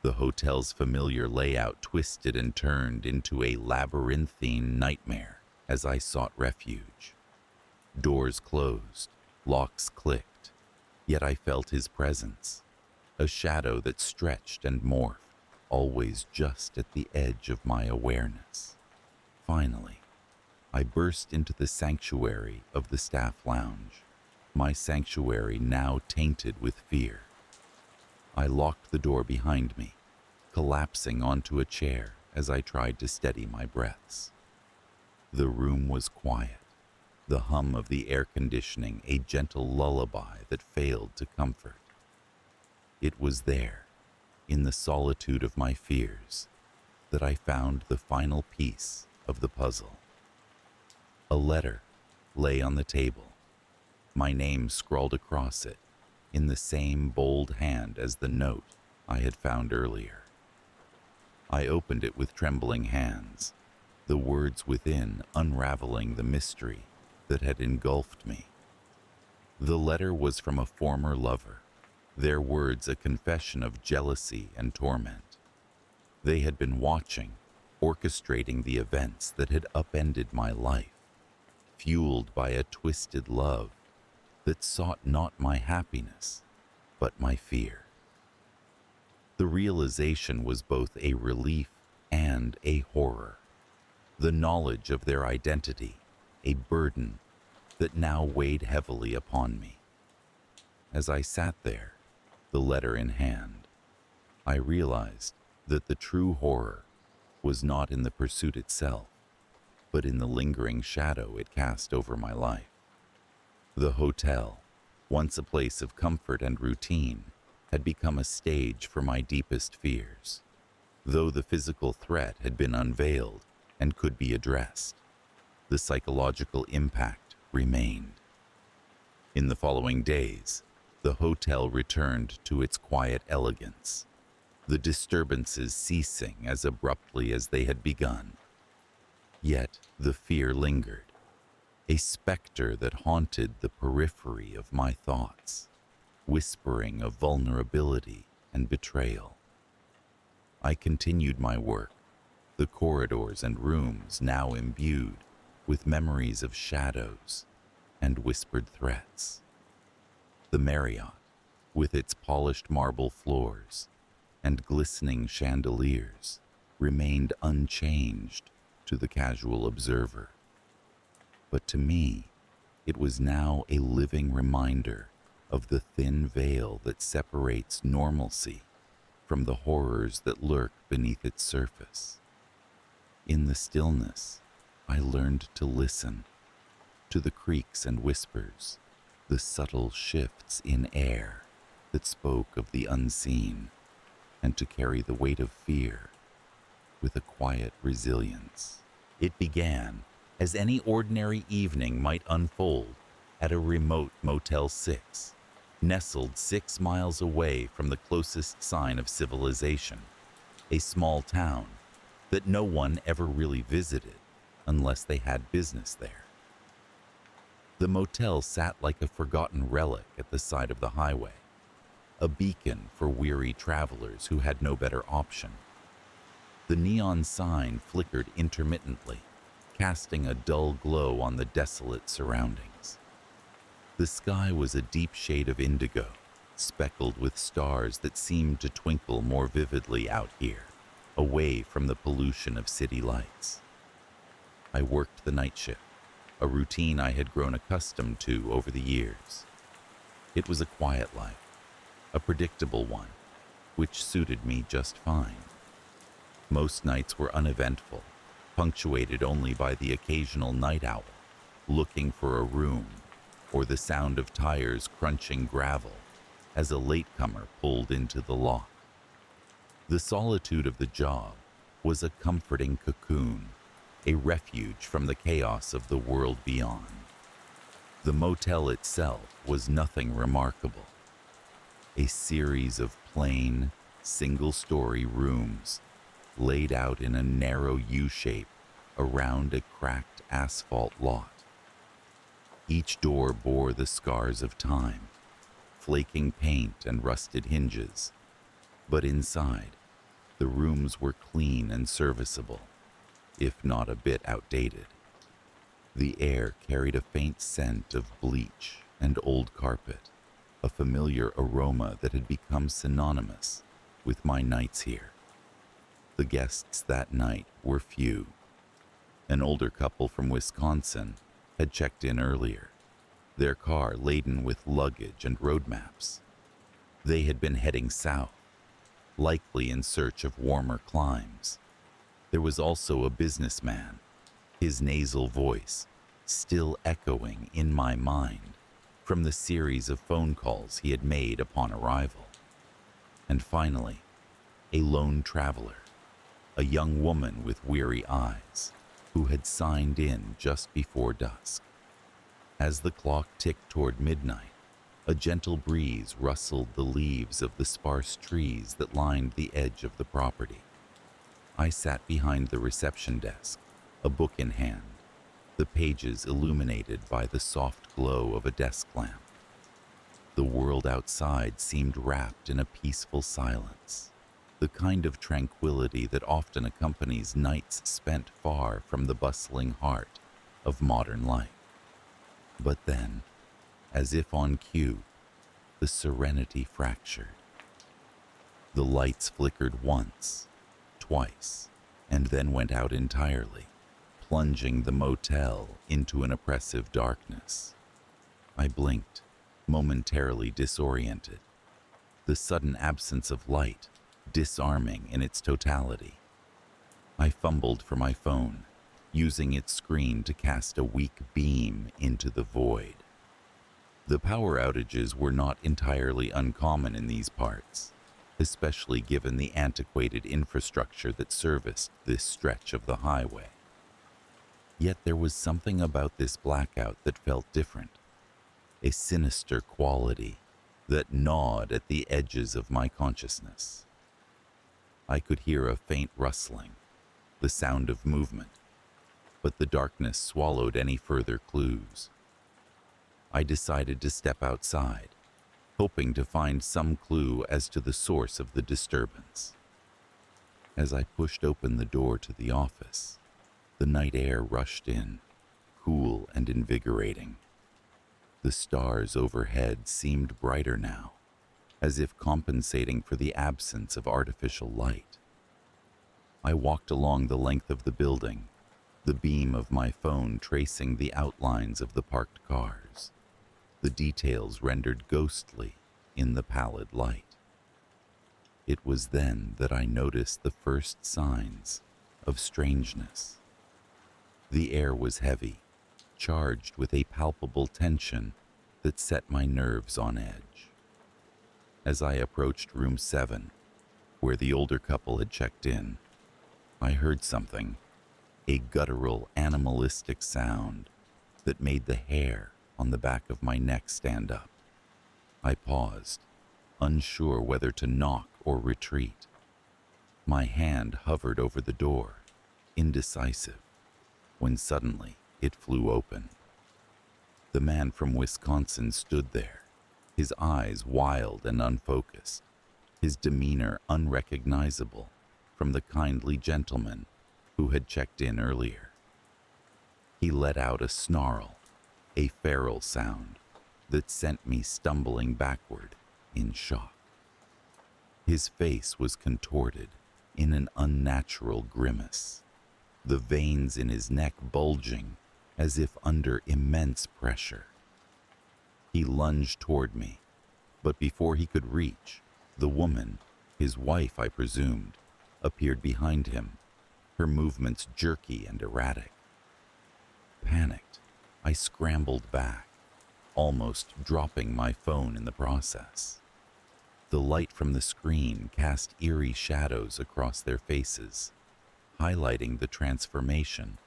The hotel's familiar layout twisted and turned into a labyrinthine nightmare as I sought refuge. Doors closed, locks clicked, yet I felt his presence, a shadow that stretched and morphed, always just at the edge of my awareness. Finally, I burst into the sanctuary of the staff lounge, my sanctuary now tainted with fear. I locked the door behind me, collapsing onto a chair as I tried to steady my breaths. The room was quiet, the hum of the air conditioning a gentle lullaby that failed to comfort. It was there, in the solitude of my fears, that I found the final piece of the puzzle. A letter lay on the table, my name scrawled across it in the same bold hand as the note I had found earlier. I opened it with trembling hands, the words within unraveling the mystery that had engulfed me. The letter was from a former lover, their words a confession of jealousy and torment. They had been watching, orchestrating the events that had upended my life, fueled by a twisted love that sought not my happiness, but my fear. The realization was both a relief and a horror. The knowledge of their identity, a burden that now weighed heavily upon me. As I sat there, the letter in hand, I realized that the true horror was not in the pursuit itself, but in the lingering shadow it cast over my life. The hotel, once a place of comfort and routine, had become a stage for my deepest fears. Though the physical threat had been unveiled and could be addressed, the psychological impact remained. In the following days, the hotel returned to its quiet elegance, the disturbances ceasing as abruptly as they had begun. Yet the fear lingered, a specter that haunted the periphery of my thoughts, whispering of vulnerability and betrayal. I continued my work, the corridors and rooms now imbued with memories of shadows and whispered threats. The Marriott, with its polished marble floors and glistening chandeliers, remained unchanged to the casual observer. But to me, it was now a living reminder of the thin veil that separates normalcy from the horrors that lurk beneath its surface. In the stillness, I learned to listen to the creaks and whispers, the subtle shifts in air that spoke of the unseen, and to carry the weight of fear with a quiet resilience. It began as any ordinary evening might unfold at a remote Motel 6, nestled 6 miles away from the closest sign of civilization, a small town that no one ever really visited unless they had business there. The motel sat like a forgotten relic at the side of the highway, a beacon for weary travelers who had no better option. The neon sign flickered intermittently, casting a dull glow on the desolate surroundings. The sky was a deep shade of indigo, speckled with stars that seemed to twinkle more vividly out here, away from the pollution of city lights. I worked the night shift, a routine I had grown accustomed to over the years. It was a quiet life, a predictable one, which suited me just fine. Most nights were uneventful, punctuated only by the occasional night owl looking for a room or the sound of tires crunching gravel as a latecomer pulled into the lot. The solitude of the job was a comforting cocoon, a refuge from the chaos of the world beyond. The motel itself was nothing remarkable. A series of plain, single-story rooms laid out in a narrow U-shape around a cracked asphalt lot. Each door bore the scars of time, flaking paint and rusted hinges, but inside, the rooms were clean and serviceable, if not a bit outdated. The air carried a faint scent of bleach and old carpet, a familiar aroma that had become synonymous with my nights here. The guests that night were few. An older couple from Wisconsin had checked in earlier, their car laden with luggage and road maps. They had been heading south, likely in search of warmer climes. There was also a businessman, his nasal voice still echoing in my mind from the series of phone calls he had made upon arrival. And finally, a lone traveler, a young woman with weary eyes, who had signed in just before dusk. As the clock ticked toward midnight, a gentle breeze rustled the leaves of the sparse trees that lined the edge of the property. I sat behind the reception desk, a book in hand, the pages illuminated by the soft glow of a desk lamp. The world outside seemed wrapped in a peaceful silence, the kind of tranquility that often accompanies nights spent far from the bustling heart of modern life. But then, as if on cue, the serenity fractured. The lights flickered once, twice, and then went out entirely, plunging the motel into an oppressive darkness. I blinked, momentarily disoriented. The sudden absence of light, disarming in its totality. I fumbled for my phone, using its screen to cast a weak beam into the void. The power outages were not entirely uncommon in these parts, especially given the antiquated infrastructure that serviced this stretch of the highway. Yet there was something about this blackout that felt different, a sinister quality that gnawed at the edges of my consciousness. I could hear a faint rustling, the sound of movement, but the darkness swallowed any further clues. I decided to step outside, hoping to find some clue as to the source of the disturbance. As I pushed open the door to the office, the night air rushed in, cool and invigorating. The stars overhead seemed brighter now, as if compensating for the absence of artificial light. I walked along the length of the building, the beam of my phone tracing the outlines of the parked cars, the details rendered ghostly in the pallid light. It was then that I noticed the first signs of strangeness. The air was heavy, charged with a palpable tension that set my nerves on edge. As I approached room 7, where the older couple had checked in, I heard something, a guttural, animalistic sound that made the hair on the back of my neck stand up. I paused, unsure whether to knock or retreat. My hand hovered over the door, indecisive, when suddenly it flew open. The man from Wisconsin stood there, his eyes wild and unfocused, his demeanor unrecognizable from the kindly gentleman who had checked in earlier. He let out a snarl, a feral sound that sent me stumbling backward in shock. His face was contorted in an unnatural grimace, the veins in his neck bulging as if under immense pressure. He lunged toward me, but before he could reach, the woman, his wife I presumed, appeared behind him, her movements jerky and erratic. Panicked, I scrambled back, almost dropping my phone in the process. The light from the screen cast eerie shadows across their faces, highlighting the transformation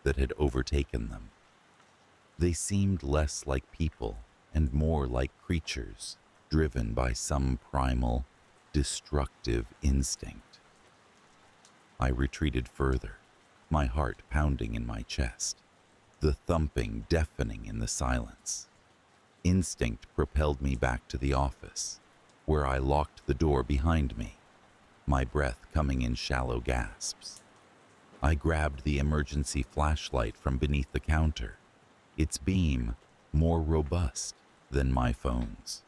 that had overtaken them. They seemed less like people and more like creatures driven by some primal, destructive instinct. I retreated further, my heart pounding in my chest, the thumping deafening in the silence. Instinct propelled me back to the office, where I locked the door behind me, my breath coming in shallow gasps. I grabbed the emergency flashlight from beneath the counter, its beam more robust than my phone's.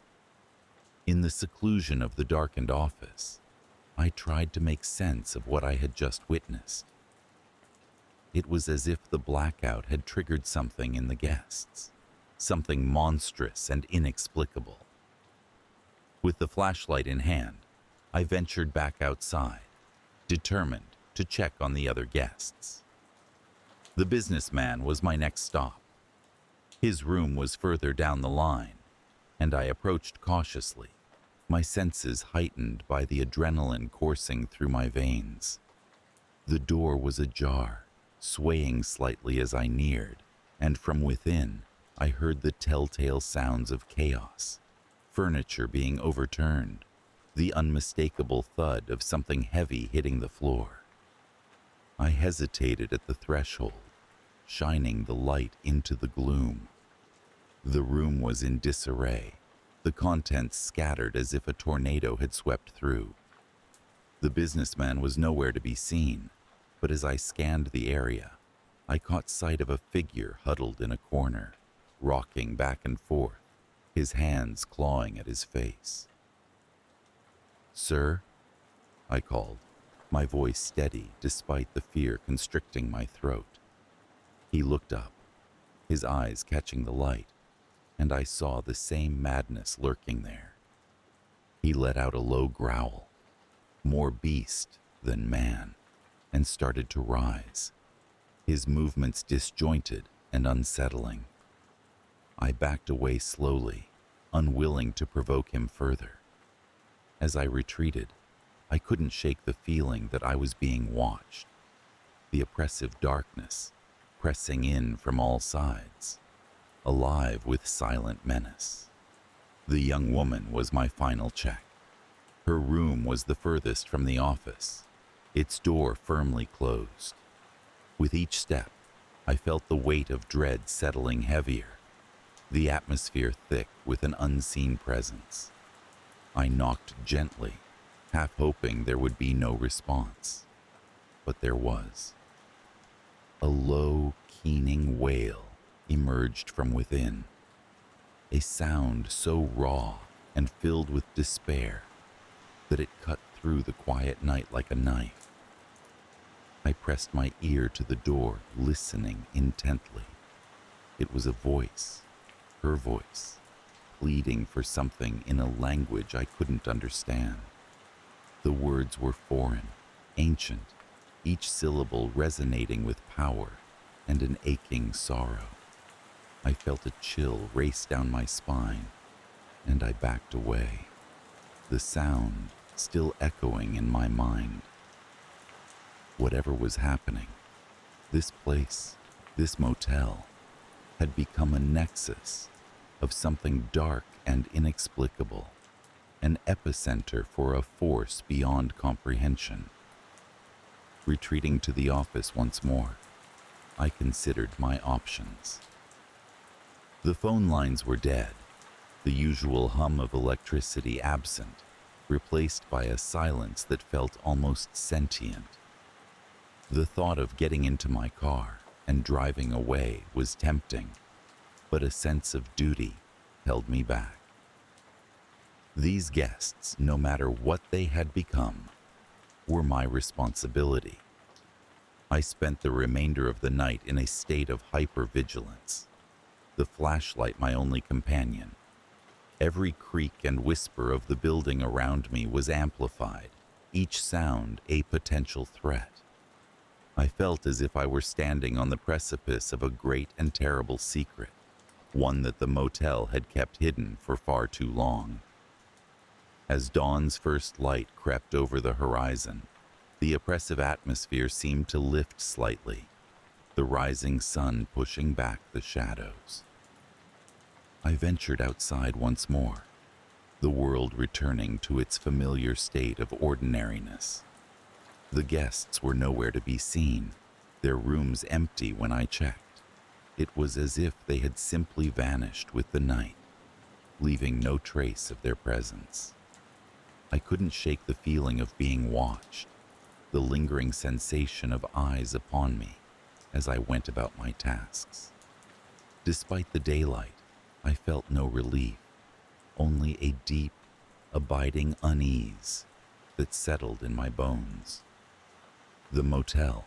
In the seclusion of the darkened office, I tried to make sense of what I had just witnessed. It was as if the blackout had triggered something in the guests, something monstrous and inexplicable. With the flashlight in hand, I ventured back outside, determined to check on the other guests. The businessman was my next stop. His room was further down the line, and I approached cautiously, my senses heightened by the adrenaline coursing through my veins. The door was ajar, swaying slightly as I neared, and from within, I heard the telltale sounds of chaos, furniture being overturned, the unmistakable thud of something heavy hitting the floor. I hesitated at the threshold, shining the light into the gloom. The room was in disarray, the contents scattered as if a tornado had swept through. The businessman was nowhere to be seen, but as I scanned the area, I caught sight of a figure huddled in a corner, rocking back and forth, his hands clawing at his face. "Sir?" I called, my voice steady despite the fear constricting my throat. He looked up, his eyes catching the light, and I saw the same madness lurking there. He let out a low growl, more beast than man, and started to rise, his movements disjointed and unsettling. I backed away slowly, unwilling to provoke him further. As I retreated, I couldn't shake the feeling that I was being watched, the oppressive darkness pressing in from all sides, alive with silent menace. The young woman was my final check. Her room was the furthest from the office, its door firmly closed. With each step, I felt the weight of dread settling heavier, the atmosphere thick with an unseen presence. I knocked gently, half hoping there would be no response. But there was. A low, keening wail emerged from within, a sound so raw and filled with despair that it cut through the quiet night like a knife. I pressed my ear to the door, listening intently. It was a voice, her voice, pleading for something in a language I couldn't understand. The words were foreign, ancient, each syllable resonating with power and an aching sorrow. I felt a chill race down my spine, and I backed away, the sound still echoing in my mind. Whatever was happening, this place, this motel, had become a nexus of something dark and inexplicable, an epicenter for a force beyond comprehension. Retreating to the office once more, I considered my options. The phone lines were dead, the usual hum of electricity absent, replaced by a silence that felt almost sentient. The thought of getting into my car and driving away was tempting, but a sense of duty held me back. These guests, no matter what they had become, were my responsibility. I spent the remainder of the night in a state of hypervigilance, the flashlight my only companion. Every creak and whisper of the building around me was amplified, each sound a potential threat. I felt as if I were standing on the precipice of a great and terrible secret, one that the motel had kept hidden for far too long. As dawn's first light crept over the horizon, the oppressive atmosphere seemed to lift slightly, the rising sun pushing back the shadows. I ventured outside once more, the world returning to its familiar state of ordinariness. The guests were nowhere to be seen, their rooms empty when I checked. It was as if they had simply vanished with the night, leaving no trace of their presence. I couldn't shake the feeling of being watched, the lingering sensation of eyes upon me as I went about my tasks. Despite the daylight, I felt no relief, only a deep, abiding unease that settled in my bones. The motel,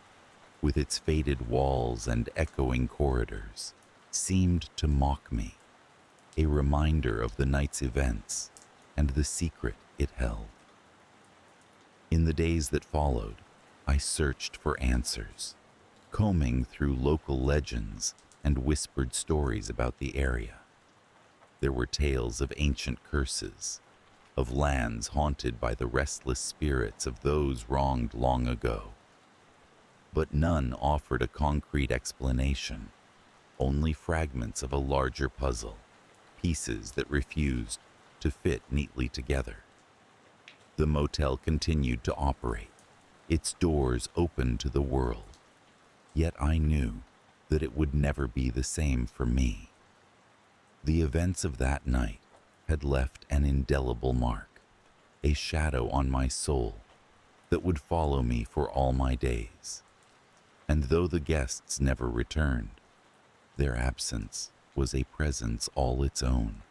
with its faded walls and echoing corridors, seemed to mock me, a reminder of the night's events and the secret it held. In the days that followed, I searched for answers, combing through local legends and whispered stories about the area. There were tales of ancient curses, of lands haunted by the restless spirits of those wronged long ago. But none offered a concrete explanation, only fragments of a larger puzzle, pieces that refused to fit neatly together. The motel continued to operate, its doors open to the world, yet I knew that it would never be the same for me. The events of that night had left an indelible mark, a shadow on my soul that would follow me for all my days. And though the guests never returned, their absence was a presence all its own,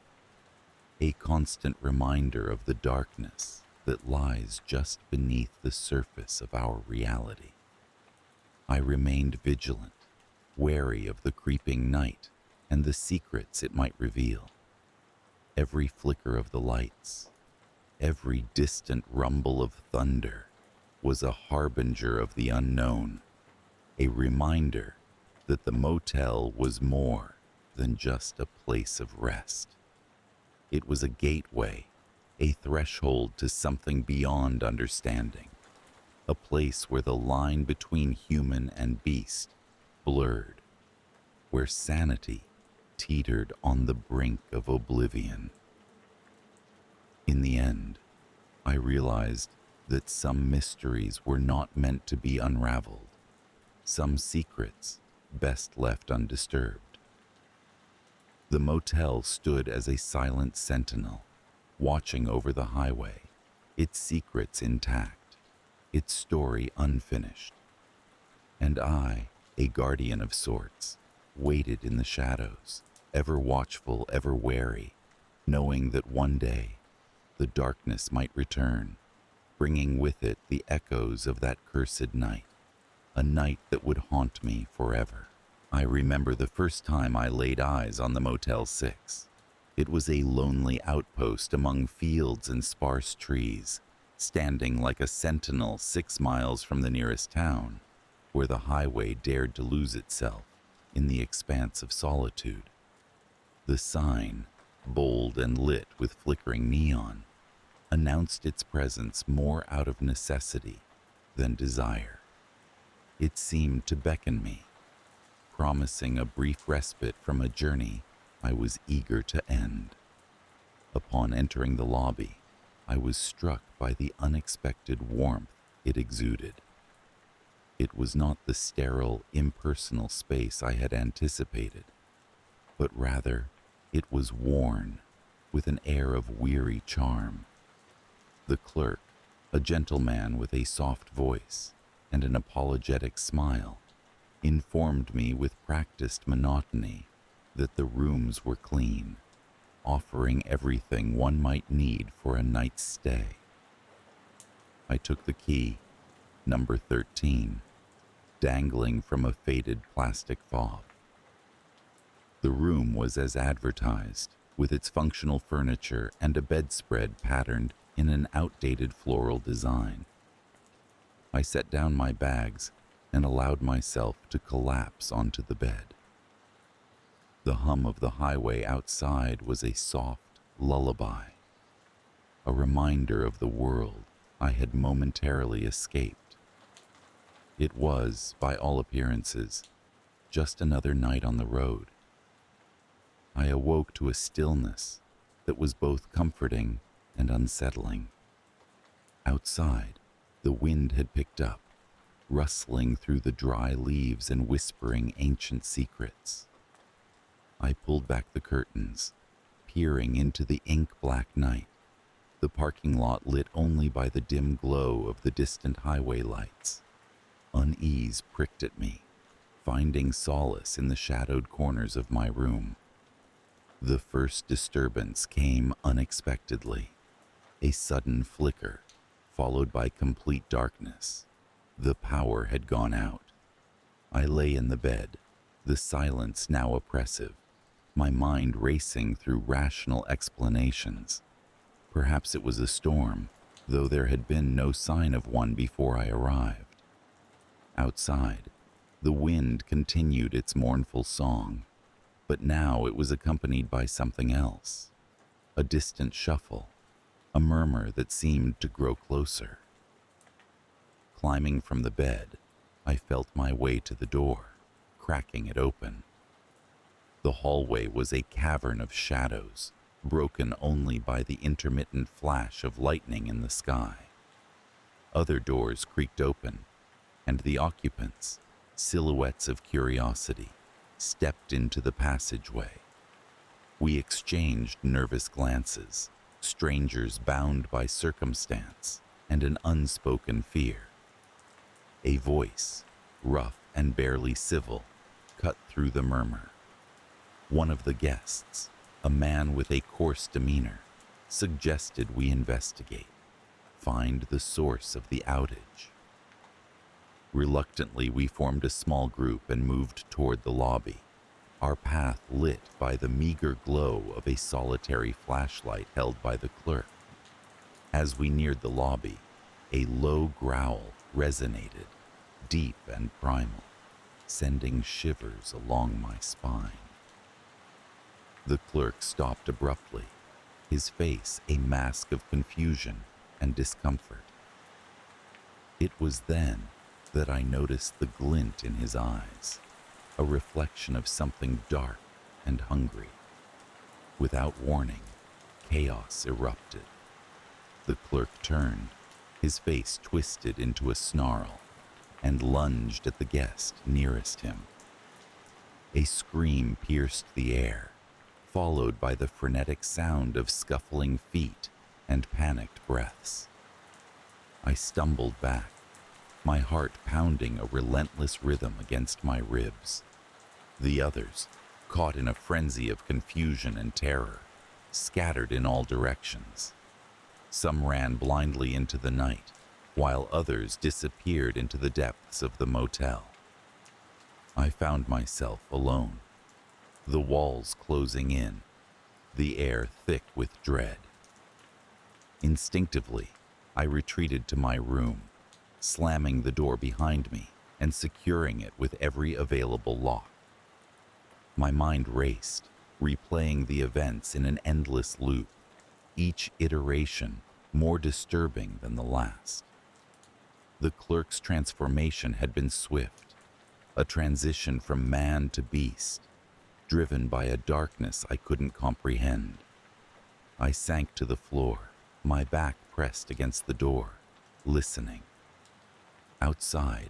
a constant reminder of the darkness that lies just beneath the surface of our reality. I remained vigilant, wary of the creeping night and the secrets it might reveal. Every flicker of the lights, every distant rumble of thunder was a harbinger of the unknown, a reminder that the motel was more than just a place of rest. It was a gateway, a threshold to something beyond understanding, a place where the line between human and beast blurred, where sanity teetered on the brink of oblivion. In the end, I realized that some mysteries were not meant to be unraveled, some secrets best left undisturbed. The motel stood as a silent sentinel, watching over the highway, its secrets intact, its story unfinished. And I, a guardian of sorts, waited in the shadows, ever watchful, ever wary, knowing that one day the darkness might return, bringing with it the echoes of that cursed night, a night that would haunt me forever. I remember the first time I laid eyes on the Motel 6. It was a lonely outpost among fields and sparse trees, standing like a sentinel 6 miles from the nearest town, where the highway dared to lose itself in the expanse of solitude. The sign, bold and lit with flickering neon, announced its presence more out of necessity than desire. It seemed to beckon me, promising a brief respite from a journey I was eager to end. Upon entering the lobby, I was struck by the unexpected warmth it exuded. It was not the sterile, impersonal space I had anticipated, but rather it was worn with an air of weary charm. The clerk, a gentleman with a soft voice and an apologetic smile, informed me with practiced monotony that the rooms were clean, offering everything one might need for a night's stay. I took the key, number 13, dangling from a faded plastic fob. The room was as advertised, with its functional furniture and a bedspread patterned in an outdated floral design. I set down my bags and allowed myself to collapse onto the bed. The hum of the highway outside was a soft lullaby, a reminder of the world I had momentarily escaped. It was, by all appearances, just another night on the road. I awoke to a stillness that was both comforting and unsettling. Outside, the wind had picked up, rustling through the dry leaves and whispering ancient secrets. I pulled back the curtains, peering into the ink-black night, the parking lot lit only by the dim glow of the distant highway lights. Unease pricked at me, finding solace in the shadowed corners of my room. The first disturbance came unexpectedly, a sudden flicker, followed by complete darkness. The power had gone out. I lay in the bed, the silence now oppressive, my mind racing through rational explanations. Perhaps it was a storm, though there had been no sign of one before I arrived. Outside, the wind continued its mournful song, but now it was accompanied by something else, a distant shuffle, a murmur that seemed to grow closer. Climbing from the bed, I felt my way to the door, cracking it open. The hallway was a cavern of shadows, broken only by the intermittent flash of lightning in the sky. Other doors creaked open, and the occupants, silhouettes of curiosity, stepped into the passageway. We exchanged nervous glances, strangers bound by circumstance and an unspoken fear. A voice, rough and barely civil, cut through the murmur. One of the guests, a man with a coarse demeanor, suggested we investigate, find the source of the outage. Reluctantly, we formed a small group and moved toward the lobby, our path lit by the meager glow of a solitary flashlight held by the clerk. As we neared the lobby, a low growl resonated, deep and primal, sending shivers along my spine. The clerk stopped abruptly, his face a mask of confusion and discomfort. It was then that I noticed the glint in his eyes, a reflection of something dark and hungry. Without warning, chaos erupted. The clerk turned, his face twisted into a snarl, and lunged at the guest nearest him. A scream pierced the air, followed by the frenetic sound of scuffling feet and panicked breaths. I stumbled back, my heart pounding a relentless rhythm against my ribs. The others, caught in a frenzy of confusion and terror, scattered in all directions. Some ran blindly into the night, while others disappeared into the depths of the motel. I found myself alone, the walls closing in, the air thick with dread. Instinctively, I retreated to my room, slamming the door behind me and securing it with every available lock. My mind raced, replaying the events in an endless loop, each iteration more disturbing than the last. The clerk's transformation had been swift, a transition from man to beast, driven by a darkness I couldn't comprehend. I sank to the floor, my back pressed against the door, listening. Outside,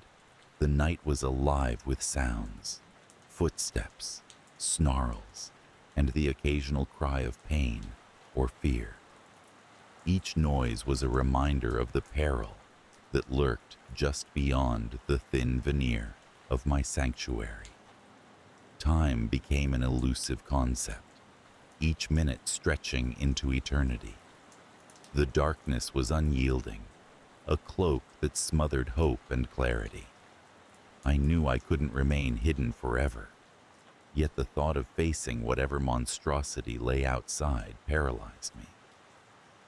the night was alive with sounds, footsteps, snarls, and the occasional cry of pain or fear. Each noise was a reminder of the peril that lurked just beyond the thin veneer of my sanctuary. Time became an elusive concept, each minute stretching into eternity. The darkness was unyielding, a cloak that smothered hope and clarity. I knew I couldn't remain hidden forever, yet the thought of facing whatever monstrosity lay outside paralyzed me.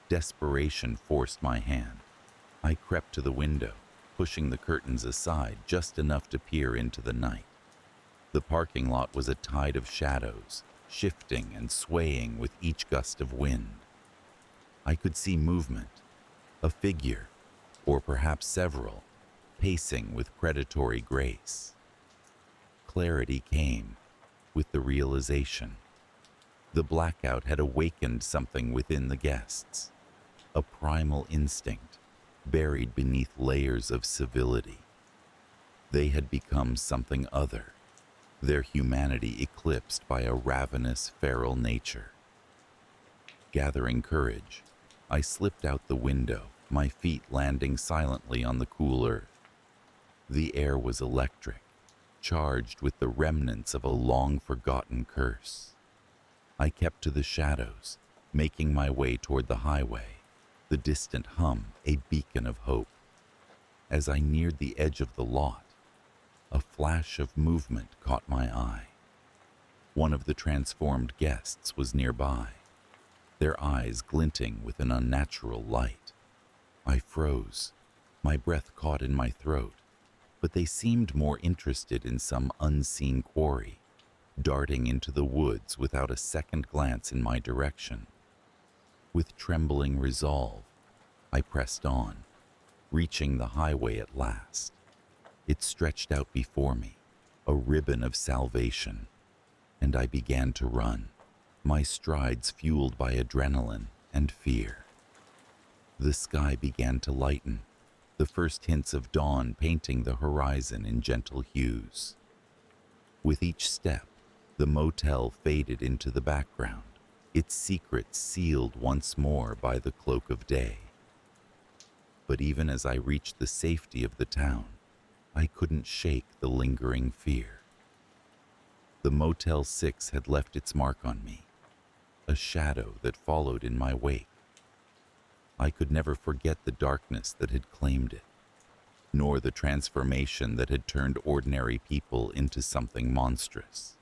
Desperation forced my hand. I crept to the window, pushing the curtains aside just enough to peer into the night. The parking lot was a tide of shadows, shifting and swaying with each gust of wind. I could see movement, a figure, or perhaps several, pacing with predatory grace. Clarity came with the realization. The blackout had awakened something within the guests, a primal instinct buried beneath layers of civility. They had become something other, their humanity eclipsed by a ravenous, feral nature. Gathering courage, I slipped out the window, my feet landing silently on the cool earth. The air was electric, charged with the remnants of a long-forgotten curse. I kept to the shadows, making my way toward the highway, the distant hum a beacon of hope. As I neared the edge of the lot, a flash of movement caught my eye. One of the transformed guests was nearby, their eyes glinting with an unnatural light. I froze, my breath caught in my throat, but they seemed more interested in some unseen quarry, darting into the woods without a second glance in my direction. With trembling resolve, I pressed on, reaching the highway at last. It stretched out before me, a ribbon of salvation, and I began to run, my strides fueled by adrenaline and fear. The sky began to lighten, the first hints of dawn painting the horizon in gentle hues. With each step, the motel faded into the background, its secrets sealed once more by the cloak of day. But even as I reached the safety of the town, I couldn't shake the lingering fear. The Motel 6 had left its mark on me, a shadow that followed in my wake. I could never forget the darkness that had claimed it, nor the transformation that had turned ordinary people into something monstrous.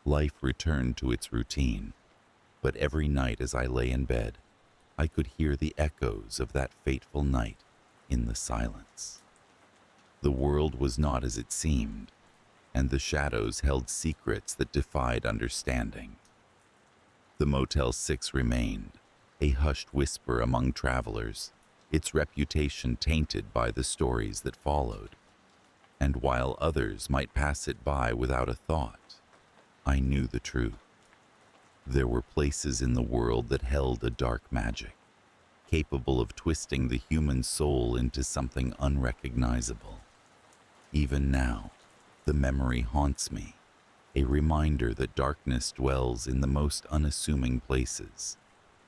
Life returned to its routine, but every night as I lay in bed, I could hear the echoes of that fateful night in the silence. The world was not as it seemed, and the shadows held secrets that defied understanding. The Motel 6 remained, a hushed whisper among travelers, its reputation tainted by the stories that followed. And while others might pass it by without a thought, I knew the truth. There were places in the world that held a dark magic, capable of twisting the human soul into something unrecognizable. Even now, the memory haunts me, a reminder that darkness dwells in the most unassuming places,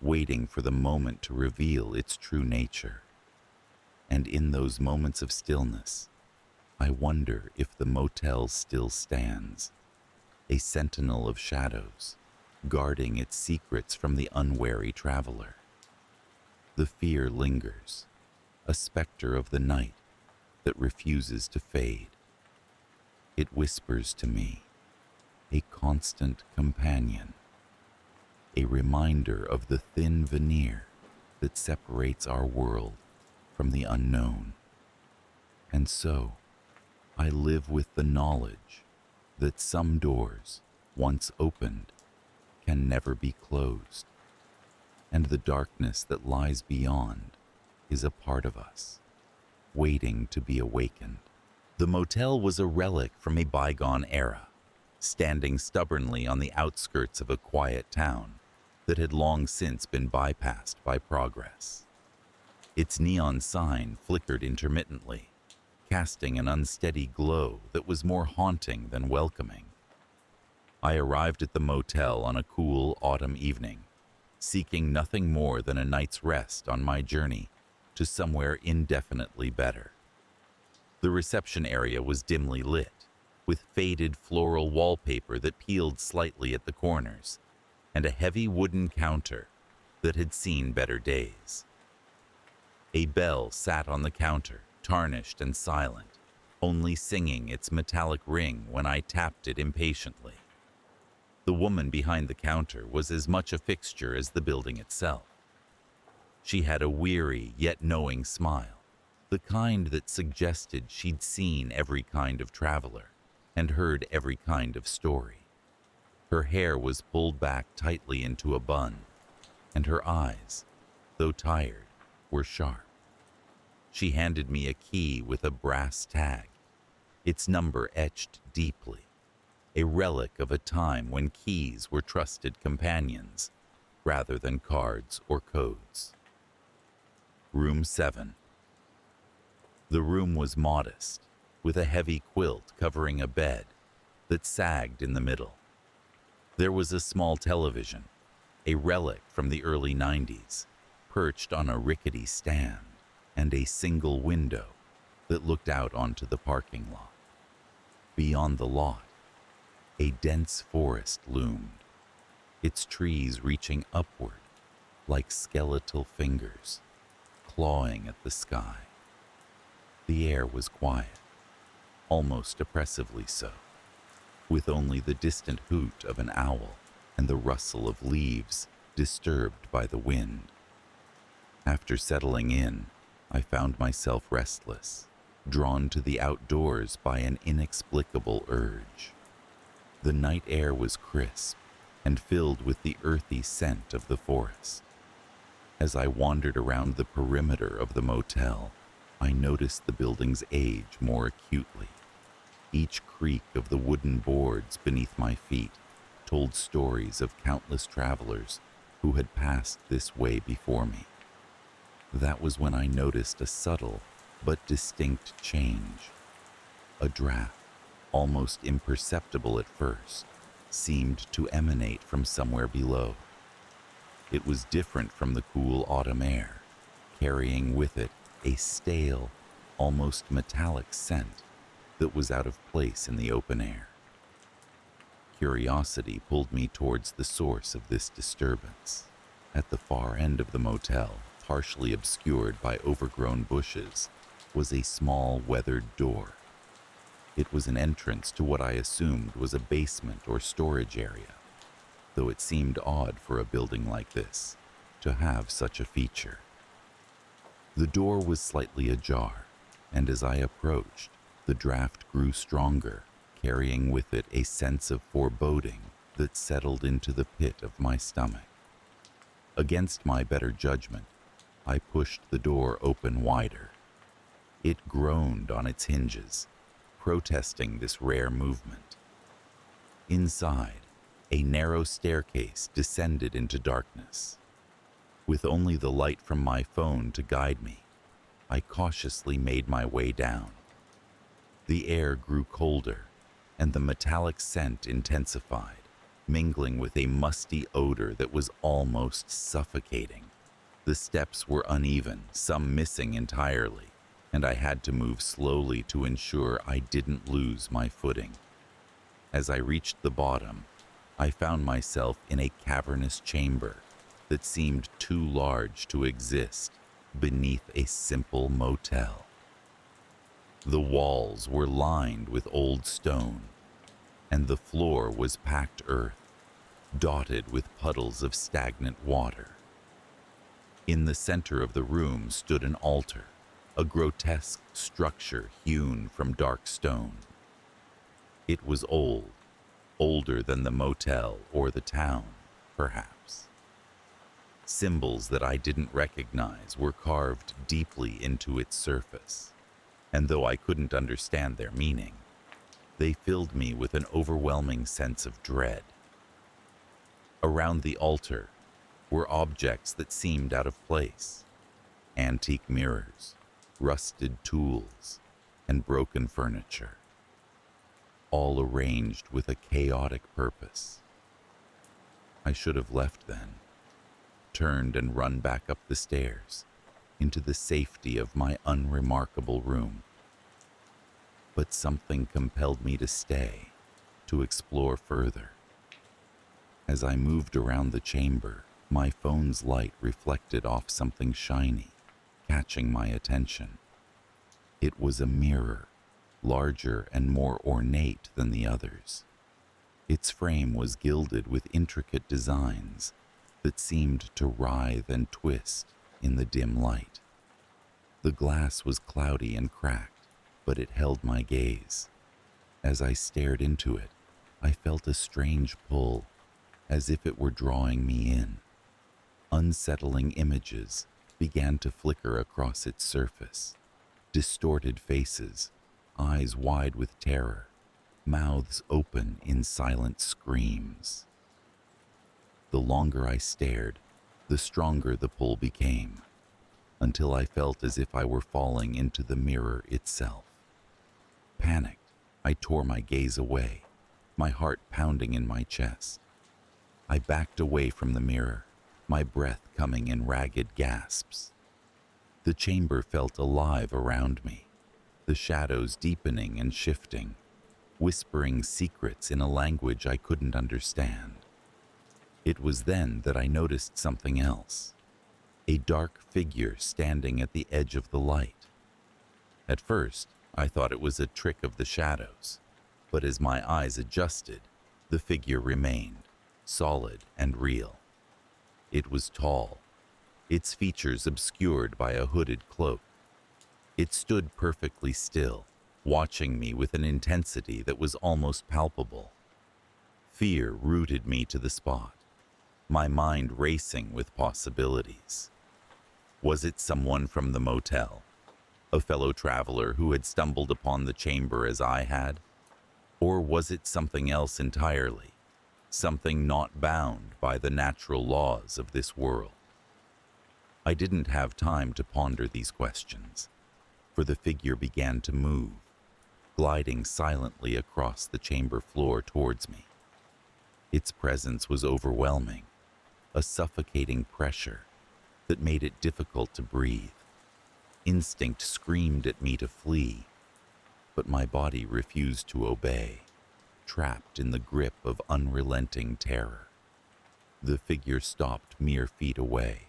waiting for the moment to reveal its true nature. And in those moments of stillness, I wonder if the motel still stands, a sentinel of shadows, guarding its secrets from the unwary traveler. The fear lingers, a specter of the night that refuses to fade. It whispers to me, a constant companion, a reminder of the thin veneer that separates our world from the unknown. And so, I live with the knowledge that some doors, once opened, can never be closed, and the darkness that lies beyond is a part of us, waiting to be awakened. The motel was a relic from a bygone era, standing stubbornly on the outskirts of a quiet town that had long since been bypassed by progress. Its neon sign flickered intermittently, casting an unsteady glow that was more haunting than welcoming. I arrived at the motel on a cool autumn evening, seeking nothing more than a night's rest on my journey to somewhere indefinitely better. The reception area was dimly lit, with faded floral wallpaper that peeled slightly at the corners, and a heavy wooden counter that had seen better days. A bell sat on the counter, tarnished and silent, only singing its metallic ring when I tapped it impatiently. The woman behind the counter was as much a fixture as the building itself. She had a weary yet knowing smile, the kind that suggested she'd seen every kind of traveler and heard every kind of story. Her hair was pulled back tightly into a bun, and her eyes, though tired, were sharp. She handed me a key with a brass tag, its number etched deeply, a relic of a time when keys were trusted companions rather than cards or codes. Room 7. The room was modest, with a heavy quilt covering a bed that sagged in the middle. There was a small television, a relic from the early 90s, perched on a rickety stand, and a single window that looked out onto the parking lot. Beyond the lot, a dense forest loomed, its trees reaching upward like skeletal fingers, clawing at the sky. The air was quiet, almost oppressively so, with only the distant hoot of an owl and the rustle of leaves disturbed by the wind. After settling in, I found myself restless, drawn to the outdoors by an inexplicable urge. The night air was crisp and filled with the earthy scent of the forest. As I wandered around the perimeter of the motel, I noticed the building's age more acutely. Each creak of the wooden boards beneath my feet told stories of countless travelers who had passed this way before me. That was when I noticed a subtle but distinct change. A draft, almost imperceptible at first, seemed to emanate from somewhere below, It was different from the cool autumn air, carrying with it a stale, almost metallic scent that was out of place in the open air. Curiosity pulled me towards the source of this disturbance. At the far end of the motel, partially obscured by overgrown bushes, was a small, weathered door. It was an entrance to what I assumed was a basement or storage area, though it seemed odd for a building like this to have such a feature. The door was slightly ajar, and as I approached, the draft grew stronger, carrying with it a sense of foreboding that settled into the pit of my stomach. Against my better judgment, I pushed the door open wider. It groaned on its hinges, protesting this rare movement. Inside, a narrow staircase descended into darkness. With only the light from my phone to guide me, I cautiously made my way down. The air grew colder, and the metallic scent intensified, mingling with a musty odor that was almost suffocating. The steps were uneven, some missing entirely, and I had to move slowly to ensure I didn't lose my footing. As I reached the bottom, I found myself in a cavernous chamber that seemed too large to exist beneath a simple motel. The walls were lined with old stone, and the floor was packed earth, dotted with puddles of stagnant water. In the center of the room stood an altar, a grotesque structure hewn from dark stone. It was old, older than the motel or the town, perhaps. Symbols that I didn't recognize were carved deeply into its surface, and though I couldn't understand their meaning, they filled me with an overwhelming sense of dread. Around the altar were objects that seemed out of place: antique mirrors, rusted tools, and broken furniture, all arranged with a chaotic purpose. I should have left then, turned and run back up the stairs into the safety of my unremarkable room. But something compelled me to stay, to explore further. As I moved around the chamber, my phone's light reflected off something shiny, catching my attention. It was a mirror, larger and more ornate than the others. Its frame was gilded with intricate designs that seemed to writhe and twist in the dim light. The glass was cloudy and cracked, but it held my gaze. As I stared into it, I felt a strange pull, as if it were drawing me in. Unsettling images began to flicker across its surface. Distorted faces, eyes wide with terror, mouths open in silent screams. The longer I stared, the stronger the pull became, until I felt as if I were falling into the mirror itself. Panicked, I tore my gaze away, my heart pounding in my chest. I backed away from the mirror, my breath coming in ragged gasps. The chamber felt alive around me, the shadows deepening and shifting, whispering secrets in a language I couldn't understand. It was then that I noticed something else, a dark figure standing at the edge of the light. At first, I thought it was a trick of the shadows, but as my eyes adjusted, the figure remained, solid and real. It was tall, its features obscured by a hooded cloak. It stood perfectly still, watching me with an intensity that was almost palpable. Fear rooted me to the spot, my mind racing with possibilities. Was it someone from the motel, a fellow traveler who had stumbled upon the chamber as I had? Or was it something else entirely, something not bound by the natural laws of this world? I didn't have time to ponder these questions, for the figure began to move, gliding silently across the chamber floor towards me. Its presence was overwhelming, a suffocating pressure that made it difficult to breathe. Instinct screamed at me to flee, but my body refused to obey, trapped in the grip of unrelenting terror. The figure stopped mere feet away,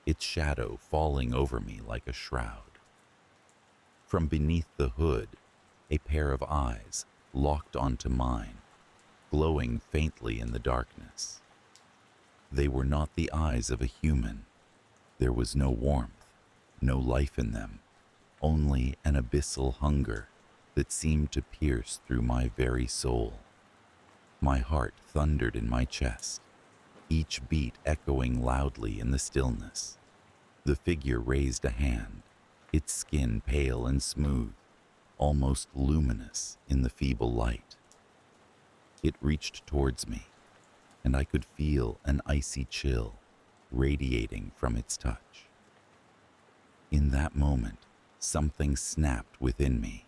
its shadow falling over me like a shroud. From beneath the hood, a pair of eyes locked onto mine, glowing faintly in the darkness. They were not the eyes of a human. There was no warmth, no life in them, only an abyssal hunger that seemed to pierce through my very soul. My heart thundered in my chest, each beat echoing loudly in the stillness. The figure raised a hand, its skin pale and smooth, almost luminous in the feeble light. It reached towards me, and I could feel an icy chill radiating from its touch. In that moment, something snapped within me.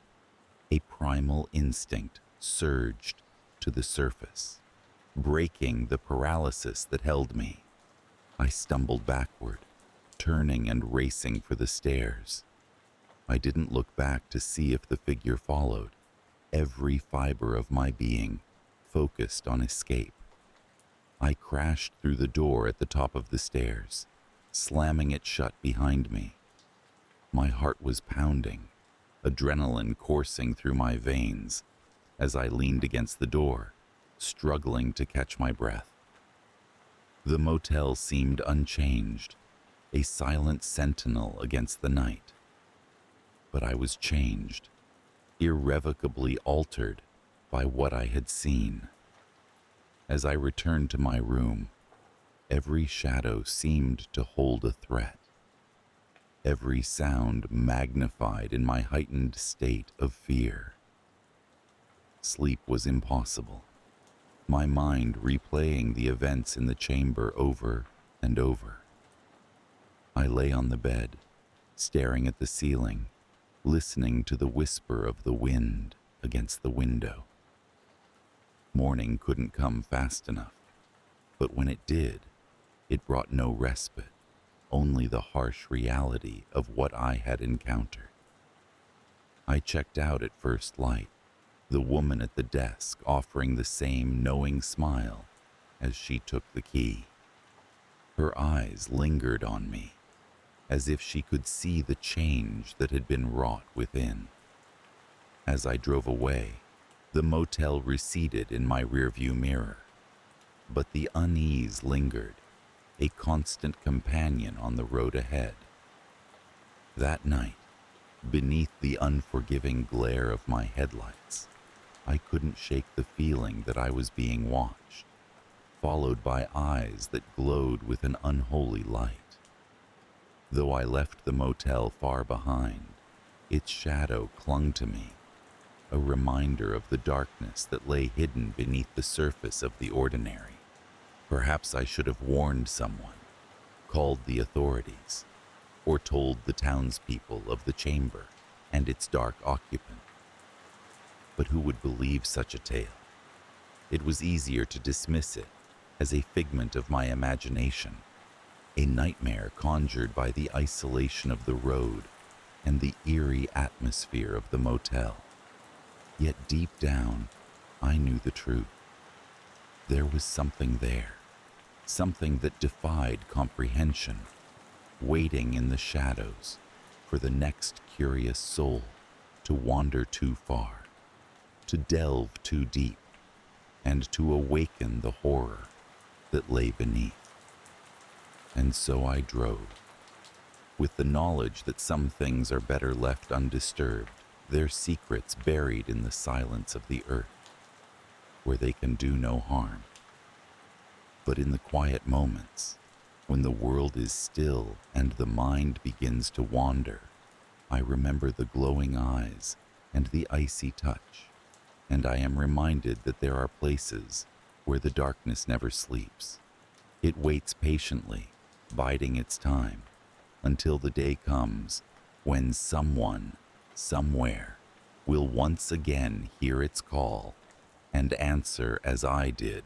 A primal instinct surged to the surface, breaking the paralysis that held me. I stumbled backward, turning and racing for the stairs. I didn't look back to see if the figure followed. Every fiber of my being focused on escape. I crashed through the door at the top of the stairs, slamming it shut behind me. My heart was pounding, adrenaline coursing through my veins as I leaned against the door, struggling to catch my breath. The motel seemed unchanged, a silent sentinel against the night. But I was changed, irrevocably altered by what I had seen. As I returned to my room, every shadow seemed to hold a threat. Every sound magnified in my heightened state of fear. Sleep was impossible, my mind replaying the events in the chamber over and over. I lay on the bed, staring at the ceiling, listening to the whisper of the wind against the window. Morning couldn't come fast enough, but when it did, it brought no respite, only the harsh reality of what I had encountered. I checked out at first light, the woman at the desk offering the same knowing smile as she took the key. Her eyes lingered on me, as if she could see the change that had been wrought within. As I drove away, the motel receded in my rearview mirror, but the unease lingered, a constant companion on the road ahead. That night, beneath the unforgiving glare of my headlights, I couldn't shake the feeling that I was being watched, followed by eyes that glowed with an unholy light. Though I left the motel far behind, its shadow clung to me, a reminder of the darkness that lay hidden beneath the surface of the ordinary. Perhaps I should have warned someone, called the authorities, or told the townspeople of the chamber and its dark occupant. But who would believe such a tale? It was easier to dismiss it as a figment of my imagination, a nightmare conjured by the isolation of the road and the eerie atmosphere of the motel. Yet deep down, I knew the truth. There was something there, something that defied comprehension, waiting in the shadows for the next curious soul to wander too far, to delve too deep, and to awaken the horror that lay beneath. And so I drove, with the knowledge that some things are better left undisturbed, their secrets buried in the silence of the earth, where they can do no harm. But in the quiet moments, when the world is still and the mind begins to wander, I remember the glowing eyes and the icy touch, and I am reminded that there are places where the darkness never sleeps. It waits patiently, biding its time, until the day comes when someone, somewhere, will once again hear its call and answer as I did,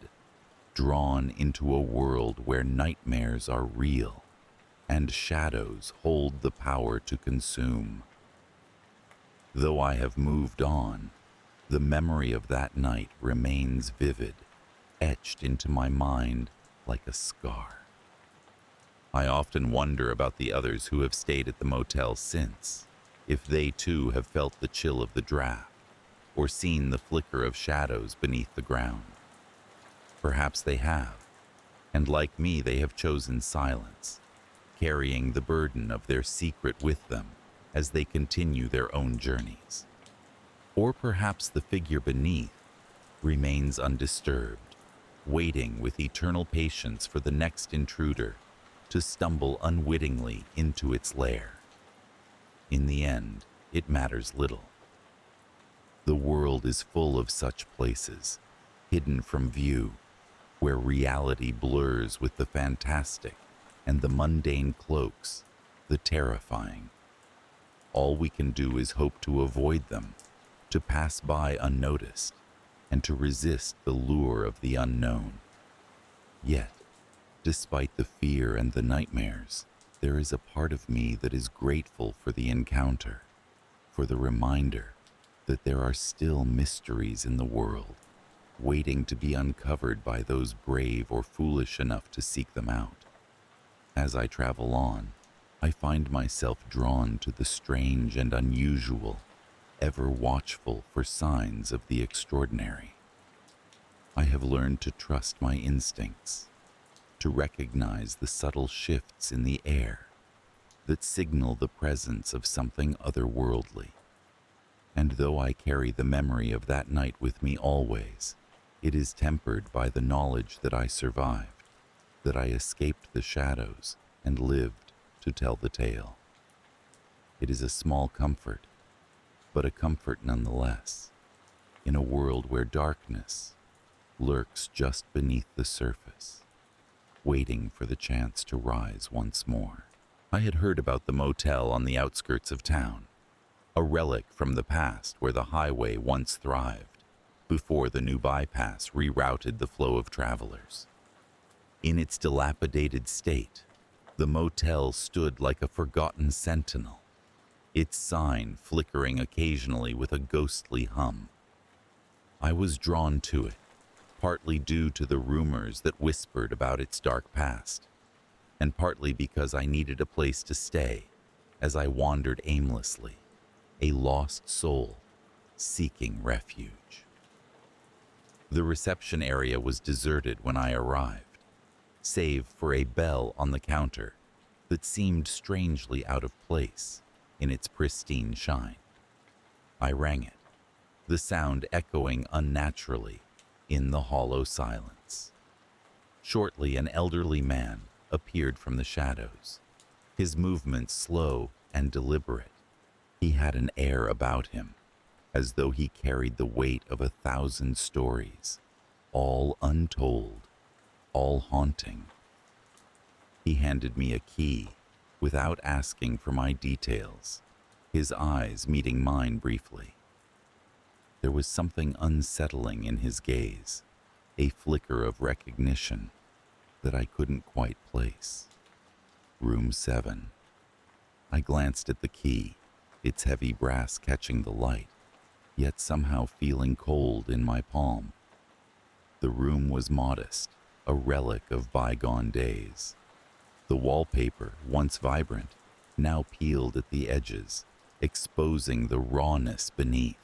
drawn into a world where nightmares are real and shadows hold the power to consume. Though I have moved on, the memory of that night remains vivid, etched into my mind like a scar. I often wonder about the others who have stayed at the motel since, if they too have felt the chill of the draft or seen the flicker of shadows beneath the ground. Perhaps they have, and like me, they have chosen silence, carrying the burden of their secret with them as they continue their own journeys. Or perhaps the figure beneath remains undisturbed, waiting with eternal patience for the next intruder to stumble unwittingly into its lair. In the end, it matters little. The world is full of such places, hidden from view, where reality blurs with the fantastic and the mundane cloaks the terrifying. All we can do is hope to avoid them, to pass by unnoticed, and to resist the lure of the unknown. Yet, despite the fear and the nightmares, there is a part of me that is grateful for the encounter, for the reminder that there are still mysteries in the world, waiting to be uncovered by those brave or foolish enough to seek them out. As I travel on, I find myself drawn to the strange and unusual, ever watchful for signs of the extraordinary. I have learned to trust my instincts, to recognize the subtle shifts in the air that signal the presence of something otherworldly. And though I carry the memory of that night with me always, it is tempered by the knowledge that I survived, that I escaped the shadows and lived to tell the tale. It is a small comfort, but a comfort nonetheless, in a world where darkness lurks just beneath the surface, waiting for the chance to rise once more. I had heard about the motel on the outskirts of town, a relic from the past where the highway once thrived, before the new bypass rerouted the flow of travelers. In its dilapidated state, the motel stood like a forgotten sentinel, its sign flickering occasionally with a ghostly hum. I was drawn to it, partly due to the rumors that whispered about its dark past, and partly because I needed a place to stay as I wandered aimlessly, a lost soul seeking refuge. The reception area was deserted when I arrived, save for a bell on the counter that seemed strangely out of place in its pristine shine. I rang it, the sound echoing unnaturally in the hollow silence. Shortly, an elderly man appeared from the shadows, his movements slow and deliberate. He had an air about him, as though he carried the weight of 1,000 stories, all untold, all haunting. He handed me a key without asking for my details, his eyes meeting mine briefly. There was something unsettling in his gaze, a flicker of recognition that I couldn't quite place. Room 7. I glanced at the key, its heavy brass catching the light, yet somehow feeling cold in my palm. The room was modest, a relic of bygone days. The wallpaper, once vibrant, now peeled at the edges, exposing the rawness beneath.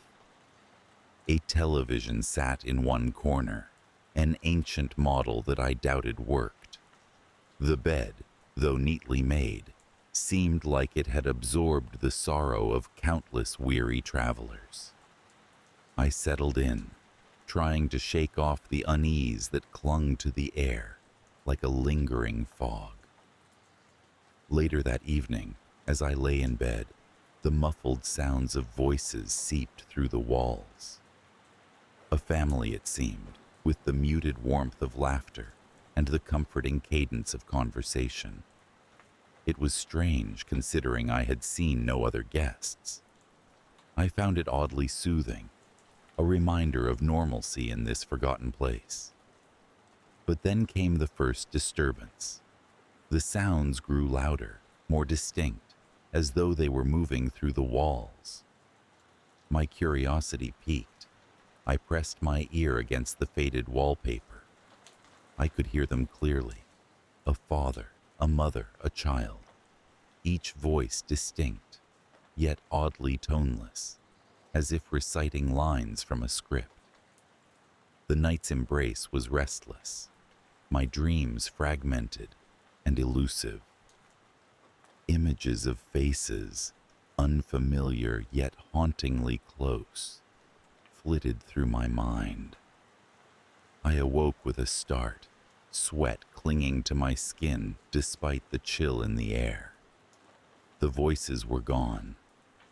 A television sat in one corner, an ancient model that I doubted worked. The bed, though neatly made, seemed like it had absorbed the sorrow of countless weary travelers. I settled in, trying to shake off the unease that clung to the air like a lingering fog. Later that evening, as I lay in bed, the muffled sounds of voices seeped through the walls. A family, it seemed, with the muted warmth of laughter and the comforting cadence of conversation. It was strange considering I had seen no other guests. I found it oddly soothing, a reminder of normalcy in this forgotten place. But then came the first disturbance. The sounds grew louder, more distinct, as though they were moving through the walls. My curiosity piqued. I pressed my ear against the faded wallpaper. I could hear them clearly. A father, a mother, a child. Each voice distinct, yet oddly toneless, as if reciting lines from a script. The night's embrace was restless, my dreams fragmented and elusive. Images of faces, unfamiliar yet hauntingly close, flitted through my mind. I awoke with a start, sweat clinging to my skin despite the chill in the air. The voices were gone,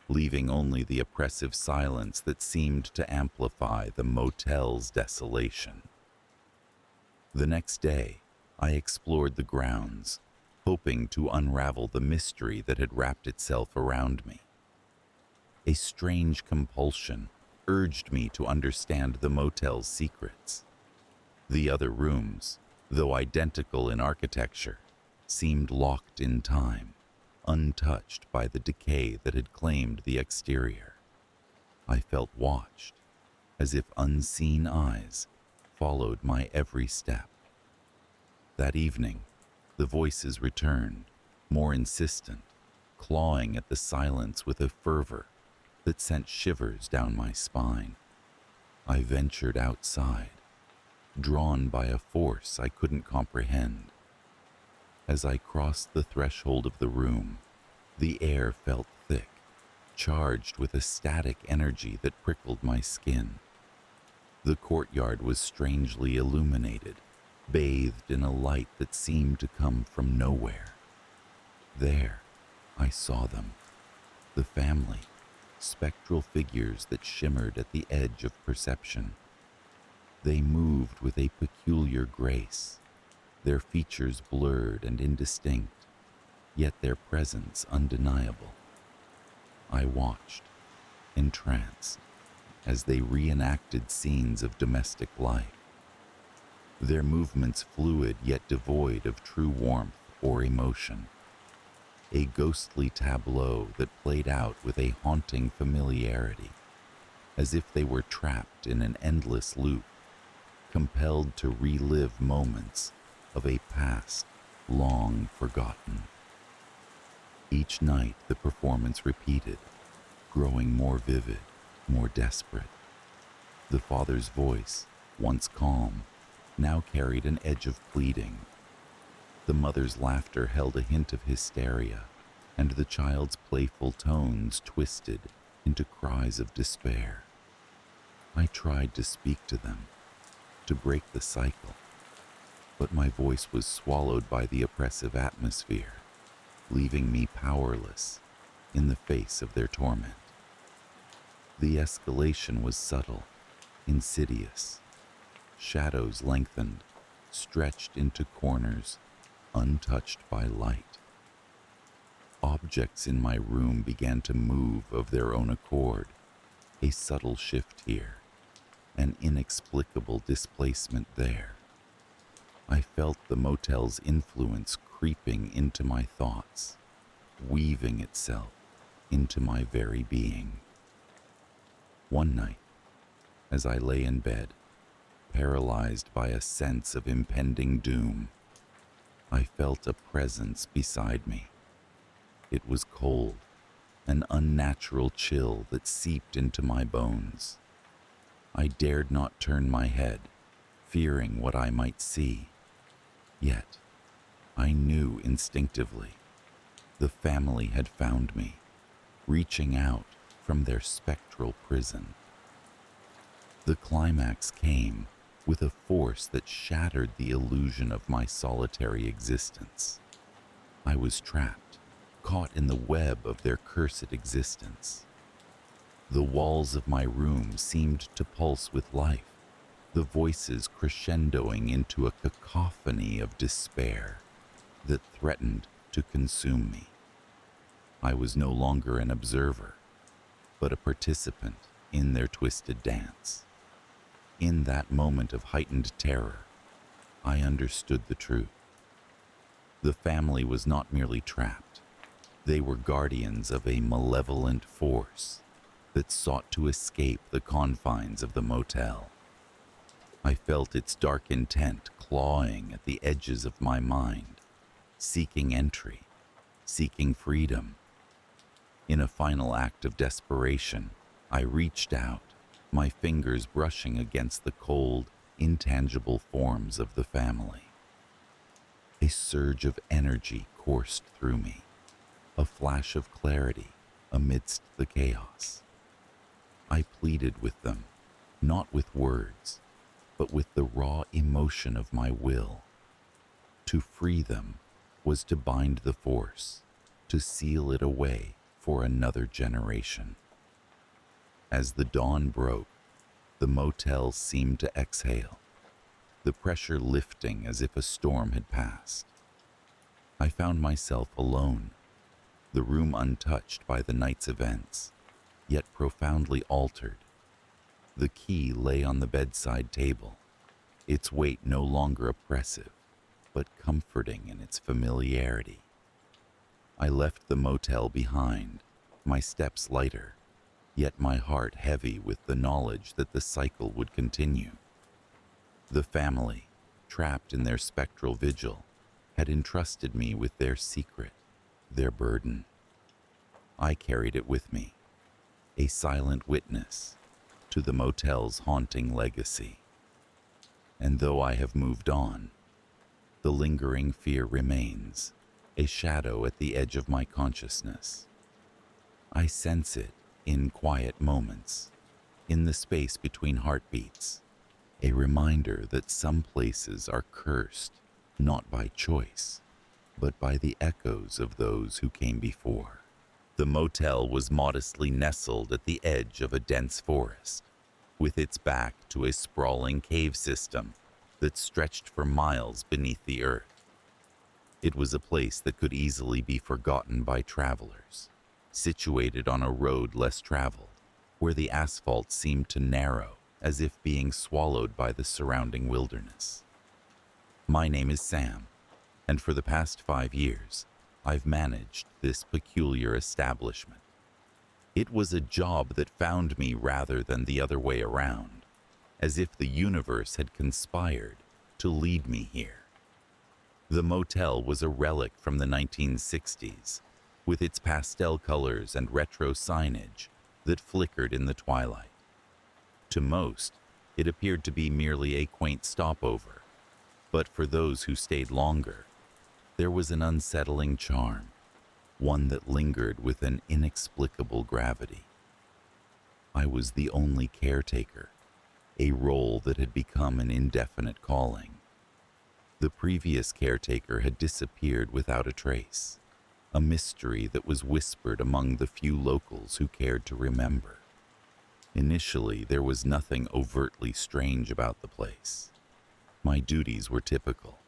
leaving only the oppressive silence that seemed to amplify the motel's desolation. The next day, I explored the grounds, hoping to unravel the mystery that had wrapped itself around me. A strange compulsion urged me to understand the motel's secrets. The other rooms, though identical in architecture, seemed locked in time, untouched by the decay that had claimed the exterior. I felt watched, as if unseen eyes followed my every step. That evening, the voices returned, more insistent, clawing at the silence with a fervor that sent shivers down my spine. I ventured outside, drawn by a force I couldn't comprehend. As I crossed the threshold of the room, the air felt thick, charged with a static energy that prickled my skin. The courtyard was strangely illuminated, bathed in a light that seemed to come from nowhere. There, I saw them, the family, spectral figures that shimmered at the edge of perception. They moved with a peculiar grace, their features blurred and indistinct, yet their presence undeniable. I watched, entranced, as they reenacted scenes of domestic life. Their movements fluid yet devoid of true warmth or emotion. A ghostly tableau that played out with a haunting familiarity, as if they were trapped in an endless loop, compelled to relive moments of a past long forgotten. Each night the performance repeated, growing more vivid, more desperate. The father's voice, once calm, now carried an edge of pleading. The mother's laughter held a hint of hysteria, and the child's playful tones twisted into cries of despair. I tried to speak to them, to break the cycle, but my voice was swallowed by the oppressive atmosphere, leaving me powerless in the face of their torment. The escalation was subtle, insidious. Shadows lengthened, stretched into corners, untouched by light. Objects in my room began to move of their own accord, a subtle shift here, an inexplicable displacement there. I felt the motel's influence creeping into my thoughts, weaving itself into my very being. One night, as I lay in bed, paralyzed by a sense of impending doom, I felt a presence beside me. It was cold, an unnatural chill that seeped into my bones. I dared not turn my head, fearing what I might see. Yet, I knew instinctively, the family had found me, reaching out from their spectral prison. The climax came with a force that shattered the illusion of my solitary existence. I was trapped, caught in the web of their cursed existence. The walls of my room seemed to pulse with life, the voices crescendoing into a cacophony of despair that threatened to consume me. I was no longer an observer, but a participant in their twisted dance. In that moment of heightened terror, I understood the truth. The family was not merely trapped. They were guardians of a malevolent force that sought to escape the confines of the motel. I felt its dark intent clawing at the edges of my mind, seeking entry, seeking freedom. In a final act of desperation, I reached out, my fingers brushing against the cold, intangible forms of the family. A surge of energy coursed through me, a flash of clarity amidst the chaos. I pleaded with them, not with words, but with the raw emotion of my will. To free them was to bind the force, to seal it away for another generation. As the dawn broke, the motel seemed to exhale, the pressure lifting as if a storm had passed. I found myself alone, the room untouched by the night's events, yet profoundly altered. The key lay on the bedside table, its weight no longer oppressive, but comforting in its familiarity. I left the motel behind, my steps lighter, yet my heart heavy with the knowledge that the cycle would continue. The family, trapped in their spectral vigil, had entrusted me with their secret, their burden. I carried it with me, a silent witness to the motel's haunting legacy. And though I have moved on, the lingering fear remains, a shadow at the edge of my consciousness. I sense it in quiet moments, in the space between heartbeats, a reminder that some places are cursed not by choice, but by the echoes of those who came before. The motel was modestly nestled at the edge of a dense forest, with its back to a sprawling cave system that stretched for miles beneath the earth. It was a place that could easily be forgotten by travelers, situated on a road less traveled, where the asphalt seemed to narrow as if being swallowed by the surrounding wilderness. My name is Sam, and for the past 5 years, I've managed this peculiar establishment. It was a job that found me rather than the other way around, as if the universe had conspired to lead me here. The motel was a relic from the 1960s, with its pastel colors and retro signage that flickered in the twilight. To most, it appeared to be merely a quaint stopover, but for those who stayed longer, there was an unsettling charm, one that lingered with an inexplicable gravity. I was the only caretaker, a role that had become an indefinite calling. The previous caretaker had disappeared without a trace, a mystery that was whispered among the few locals who cared to remember. Initially, there was nothing overtly strange about the place. My duties were typical: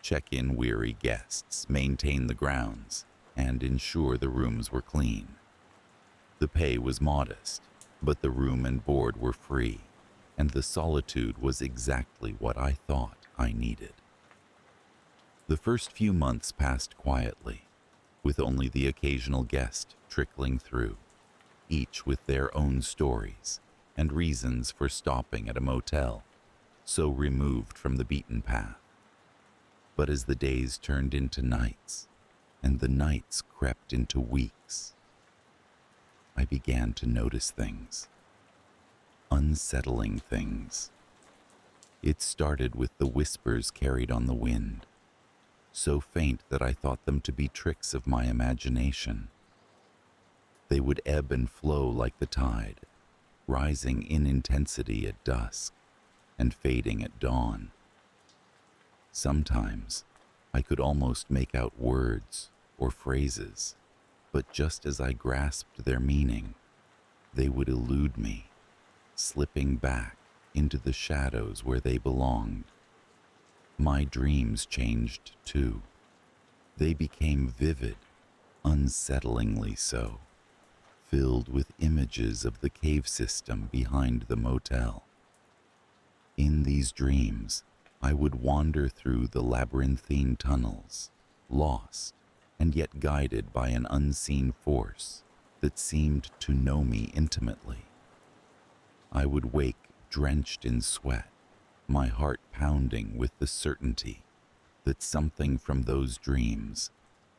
check in weary guests, maintain the grounds, and ensure the rooms were clean. The pay was modest, but the room and board were free, and the solitude was exactly what I thought I needed. The first few months passed quietly, with only the occasional guest trickling through, each with their own stories and reasons for stopping at a motel so removed from the beaten path. But as the days turned into nights, and the nights crept into weeks, I began to notice things. Unsettling things. It started with the whispers carried on the wind, so faint that I thought them to be tricks of my imagination. They would ebb and flow like the tide, rising in intensity at dusk and fading at dawn. Sometimes I could almost make out words or phrases, but just as I grasped their meaning, they would elude me, slipping back into the shadows where they belonged. My dreams changed too. They became vivid, unsettlingly so, filled with images of the cave system behind the motel. In these dreams, I would wander through the labyrinthine tunnels, lost and yet guided by an unseen force that seemed to know me intimately. I would wake drenched in sweat, my heart pounding with the certainty that something from those dreams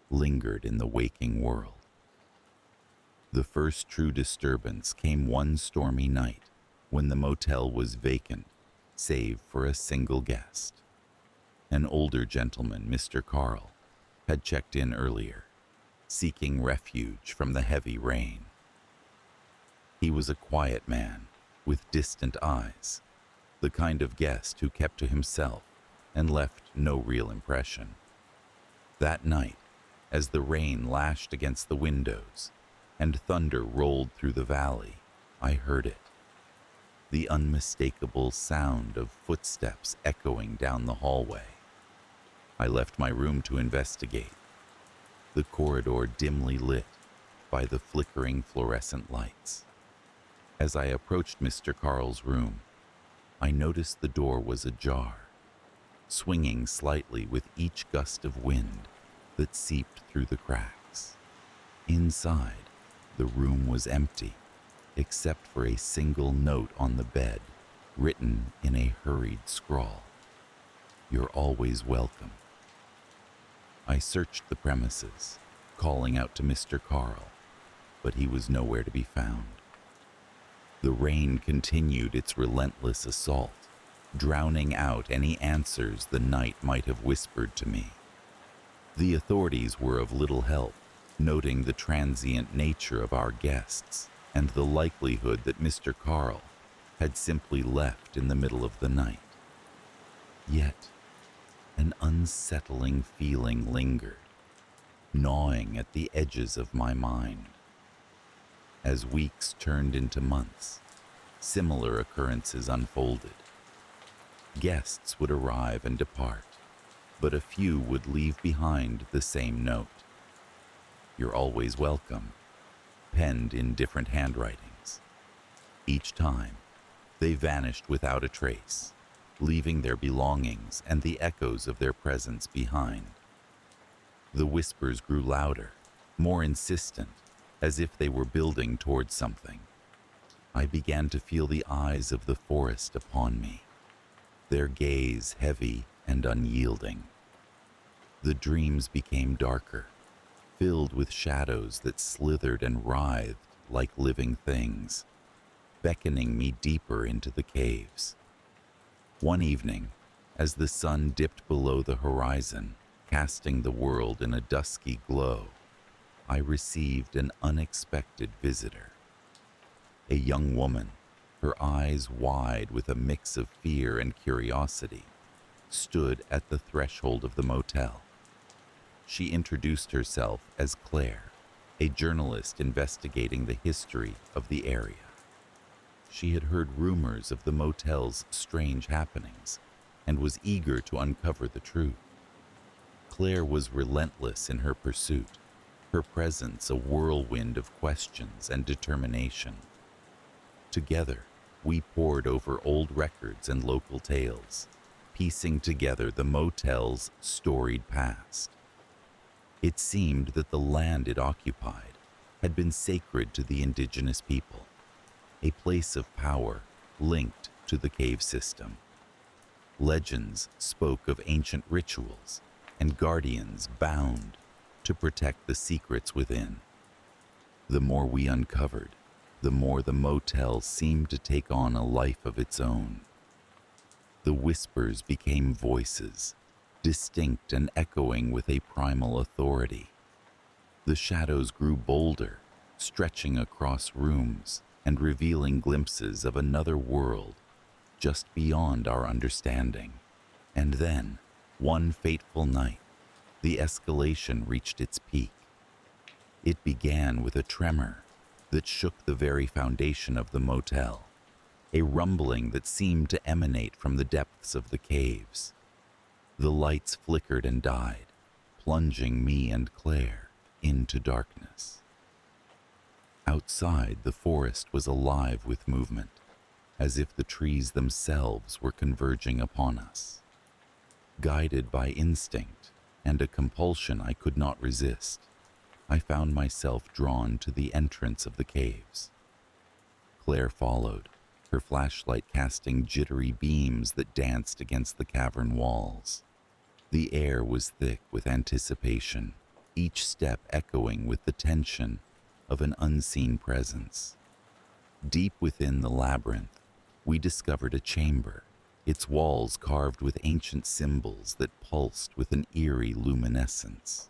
lingered in the waking world. The first true disturbance came one stormy night when the motel was vacant, save for a single guest. An older gentleman, Mr. Carl, had checked in earlier, seeking refuge from the heavy rain. He was a quiet man with distant eyes, the kind of guest who kept to himself and left no real impression. That night, as the rain lashed against the windows and thunder rolled through the valley, I heard it. The unmistakable sound of footsteps echoing down the hallway. I left my room to investigate, the corridor dimly lit by the flickering fluorescent lights. As I approached Mr. Carl's room, I noticed the door was ajar, swinging slightly with each gust of wind that seeped through the cracks. Inside, the room was empty, except for a single note on the bed, written in a hurried scrawl. "You're always welcome." I searched the premises, calling out to Mr. Carl, but he was nowhere to be found. The rain continued its relentless assault, drowning out any answers the night might have whispered to me. The authorities were of little help, noting the transient nature of our guests and the likelihood that Mr. Carl had simply left in the middle of the night. Yet, an unsettling feeling lingered, gnawing at the edges of my mind. As weeks turned into months, similar occurrences unfolded. Guests would arrive and depart, but a few would leave behind the same note. "You're always welcome," penned in different handwritings. Each time, they vanished without a trace, leaving their belongings and the echoes of their presence behind. The whispers grew louder, more insistent, as if they were building towards something. I began to feel the eyes of the forest upon me, their gaze heavy and unyielding. The dreams became darker, filled with shadows that slithered and writhed like living things, beckoning me deeper into the caves. One evening, as the sun dipped below the horizon, casting the world in a dusky glow, I received an unexpected visitor. A young woman, her eyes wide with a mix of fear and curiosity, stood at the threshold of the motel. She introduced herself as Claire, a journalist investigating the history of the area. She had heard rumors of the motel's strange happenings and was eager to uncover the truth. Claire was relentless in her pursuit, her presence a whirlwind of questions and determination. Together, we pored over old records and local tales, piecing together the motel's storied past. It seemed that the land it occupied had been sacred to the indigenous people, a place of power linked to the cave system. Legends spoke of ancient rituals and guardians bound to protect the secrets within. The more we uncovered, the more the motel seemed to take on a life of its own. The whispers became voices, distinct and echoing with a primal authority. The shadows grew bolder, stretching across rooms and revealing glimpses of another world just beyond our understanding. And then, one fateful night, the escalation reached its peak. It began with a tremor that shook the very foundation of the motel, a rumbling that seemed to emanate from the depths of the caves. The lights flickered and died, plunging me and Claire into darkness. Outside, the forest was alive with movement, as if the trees themselves were converging upon us. Guided by instinct and a compulsion I could not resist, I found myself drawn to the entrance of the caves. Claire followed, her flashlight casting jittery beams that danced against the cavern walls. The air was thick with anticipation, each step echoing with the tension of an unseen presence. Deep within the labyrinth, we discovered a chamber, its walls carved with ancient symbols that pulsed with an eerie luminescence.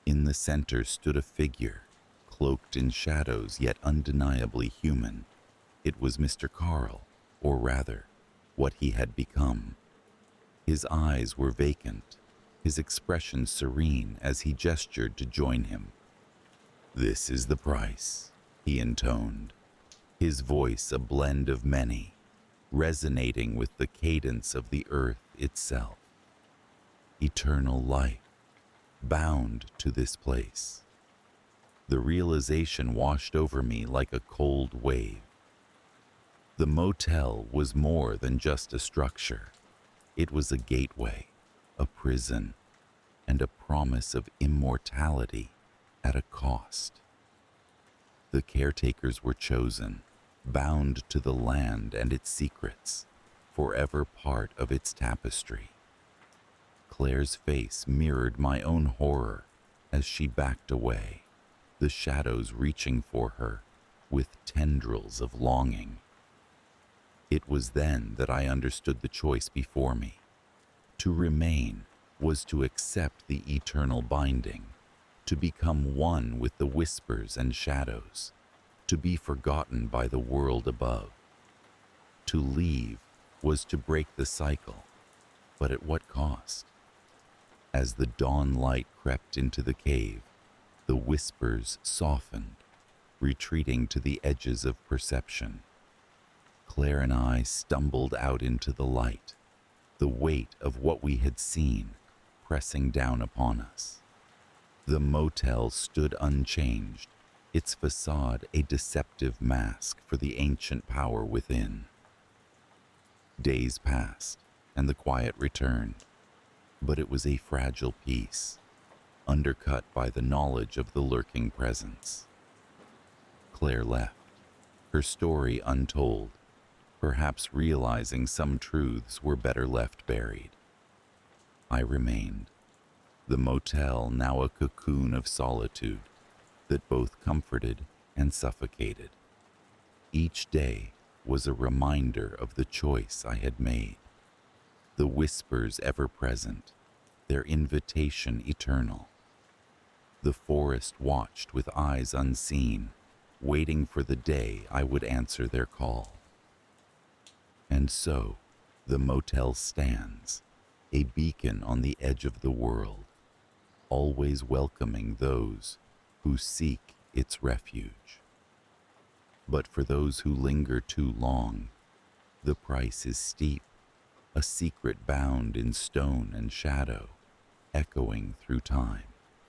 In the center stood a figure, cloaked in shadows yet undeniably human. It was Mr. Carl, or rather, what he had become. His eyes were vacant, his expression serene as he gestured to join him. "This is the price," he intoned, his voice a blend of many, resonating with the cadence of the earth itself. Eternal life, bound to this place. The realization washed over me like a cold wave. The motel was more than just a structure. It was a gateway, a prison, and a promise of immortality at a cost. The caretakers were chosen, bound to the land and its secrets, forever part of its tapestry. Claire's face mirrored my own horror as she backed away, the shadows reaching for her with tendrils of longing. It was then that I understood the choice before me. To remain was to accept the eternal binding, to become one with the whispers and shadows, to be forgotten by the world above. To leave was to break the cycle, but at what cost? As the dawn light crept into the cave, the whispers softened, retreating to the edges of perception. Claire and I stumbled out into the light, the weight of what we had seen pressing down upon us. The motel stood unchanged, its facade a deceptive mask for the ancient power within. Days passed, and the quiet returned, but it was a fragile peace, undercut by the knowledge of the lurking presence. Claire left, her story untold, perhaps realizing some truths were better left buried. I remained, the motel now a cocoon of solitude that both comforted and suffocated. Each day was a reminder of the choice I had made, the whispers ever present, their invitation eternal. The forest watched with eyes unseen, waiting for the day I would answer their call. And so, the motel stands, a beacon on the edge of the world, always welcoming those who seek its refuge. But for those who linger too long, the price is steep, a secret bound in stone and shadow, echoing through time.